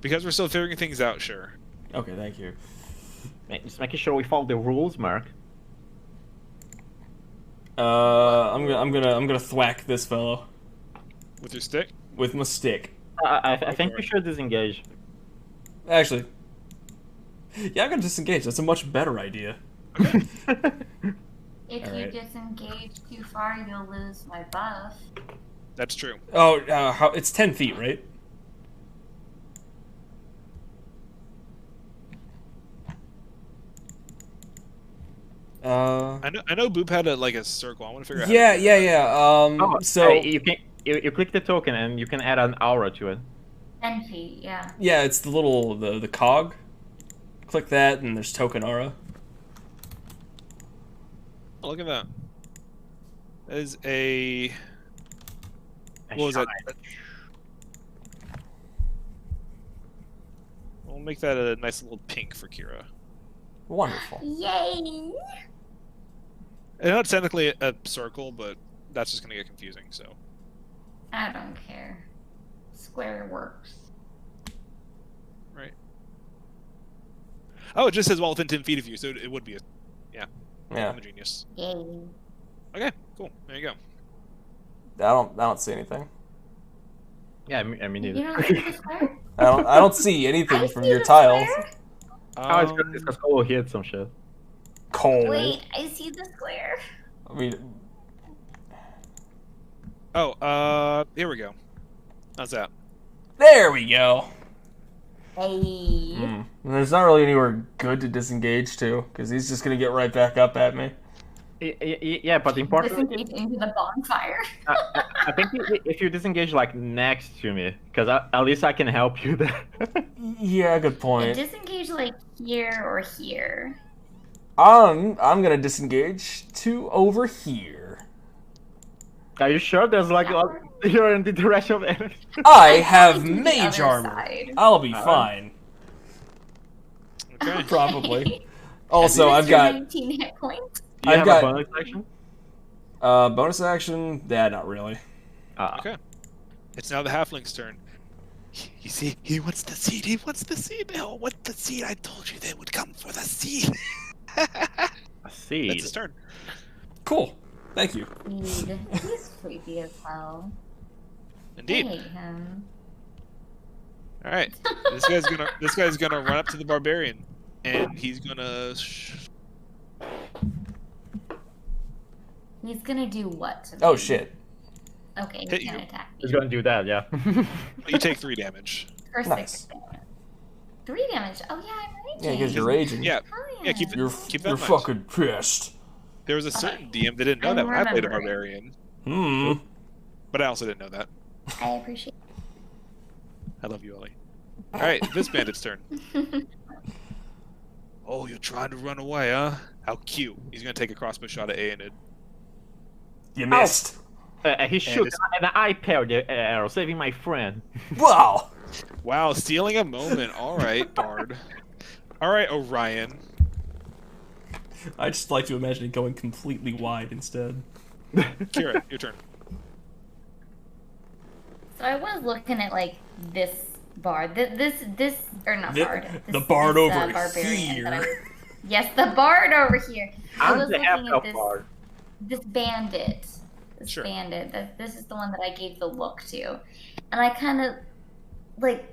[SPEAKER 2] Because we're still figuring things out, sure.
[SPEAKER 3] Okay, thank you.
[SPEAKER 4] Just making sure we follow the rules, Mark.
[SPEAKER 3] I'm gonna thwack this fellow
[SPEAKER 2] With your stick?
[SPEAKER 3] with my stick.
[SPEAKER 4] I think we should disengage.
[SPEAKER 3] Actually, yeah, I'm gonna disengage. That's a much better idea.
[SPEAKER 1] If you
[SPEAKER 3] Alright.
[SPEAKER 1] disengage too far, you'll lose my buff.
[SPEAKER 2] That's true.
[SPEAKER 3] Oh, it's 10 feet, right?
[SPEAKER 2] I know Boop had a circle. I want to figure out.
[SPEAKER 3] Yeah.
[SPEAKER 4] Oh,
[SPEAKER 3] So
[SPEAKER 4] you click the token and you can add an aura to it.
[SPEAKER 1] 10 feet, yeah.
[SPEAKER 3] yeah, it's the little the cog. Click that, and there's token aura.
[SPEAKER 2] Oh, look at that. That is a.
[SPEAKER 4] A
[SPEAKER 2] What was that?
[SPEAKER 4] shrine.
[SPEAKER 2] We'll make that a nice little pink for Kira.
[SPEAKER 3] Wonderful.
[SPEAKER 1] Yay!
[SPEAKER 2] I know it's technically a circle, but that's just gonna get confusing. So
[SPEAKER 1] I don't care. Square works.
[SPEAKER 2] right. Oh, it just says well within 10 feet of you, so it would be a. Yeah.
[SPEAKER 3] Yeah.
[SPEAKER 2] I'm a genius.
[SPEAKER 1] Yay.
[SPEAKER 2] Okay, cool. There you go.
[SPEAKER 3] I don't see anything.
[SPEAKER 4] Yeah, I mean,
[SPEAKER 1] You
[SPEAKER 4] neither.
[SPEAKER 1] don't see the square?
[SPEAKER 3] I don't see anything
[SPEAKER 1] I
[SPEAKER 3] from
[SPEAKER 1] see
[SPEAKER 3] your
[SPEAKER 1] the
[SPEAKER 3] tiles.
[SPEAKER 1] square.
[SPEAKER 4] Oh, it's because Cole hit some shit.
[SPEAKER 3] Cold.
[SPEAKER 1] Wait, I see the square.
[SPEAKER 3] I mean,
[SPEAKER 2] Here we go. How's that?
[SPEAKER 3] there we go.
[SPEAKER 1] Hey.
[SPEAKER 3] And there's not really anywhere good to disengage to, because he's just gonna get right back up at me.
[SPEAKER 4] Yeah, but importantly,
[SPEAKER 1] Disengage into the bonfire.
[SPEAKER 4] I think if you disengage like next to me, because at least I can help you there.
[SPEAKER 3] Yeah, good point.
[SPEAKER 1] Disengage like here or here.
[SPEAKER 3] I'm gonna disengage to over here.
[SPEAKER 4] Are you sure there's like you're in the direction of enemy?
[SPEAKER 3] I
[SPEAKER 1] I'm
[SPEAKER 3] have
[SPEAKER 1] going to the
[SPEAKER 3] mage
[SPEAKER 1] other
[SPEAKER 3] armor.
[SPEAKER 1] side.
[SPEAKER 3] I'll be fine.
[SPEAKER 2] Okay.
[SPEAKER 3] Probably. Also, I've
[SPEAKER 1] Mr.
[SPEAKER 3] got
[SPEAKER 1] 19 hit points.
[SPEAKER 4] Do you
[SPEAKER 3] I've
[SPEAKER 4] have
[SPEAKER 3] got-
[SPEAKER 4] a bonus action?
[SPEAKER 3] bonus action. Yeah, not really.
[SPEAKER 2] Okay. It's now the halfling's turn. You see, he wants the seed. He wants the seed. They all want the seed. I told you they would come for the seed.
[SPEAKER 4] A seed.
[SPEAKER 2] That's his turn.
[SPEAKER 3] Cool. Thank you.
[SPEAKER 1] Dude, he's creepy as hell.
[SPEAKER 2] Indeed.
[SPEAKER 1] I hate him.
[SPEAKER 2] All right. This guy's gonna run up to the barbarian, and he's gonna.
[SPEAKER 1] He's gonna do what to me?
[SPEAKER 3] Oh shit!
[SPEAKER 1] Okay,
[SPEAKER 2] Hit
[SPEAKER 1] he's gonna
[SPEAKER 2] you.
[SPEAKER 1] attack me.
[SPEAKER 4] He's gonna do that, yeah.
[SPEAKER 2] You take 3 damage.
[SPEAKER 1] For
[SPEAKER 3] Nice.
[SPEAKER 1] 6 damage. 3 damage. Oh yeah, I'm raging.
[SPEAKER 3] Yeah, because you're raging.
[SPEAKER 2] Yeah,
[SPEAKER 1] Hell
[SPEAKER 2] yeah. Keep that
[SPEAKER 3] You're
[SPEAKER 2] in mind.
[SPEAKER 3] fucking pissed.
[SPEAKER 2] There was a certain DM that didn't know
[SPEAKER 1] I'm
[SPEAKER 2] that when I played a
[SPEAKER 1] remembering.
[SPEAKER 2] barbarian,
[SPEAKER 3] Hmm.
[SPEAKER 2] but I also didn't know that.
[SPEAKER 1] I appreciate
[SPEAKER 2] I love you, Ellie. All right, this bandit's turn.
[SPEAKER 1] it.
[SPEAKER 2] Oh, you're trying to run away, huh? How cute. He's gonna take a crossbow shot at Aenid.
[SPEAKER 3] You missed.
[SPEAKER 4] He shoots,
[SPEAKER 2] it's-
[SPEAKER 4] and I parried the arrow, saving my friend.
[SPEAKER 3] Wow.
[SPEAKER 2] Wow, stealing a moment. All right, Bard. All right, Orion.
[SPEAKER 3] I just like to imagine it going completely wide instead.
[SPEAKER 2] Kira, your turn.
[SPEAKER 1] So I was looking at like this bard, this or not
[SPEAKER 3] The-
[SPEAKER 1] bard,
[SPEAKER 3] the bard over
[SPEAKER 1] barbarian that I
[SPEAKER 3] here.
[SPEAKER 1] was- yes, the bard over here. I
[SPEAKER 4] I'm
[SPEAKER 1] was
[SPEAKER 4] the
[SPEAKER 1] looking at
[SPEAKER 4] half-elf
[SPEAKER 1] this
[SPEAKER 4] bard.
[SPEAKER 1] this bandit,
[SPEAKER 2] Sure.
[SPEAKER 1] This is the one that I gave the look to, and I kind of like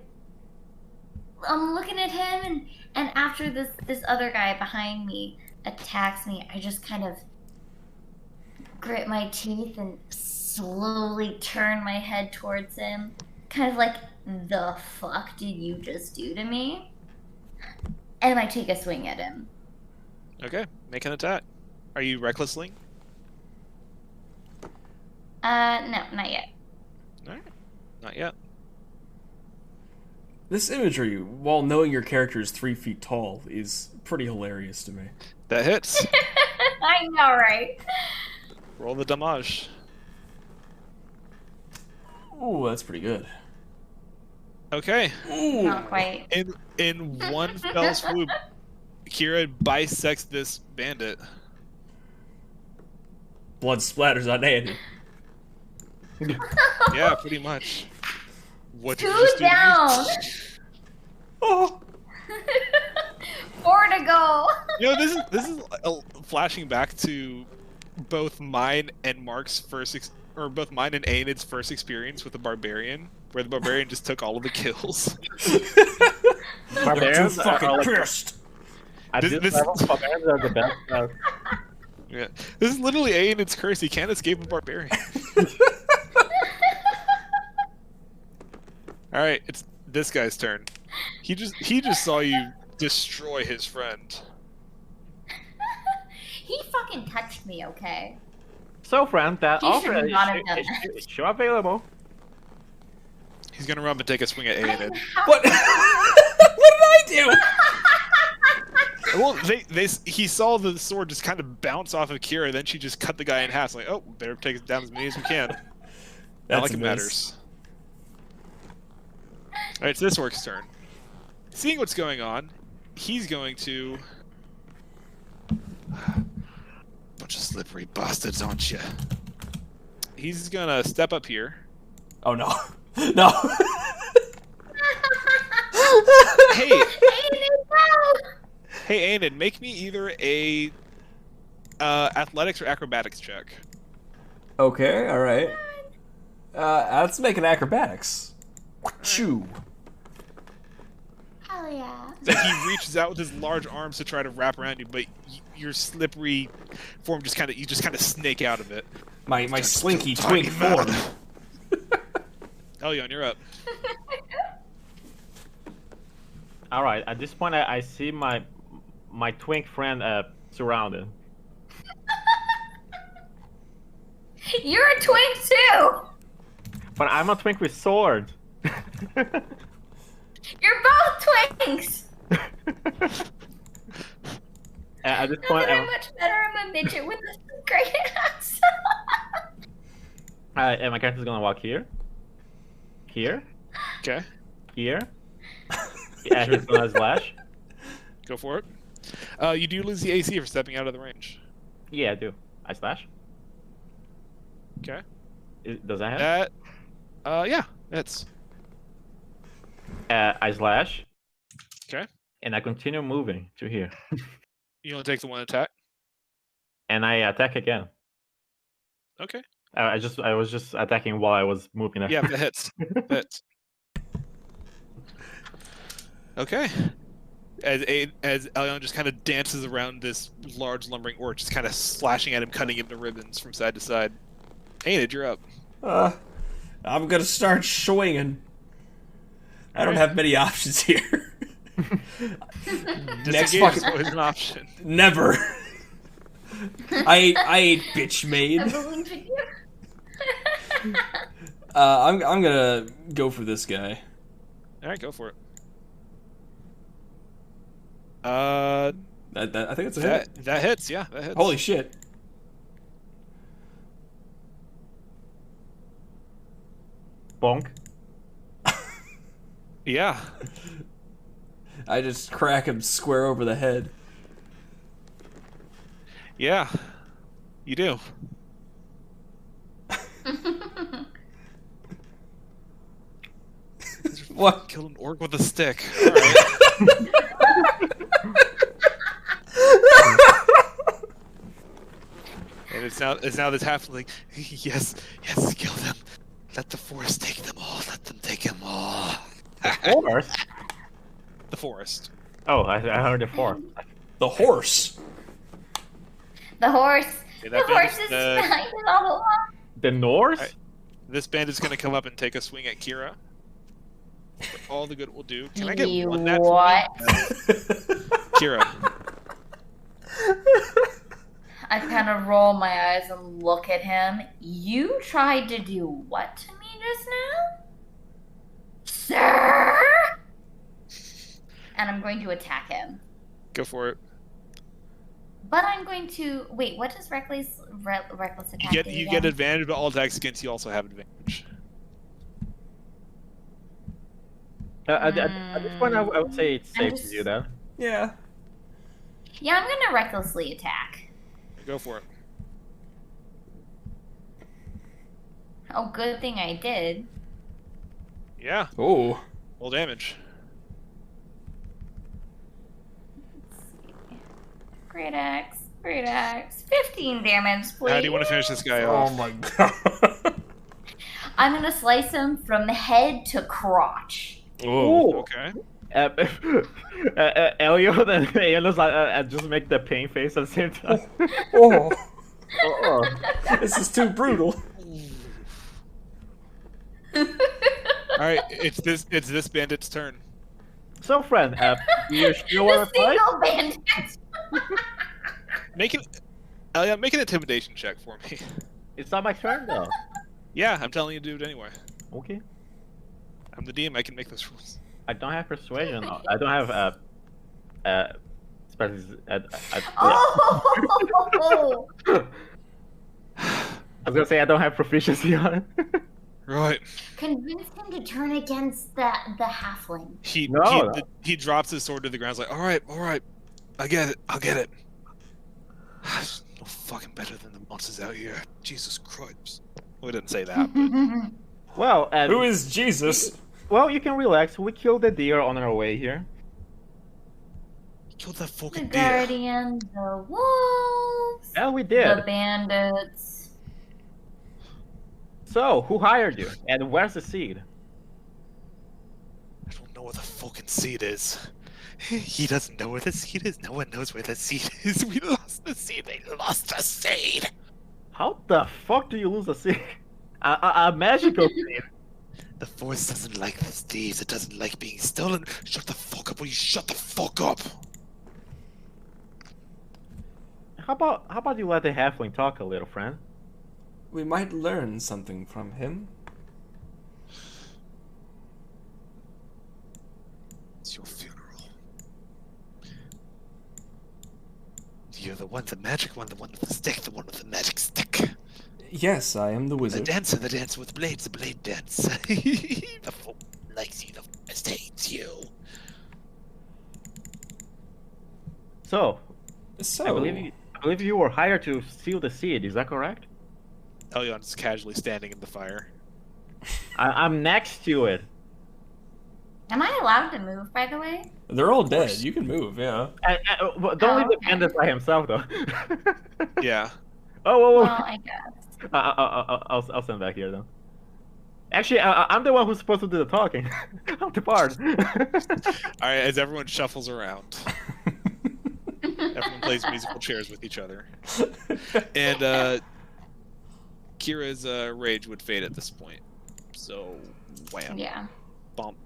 [SPEAKER 1] I'm looking at him, and after this other guy behind me attacks me, I just kind of grit my teeth and slowly turn my head towards him, kind of like, the fuck did you just do to me? And I take a swing at him.
[SPEAKER 2] Okay, make an attack. Are you recklessly?
[SPEAKER 1] No, not yet.
[SPEAKER 2] All right, not yet.
[SPEAKER 3] This imagery, while knowing your character is 3 feet tall, is pretty hilarious to me.
[SPEAKER 2] That hits.
[SPEAKER 1] I know, right?
[SPEAKER 2] Roll the damage.
[SPEAKER 3] Ooh, that's pretty good.
[SPEAKER 2] Okay.
[SPEAKER 3] Ooh.
[SPEAKER 1] Not quite.
[SPEAKER 2] In one fell swoop, Kira bisects this bandit.
[SPEAKER 3] Blood splatters on Andy.
[SPEAKER 2] Yeah, pretty much. What did you
[SPEAKER 1] Two
[SPEAKER 2] just do to me?
[SPEAKER 1] down.
[SPEAKER 3] Oh.
[SPEAKER 1] 4 to go.
[SPEAKER 2] You know, this is flashing back to both mine and Mark's or both mine and Aenid's first experience with the barbarian, where the barbarian just took all of the kills.
[SPEAKER 3] I'm too
[SPEAKER 4] Barbarians
[SPEAKER 3] fucking
[SPEAKER 4] are like,
[SPEAKER 3] pissed.
[SPEAKER 4] at
[SPEAKER 2] This-
[SPEAKER 4] this,
[SPEAKER 2] this-
[SPEAKER 4] level, barbarians are the best.
[SPEAKER 2] Yeah, this is literally Aenid's curse. He can't escape a barbarian. All right, it's this guy's turn. He just saw you destroy his friend.
[SPEAKER 1] He fucking touched me, okay?
[SPEAKER 4] So, friend, that
[SPEAKER 1] He should
[SPEAKER 4] offer is,
[SPEAKER 1] not have done
[SPEAKER 4] is sure available.
[SPEAKER 2] He's gonna run up and take a swing at Aenid.
[SPEAKER 3] What? What did I do?
[SPEAKER 2] Well, he saw the sword just kind of bounce off of Kira, then she just cut the guy in half. Like, oh, better take it down as many as we can. Not
[SPEAKER 3] That's
[SPEAKER 2] like
[SPEAKER 3] a
[SPEAKER 2] it
[SPEAKER 3] miss.
[SPEAKER 2] matters. All right, it's this orc's turn. Seeing what's going on, he's going to. Bunch of slippery bastards, aren't you? He's gonna step up here.
[SPEAKER 3] Oh no. No.
[SPEAKER 2] Hey,
[SPEAKER 1] Aiden, no!
[SPEAKER 2] hey, Aenid, make me either a athletics or acrobatics check.
[SPEAKER 3] Okay, alright. Let's make an acrobatics. Choo.
[SPEAKER 1] Hell yeah.
[SPEAKER 2] That he reaches out with his large arms to try to wrap around you, but your slippery form just kind of snake out of it.
[SPEAKER 3] My slinky
[SPEAKER 2] Tiny
[SPEAKER 3] twink
[SPEAKER 2] man.
[SPEAKER 3] form.
[SPEAKER 2] Elyon, you're up.
[SPEAKER 4] All right. At this point, I see my twink friend surrounded.
[SPEAKER 1] You're a twink too!
[SPEAKER 4] But I'm a twink with sword.
[SPEAKER 1] You're both twinks!
[SPEAKER 4] At this
[SPEAKER 1] Not
[SPEAKER 4] point,
[SPEAKER 1] that I'm much better, I'm a midget with a great ass.
[SPEAKER 4] and my character's gonna walk here, here,
[SPEAKER 2] Okay,
[SPEAKER 4] here. Yeah, he's gonna slash.
[SPEAKER 2] go for it. You do lose the AC for stepping out of the range.
[SPEAKER 4] Yeah, I do. I slash.
[SPEAKER 2] Okay.
[SPEAKER 4] Does that happen?
[SPEAKER 2] That, yeah, it's
[SPEAKER 4] I slash.
[SPEAKER 2] okay.
[SPEAKER 4] And I continue moving to here.
[SPEAKER 2] You only take the one attack.
[SPEAKER 4] And I attack again.
[SPEAKER 2] Okay.
[SPEAKER 4] I was just attacking while I was moving.
[SPEAKER 2] Yeah, that hits. That hits. Okay. as Elyon just kind of dances around this large lumbering orc, just kind of slashing at him, cutting him to ribbons from side to side. Enid, you're up.
[SPEAKER 3] I'm gonna start swinging. I don't have many options here. Next
[SPEAKER 2] Disengage is
[SPEAKER 3] fucking
[SPEAKER 2] always an option.
[SPEAKER 3] never. I ain't bitch made.
[SPEAKER 1] I believe in you.
[SPEAKER 3] I'm gonna go for this guy.
[SPEAKER 2] All right, go for it.
[SPEAKER 3] I think it's a hit.
[SPEAKER 2] That hits. Yeah, that hits.
[SPEAKER 3] Holy shit!
[SPEAKER 4] Bonk.
[SPEAKER 2] Yeah.
[SPEAKER 3] I just crack him square over the head.
[SPEAKER 2] Yeah. You do.
[SPEAKER 3] What?
[SPEAKER 2] Killed an orc with a stick. All right. And it's now this halfling. Yes, kill them. Let the forest take them all. Let them take them all.
[SPEAKER 4] Horse?
[SPEAKER 2] The forest.
[SPEAKER 4] Oh, I heard the forest.
[SPEAKER 3] The horse.
[SPEAKER 1] The horse.
[SPEAKER 2] Okay,
[SPEAKER 1] The
[SPEAKER 2] that
[SPEAKER 1] horse
[SPEAKER 2] bandit's
[SPEAKER 1] is
[SPEAKER 2] dead.
[SPEAKER 1] behind it all along.
[SPEAKER 4] The Norse?
[SPEAKER 2] Alright. This bandit's gonna come up and take a swing at Kira. For all the good it will do. Can I get one nat 20?
[SPEAKER 1] What?
[SPEAKER 2] Kira.
[SPEAKER 1] I kind of roll my eyes and look at him. You tried to do what to me just now? Sir? And I'm going to attack him.
[SPEAKER 2] Go for it.
[SPEAKER 1] But I'm going to... Wait, what does reckless attack do
[SPEAKER 2] You
[SPEAKER 1] again?
[SPEAKER 2] get advantage, but all attacks against you also have advantage.
[SPEAKER 4] At this point, I would say it's safe to do that.
[SPEAKER 3] Yeah.
[SPEAKER 1] Yeah, I'm going to recklessly attack.
[SPEAKER 2] Go for it.
[SPEAKER 1] Oh, good thing I did.
[SPEAKER 2] Yeah.
[SPEAKER 3] Oh.
[SPEAKER 2] Full damage.
[SPEAKER 1] Great axe. 15 damage, please.
[SPEAKER 2] How do you want to finish this guy
[SPEAKER 3] Oh
[SPEAKER 2] off?
[SPEAKER 3] my god.
[SPEAKER 1] I'm going to slice him from head to crotch.
[SPEAKER 3] Oh.
[SPEAKER 2] Okay.
[SPEAKER 4] Elliot and Aeolus just make the pain face at the same time.
[SPEAKER 3] Oh.
[SPEAKER 4] Oh.
[SPEAKER 3] This is too brutal.
[SPEAKER 2] All right. It's this bandit's turn.
[SPEAKER 4] So, friend, you sure want
[SPEAKER 1] The
[SPEAKER 4] to fight?
[SPEAKER 1] single bandit.
[SPEAKER 2] Make an intimidation check for me.
[SPEAKER 4] It's not my turn, though.
[SPEAKER 2] Yeah, I'm telling you to do it anyway.
[SPEAKER 4] Okay.
[SPEAKER 2] I'm the DM. I can make those rules.
[SPEAKER 4] I don't have persuasion. I don't have
[SPEAKER 1] Oh!
[SPEAKER 4] I was gonna say I don't have proficiency on it.
[SPEAKER 2] Right.
[SPEAKER 1] Convince him to turn against the halfling.
[SPEAKER 2] He drops his sword to the ground. He's like, all right, I get it. I'll get it. No fucking better than the monsters out here. Jesus Christ. Well, he didn't say that. But...
[SPEAKER 4] Well,
[SPEAKER 3] Who is Jesus?
[SPEAKER 4] well, you can relax. We killed the deer on our way here.
[SPEAKER 2] He killed that
[SPEAKER 1] The
[SPEAKER 2] fucking deer.
[SPEAKER 1] guardian, the wolves,
[SPEAKER 4] Yeah, we
[SPEAKER 1] the
[SPEAKER 4] did.
[SPEAKER 1] bandits.
[SPEAKER 4] So, who hired you? And where's the seed?
[SPEAKER 2] I don't know what the fucking seed is. He doesn't know where the seed is. No one knows where the seed is. We lost the seed. They lost the seed.
[SPEAKER 4] How the fuck do you lose a seed? A magical seed.
[SPEAKER 2] The force doesn't like these deeds. It doesn't like being stolen. Shut the fuck up. Will you shut the fuck up?
[SPEAKER 4] How about you let the halfling talk a little, friend?
[SPEAKER 3] We might learn something from him.
[SPEAKER 2] It's your funeral. You're the one, the magic one, the one with the stick, the one with the magic stick.
[SPEAKER 3] Yes, I am the
[SPEAKER 2] The
[SPEAKER 3] wizard.
[SPEAKER 2] dancer with blades, the blade dance. The folk likes you, the forest hates you.
[SPEAKER 4] So,
[SPEAKER 3] So,
[SPEAKER 4] I believe you were hired to steal the seed. Is that correct?
[SPEAKER 2] Elyon's casually standing in the fire.
[SPEAKER 4] I'm next to it.
[SPEAKER 1] Am I allowed to move, by the way?
[SPEAKER 3] they're all dead. You can move, yeah.
[SPEAKER 4] But don't leave the
[SPEAKER 1] okay.
[SPEAKER 4] bandit by himself, though.
[SPEAKER 2] Yeah.
[SPEAKER 4] Oh, whoa, whoa.
[SPEAKER 1] Well, I guess.
[SPEAKER 4] I'll stand back here, then. Actually, I'm the one who's supposed to do the talking. I'm the bard.
[SPEAKER 2] All right, as everyone shuffles around, everyone plays musical chairs with each other, and Kira's rage would fade at this point. So, wham,
[SPEAKER 1] Yeah.
[SPEAKER 2] bump.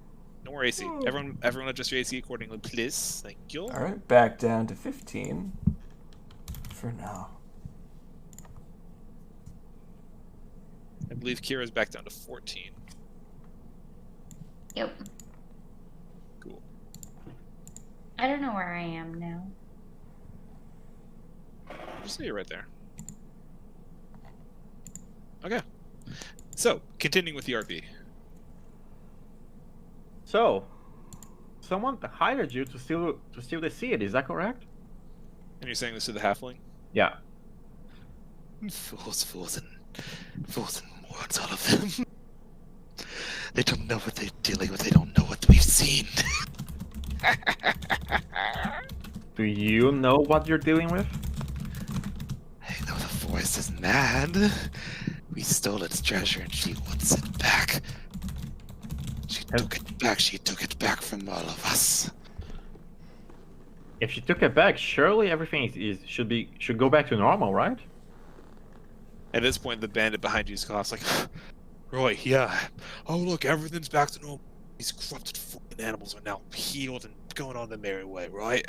[SPEAKER 2] No more AC. Everyone adjust your AC accordingly, please. Thank you.
[SPEAKER 3] All right, back down to 15 for now.
[SPEAKER 2] I believe Kira's back down to 14.
[SPEAKER 1] Yep.
[SPEAKER 2] Cool.
[SPEAKER 1] I don't know where I am now.
[SPEAKER 2] Just see you right there. Okay. So, continuing with the RP.
[SPEAKER 4] So, someone hired you to steal the seed. Is that correct?
[SPEAKER 2] And you're saying this to the halfling?
[SPEAKER 4] Yeah.
[SPEAKER 7] Fools and morons, all of them. They don't know what they're dealing with. They don't know what we've seen.
[SPEAKER 4] Do you know what you're dealing with?
[SPEAKER 7] I know the forest is mad. We stole its treasure and she wants it back. She took it back. She took it back from all of us.
[SPEAKER 4] If she took it back, surely everything should go back to normal, right?
[SPEAKER 2] At this point, the bandit behind you is like, Roy, yeah. Oh, look, everything's back to normal. These corrupted fucking animals are now healed and going on their merry way, right?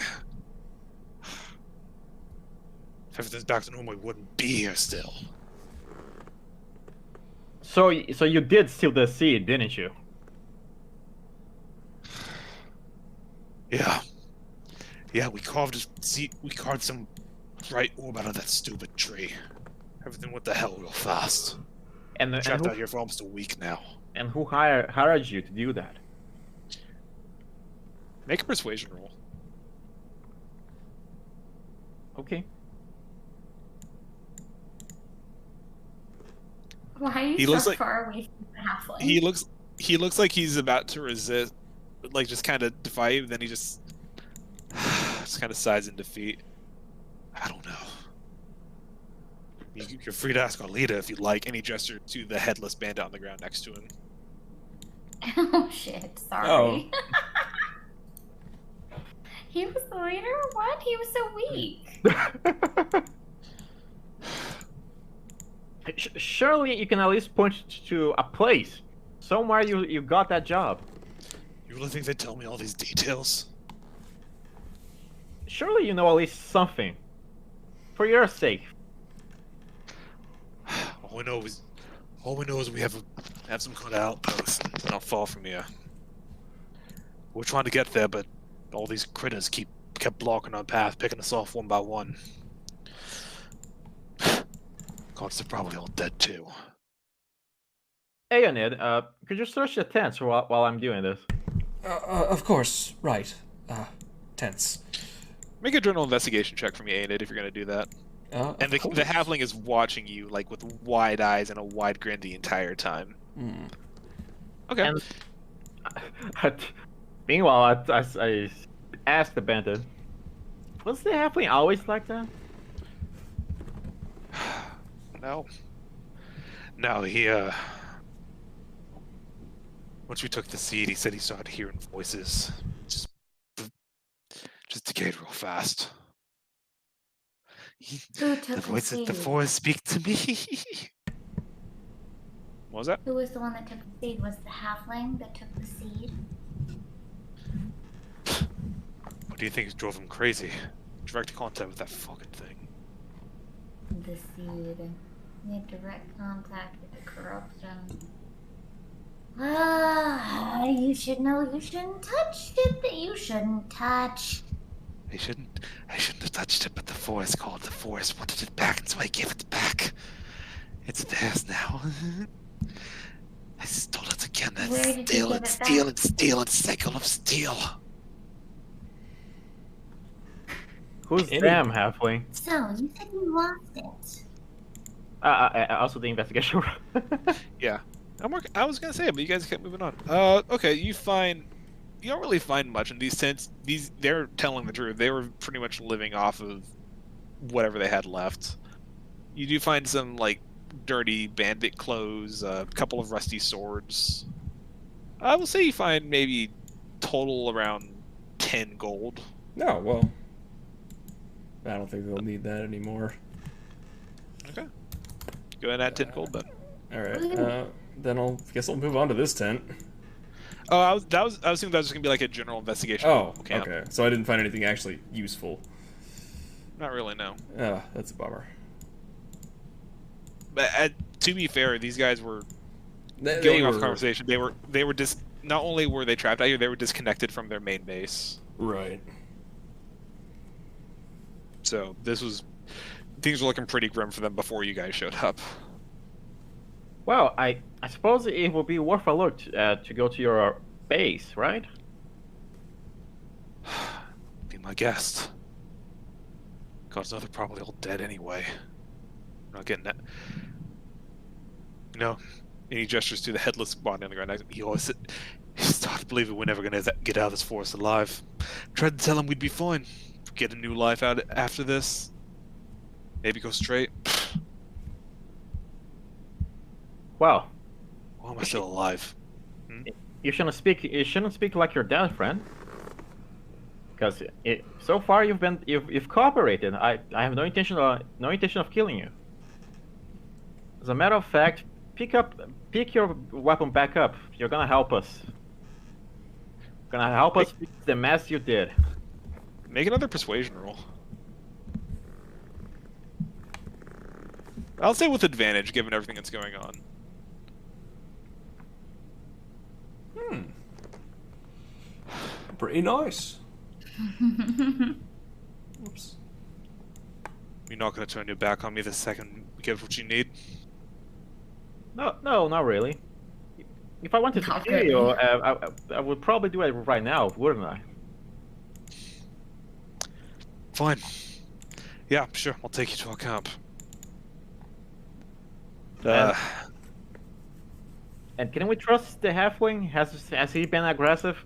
[SPEAKER 2] If everything's back to normal, we wouldn't be here still.
[SPEAKER 4] So you did steal the seed, didn't you?
[SPEAKER 2] Yeah. Yeah, we carved some bright orb out of that stupid tree. Everything went to hell real fast.
[SPEAKER 4] And
[SPEAKER 2] Trapped out here for almost a week now.
[SPEAKER 4] And who hired you to do that?
[SPEAKER 2] Make a persuasion roll.
[SPEAKER 4] Okay.
[SPEAKER 1] Why are you
[SPEAKER 2] He
[SPEAKER 1] so
[SPEAKER 2] looks like-
[SPEAKER 1] far away from the halfling?
[SPEAKER 2] He looks like he's about to resist, like just kind of defy you. Then he just kind of sighs in defeat. I don't know. You're free to ask our leader if you'd like. Any gesture to the headless bandit on the ground next to him.
[SPEAKER 1] Oh shit, sorry.
[SPEAKER 3] Oh.
[SPEAKER 1] He was the leader? What? He was so weak.
[SPEAKER 4] Surely you can at least point to a place somewhere you got that job.
[SPEAKER 2] You really think they'd tell me all these details?
[SPEAKER 4] Surely you know at least something. For your sake.
[SPEAKER 2] All we know is we have some kind of outpost not far from here. We're trying to get there, but all these critters kept blocking our path, picking us off one by one. Gods, they're probably all dead too.
[SPEAKER 4] Hey, Ned, could you search the tents while I'm doing this?
[SPEAKER 3] Of course, right. Tense.
[SPEAKER 2] Make a journal investigation check for me, Aenid, if you're gonna do that. And the halfling is watching you like with wide eyes and a wide grin the entire time.
[SPEAKER 3] Hmm.
[SPEAKER 2] Okay.
[SPEAKER 4] And meanwhile, I asked the bandit, was the halfling always like that?
[SPEAKER 2] No, he once we took the seed, he said he started hearing voices. Just decayed real fast.
[SPEAKER 1] Who took
[SPEAKER 7] The voices of the
[SPEAKER 1] seed?
[SPEAKER 7] forest speak to me.
[SPEAKER 2] What was that?
[SPEAKER 1] Who was the one that took the seed? Was the halfling that took the seed?
[SPEAKER 2] What do you think drove him crazy? Direct contact with that fucking thing.
[SPEAKER 1] The seed. He had direct contact with the corruption. Ah, you should know you shouldn't touch it that you shouldn't touch.
[SPEAKER 7] I shouldn't have touched it, but the forest called. The forest wanted it back, and so I gave it back. It's theirs now. I stole it again.
[SPEAKER 1] Where
[SPEAKER 7] That's
[SPEAKER 1] did you
[SPEAKER 7] steal
[SPEAKER 1] give
[SPEAKER 7] and
[SPEAKER 1] it
[SPEAKER 7] steal
[SPEAKER 1] back?
[SPEAKER 7] and steal and cycle of steel.
[SPEAKER 4] Who's
[SPEAKER 3] Any-
[SPEAKER 4] damn halfling?
[SPEAKER 1] So, you said you lost it.
[SPEAKER 4] Also the investigation.
[SPEAKER 2] Yeah. I was gonna say it, but you guys kept moving on. Okay, you don't really find much in these tents. They're telling the truth. They were pretty much living off of whatever they had left. You do find some like dirty bandit clothes, a couple of rusty swords. I will say you find maybe total around 10 gold.
[SPEAKER 3] No, well, I don't think they'll need that anymore.
[SPEAKER 2] Okay. Go ahead and add 10 gold then.
[SPEAKER 3] All right. Then I'll move on to this tent.
[SPEAKER 2] Oh, I was assuming that was just gonna be like a general investigation.
[SPEAKER 3] Oh,
[SPEAKER 2] camp.
[SPEAKER 3] okay. So I didn't find anything actually useful.
[SPEAKER 2] Not really, no.
[SPEAKER 3] That's a bummer.
[SPEAKER 2] But to be fair, these guys were
[SPEAKER 3] They
[SPEAKER 2] going off
[SPEAKER 3] were-
[SPEAKER 2] conversation. They were just not only were they trapped out here, they were disconnected from their main base.
[SPEAKER 3] Right.
[SPEAKER 2] So things were looking pretty grim for them before you guys showed up.
[SPEAKER 4] Well, I suppose it will be worth a look to go to your base, right?
[SPEAKER 2] Be my guest. God knows they're probably all dead anyway. I'm not getting that. You know, and he gestures to the headless body on the ground next to me. He always said, he started believing we're never going to get out of this forest alive. Tried to tell him we'd be fine. Get a new life out after this. Maybe go straight.
[SPEAKER 4] Well,
[SPEAKER 2] Why am I still alive?
[SPEAKER 4] you shouldn't speak. You shouldn't speak like your dad, friend. Because so far you've cooperated. I have no intention of killing you. As a matter of fact, pick your weapon back up. You're gonna help us. Gonna help us fix the mess you did.
[SPEAKER 2] Make another persuasion roll. I'll say with advantage, given everything that's going on.
[SPEAKER 3] Pretty nice. Oops.
[SPEAKER 2] You're not going to turn your back on me the second we get what you need.
[SPEAKER 4] No, not really. If I wanted to
[SPEAKER 1] Not
[SPEAKER 4] kill you, I would probably do it right now, wouldn't I?
[SPEAKER 2] Fine. Yeah, sure. I'll take you to our camp.
[SPEAKER 4] And can we trust the halfling? Has he been aggressive?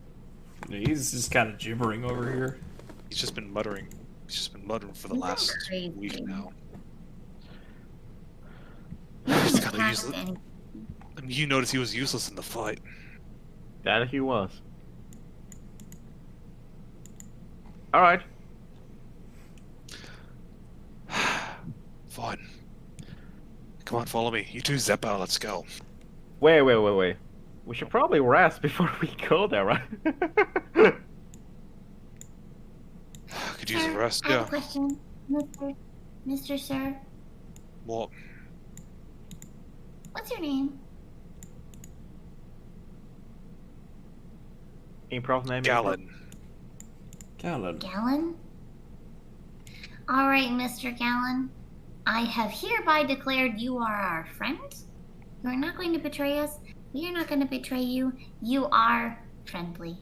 [SPEAKER 3] He's just kind of gibbering over here.
[SPEAKER 2] He's just been muttering. He's just been muttering for the
[SPEAKER 1] He's
[SPEAKER 2] last
[SPEAKER 1] crazy.
[SPEAKER 2] week now.
[SPEAKER 1] He's
[SPEAKER 2] He's kind of useless. I mean, you notice he was useless in the fight.
[SPEAKER 4] That he was. All right.
[SPEAKER 2] Fine. Come on, follow me. You two, Zeppa, let's go.
[SPEAKER 4] Wait. We should probably rest before we go there, right?
[SPEAKER 2] Could use a
[SPEAKER 1] Sir,
[SPEAKER 2] rest,
[SPEAKER 1] I have
[SPEAKER 2] yeah.
[SPEAKER 1] a question, Mr. Sir.
[SPEAKER 2] What?
[SPEAKER 1] What's your name?
[SPEAKER 4] Improv name.
[SPEAKER 2] Gallon.
[SPEAKER 3] Gallon.
[SPEAKER 1] Gallon? All right, Mr. Gallon. I have hereby declared you are our friend. You are not going to betray us. We are not going to betray you. You are friendly.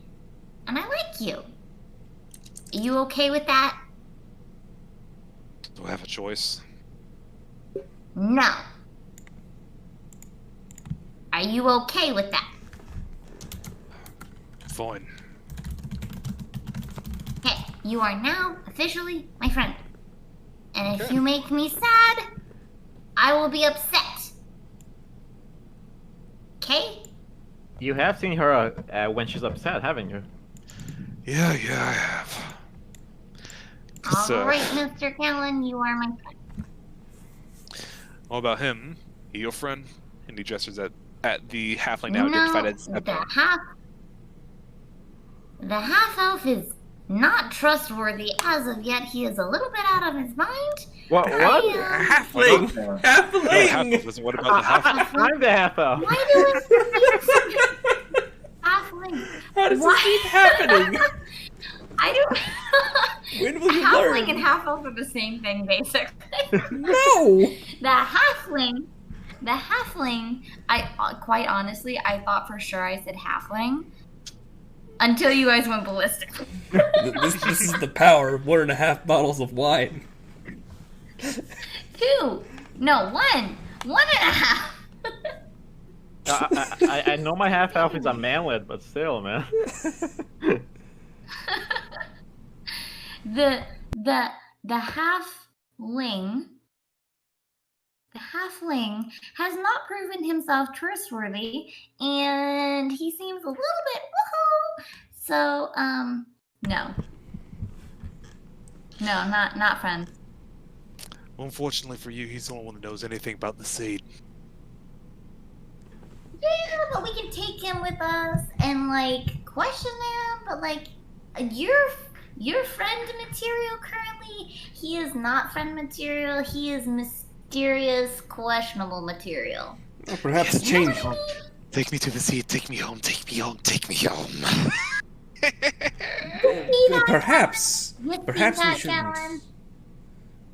[SPEAKER 1] And I like you. Are you okay with that?
[SPEAKER 2] Do I have a choice?
[SPEAKER 1] No. Are you okay with that?
[SPEAKER 2] Fine.
[SPEAKER 1] Okay, you are now officially my friend. And if
[SPEAKER 2] Okay.
[SPEAKER 1] you make me sad, I will be upset. Okay?
[SPEAKER 4] You have seen her when she's upset, haven't you?
[SPEAKER 2] Yeah, I have. It's,
[SPEAKER 1] All right, Mr. Gallon, you are my friend.
[SPEAKER 2] All about him. He your friend? And he gestures at the halfling now identified as Zeppa.
[SPEAKER 1] The half-elf is not trustworthy as of yet. He is a little bit out of his mind.
[SPEAKER 4] What?
[SPEAKER 3] Halfling!
[SPEAKER 2] No,
[SPEAKER 3] Halfling!
[SPEAKER 2] half-elf. What about the halfling?
[SPEAKER 4] I'm the half elf.
[SPEAKER 1] Why do you halfling?
[SPEAKER 3] How does
[SPEAKER 1] Why?
[SPEAKER 3] this keep happening?
[SPEAKER 1] I don't.
[SPEAKER 3] When will you
[SPEAKER 1] halfling
[SPEAKER 3] learn?
[SPEAKER 1] and half-elf are the same thing, basically.
[SPEAKER 3] No!
[SPEAKER 1] The halfling. I quite honestly, I thought for sure I said halfling until you guys went ballistic.
[SPEAKER 3] This is the power of 1.5 bottles of wine.
[SPEAKER 1] 2, no, 1, 1.5.
[SPEAKER 4] I know my half elf is a manlet, but still, man.
[SPEAKER 1] The halfling, halfling has not proven himself trustworthy, and he seems a little bit woohoo. So, no, not friends.
[SPEAKER 2] Well, unfortunately for you, he's the only one who knows anything about the seed.
[SPEAKER 1] Yeah, but we can take him with us and like question him. But like, your friend material currently, he is not friend material. He is mysterious, questionable material.
[SPEAKER 3] Well, perhaps
[SPEAKER 7] Yes,
[SPEAKER 3] a change.
[SPEAKER 7] Take me to the seed. Take me home. Take me home. Take me home.
[SPEAKER 3] Perhaps we
[SPEAKER 1] that
[SPEAKER 3] shouldn't.
[SPEAKER 1] Gallon.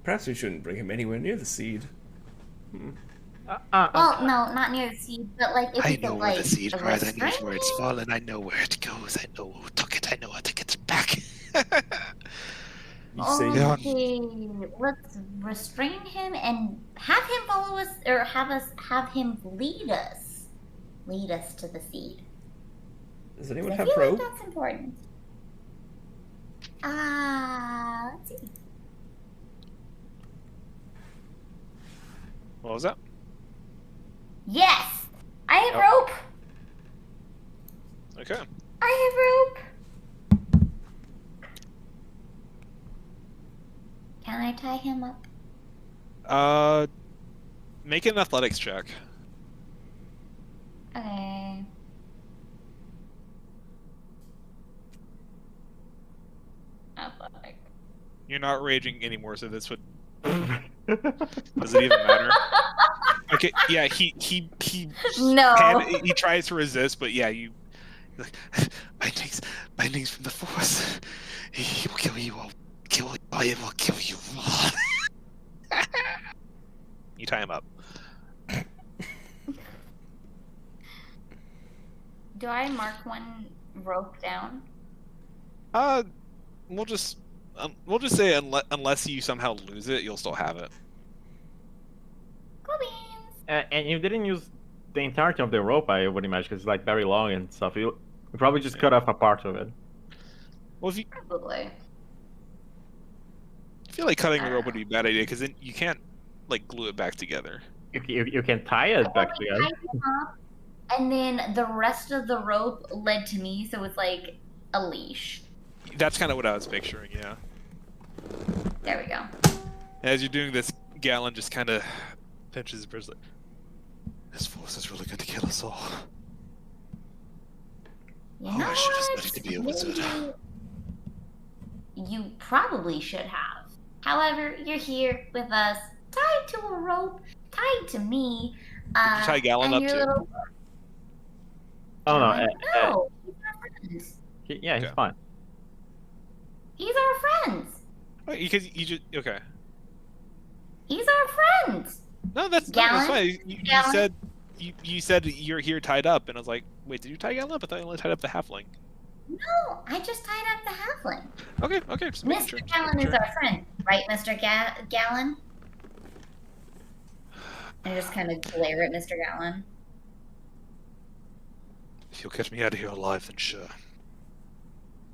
[SPEAKER 3] Perhaps we shouldn't bring him anywhere near the seed.
[SPEAKER 1] Well, no, not near the seed, but like if
[SPEAKER 7] I
[SPEAKER 1] we could
[SPEAKER 7] know where
[SPEAKER 1] like
[SPEAKER 7] the seed lies. I know
[SPEAKER 1] restrain
[SPEAKER 7] where it's
[SPEAKER 1] him.
[SPEAKER 7] fallen. I know where it goes. I know who took it. I know how to get it back.
[SPEAKER 3] You say
[SPEAKER 7] Yeah.
[SPEAKER 1] Okay, let's restrain him and have him follow us, or have him lead us to the seed.
[SPEAKER 3] Does anyone
[SPEAKER 1] I
[SPEAKER 3] have
[SPEAKER 1] feel
[SPEAKER 3] rope?
[SPEAKER 1] like that's important. Let's see.
[SPEAKER 2] What was that?
[SPEAKER 1] Yes, I have
[SPEAKER 2] Oh.
[SPEAKER 1] rope.
[SPEAKER 2] Okay.
[SPEAKER 1] I have rope. Can I tie him up?
[SPEAKER 2] Make an athletics check.
[SPEAKER 1] Okay. Athletic.
[SPEAKER 2] You're not raging anymore, so this would. Does it even matter? Okay, yeah, he
[SPEAKER 1] No.
[SPEAKER 2] he tries to resist, but yeah, you.
[SPEAKER 7] Bindings from the force. He will kill you all. I will kill you all.
[SPEAKER 2] You tie him up.
[SPEAKER 1] Do I mark one rope down?
[SPEAKER 2] We'll just say unless you somehow lose it, you'll still have it.
[SPEAKER 1] Cool beans.
[SPEAKER 4] And you didn't use the entirety of the rope, I would imagine, because it's like very long and stuff. You probably just cut off a part of it.
[SPEAKER 2] Well, if you
[SPEAKER 1] Probably.
[SPEAKER 2] I feel like cutting the rope would be a bad idea because then you can't like glue it back together.
[SPEAKER 4] You can tie it back together.
[SPEAKER 1] Tied him up, and then the rest of the rope led to me, so it's like a leash.
[SPEAKER 2] That's kind of what I was picturing. Yeah.
[SPEAKER 1] There we go.
[SPEAKER 2] As you're doing this, Gallon just kind of pinches his bracelet.
[SPEAKER 7] This force is really going to kill us all.
[SPEAKER 1] You
[SPEAKER 7] Oh,
[SPEAKER 1] know
[SPEAKER 7] I should have
[SPEAKER 1] what?
[SPEAKER 7] studied to be a wizard.
[SPEAKER 1] Maybe you probably should have. However, you're here with us, tied to a rope, tied to me.
[SPEAKER 2] Did you tie Gallon
[SPEAKER 1] and
[SPEAKER 2] up
[SPEAKER 1] your
[SPEAKER 2] too?
[SPEAKER 1] little-
[SPEAKER 4] Oh no,
[SPEAKER 1] No, he's our friends.
[SPEAKER 4] yeah, he's
[SPEAKER 2] Okay.
[SPEAKER 4] fine.
[SPEAKER 1] He's our friends.
[SPEAKER 2] Because you just okay.
[SPEAKER 1] He's our friends.
[SPEAKER 2] No, that's
[SPEAKER 1] Gallon?
[SPEAKER 2] fine. You
[SPEAKER 1] Gallon?
[SPEAKER 2] said you said you're here tied up, and I was like, wait, did you tie Gallon up? I thought you only tied up the halfling.
[SPEAKER 1] No, I just tied up the halfling.
[SPEAKER 2] Okay, just making
[SPEAKER 1] Mr.
[SPEAKER 2] sure.
[SPEAKER 1] Gallon is our friend, right, Mr. Gallon? I just kind of glare at Mr. Gallon.
[SPEAKER 7] If you'll catch me out of here alive, then sure.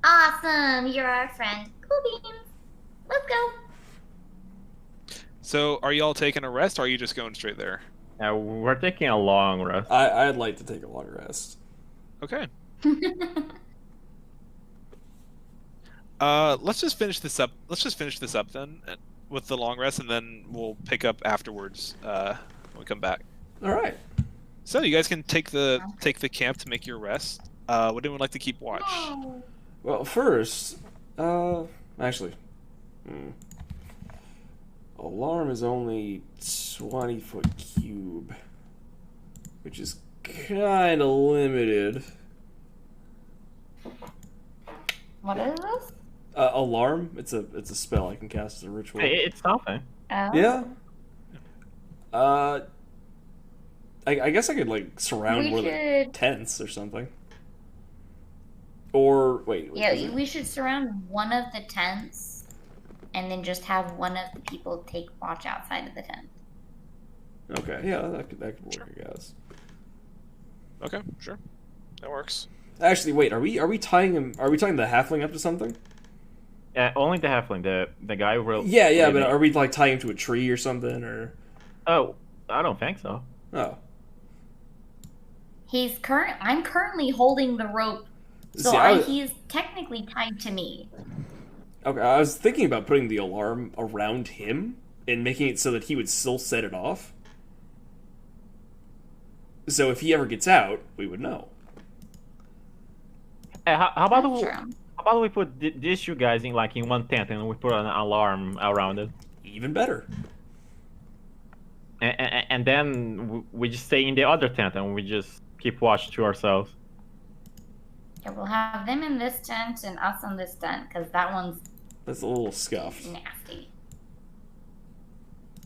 [SPEAKER 1] Awesome, you're our friend. Cool beans. Let's go.
[SPEAKER 2] So, are y'all taking a rest, or are you just going straight there?
[SPEAKER 4] We're taking a long rest.
[SPEAKER 3] I'd like to take a long rest.
[SPEAKER 2] Okay. Let's just finish this up. Let's just finish this up then, with the long rest, and then we'll pick up afterwards when we come back.
[SPEAKER 3] All right.
[SPEAKER 2] So you guys can take the camp to make your rest. Would anyone like to keep watch?
[SPEAKER 1] No.
[SPEAKER 3] Well, first, actually, alarm is only 20-foot cube, which is kind of limited.
[SPEAKER 1] What is this?
[SPEAKER 3] Alarm. It's a spell I can cast as a ritual.
[SPEAKER 4] It's something.
[SPEAKER 1] Oh.
[SPEAKER 3] Yeah. I guess I could like surround
[SPEAKER 1] We
[SPEAKER 3] one of the
[SPEAKER 1] should.
[SPEAKER 3] tents or something. Or wait.
[SPEAKER 1] Yeah,
[SPEAKER 3] is it-
[SPEAKER 1] we should surround one of the tents, and then just have one of the people take watch outside of the tent.
[SPEAKER 3] Okay. Yeah, that could work, I guess.
[SPEAKER 2] Okay, sure, that works.
[SPEAKER 3] Actually, wait. Are we tying him? Are we tying the halfling up to something?
[SPEAKER 4] Only the halfling, the guy will.
[SPEAKER 3] Yeah. But are we like tying him to a tree or something? Or
[SPEAKER 4] Oh, I don't think so.
[SPEAKER 3] Oh.
[SPEAKER 1] I'm currently holding the rope, so
[SPEAKER 3] See,
[SPEAKER 1] he's technically tied to me.
[SPEAKER 3] okay, I was thinking about putting the alarm around him and making it so that he would still set it off. So if he ever gets out, we would know.
[SPEAKER 4] How about
[SPEAKER 1] That's
[SPEAKER 4] we,
[SPEAKER 1] true.
[SPEAKER 4] how about we put these two guys in like in one tent and we put an alarm around it,
[SPEAKER 3] Even better.
[SPEAKER 4] and then we just stay in the other tent and we just keep watch to ourselves.
[SPEAKER 1] Yeah, we'll have them in this tent and us in this tent, because that one's
[SPEAKER 3] That's a little scuffed.
[SPEAKER 1] nasty.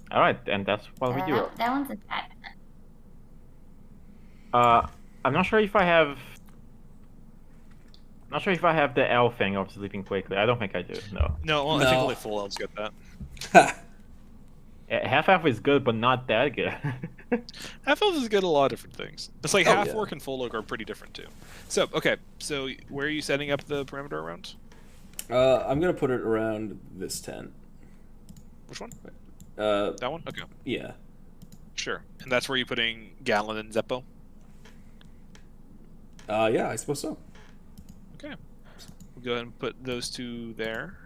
[SPEAKER 4] All right, and that's what we do.
[SPEAKER 1] That one's a bad tent.
[SPEAKER 4] I'm not sure if I have. Not sure if I have the elf thing of sleeping quickly. I don't think I do. No.
[SPEAKER 2] No, well, I
[SPEAKER 3] No.
[SPEAKER 2] think only full elves get that.
[SPEAKER 4] Half elf is good, but not that good.
[SPEAKER 2] Half elves is good at a lot of different things. It's like
[SPEAKER 3] Oh,
[SPEAKER 2] half
[SPEAKER 3] yeah.
[SPEAKER 2] orc and full orc are pretty different too. So okay, so where are you setting up the perimeter around?
[SPEAKER 3] I'm gonna put it around this tent.
[SPEAKER 2] Which one?
[SPEAKER 3] Uh,
[SPEAKER 2] That one? Okay,
[SPEAKER 3] yeah.
[SPEAKER 2] sure. And that's where you're putting Gallon and Zeppo.
[SPEAKER 3] Yeah, I suppose so.
[SPEAKER 2] Okay, we'll go ahead and put those two there.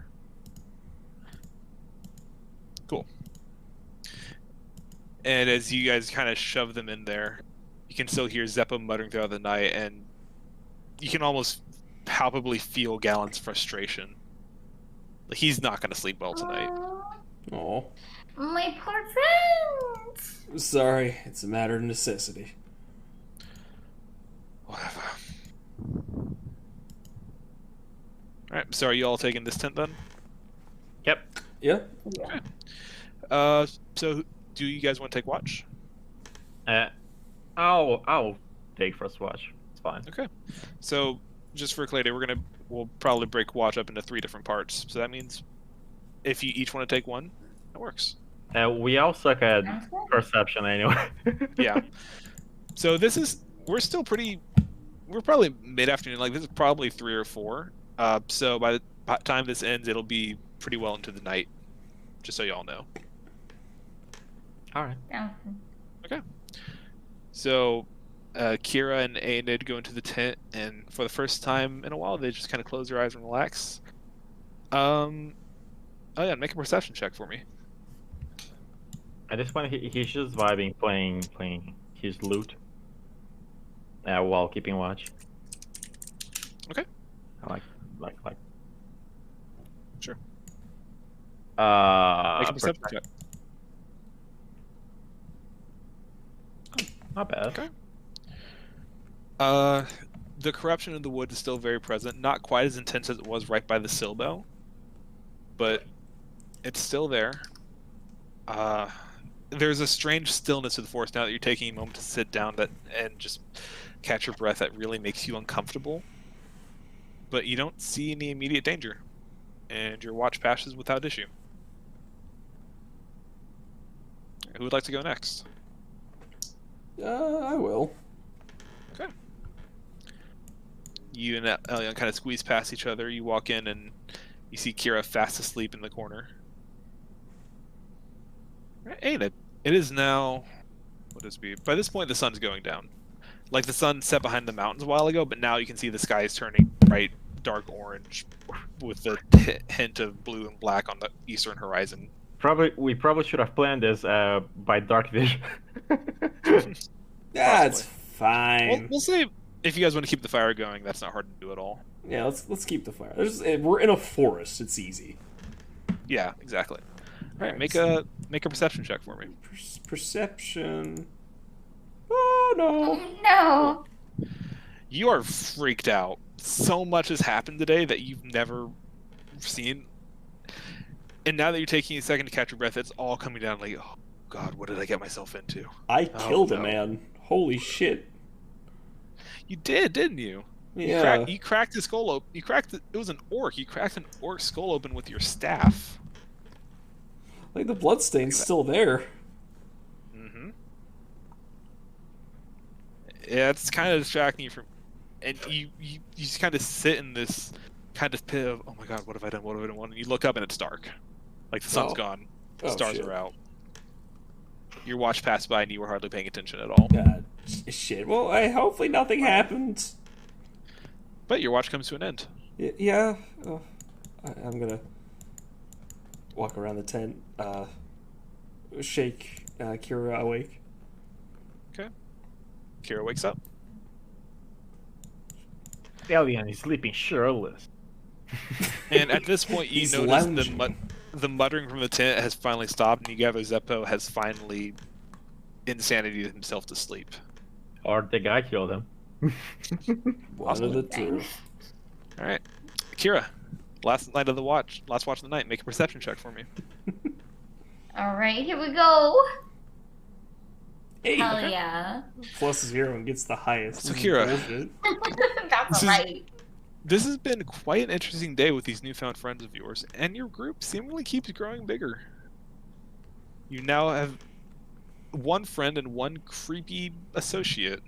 [SPEAKER 2] Cool. And as you guys kind of shove them in there, you can still hear Zeppo muttering throughout the night, and you can almost palpably feel Gallon's frustration. He's not going to sleep well tonight.
[SPEAKER 3] Oh,
[SPEAKER 1] My poor friend.
[SPEAKER 3] sorry. It's a matter of necessity.
[SPEAKER 2] Whatever. Alright, so are you all taking this tent then?
[SPEAKER 4] Yep.
[SPEAKER 3] Yeah.
[SPEAKER 2] So do you guys want to take watch?
[SPEAKER 4] I'll take first watch. It's fine.
[SPEAKER 2] Okay. So just for clarity, we'll probably break watch up into 3 different parts. So that means if you each want to take one, that works.
[SPEAKER 4] We all suck at
[SPEAKER 1] Sounds good.
[SPEAKER 4] perception anyway.
[SPEAKER 2] Yeah. So we're probably mid-afternoon. Like this is probably 3 or 4. So by the time this ends, it'll be pretty well into the night. Just so y'all know.
[SPEAKER 4] All right.
[SPEAKER 1] Sounds good.
[SPEAKER 2] So, Kira and Aenid go into the tent, and for the first time in a while, they just kind of close their eyes and relax. Oh yeah, make a perception check for me.
[SPEAKER 4] At this point, he's just vibing, playing his lute, while keeping watch.
[SPEAKER 2] Okay.
[SPEAKER 4] I like.
[SPEAKER 2] Sure.
[SPEAKER 4] Make
[SPEAKER 2] Make a perception check.
[SPEAKER 4] Not bad.
[SPEAKER 2] Okay. The corruption in the wood is still very present. Not quite as intense as it was right by the Silbo, but it's still there. There's a strange stillness to the forest now that you're taking a moment to sit down and just catch your breath that really makes you uncomfortable. But you don't see any immediate danger, and your watch passes without issue. Who would like to go next?
[SPEAKER 3] I will.
[SPEAKER 2] Okay. You and Elion kind of squeeze past each other. You walk in and you see Kira fast asleep in the corner. Ain't it? It is now. What does it be? By this point, the sun's going down. Like the sun set behind the mountains a while ago, but now you can see the sky is turning bright, dark orange, with the hint of blue and black on the eastern horizon.
[SPEAKER 4] We probably should have planned this by dark vision.
[SPEAKER 3] That's
[SPEAKER 2] Possibly.
[SPEAKER 3] fine.
[SPEAKER 2] We'll say if you guys want to keep the fire going, that's not hard to do at all.
[SPEAKER 3] Yeah, let's keep the fire. We're in a forest. It's easy.
[SPEAKER 2] Yeah, exactly. All right,
[SPEAKER 3] Alright,
[SPEAKER 2] make a perception check for me.
[SPEAKER 3] Perception. Oh no.
[SPEAKER 1] No.
[SPEAKER 2] You are freaked out. So much has happened today that you've never seen. And now that you're taking a second to catch your breath, it's all coming down like, oh god, what did I get myself into?
[SPEAKER 3] I
[SPEAKER 2] Oh,
[SPEAKER 3] killed a
[SPEAKER 2] no.
[SPEAKER 3] man. Holy shit.
[SPEAKER 2] You did, didn't you?
[SPEAKER 3] Yeah.
[SPEAKER 2] You cracked his skull open. It was an orc. You cracked an orc skull open with your staff.
[SPEAKER 3] Like the bloodstain's still there.
[SPEAKER 2] Mm-hmm. Yeah, it's kind of distracting you from, and you just kind of sit in this kind of pit of, oh my god, what have I done? What have I done? And you look up and it's dark, like the sun's
[SPEAKER 3] Oh.
[SPEAKER 2] gone,
[SPEAKER 3] Oh,
[SPEAKER 2] stars
[SPEAKER 3] shit.
[SPEAKER 2] are out. Your watch passed by and you were hardly paying attention at all.
[SPEAKER 3] Shit. Well, hopefully nothing happens.
[SPEAKER 2] But your watch comes to an end.
[SPEAKER 3] Yeah. I'm gonna walk around the tent. Shake Kira awake.
[SPEAKER 2] Okay. Kira wakes up.
[SPEAKER 4] Elyon is sleeping shirtless.
[SPEAKER 2] And at this point, you
[SPEAKER 3] He's
[SPEAKER 2] notice
[SPEAKER 3] lounging.
[SPEAKER 2] the muttering from the tent has finally stopped, and you gather Zeppo has finally insanity himself to sleep.
[SPEAKER 4] Or the guy killed him.
[SPEAKER 3] One of the two.
[SPEAKER 2] All right, Kira, last watch of the night. Make a perception check for me.
[SPEAKER 1] All right, here we go.
[SPEAKER 3] 8
[SPEAKER 1] Hell yeah.
[SPEAKER 3] plus 0 and gets the highest.
[SPEAKER 2] So,
[SPEAKER 3] This is
[SPEAKER 2] Kira.
[SPEAKER 3] bullshit.
[SPEAKER 1] That's
[SPEAKER 2] This is-
[SPEAKER 1] right.
[SPEAKER 2] This has been quite an interesting day with these newfound friends of yours, and your group seemingly keeps growing bigger. You now have one friend and one creepy associate.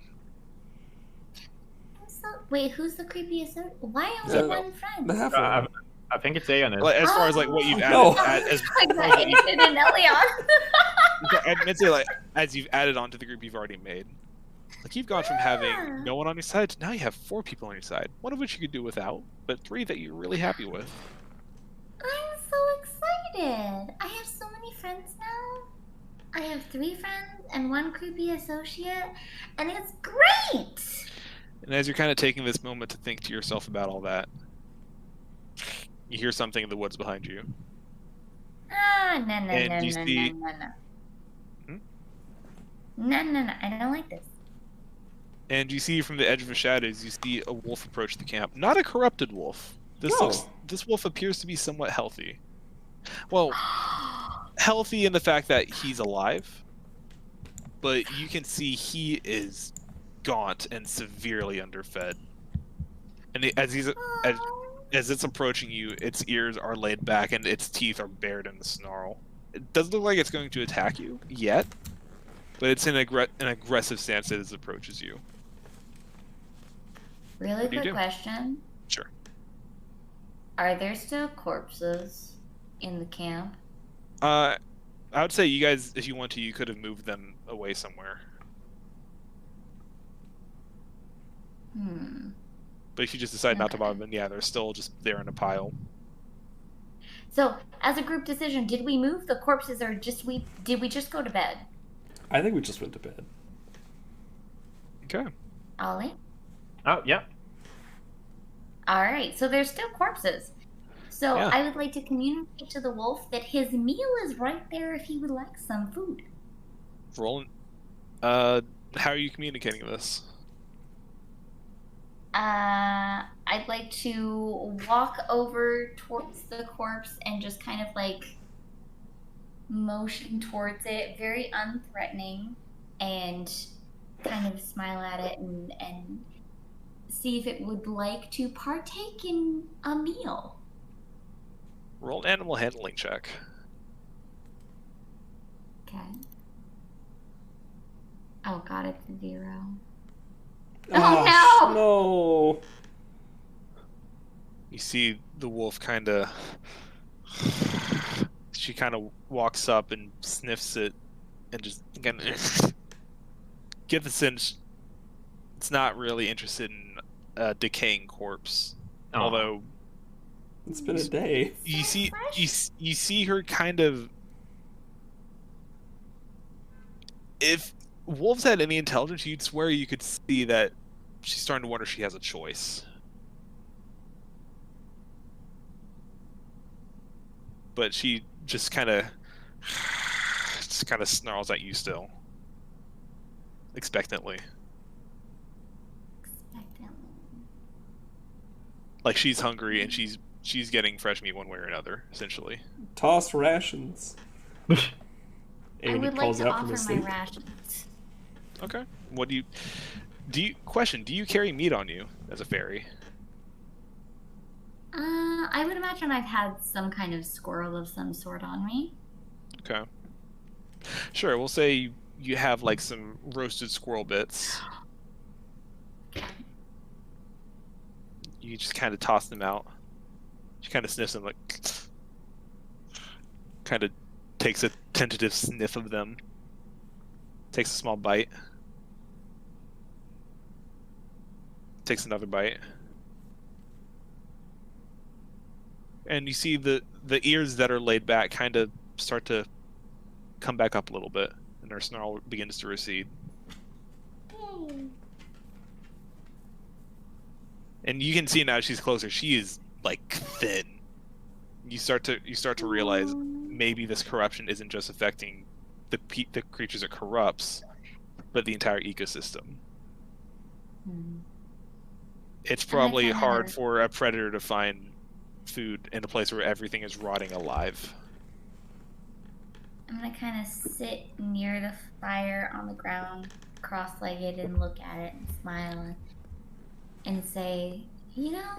[SPEAKER 1] Wait, who's the creepiest? Why only
[SPEAKER 3] Yeah,
[SPEAKER 1] one friend?
[SPEAKER 3] The half
[SPEAKER 4] I think it's Aeon.
[SPEAKER 2] Like, as far as like what you've added,
[SPEAKER 3] No.
[SPEAKER 2] as
[SPEAKER 1] Ethan and Elion.
[SPEAKER 2] I'd say like as you've added on to the group you've already made. Like you've gone from having no one on your side to now you have 4 people on your side. One of which you could do without, but 3 that you're really happy with.
[SPEAKER 1] I'm so excited. I have so many friends now. I have 3 friends and 1 creepy associate, and it's great.
[SPEAKER 2] And as you're kind of taking this moment to think to yourself about all that, you hear something in the woods behind you.
[SPEAKER 1] Ah, no, no,
[SPEAKER 2] And
[SPEAKER 1] no,
[SPEAKER 2] you
[SPEAKER 1] no,
[SPEAKER 2] see-
[SPEAKER 1] no, no, no.
[SPEAKER 2] Hmm?
[SPEAKER 1] No, no, no. I don't like this.
[SPEAKER 2] And you see from the edge of the shadows, you see a wolf approach the camp. Not a corrupted wolf.
[SPEAKER 3] No.
[SPEAKER 2] This wolf appears to be somewhat healthy. Well, healthy in the fact that he's alive, but you can see he is gaunt and severely underfed. And as it's approaching you, its ears are laid back and its teeth are bared in the snarl. It doesn't look like it's going to attack you yet, but it's in an aggressive stance as it approaches you.
[SPEAKER 1] Really
[SPEAKER 2] What do you
[SPEAKER 1] quick
[SPEAKER 2] do?
[SPEAKER 1] question.
[SPEAKER 2] Sure.
[SPEAKER 1] Are there still corpses in the camp?
[SPEAKER 2] I would say you guys, if you want to, you could have moved them away somewhere. But if you just decide not to bother them, yeah, they're still just there in a pile.
[SPEAKER 1] So, as a group decision, did we move the corpses or did we just go to bed?
[SPEAKER 3] I think we just went to bed.
[SPEAKER 2] Okay.
[SPEAKER 1] Ollie?
[SPEAKER 4] Oh, yeah.
[SPEAKER 1] Alright, so there's still corpses. So
[SPEAKER 2] Yeah.
[SPEAKER 1] I would like to communicate to the wolf that his meal is right there if he would like some food.
[SPEAKER 2] Roland, how are you communicating this?
[SPEAKER 1] I'd like to walk over towards the corpse and just kind of like motion towards it, very unthreatening, and kind of smile at it and see if it would like to partake in a meal.
[SPEAKER 2] Roll an animal handling check.
[SPEAKER 1] Okay. Oh god, it's a 0.
[SPEAKER 3] Ah,
[SPEAKER 1] Oh,
[SPEAKER 3] no!
[SPEAKER 2] You see the wolf kind of... She kind of walks up and sniffs it and just again get the sense it's not really interested in a decaying corpse.
[SPEAKER 4] Oh.
[SPEAKER 2] Although
[SPEAKER 3] It's been a day.
[SPEAKER 2] you
[SPEAKER 1] So
[SPEAKER 2] see
[SPEAKER 1] fresh.
[SPEAKER 2] you see her kind of, if wolves had any intelligence, you'd swear you could see that she's starting to wonder if she has a choice. But she just kind of snarls at you still, expectantly, like she's hungry and she's getting fresh meat one way or another, essentially.
[SPEAKER 3] Toss rations.
[SPEAKER 1] I
[SPEAKER 3] Aiden
[SPEAKER 1] would like
[SPEAKER 3] calls
[SPEAKER 1] to
[SPEAKER 3] out from
[SPEAKER 1] offer
[SPEAKER 3] his
[SPEAKER 1] my
[SPEAKER 3] sleep.
[SPEAKER 1] rations.
[SPEAKER 2] Okay. What do you do you carry meat on you as a fairy?
[SPEAKER 1] I would imagine I've had some kind of squirrel of some sort on me.
[SPEAKER 2] Okay. Sure, we'll say you have like some roasted squirrel bits. You just kind of toss them out. She kind of sniffs them, like, kind of takes a tentative sniff of them, Takes a small bite. Takes another bite. And you see the ears that are laid back kind of start to come back up a little bit, and her snarl begins to recede. And you can see now she's closer. She is like thin. You start to realize maybe this corruption isn't just affecting the creatures it corrupts, but the entire ecosystem. It's probably hard for a predator to find food in a place where everything is rotting alive.
[SPEAKER 1] I'm gonna kind of sit near the fire on the ground, cross-legged, and look at it and smile and say, you know,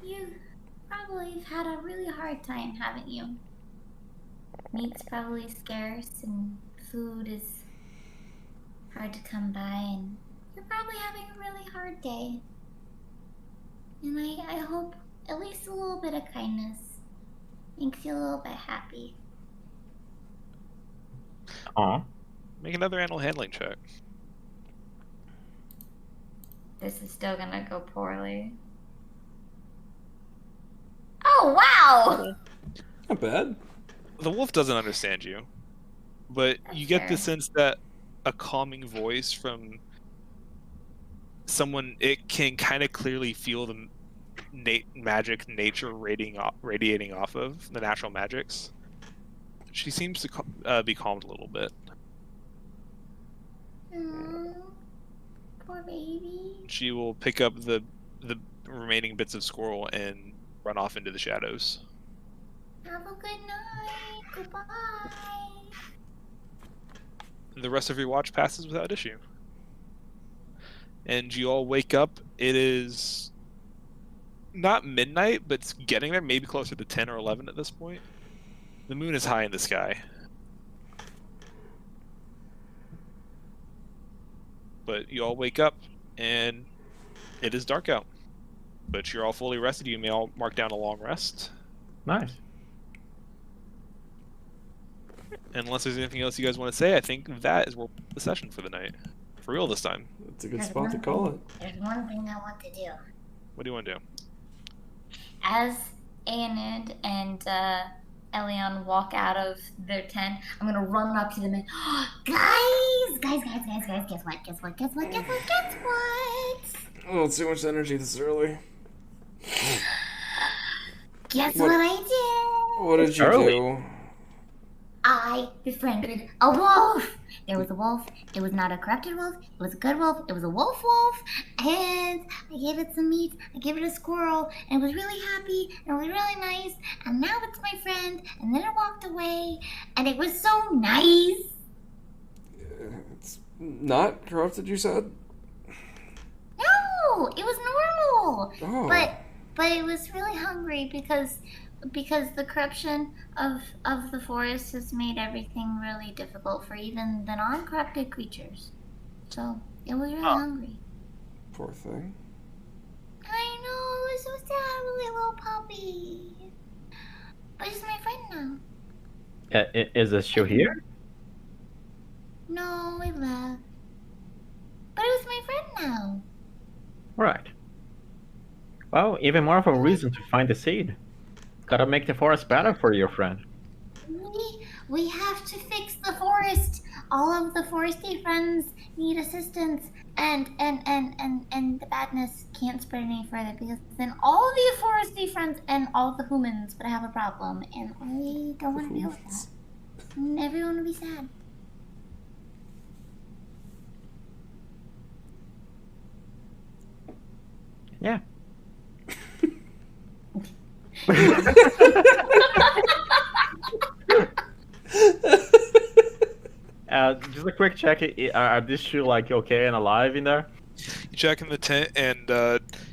[SPEAKER 1] you probably have had a really hard time, haven't you? Meat's probably scarce and food is hard to come by, and you're probably having a really hard day. And I hope at least a little bit of kindness makes you a little bit happy.
[SPEAKER 4] Aw.
[SPEAKER 2] Make another animal handling check.
[SPEAKER 1] This is still gonna go poorly. Oh, wow!
[SPEAKER 3] Not bad.
[SPEAKER 2] The wolf doesn't understand you, but you get the sense that a calming voice from someone it can kind of clearly feel the magic nature radiating off of the natural magics. She seems to be calmed a little bit.
[SPEAKER 1] Poor baby.
[SPEAKER 2] She will pick up the remaining bits of squirrel and run off into the shadows.
[SPEAKER 1] Have a good night. Goodbye.
[SPEAKER 2] The rest of your watch passes without issue. And you all wake up. It is not midnight, but it's getting there, maybe closer to 10 or 11 at this point. The moon is high in the sky. But you all wake up, and it is dark out. But you're all fully rested. You may all mark down a long rest.
[SPEAKER 4] Nice.
[SPEAKER 2] Unless there's anything else you guys want to say, I think that is the session for the night. For real this time.
[SPEAKER 3] That's a good spot to call it.
[SPEAKER 1] There's one thing I want to do.
[SPEAKER 2] What do you want to do?
[SPEAKER 1] As Aenid and Elion walk out of their tent, I'm gonna run up to them and guys, guess what?
[SPEAKER 3] Oh, too much energy this early.
[SPEAKER 1] Guess what I did?
[SPEAKER 3] What did you do?
[SPEAKER 1] I befriended a wolf. There was a wolf. It was not a corrupted wolf. It was a good wolf. It was a wolf, and I gave it some meat. I gave it a squirrel, and it was really happy, and it was really nice, and now it's my friend, and then it walked away, and it was so nice.
[SPEAKER 3] It's not corrupted, you said?
[SPEAKER 1] No, it was normal.
[SPEAKER 3] Oh.
[SPEAKER 1] But it was really hungry because the corruption of the forest has made everything really difficult for even the non-corrupted creatures. So it was really hungry.
[SPEAKER 3] Poor thing.
[SPEAKER 1] I know, it was so sad with a little puppy. But it's my friend now.
[SPEAKER 4] Is it still here?
[SPEAKER 1] No, it left. But it was my friend now.
[SPEAKER 4] Right. Well, even more of a reason to find the seed. Gotta make the forest better for your friend.
[SPEAKER 1] We have to fix the forest. All of the foresty friends need assistance, and the badness can't spread any further because then all the foresty friends and all the humans would have a problem, and I don't want to deal with that. And everyone would be sad.
[SPEAKER 4] Yeah. Just a quick check. Are these two like okay and alive in there?
[SPEAKER 2] You check in the tent, and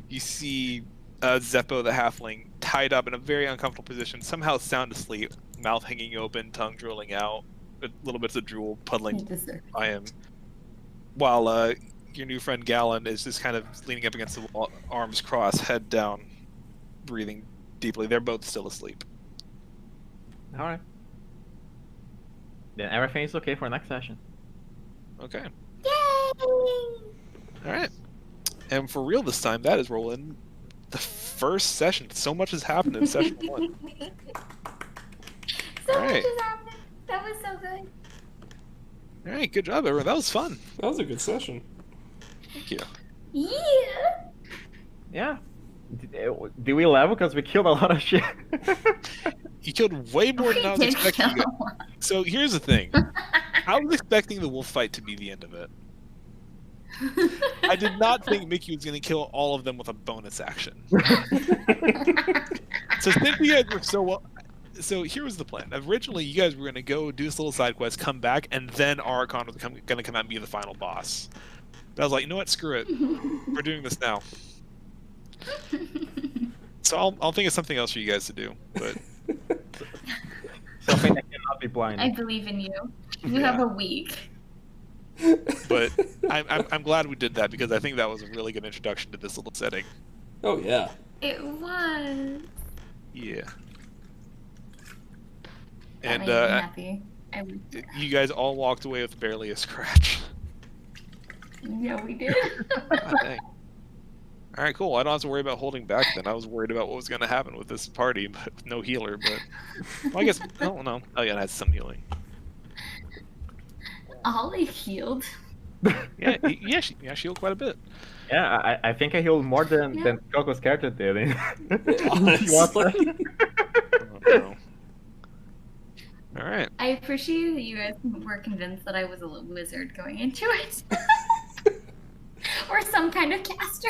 [SPEAKER 2] you see Zeppo the halfling tied up in a very uncomfortable position, somehow sound asleep, mouth hanging open, tongue drooling out, little bits of drool puddling by him. While your new friend Gallon is just kind of leaning up against the wall, arms crossed, head down, breathing deeply. They're both still asleep.
[SPEAKER 4] All right. Then everything is okay for next session.
[SPEAKER 2] Okay.
[SPEAKER 1] Yay!
[SPEAKER 2] All right. And for real this time, that is rolling the first session. So much has happened in session 1.
[SPEAKER 1] So
[SPEAKER 2] All
[SPEAKER 1] much
[SPEAKER 2] right.
[SPEAKER 1] has happened. That was so good.
[SPEAKER 2] All right. Good job, everyone. That was fun.
[SPEAKER 3] That was a good session.
[SPEAKER 2] Thank you.
[SPEAKER 1] Yeah.
[SPEAKER 4] Yeah. Did we level? Because we killed a lot of shit.
[SPEAKER 2] You killed way more than I was
[SPEAKER 1] We did
[SPEAKER 2] expecting.
[SPEAKER 1] kill a lot.
[SPEAKER 2] So here's the thing. I was expecting the wolf fight to be the end of it. I did not think Mickey was going to kill all of them with a bonus action. So since you guys were so well... So here was the plan. Originally, you guys were going to go do this little side quest, come back, and then Archon was going to come out and be the final boss. But I was like, you know what? Screw it. We're doing this now. So I'll think of something else for you guys to do. But
[SPEAKER 4] Something that cannot be blind.
[SPEAKER 1] I believe in you. You
[SPEAKER 2] Yeah.
[SPEAKER 1] have a week.
[SPEAKER 2] but I'm glad we did that because I think that was a really good introduction to this little setting.
[SPEAKER 3] Oh yeah.
[SPEAKER 1] It was.
[SPEAKER 2] Yeah.
[SPEAKER 1] That
[SPEAKER 2] And
[SPEAKER 1] made me happy.
[SPEAKER 2] you guys all walked away with barely a scratch.
[SPEAKER 1] Yeah, we did.
[SPEAKER 2] Ah, dang. All right, cool. I don't have to worry about holding back then. I was worried about what was going to happen with this party, but no healer. But well, I guess oh no. Oh yeah, that's some healing.
[SPEAKER 1] Ollie healed.
[SPEAKER 2] Yeah, she healed quite a bit.
[SPEAKER 4] Yeah, I think I healed more than Coco's character did.
[SPEAKER 3] Honestly.
[SPEAKER 2] Oh, no. All right.
[SPEAKER 1] I appreciate that you guys were convinced that I was a little wizard going into it. Or some kind of caster.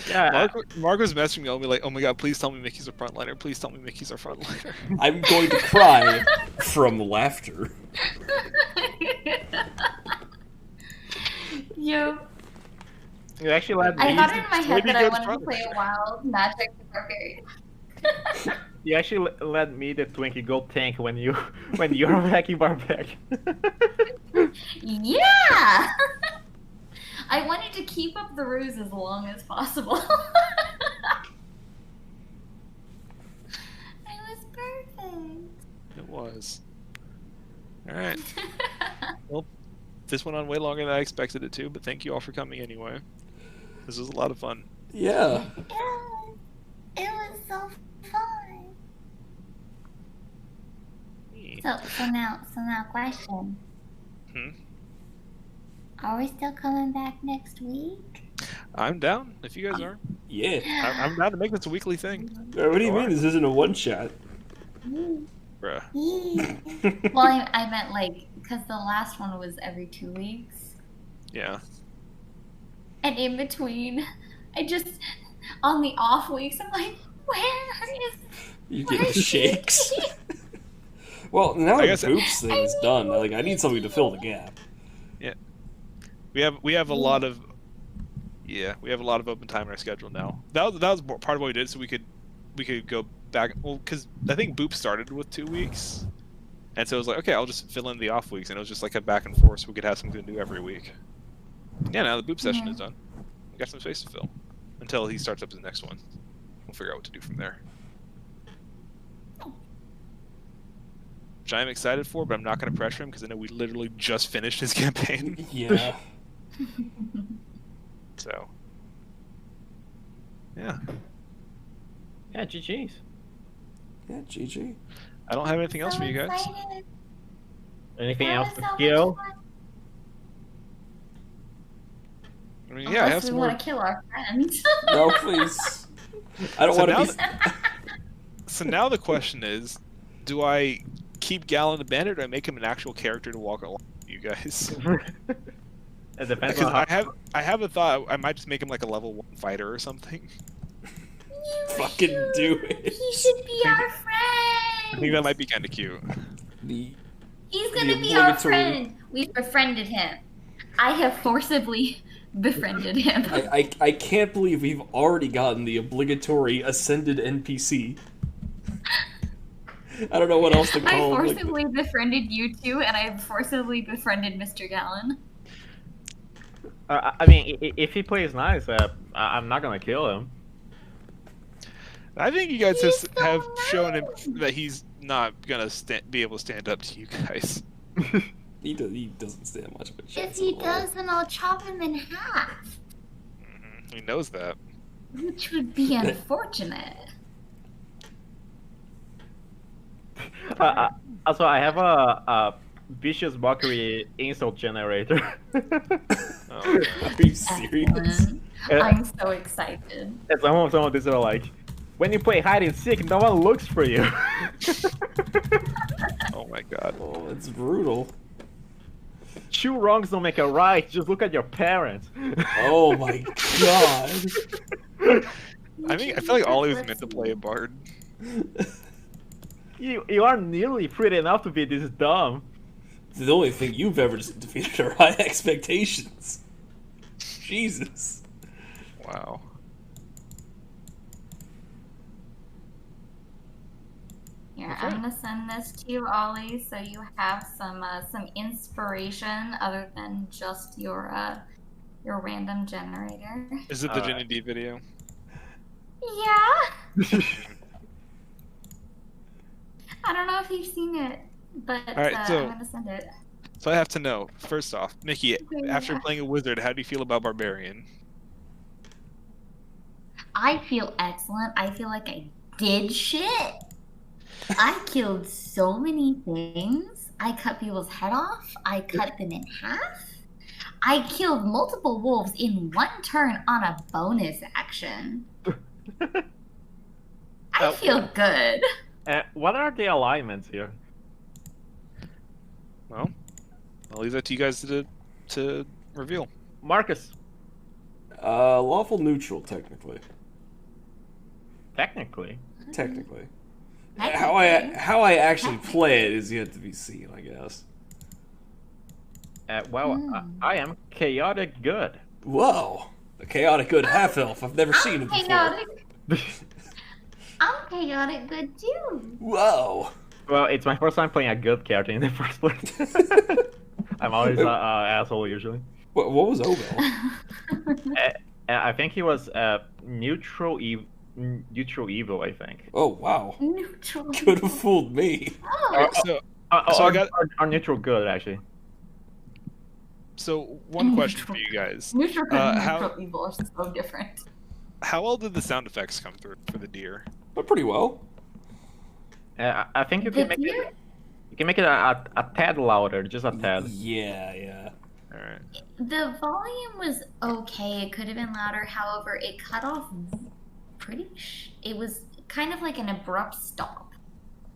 [SPEAKER 4] Yeah,
[SPEAKER 2] Mark was messaging me, like, "Oh my god, please tell me Mickey's a frontliner. Please tell me Mickey's a frontliner."
[SPEAKER 3] I'm going to cry from laughter.
[SPEAKER 1] Yo,
[SPEAKER 4] you actually let
[SPEAKER 1] I
[SPEAKER 4] me.
[SPEAKER 1] thought in my head
[SPEAKER 2] maybe
[SPEAKER 1] that I
[SPEAKER 2] good
[SPEAKER 1] wanted to
[SPEAKER 2] brothers.
[SPEAKER 1] play a wild magic barbarian.
[SPEAKER 4] You actually let me, the Twinkie, go tank when you're hacking Barback.
[SPEAKER 1] Yeah! I wanted to keep up the ruse as long as possible. It was perfect.
[SPEAKER 2] It was. All right. This went on way longer than I expected it to, but thank you all for coming anyway. This was a lot of fun.
[SPEAKER 3] Yeah.
[SPEAKER 1] It was so fun.
[SPEAKER 2] Yeah.
[SPEAKER 1] So now question.
[SPEAKER 2] Hmm?
[SPEAKER 1] Are we still coming back next week?
[SPEAKER 2] I'm down if you guys are.
[SPEAKER 3] Yeah.
[SPEAKER 2] I'm down to make this a weekly thing,
[SPEAKER 3] What do you mean? This isn't a one shot.
[SPEAKER 2] bruh.
[SPEAKER 1] Well, I meant like, because the last one was every 2 weeks.
[SPEAKER 2] Yeah.
[SPEAKER 1] And in between, I just, on the off weeks, I'm like, where is...
[SPEAKER 3] You
[SPEAKER 1] where
[SPEAKER 3] get
[SPEAKER 1] is
[SPEAKER 3] shakes.
[SPEAKER 1] she?
[SPEAKER 3] Well, now
[SPEAKER 2] I
[SPEAKER 3] the
[SPEAKER 2] guess-
[SPEAKER 3] Boops thing is done. Like, I need something to fill the gap.
[SPEAKER 2] We have a lot of open time in our schedule now. That was part of what we did, so we could go back. Well, because I think Boop started with 2 weeks, and so it was like, okay, I'll just fill in the off weeks, and it was just like a back and forth, so we could have something to do every week. Yeah, now the Boop session is done. We got some space to fill until he starts up his next one. We'll figure out what to do from there. Which I'm excited for, but I'm not going to pressure him because I know we literally just finished his campaign.
[SPEAKER 3] Yeah.
[SPEAKER 2] So, yeah.
[SPEAKER 4] Yeah, GG's.
[SPEAKER 3] Yeah, GG.
[SPEAKER 2] I don't have anything else for you guys.
[SPEAKER 1] Excited.
[SPEAKER 4] Anything
[SPEAKER 1] That
[SPEAKER 4] else
[SPEAKER 1] was
[SPEAKER 4] to
[SPEAKER 1] so much
[SPEAKER 4] kill?
[SPEAKER 1] fun.
[SPEAKER 2] I mean, yeah, I have
[SPEAKER 1] Unless we
[SPEAKER 2] some more.
[SPEAKER 1] want to kill our friends.
[SPEAKER 3] No, please. I don't
[SPEAKER 2] So
[SPEAKER 3] want
[SPEAKER 2] now
[SPEAKER 3] to be.
[SPEAKER 2] So now the question is, do I keep Gallon the Bandit, or do I make him an actual character to walk along with you guys?
[SPEAKER 4] It depends
[SPEAKER 2] Because
[SPEAKER 4] on how.
[SPEAKER 2] I have a thought. I might just make him like a level 1 fighter or something.
[SPEAKER 3] Fucking do it.
[SPEAKER 1] He should be our
[SPEAKER 2] I think
[SPEAKER 1] friend.
[SPEAKER 2] that might be kind of cute.
[SPEAKER 3] The
[SPEAKER 1] He's
[SPEAKER 3] the
[SPEAKER 1] gonna be our
[SPEAKER 3] obligatory-
[SPEAKER 1] friend. We've befriended him. I have forcibly befriended him.
[SPEAKER 3] I can't believe we've already gotten the obligatory ascended NPC. I don't know what else to
[SPEAKER 1] I
[SPEAKER 3] call him.
[SPEAKER 1] forcibly befriended you two, and I forcibly befriended Mr. Gallon.
[SPEAKER 4] I mean, if he plays nice, I'm not gonna kill him.
[SPEAKER 2] I think you guys
[SPEAKER 1] He's so
[SPEAKER 2] have shown him
[SPEAKER 1] nice.
[SPEAKER 2] that he's not gonna be able to stand up to you guys.
[SPEAKER 3] He doesn't stand much of a
[SPEAKER 1] If
[SPEAKER 3] chance
[SPEAKER 1] he
[SPEAKER 3] at all.
[SPEAKER 1] does, then I'll chop him in half,
[SPEAKER 2] He knows that.
[SPEAKER 1] which would be unfortunate.
[SPEAKER 4] Also, I have a vicious mockery insult generator.
[SPEAKER 2] Oh, man.
[SPEAKER 3] Are you serious?
[SPEAKER 1] Excellent. I'm so excited.
[SPEAKER 4] And some of these are like, when you play hide and seek, no one looks for you.
[SPEAKER 2] Oh my god.
[SPEAKER 3] Oh, it's brutal.
[SPEAKER 4] Two wrongs don't make a right. Just look at your parents.
[SPEAKER 3] Oh my god.
[SPEAKER 2] I feel like Ollie's meant to play a bard.
[SPEAKER 4] You are nearly pretty enough to be this dumb.
[SPEAKER 3] It's the only thing you've ever defeated are high expectations. Jesus.
[SPEAKER 2] Wow.
[SPEAKER 1] Here,
[SPEAKER 2] Okay.
[SPEAKER 1] I'm gonna send this to you, Ollie, so you have some inspiration other than just your random generator.
[SPEAKER 2] Is it the Ginny D video?
[SPEAKER 1] Yeah. I don't know if you've seen it, but
[SPEAKER 2] Alright, so-
[SPEAKER 1] I'm gonna send it.
[SPEAKER 2] So I have to know, first off, Nikki,
[SPEAKER 1] Okay,
[SPEAKER 2] after
[SPEAKER 1] yeah.
[SPEAKER 2] playing a wizard, how do you feel about Barbarian?
[SPEAKER 1] I feel excellent. I feel like I did shit. I killed so many things. I cut people's head off. I cut them in half. I killed multiple wolves in one turn on a bonus action. I feel good.
[SPEAKER 4] What are the alignments here?
[SPEAKER 2] Well, I'll leave that to you guys to reveal.
[SPEAKER 4] Marcus,
[SPEAKER 3] Lawful neutral, technically.
[SPEAKER 4] technically.
[SPEAKER 3] Technically.
[SPEAKER 1] Technically.
[SPEAKER 3] How I actually play it is yet to be seen, I guess.
[SPEAKER 4] I am chaotic good.
[SPEAKER 3] Whoa! A chaotic good half elf. I've never seen it before.
[SPEAKER 1] Chaotic. I'm chaotic good too.
[SPEAKER 3] Whoa!
[SPEAKER 4] Well, it's my first time playing a good character in the first place. I'm always an asshole usually.
[SPEAKER 3] What was Obel?
[SPEAKER 4] I think he was neutral evil. I think.
[SPEAKER 3] Oh wow!
[SPEAKER 1] Neutral.
[SPEAKER 3] Could have fooled me.
[SPEAKER 1] Oh,
[SPEAKER 2] So I got-
[SPEAKER 4] or neutral good actually.
[SPEAKER 2] So one question for you guys:
[SPEAKER 1] neutral good and
[SPEAKER 2] how-
[SPEAKER 1] neutral evil are so different.
[SPEAKER 2] How well did the sound effects come through for the deer?
[SPEAKER 3] But pretty well.
[SPEAKER 4] I think you
[SPEAKER 1] The
[SPEAKER 4] can make
[SPEAKER 1] deer?
[SPEAKER 4] it. You can make it a tad louder, just a tad.
[SPEAKER 3] Yeah.
[SPEAKER 2] All right.
[SPEAKER 1] The volume was okay. It could have been louder. However, it cut off pretty. It was kind of like an abrupt stop.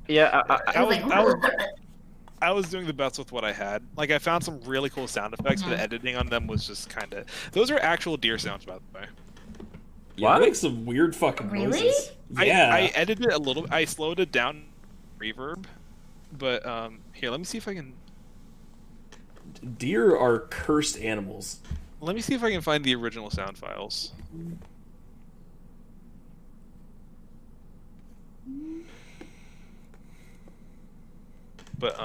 [SPEAKER 4] Yeah,
[SPEAKER 2] I was-
[SPEAKER 1] It
[SPEAKER 2] I was-
[SPEAKER 1] like,
[SPEAKER 2] I was doing the best with what I had. Like, I found some really cool sound effects, but
[SPEAKER 1] Mhm.
[SPEAKER 2] the editing on them was just kind of. Those are actual deer sounds, by the way.
[SPEAKER 3] Yeah,
[SPEAKER 4] What?
[SPEAKER 3] it makes some weird fucking
[SPEAKER 1] Really?
[SPEAKER 3] noises. Yeah.
[SPEAKER 2] I edited it a little. I slowed it down, reverb, but here, let me see if I can.
[SPEAKER 3] Deer are cursed animals.
[SPEAKER 2] Let me see if I can find the original sound files. But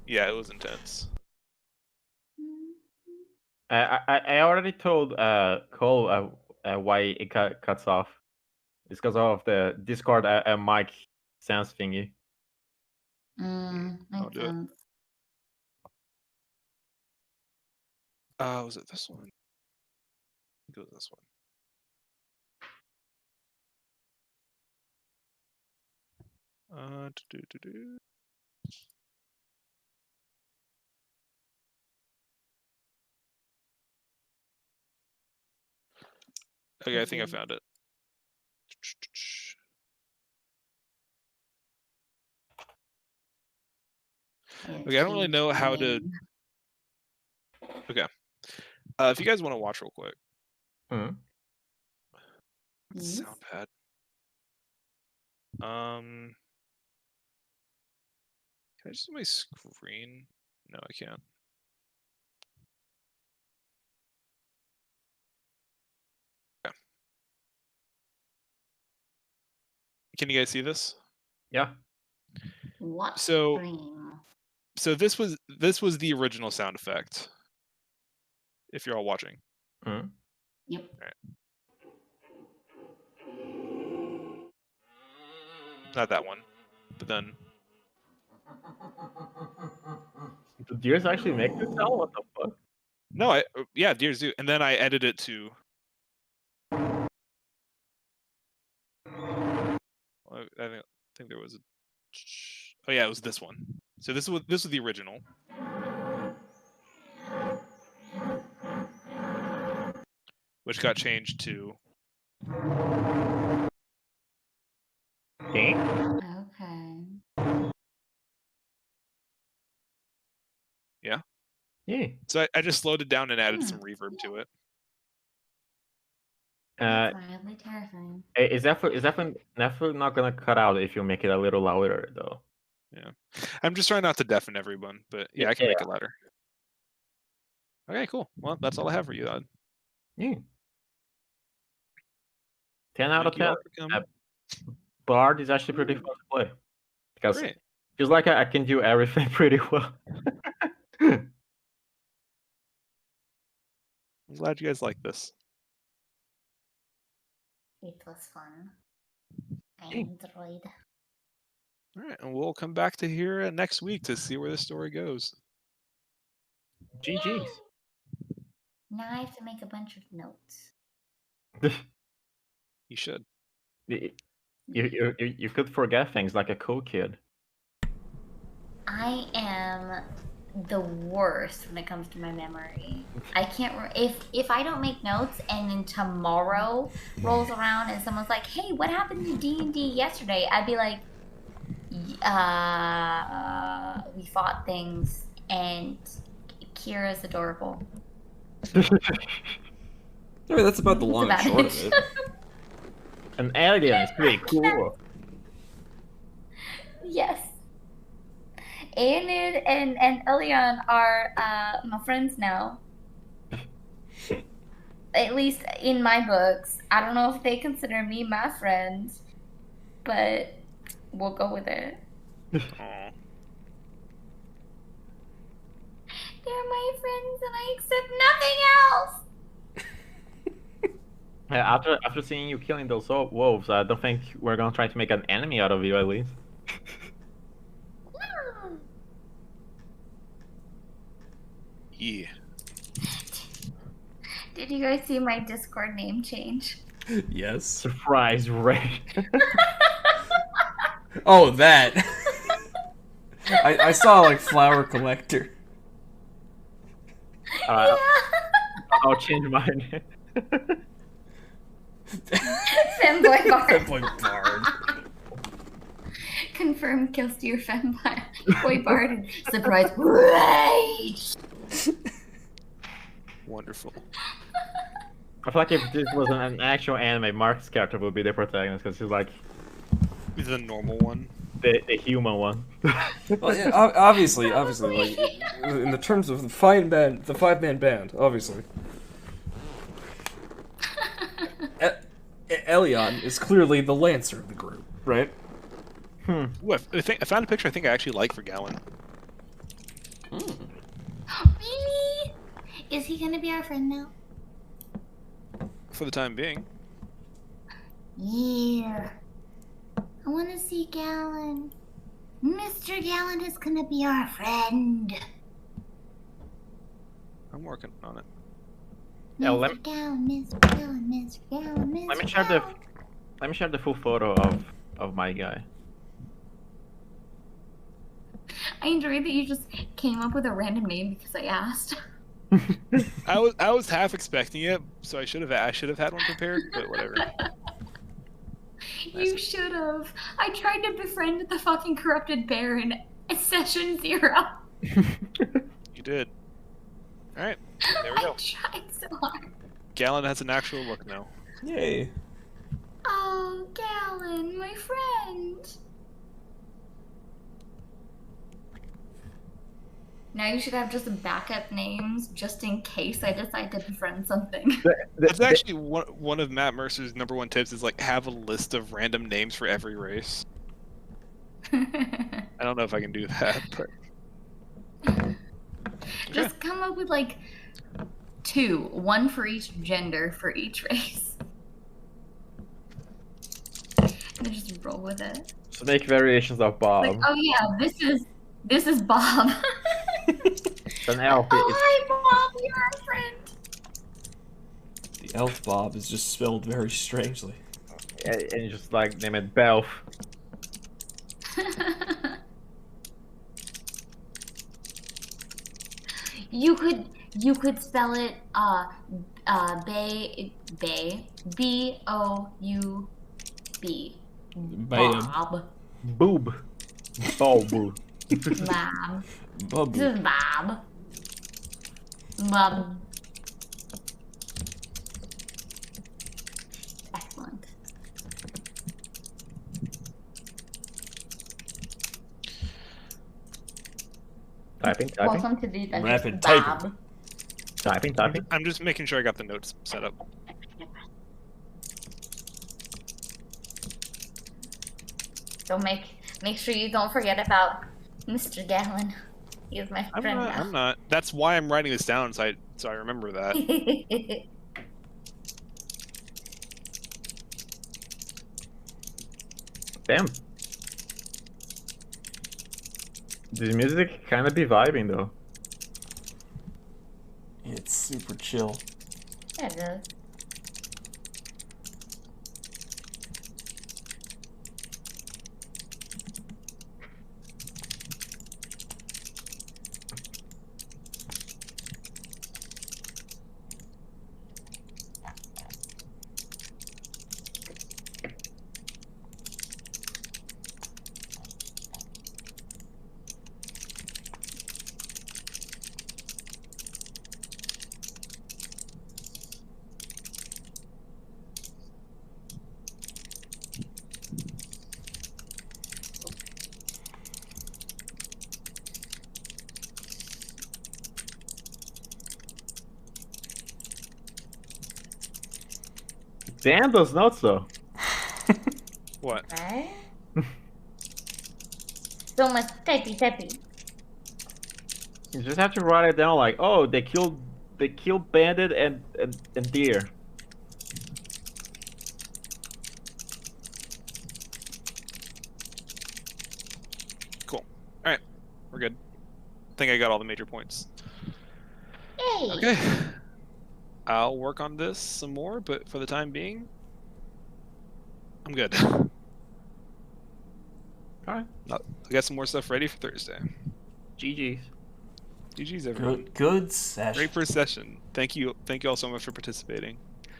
[SPEAKER 2] yeah, it was intense.
[SPEAKER 4] I already told Cole why it cuts off. It's because of the Discord mic sense thingy.
[SPEAKER 2] I'll
[SPEAKER 1] makes
[SPEAKER 2] do it.
[SPEAKER 1] sense.
[SPEAKER 2] Was it this one? I think it was this one. Do-do-do-do. Okay, I think I found it. Okay, I don't really know how to. Okay, if you guys want to watch real quick,
[SPEAKER 4] Hmm.
[SPEAKER 1] Yes.
[SPEAKER 2] sound pad. Can I just see my screen? No, I can't. Okay. Can you guys see this?
[SPEAKER 4] Yeah.
[SPEAKER 1] What
[SPEAKER 2] So-
[SPEAKER 1] stream?
[SPEAKER 2] So this was the original sound effect. If you're all watching.
[SPEAKER 4] Hmm.
[SPEAKER 1] Yep.
[SPEAKER 2] Not that one, but then.
[SPEAKER 4] Do deers actually make this sound? What the fuck?
[SPEAKER 2] No, yeah, deers do. And then I edit it to. I think there was a. Oh yeah, it was this one. So this was the original. Which got changed to.
[SPEAKER 4] Okay.
[SPEAKER 1] Okay.
[SPEAKER 2] Yeah.
[SPEAKER 4] Yeah.
[SPEAKER 2] So I just slowed it down and added some reverb to it.
[SPEAKER 4] Uh,
[SPEAKER 1] That's mildly terrifying.
[SPEAKER 4] is definitely not gonna cut out if you make it a little louder though.
[SPEAKER 2] Yeah. I'm just trying not to deafen everyone, but yeah, I can make it louder. Okay, cool. Well, that's all I have for you, Odd.
[SPEAKER 4] Yeah. 10 out of
[SPEAKER 2] Thank you
[SPEAKER 4] 10.
[SPEAKER 2] all for coming.
[SPEAKER 4] Bard is actually pretty fun to play because
[SPEAKER 2] Great.
[SPEAKER 4] feels like I can do everything pretty well.
[SPEAKER 2] I'm glad you guys like this.
[SPEAKER 1] It was fun. I
[SPEAKER 4] Okay.
[SPEAKER 1] enjoyed.
[SPEAKER 2] All right, and we'll come back to here next week to see where the story goes.
[SPEAKER 4] GG's.
[SPEAKER 1] Now I have to make a bunch of notes.
[SPEAKER 2] You should.
[SPEAKER 4] You could forget things like a cool kid.
[SPEAKER 1] I am the worst when it comes to my memory. I can't if I don't make notes and then tomorrow rolls around and someone's like, "Hey, what happened to D&D yesterday?" I'd be like, we fought things and Kira's adorable."
[SPEAKER 3] I mean, that's about the long and
[SPEAKER 1] That's
[SPEAKER 3] short
[SPEAKER 1] about
[SPEAKER 3] of it.
[SPEAKER 4] An alien is pretty cool.
[SPEAKER 1] Yes. Aenid and Elion are my friends now. At least in my books. I don't know if they consider me my friend, but we'll go with it.
[SPEAKER 2] Aw.
[SPEAKER 1] They're my friends and I accept nothing else.
[SPEAKER 4] After seeing you killing those wolves, I don't think we're gonna try to make an enemy out of you at least.
[SPEAKER 2] Yeah.
[SPEAKER 1] Did you guys see my Discord name change?
[SPEAKER 3] Yes.
[SPEAKER 4] Surprise, Ray.
[SPEAKER 3] Oh, that. I saw like flower collector.
[SPEAKER 1] Yeah.
[SPEAKER 4] I'll change mine.
[SPEAKER 1] Femboy Bard.
[SPEAKER 3] Femboy Bard.
[SPEAKER 1] Confirmed Killsteer Femboy Bard and surprise rage.
[SPEAKER 2] Wonderful.
[SPEAKER 4] I feel like if this was an actual anime, Mark's character would be the protagonist because he's like
[SPEAKER 2] The normal one.
[SPEAKER 4] the human one.
[SPEAKER 3] Well, yeah, obviously, like in the terms of the five-man band, obviously. Elion is clearly the lancer of the group, right?
[SPEAKER 2] Ooh, I found a picture I think I actually like for Gallon.
[SPEAKER 1] Really? Is he gonna be our friend now?
[SPEAKER 2] For the time being.
[SPEAKER 1] Yeah. I want to see Gallon. Mr. Gallon is gonna be our friend.
[SPEAKER 2] I'm working on it.
[SPEAKER 4] Yeah,
[SPEAKER 1] Mr. Gallon, Mr. Gallon, Mr. Gallon, Mr.
[SPEAKER 4] Let me share the full photo of my guy.
[SPEAKER 1] I enjoyed that you just came up with a random name because I asked.
[SPEAKER 2] I was half expecting it, so I should have had one prepared, but whatever.
[SPEAKER 1] You should have. I tried to befriend the fucking corrupted bear in session 0.
[SPEAKER 2] You did. All right, there we
[SPEAKER 1] I
[SPEAKER 2] go.
[SPEAKER 1] tried so hard.
[SPEAKER 2] Gallon has an actual look now.
[SPEAKER 3] Yay.
[SPEAKER 1] Oh, Gallon, my friend. Now you should have just backup names just in case I decide to befriend something.
[SPEAKER 2] That's actually one of Matt Mercer's #1 tips is like have a list of random names for every race. I don't know if I can do that, but
[SPEAKER 1] Just come up with like 2, one for each gender for each race. And just roll with it.
[SPEAKER 4] So make variations of Bob.
[SPEAKER 1] Like, oh yeah, this is Bob.
[SPEAKER 4] an elf.
[SPEAKER 1] Oh, hi, Bob. You're our friend.
[SPEAKER 3] The elf Bob is just spelled very strangely.
[SPEAKER 4] And you just like name it Belf.
[SPEAKER 1] You could spell it B-O-U-B.
[SPEAKER 3] Bam.
[SPEAKER 1] Bob.
[SPEAKER 4] Boob. Oh, boo.
[SPEAKER 1] Bob.
[SPEAKER 3] Bub.
[SPEAKER 1] This is Bob. Bob. Excellent.
[SPEAKER 4] Typing.
[SPEAKER 1] Welcome to the adventure,
[SPEAKER 3] Rapid
[SPEAKER 1] Bob.
[SPEAKER 3] typing.
[SPEAKER 4] Typing.
[SPEAKER 2] I'm just making sure I got the notes set up.
[SPEAKER 1] So make sure you don't forget about Mr. Gallon. He is my
[SPEAKER 2] I'm
[SPEAKER 1] friend
[SPEAKER 2] not.
[SPEAKER 1] now.
[SPEAKER 2] I'm not. That's why I'm writing this down, so I remember that.
[SPEAKER 4] Damn. This music kind of be vibing though.
[SPEAKER 3] It's super chill.
[SPEAKER 1] Yeah, it is.
[SPEAKER 4] Damn those notes though.
[SPEAKER 2] What?
[SPEAKER 1] Right? So much typey.
[SPEAKER 4] You just have to write it down like, oh, they killed bandit and deer.
[SPEAKER 2] Cool. All right, we're good. I think I got all the major points.
[SPEAKER 1] Hey.
[SPEAKER 2] Okay. I'll work on this some more, but for the time being, I'm good.
[SPEAKER 4] Alright.
[SPEAKER 2] I got some more stuff ready for Thursday.
[SPEAKER 4] GG's.
[SPEAKER 2] GG's everyone.
[SPEAKER 3] Good session.
[SPEAKER 2] Great first session. Thank you all so much for participating.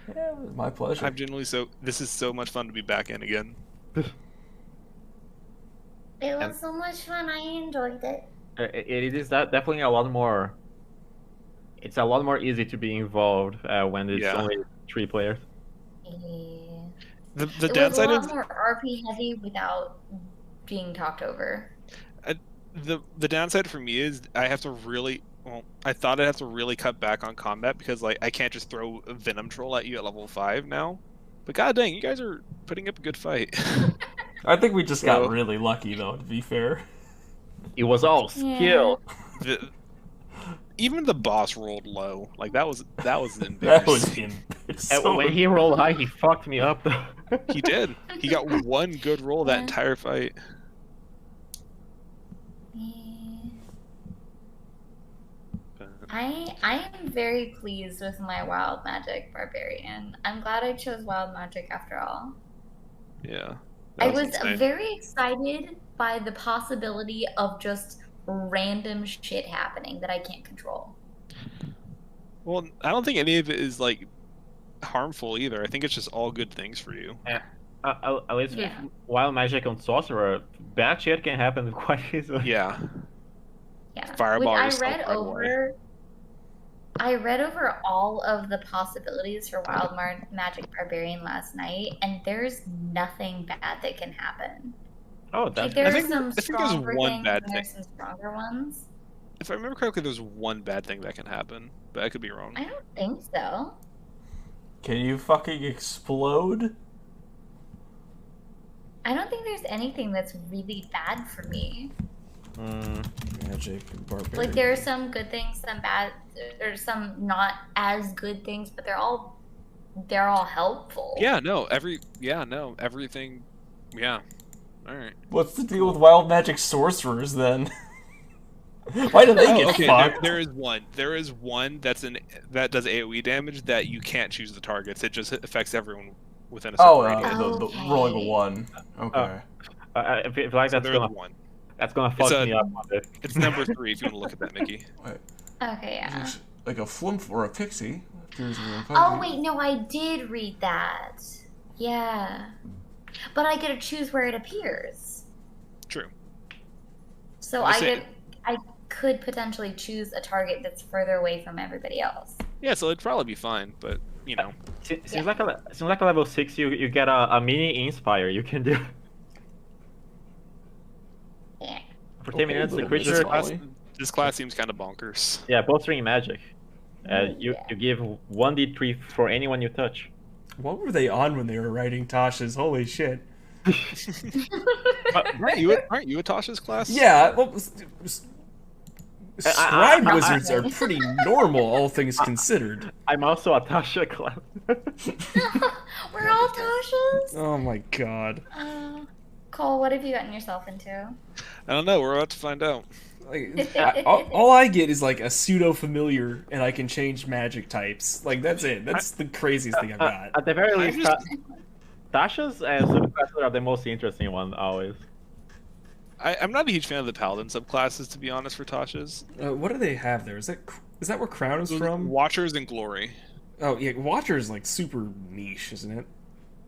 [SPEAKER 3] Yeah, it was my pleasure.
[SPEAKER 2] I'm genuinely this is so much fun to be back in again.
[SPEAKER 1] It was so much fun. I enjoyed it.
[SPEAKER 4] It is definitely a lot more. It's a lot more easy to be involved when it's only 3 players.
[SPEAKER 1] Yeah.
[SPEAKER 2] The
[SPEAKER 1] It was a
[SPEAKER 2] downside
[SPEAKER 1] lot
[SPEAKER 2] is
[SPEAKER 1] more RP heavy without being talked over.
[SPEAKER 2] the downside for me is I have to really I thought I'd have to really cut back on combat because like I can't just throw a Venom Troll at you at level 5 now. But god dang, you guys are putting up a good fight.
[SPEAKER 3] I think we just got really lucky though, to be fair.
[SPEAKER 4] It was all skill.
[SPEAKER 2] Even the boss rolled low. Like that was embarrassing.
[SPEAKER 3] That was him.
[SPEAKER 4] And when he rolled high, he fucked me up though.
[SPEAKER 2] He did. He got one good roll that entire fight.
[SPEAKER 1] I am very pleased with my Wild Magic Barbarian. I'm glad I chose Wild Magic after all.
[SPEAKER 2] Yeah.
[SPEAKER 1] I was
[SPEAKER 2] insane.
[SPEAKER 1] very excited by the possibility of just random shit happening that I can't control.
[SPEAKER 2] Well, I don't think any of it is like harmful either. I think it's just all good things for you.
[SPEAKER 4] At least with Wild Magic on Sorcerer, bad shit can happen quite easily.
[SPEAKER 2] Yeah.
[SPEAKER 1] Yeah.
[SPEAKER 2] Fireball
[SPEAKER 1] I
[SPEAKER 2] yourself
[SPEAKER 1] read
[SPEAKER 2] right away.
[SPEAKER 1] I read over all of the possibilities for Wild Magic Barbarian last night, and there's nothing bad that can happen.
[SPEAKER 4] Oh,
[SPEAKER 1] Like,
[SPEAKER 4] that's
[SPEAKER 1] there
[SPEAKER 2] I
[SPEAKER 1] are
[SPEAKER 2] think
[SPEAKER 1] some
[SPEAKER 2] there's
[SPEAKER 1] stronger
[SPEAKER 2] one
[SPEAKER 1] things
[SPEAKER 2] bad
[SPEAKER 1] and there's
[SPEAKER 2] thing.
[SPEAKER 1] some stronger ones.
[SPEAKER 2] If I remember correctly, there's one bad thing that can happen, but I could be wrong.
[SPEAKER 1] I don't think so.
[SPEAKER 3] Can you fucking explode?
[SPEAKER 1] I don't think there's anything that's really bad for me.
[SPEAKER 3] Magic Barbarian.
[SPEAKER 1] Like, there are some good things, some bad, or some not as good things, but they're all helpful.
[SPEAKER 2] Yeah, no, everything. Yeah. All right.
[SPEAKER 3] What's the deal with Wild Magic Sorcerers then? Why do they get
[SPEAKER 2] Oh, okay.
[SPEAKER 3] fucked?
[SPEAKER 2] There is one. There is one that does AOE damage that you can't choose the targets. It just affects everyone within a certain
[SPEAKER 3] Oh,
[SPEAKER 2] radius.
[SPEAKER 3] the rolling a
[SPEAKER 1] Okay.
[SPEAKER 3] 1. Okay.
[SPEAKER 4] I feel like
[SPEAKER 2] So
[SPEAKER 4] that's
[SPEAKER 2] there is
[SPEAKER 4] gonna
[SPEAKER 2] one.
[SPEAKER 4] fuck
[SPEAKER 2] It's
[SPEAKER 4] me up on this.
[SPEAKER 2] It's number 3 if you want to look at that, Mickey.
[SPEAKER 3] Wait,
[SPEAKER 1] Okay, yeah.
[SPEAKER 3] is it like a flumph or a pixie?
[SPEAKER 1] Oh, wait, no, I did read that. Yeah. But I get to choose where it appears.
[SPEAKER 2] True.
[SPEAKER 1] So
[SPEAKER 2] I'm just saying-
[SPEAKER 1] I could potentially choose a target that's further away from everybody else.
[SPEAKER 2] Yeah, so it'd probably be fine, but you know.
[SPEAKER 4] Seems like a level 6 you get a mini inspire you can do.
[SPEAKER 1] Yeah.
[SPEAKER 4] For 10 minutes the
[SPEAKER 3] little
[SPEAKER 4] creature
[SPEAKER 3] bit.
[SPEAKER 2] This class seems kind of bonkers.
[SPEAKER 4] yeah, bolstering magic. You
[SPEAKER 1] Yeah.
[SPEAKER 4] give 1d3 for anyone you touch.
[SPEAKER 3] What were they on when they were writing Tasha's? Holy shit.
[SPEAKER 2] Aren't you a Tasha's class?
[SPEAKER 3] Yeah, well, scribe
[SPEAKER 4] I-
[SPEAKER 3] wizards are pretty normal, all things considered.
[SPEAKER 4] I'm also a Tasha class.
[SPEAKER 1] We're all Tasha's?
[SPEAKER 3] Oh my god.
[SPEAKER 1] Cole, what have you gotten yourself into?
[SPEAKER 2] I don't know. We're about to find out.
[SPEAKER 3] Like, all I get is like a pseudo familiar, and I can change magic types. Like that's it. That's the craziest thing I've got.
[SPEAKER 4] At the very
[SPEAKER 2] I
[SPEAKER 4] least,
[SPEAKER 2] just-
[SPEAKER 4] Tasha's and subclasses are the most interesting one always.
[SPEAKER 2] I'm not a huge fan of the paladin subclasses, to be honest, for Tasha's.
[SPEAKER 3] What do they have there? Is that where Crown is from?
[SPEAKER 2] Watchers and Glory.
[SPEAKER 3] Oh yeah, Watcher is like super niche, isn't it?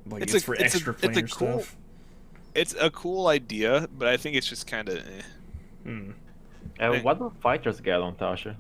[SPEAKER 3] Like
[SPEAKER 2] It's
[SPEAKER 3] it's,
[SPEAKER 2] a-
[SPEAKER 3] for
[SPEAKER 2] it's a-
[SPEAKER 3] extra
[SPEAKER 2] it's a
[SPEAKER 3] planar
[SPEAKER 2] cool-
[SPEAKER 3] stuff.
[SPEAKER 2] It's a cool idea, but I think it's just kind of.
[SPEAKER 3] Hmm.
[SPEAKER 4] What do fighters get on Tasha?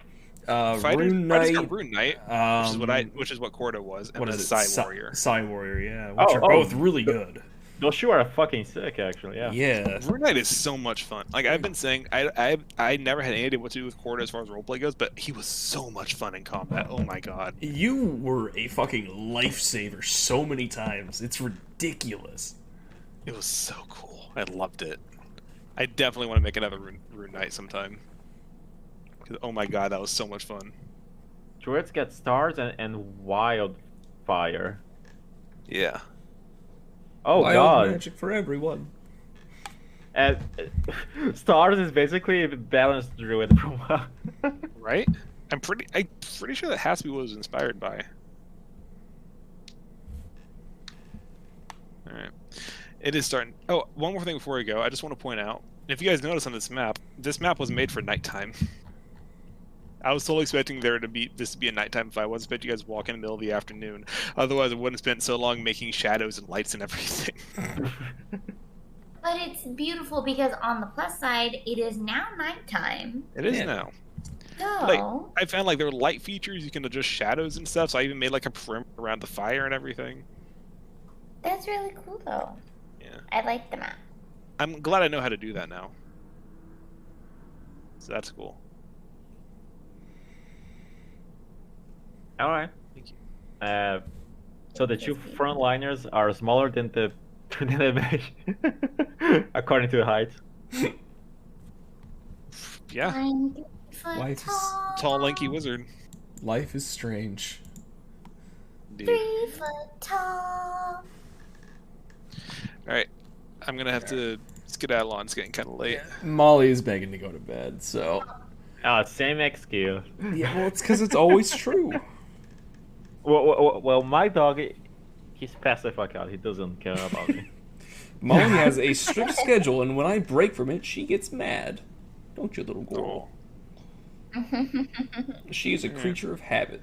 [SPEAKER 3] Rune
[SPEAKER 2] Fighters
[SPEAKER 3] Knight.
[SPEAKER 2] got Rune Knight, which is what Corda was, and
[SPEAKER 3] What
[SPEAKER 2] then
[SPEAKER 3] is it?
[SPEAKER 2] Psy Warrior.
[SPEAKER 3] Psy Warrior, yeah. Which
[SPEAKER 4] Oh,
[SPEAKER 3] are
[SPEAKER 4] oh.
[SPEAKER 3] both really good.
[SPEAKER 4] Those two are fucking sick, actually. Yeah.
[SPEAKER 3] Yeah.
[SPEAKER 2] Rune Knight is so much fun. Like I've been saying, I never had any idea what to do with Corda as far as roleplay goes, but he was so much fun in combat. Oh my god.
[SPEAKER 3] You were a fucking lifesaver so many times. It's ridiculous.
[SPEAKER 2] It was so cool. I loved it. I definitely want to make another Rune Knight sometime. 'Cause, oh my god, that was so much fun.
[SPEAKER 4] Druids get stars and wildfire.
[SPEAKER 2] Yeah.
[SPEAKER 4] Oh
[SPEAKER 3] Wild
[SPEAKER 4] god.
[SPEAKER 3] magic for everyone.
[SPEAKER 4] And stars is basically a balanced druid from
[SPEAKER 2] Right? I'm pretty sure that has to be what it was inspired by. Alright. It is starting. Oh, one more thing before we go. I just want to point out, if you guys notice on this map was made for nighttime. I was totally expecting this to be a nighttime fight. I wasn't expecting you guys to walk in the middle of the afternoon. Otherwise, I wouldn't have spent so long making shadows and lights and everything.
[SPEAKER 1] But it's beautiful because on the plus side, it is now nighttime.
[SPEAKER 2] It is
[SPEAKER 3] Yeah.
[SPEAKER 2] now.
[SPEAKER 1] So,
[SPEAKER 2] Like, I found like there were light features. You can adjust shadows and stuff. So I even made like a perimeter around the fire and everything.
[SPEAKER 1] that's really cool though.
[SPEAKER 2] Yeah.
[SPEAKER 1] I like the map.
[SPEAKER 2] I'm glad I know how to do that now. So that's cool.
[SPEAKER 4] Alright.
[SPEAKER 2] Thank you.
[SPEAKER 4] So the two frontliners are smaller than the mesh, according to the height.
[SPEAKER 2] Yeah.
[SPEAKER 1] 9 foot
[SPEAKER 3] Life is
[SPEAKER 1] tall,
[SPEAKER 2] Tall, lanky wizard.
[SPEAKER 3] Life is strange.
[SPEAKER 2] Indeed.
[SPEAKER 1] 3 foot tall.
[SPEAKER 2] Alright. I'm gonna have to skedaddle on. It's getting kind of late.
[SPEAKER 3] Molly is begging to go to bed, so.
[SPEAKER 4] Same excuse.
[SPEAKER 3] Yeah, well, it's because it's always true.
[SPEAKER 4] Well, my dog, he's past the fuck out. He doesn't care about me.
[SPEAKER 3] Molly has a strict schedule, and when I break from it, she gets mad. Don't you, little girl? She is a creature of habit.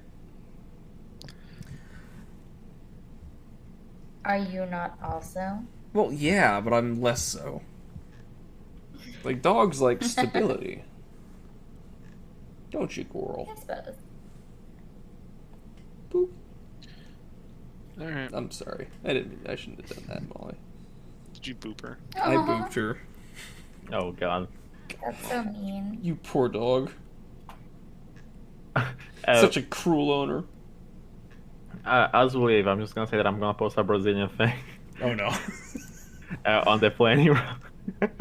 [SPEAKER 1] Are you not also?
[SPEAKER 3] Well, yeah, but I'm less so. Like, dogs like stability. Don't you, girl?
[SPEAKER 1] I suppose.
[SPEAKER 3] Boop.
[SPEAKER 2] Alright.
[SPEAKER 3] I'm sorry. I shouldn't have done that, Molly.
[SPEAKER 2] Did you boop her?
[SPEAKER 3] I
[SPEAKER 1] Aw,
[SPEAKER 3] booped her.
[SPEAKER 4] Oh god.
[SPEAKER 1] That's so mean.
[SPEAKER 3] You poor dog.
[SPEAKER 4] Uh,
[SPEAKER 3] Such a cruel owner.
[SPEAKER 4] as we leave, I'm just gonna say that I'm gonna post a Brazilian thing
[SPEAKER 3] Oh no.
[SPEAKER 4] on the planning room.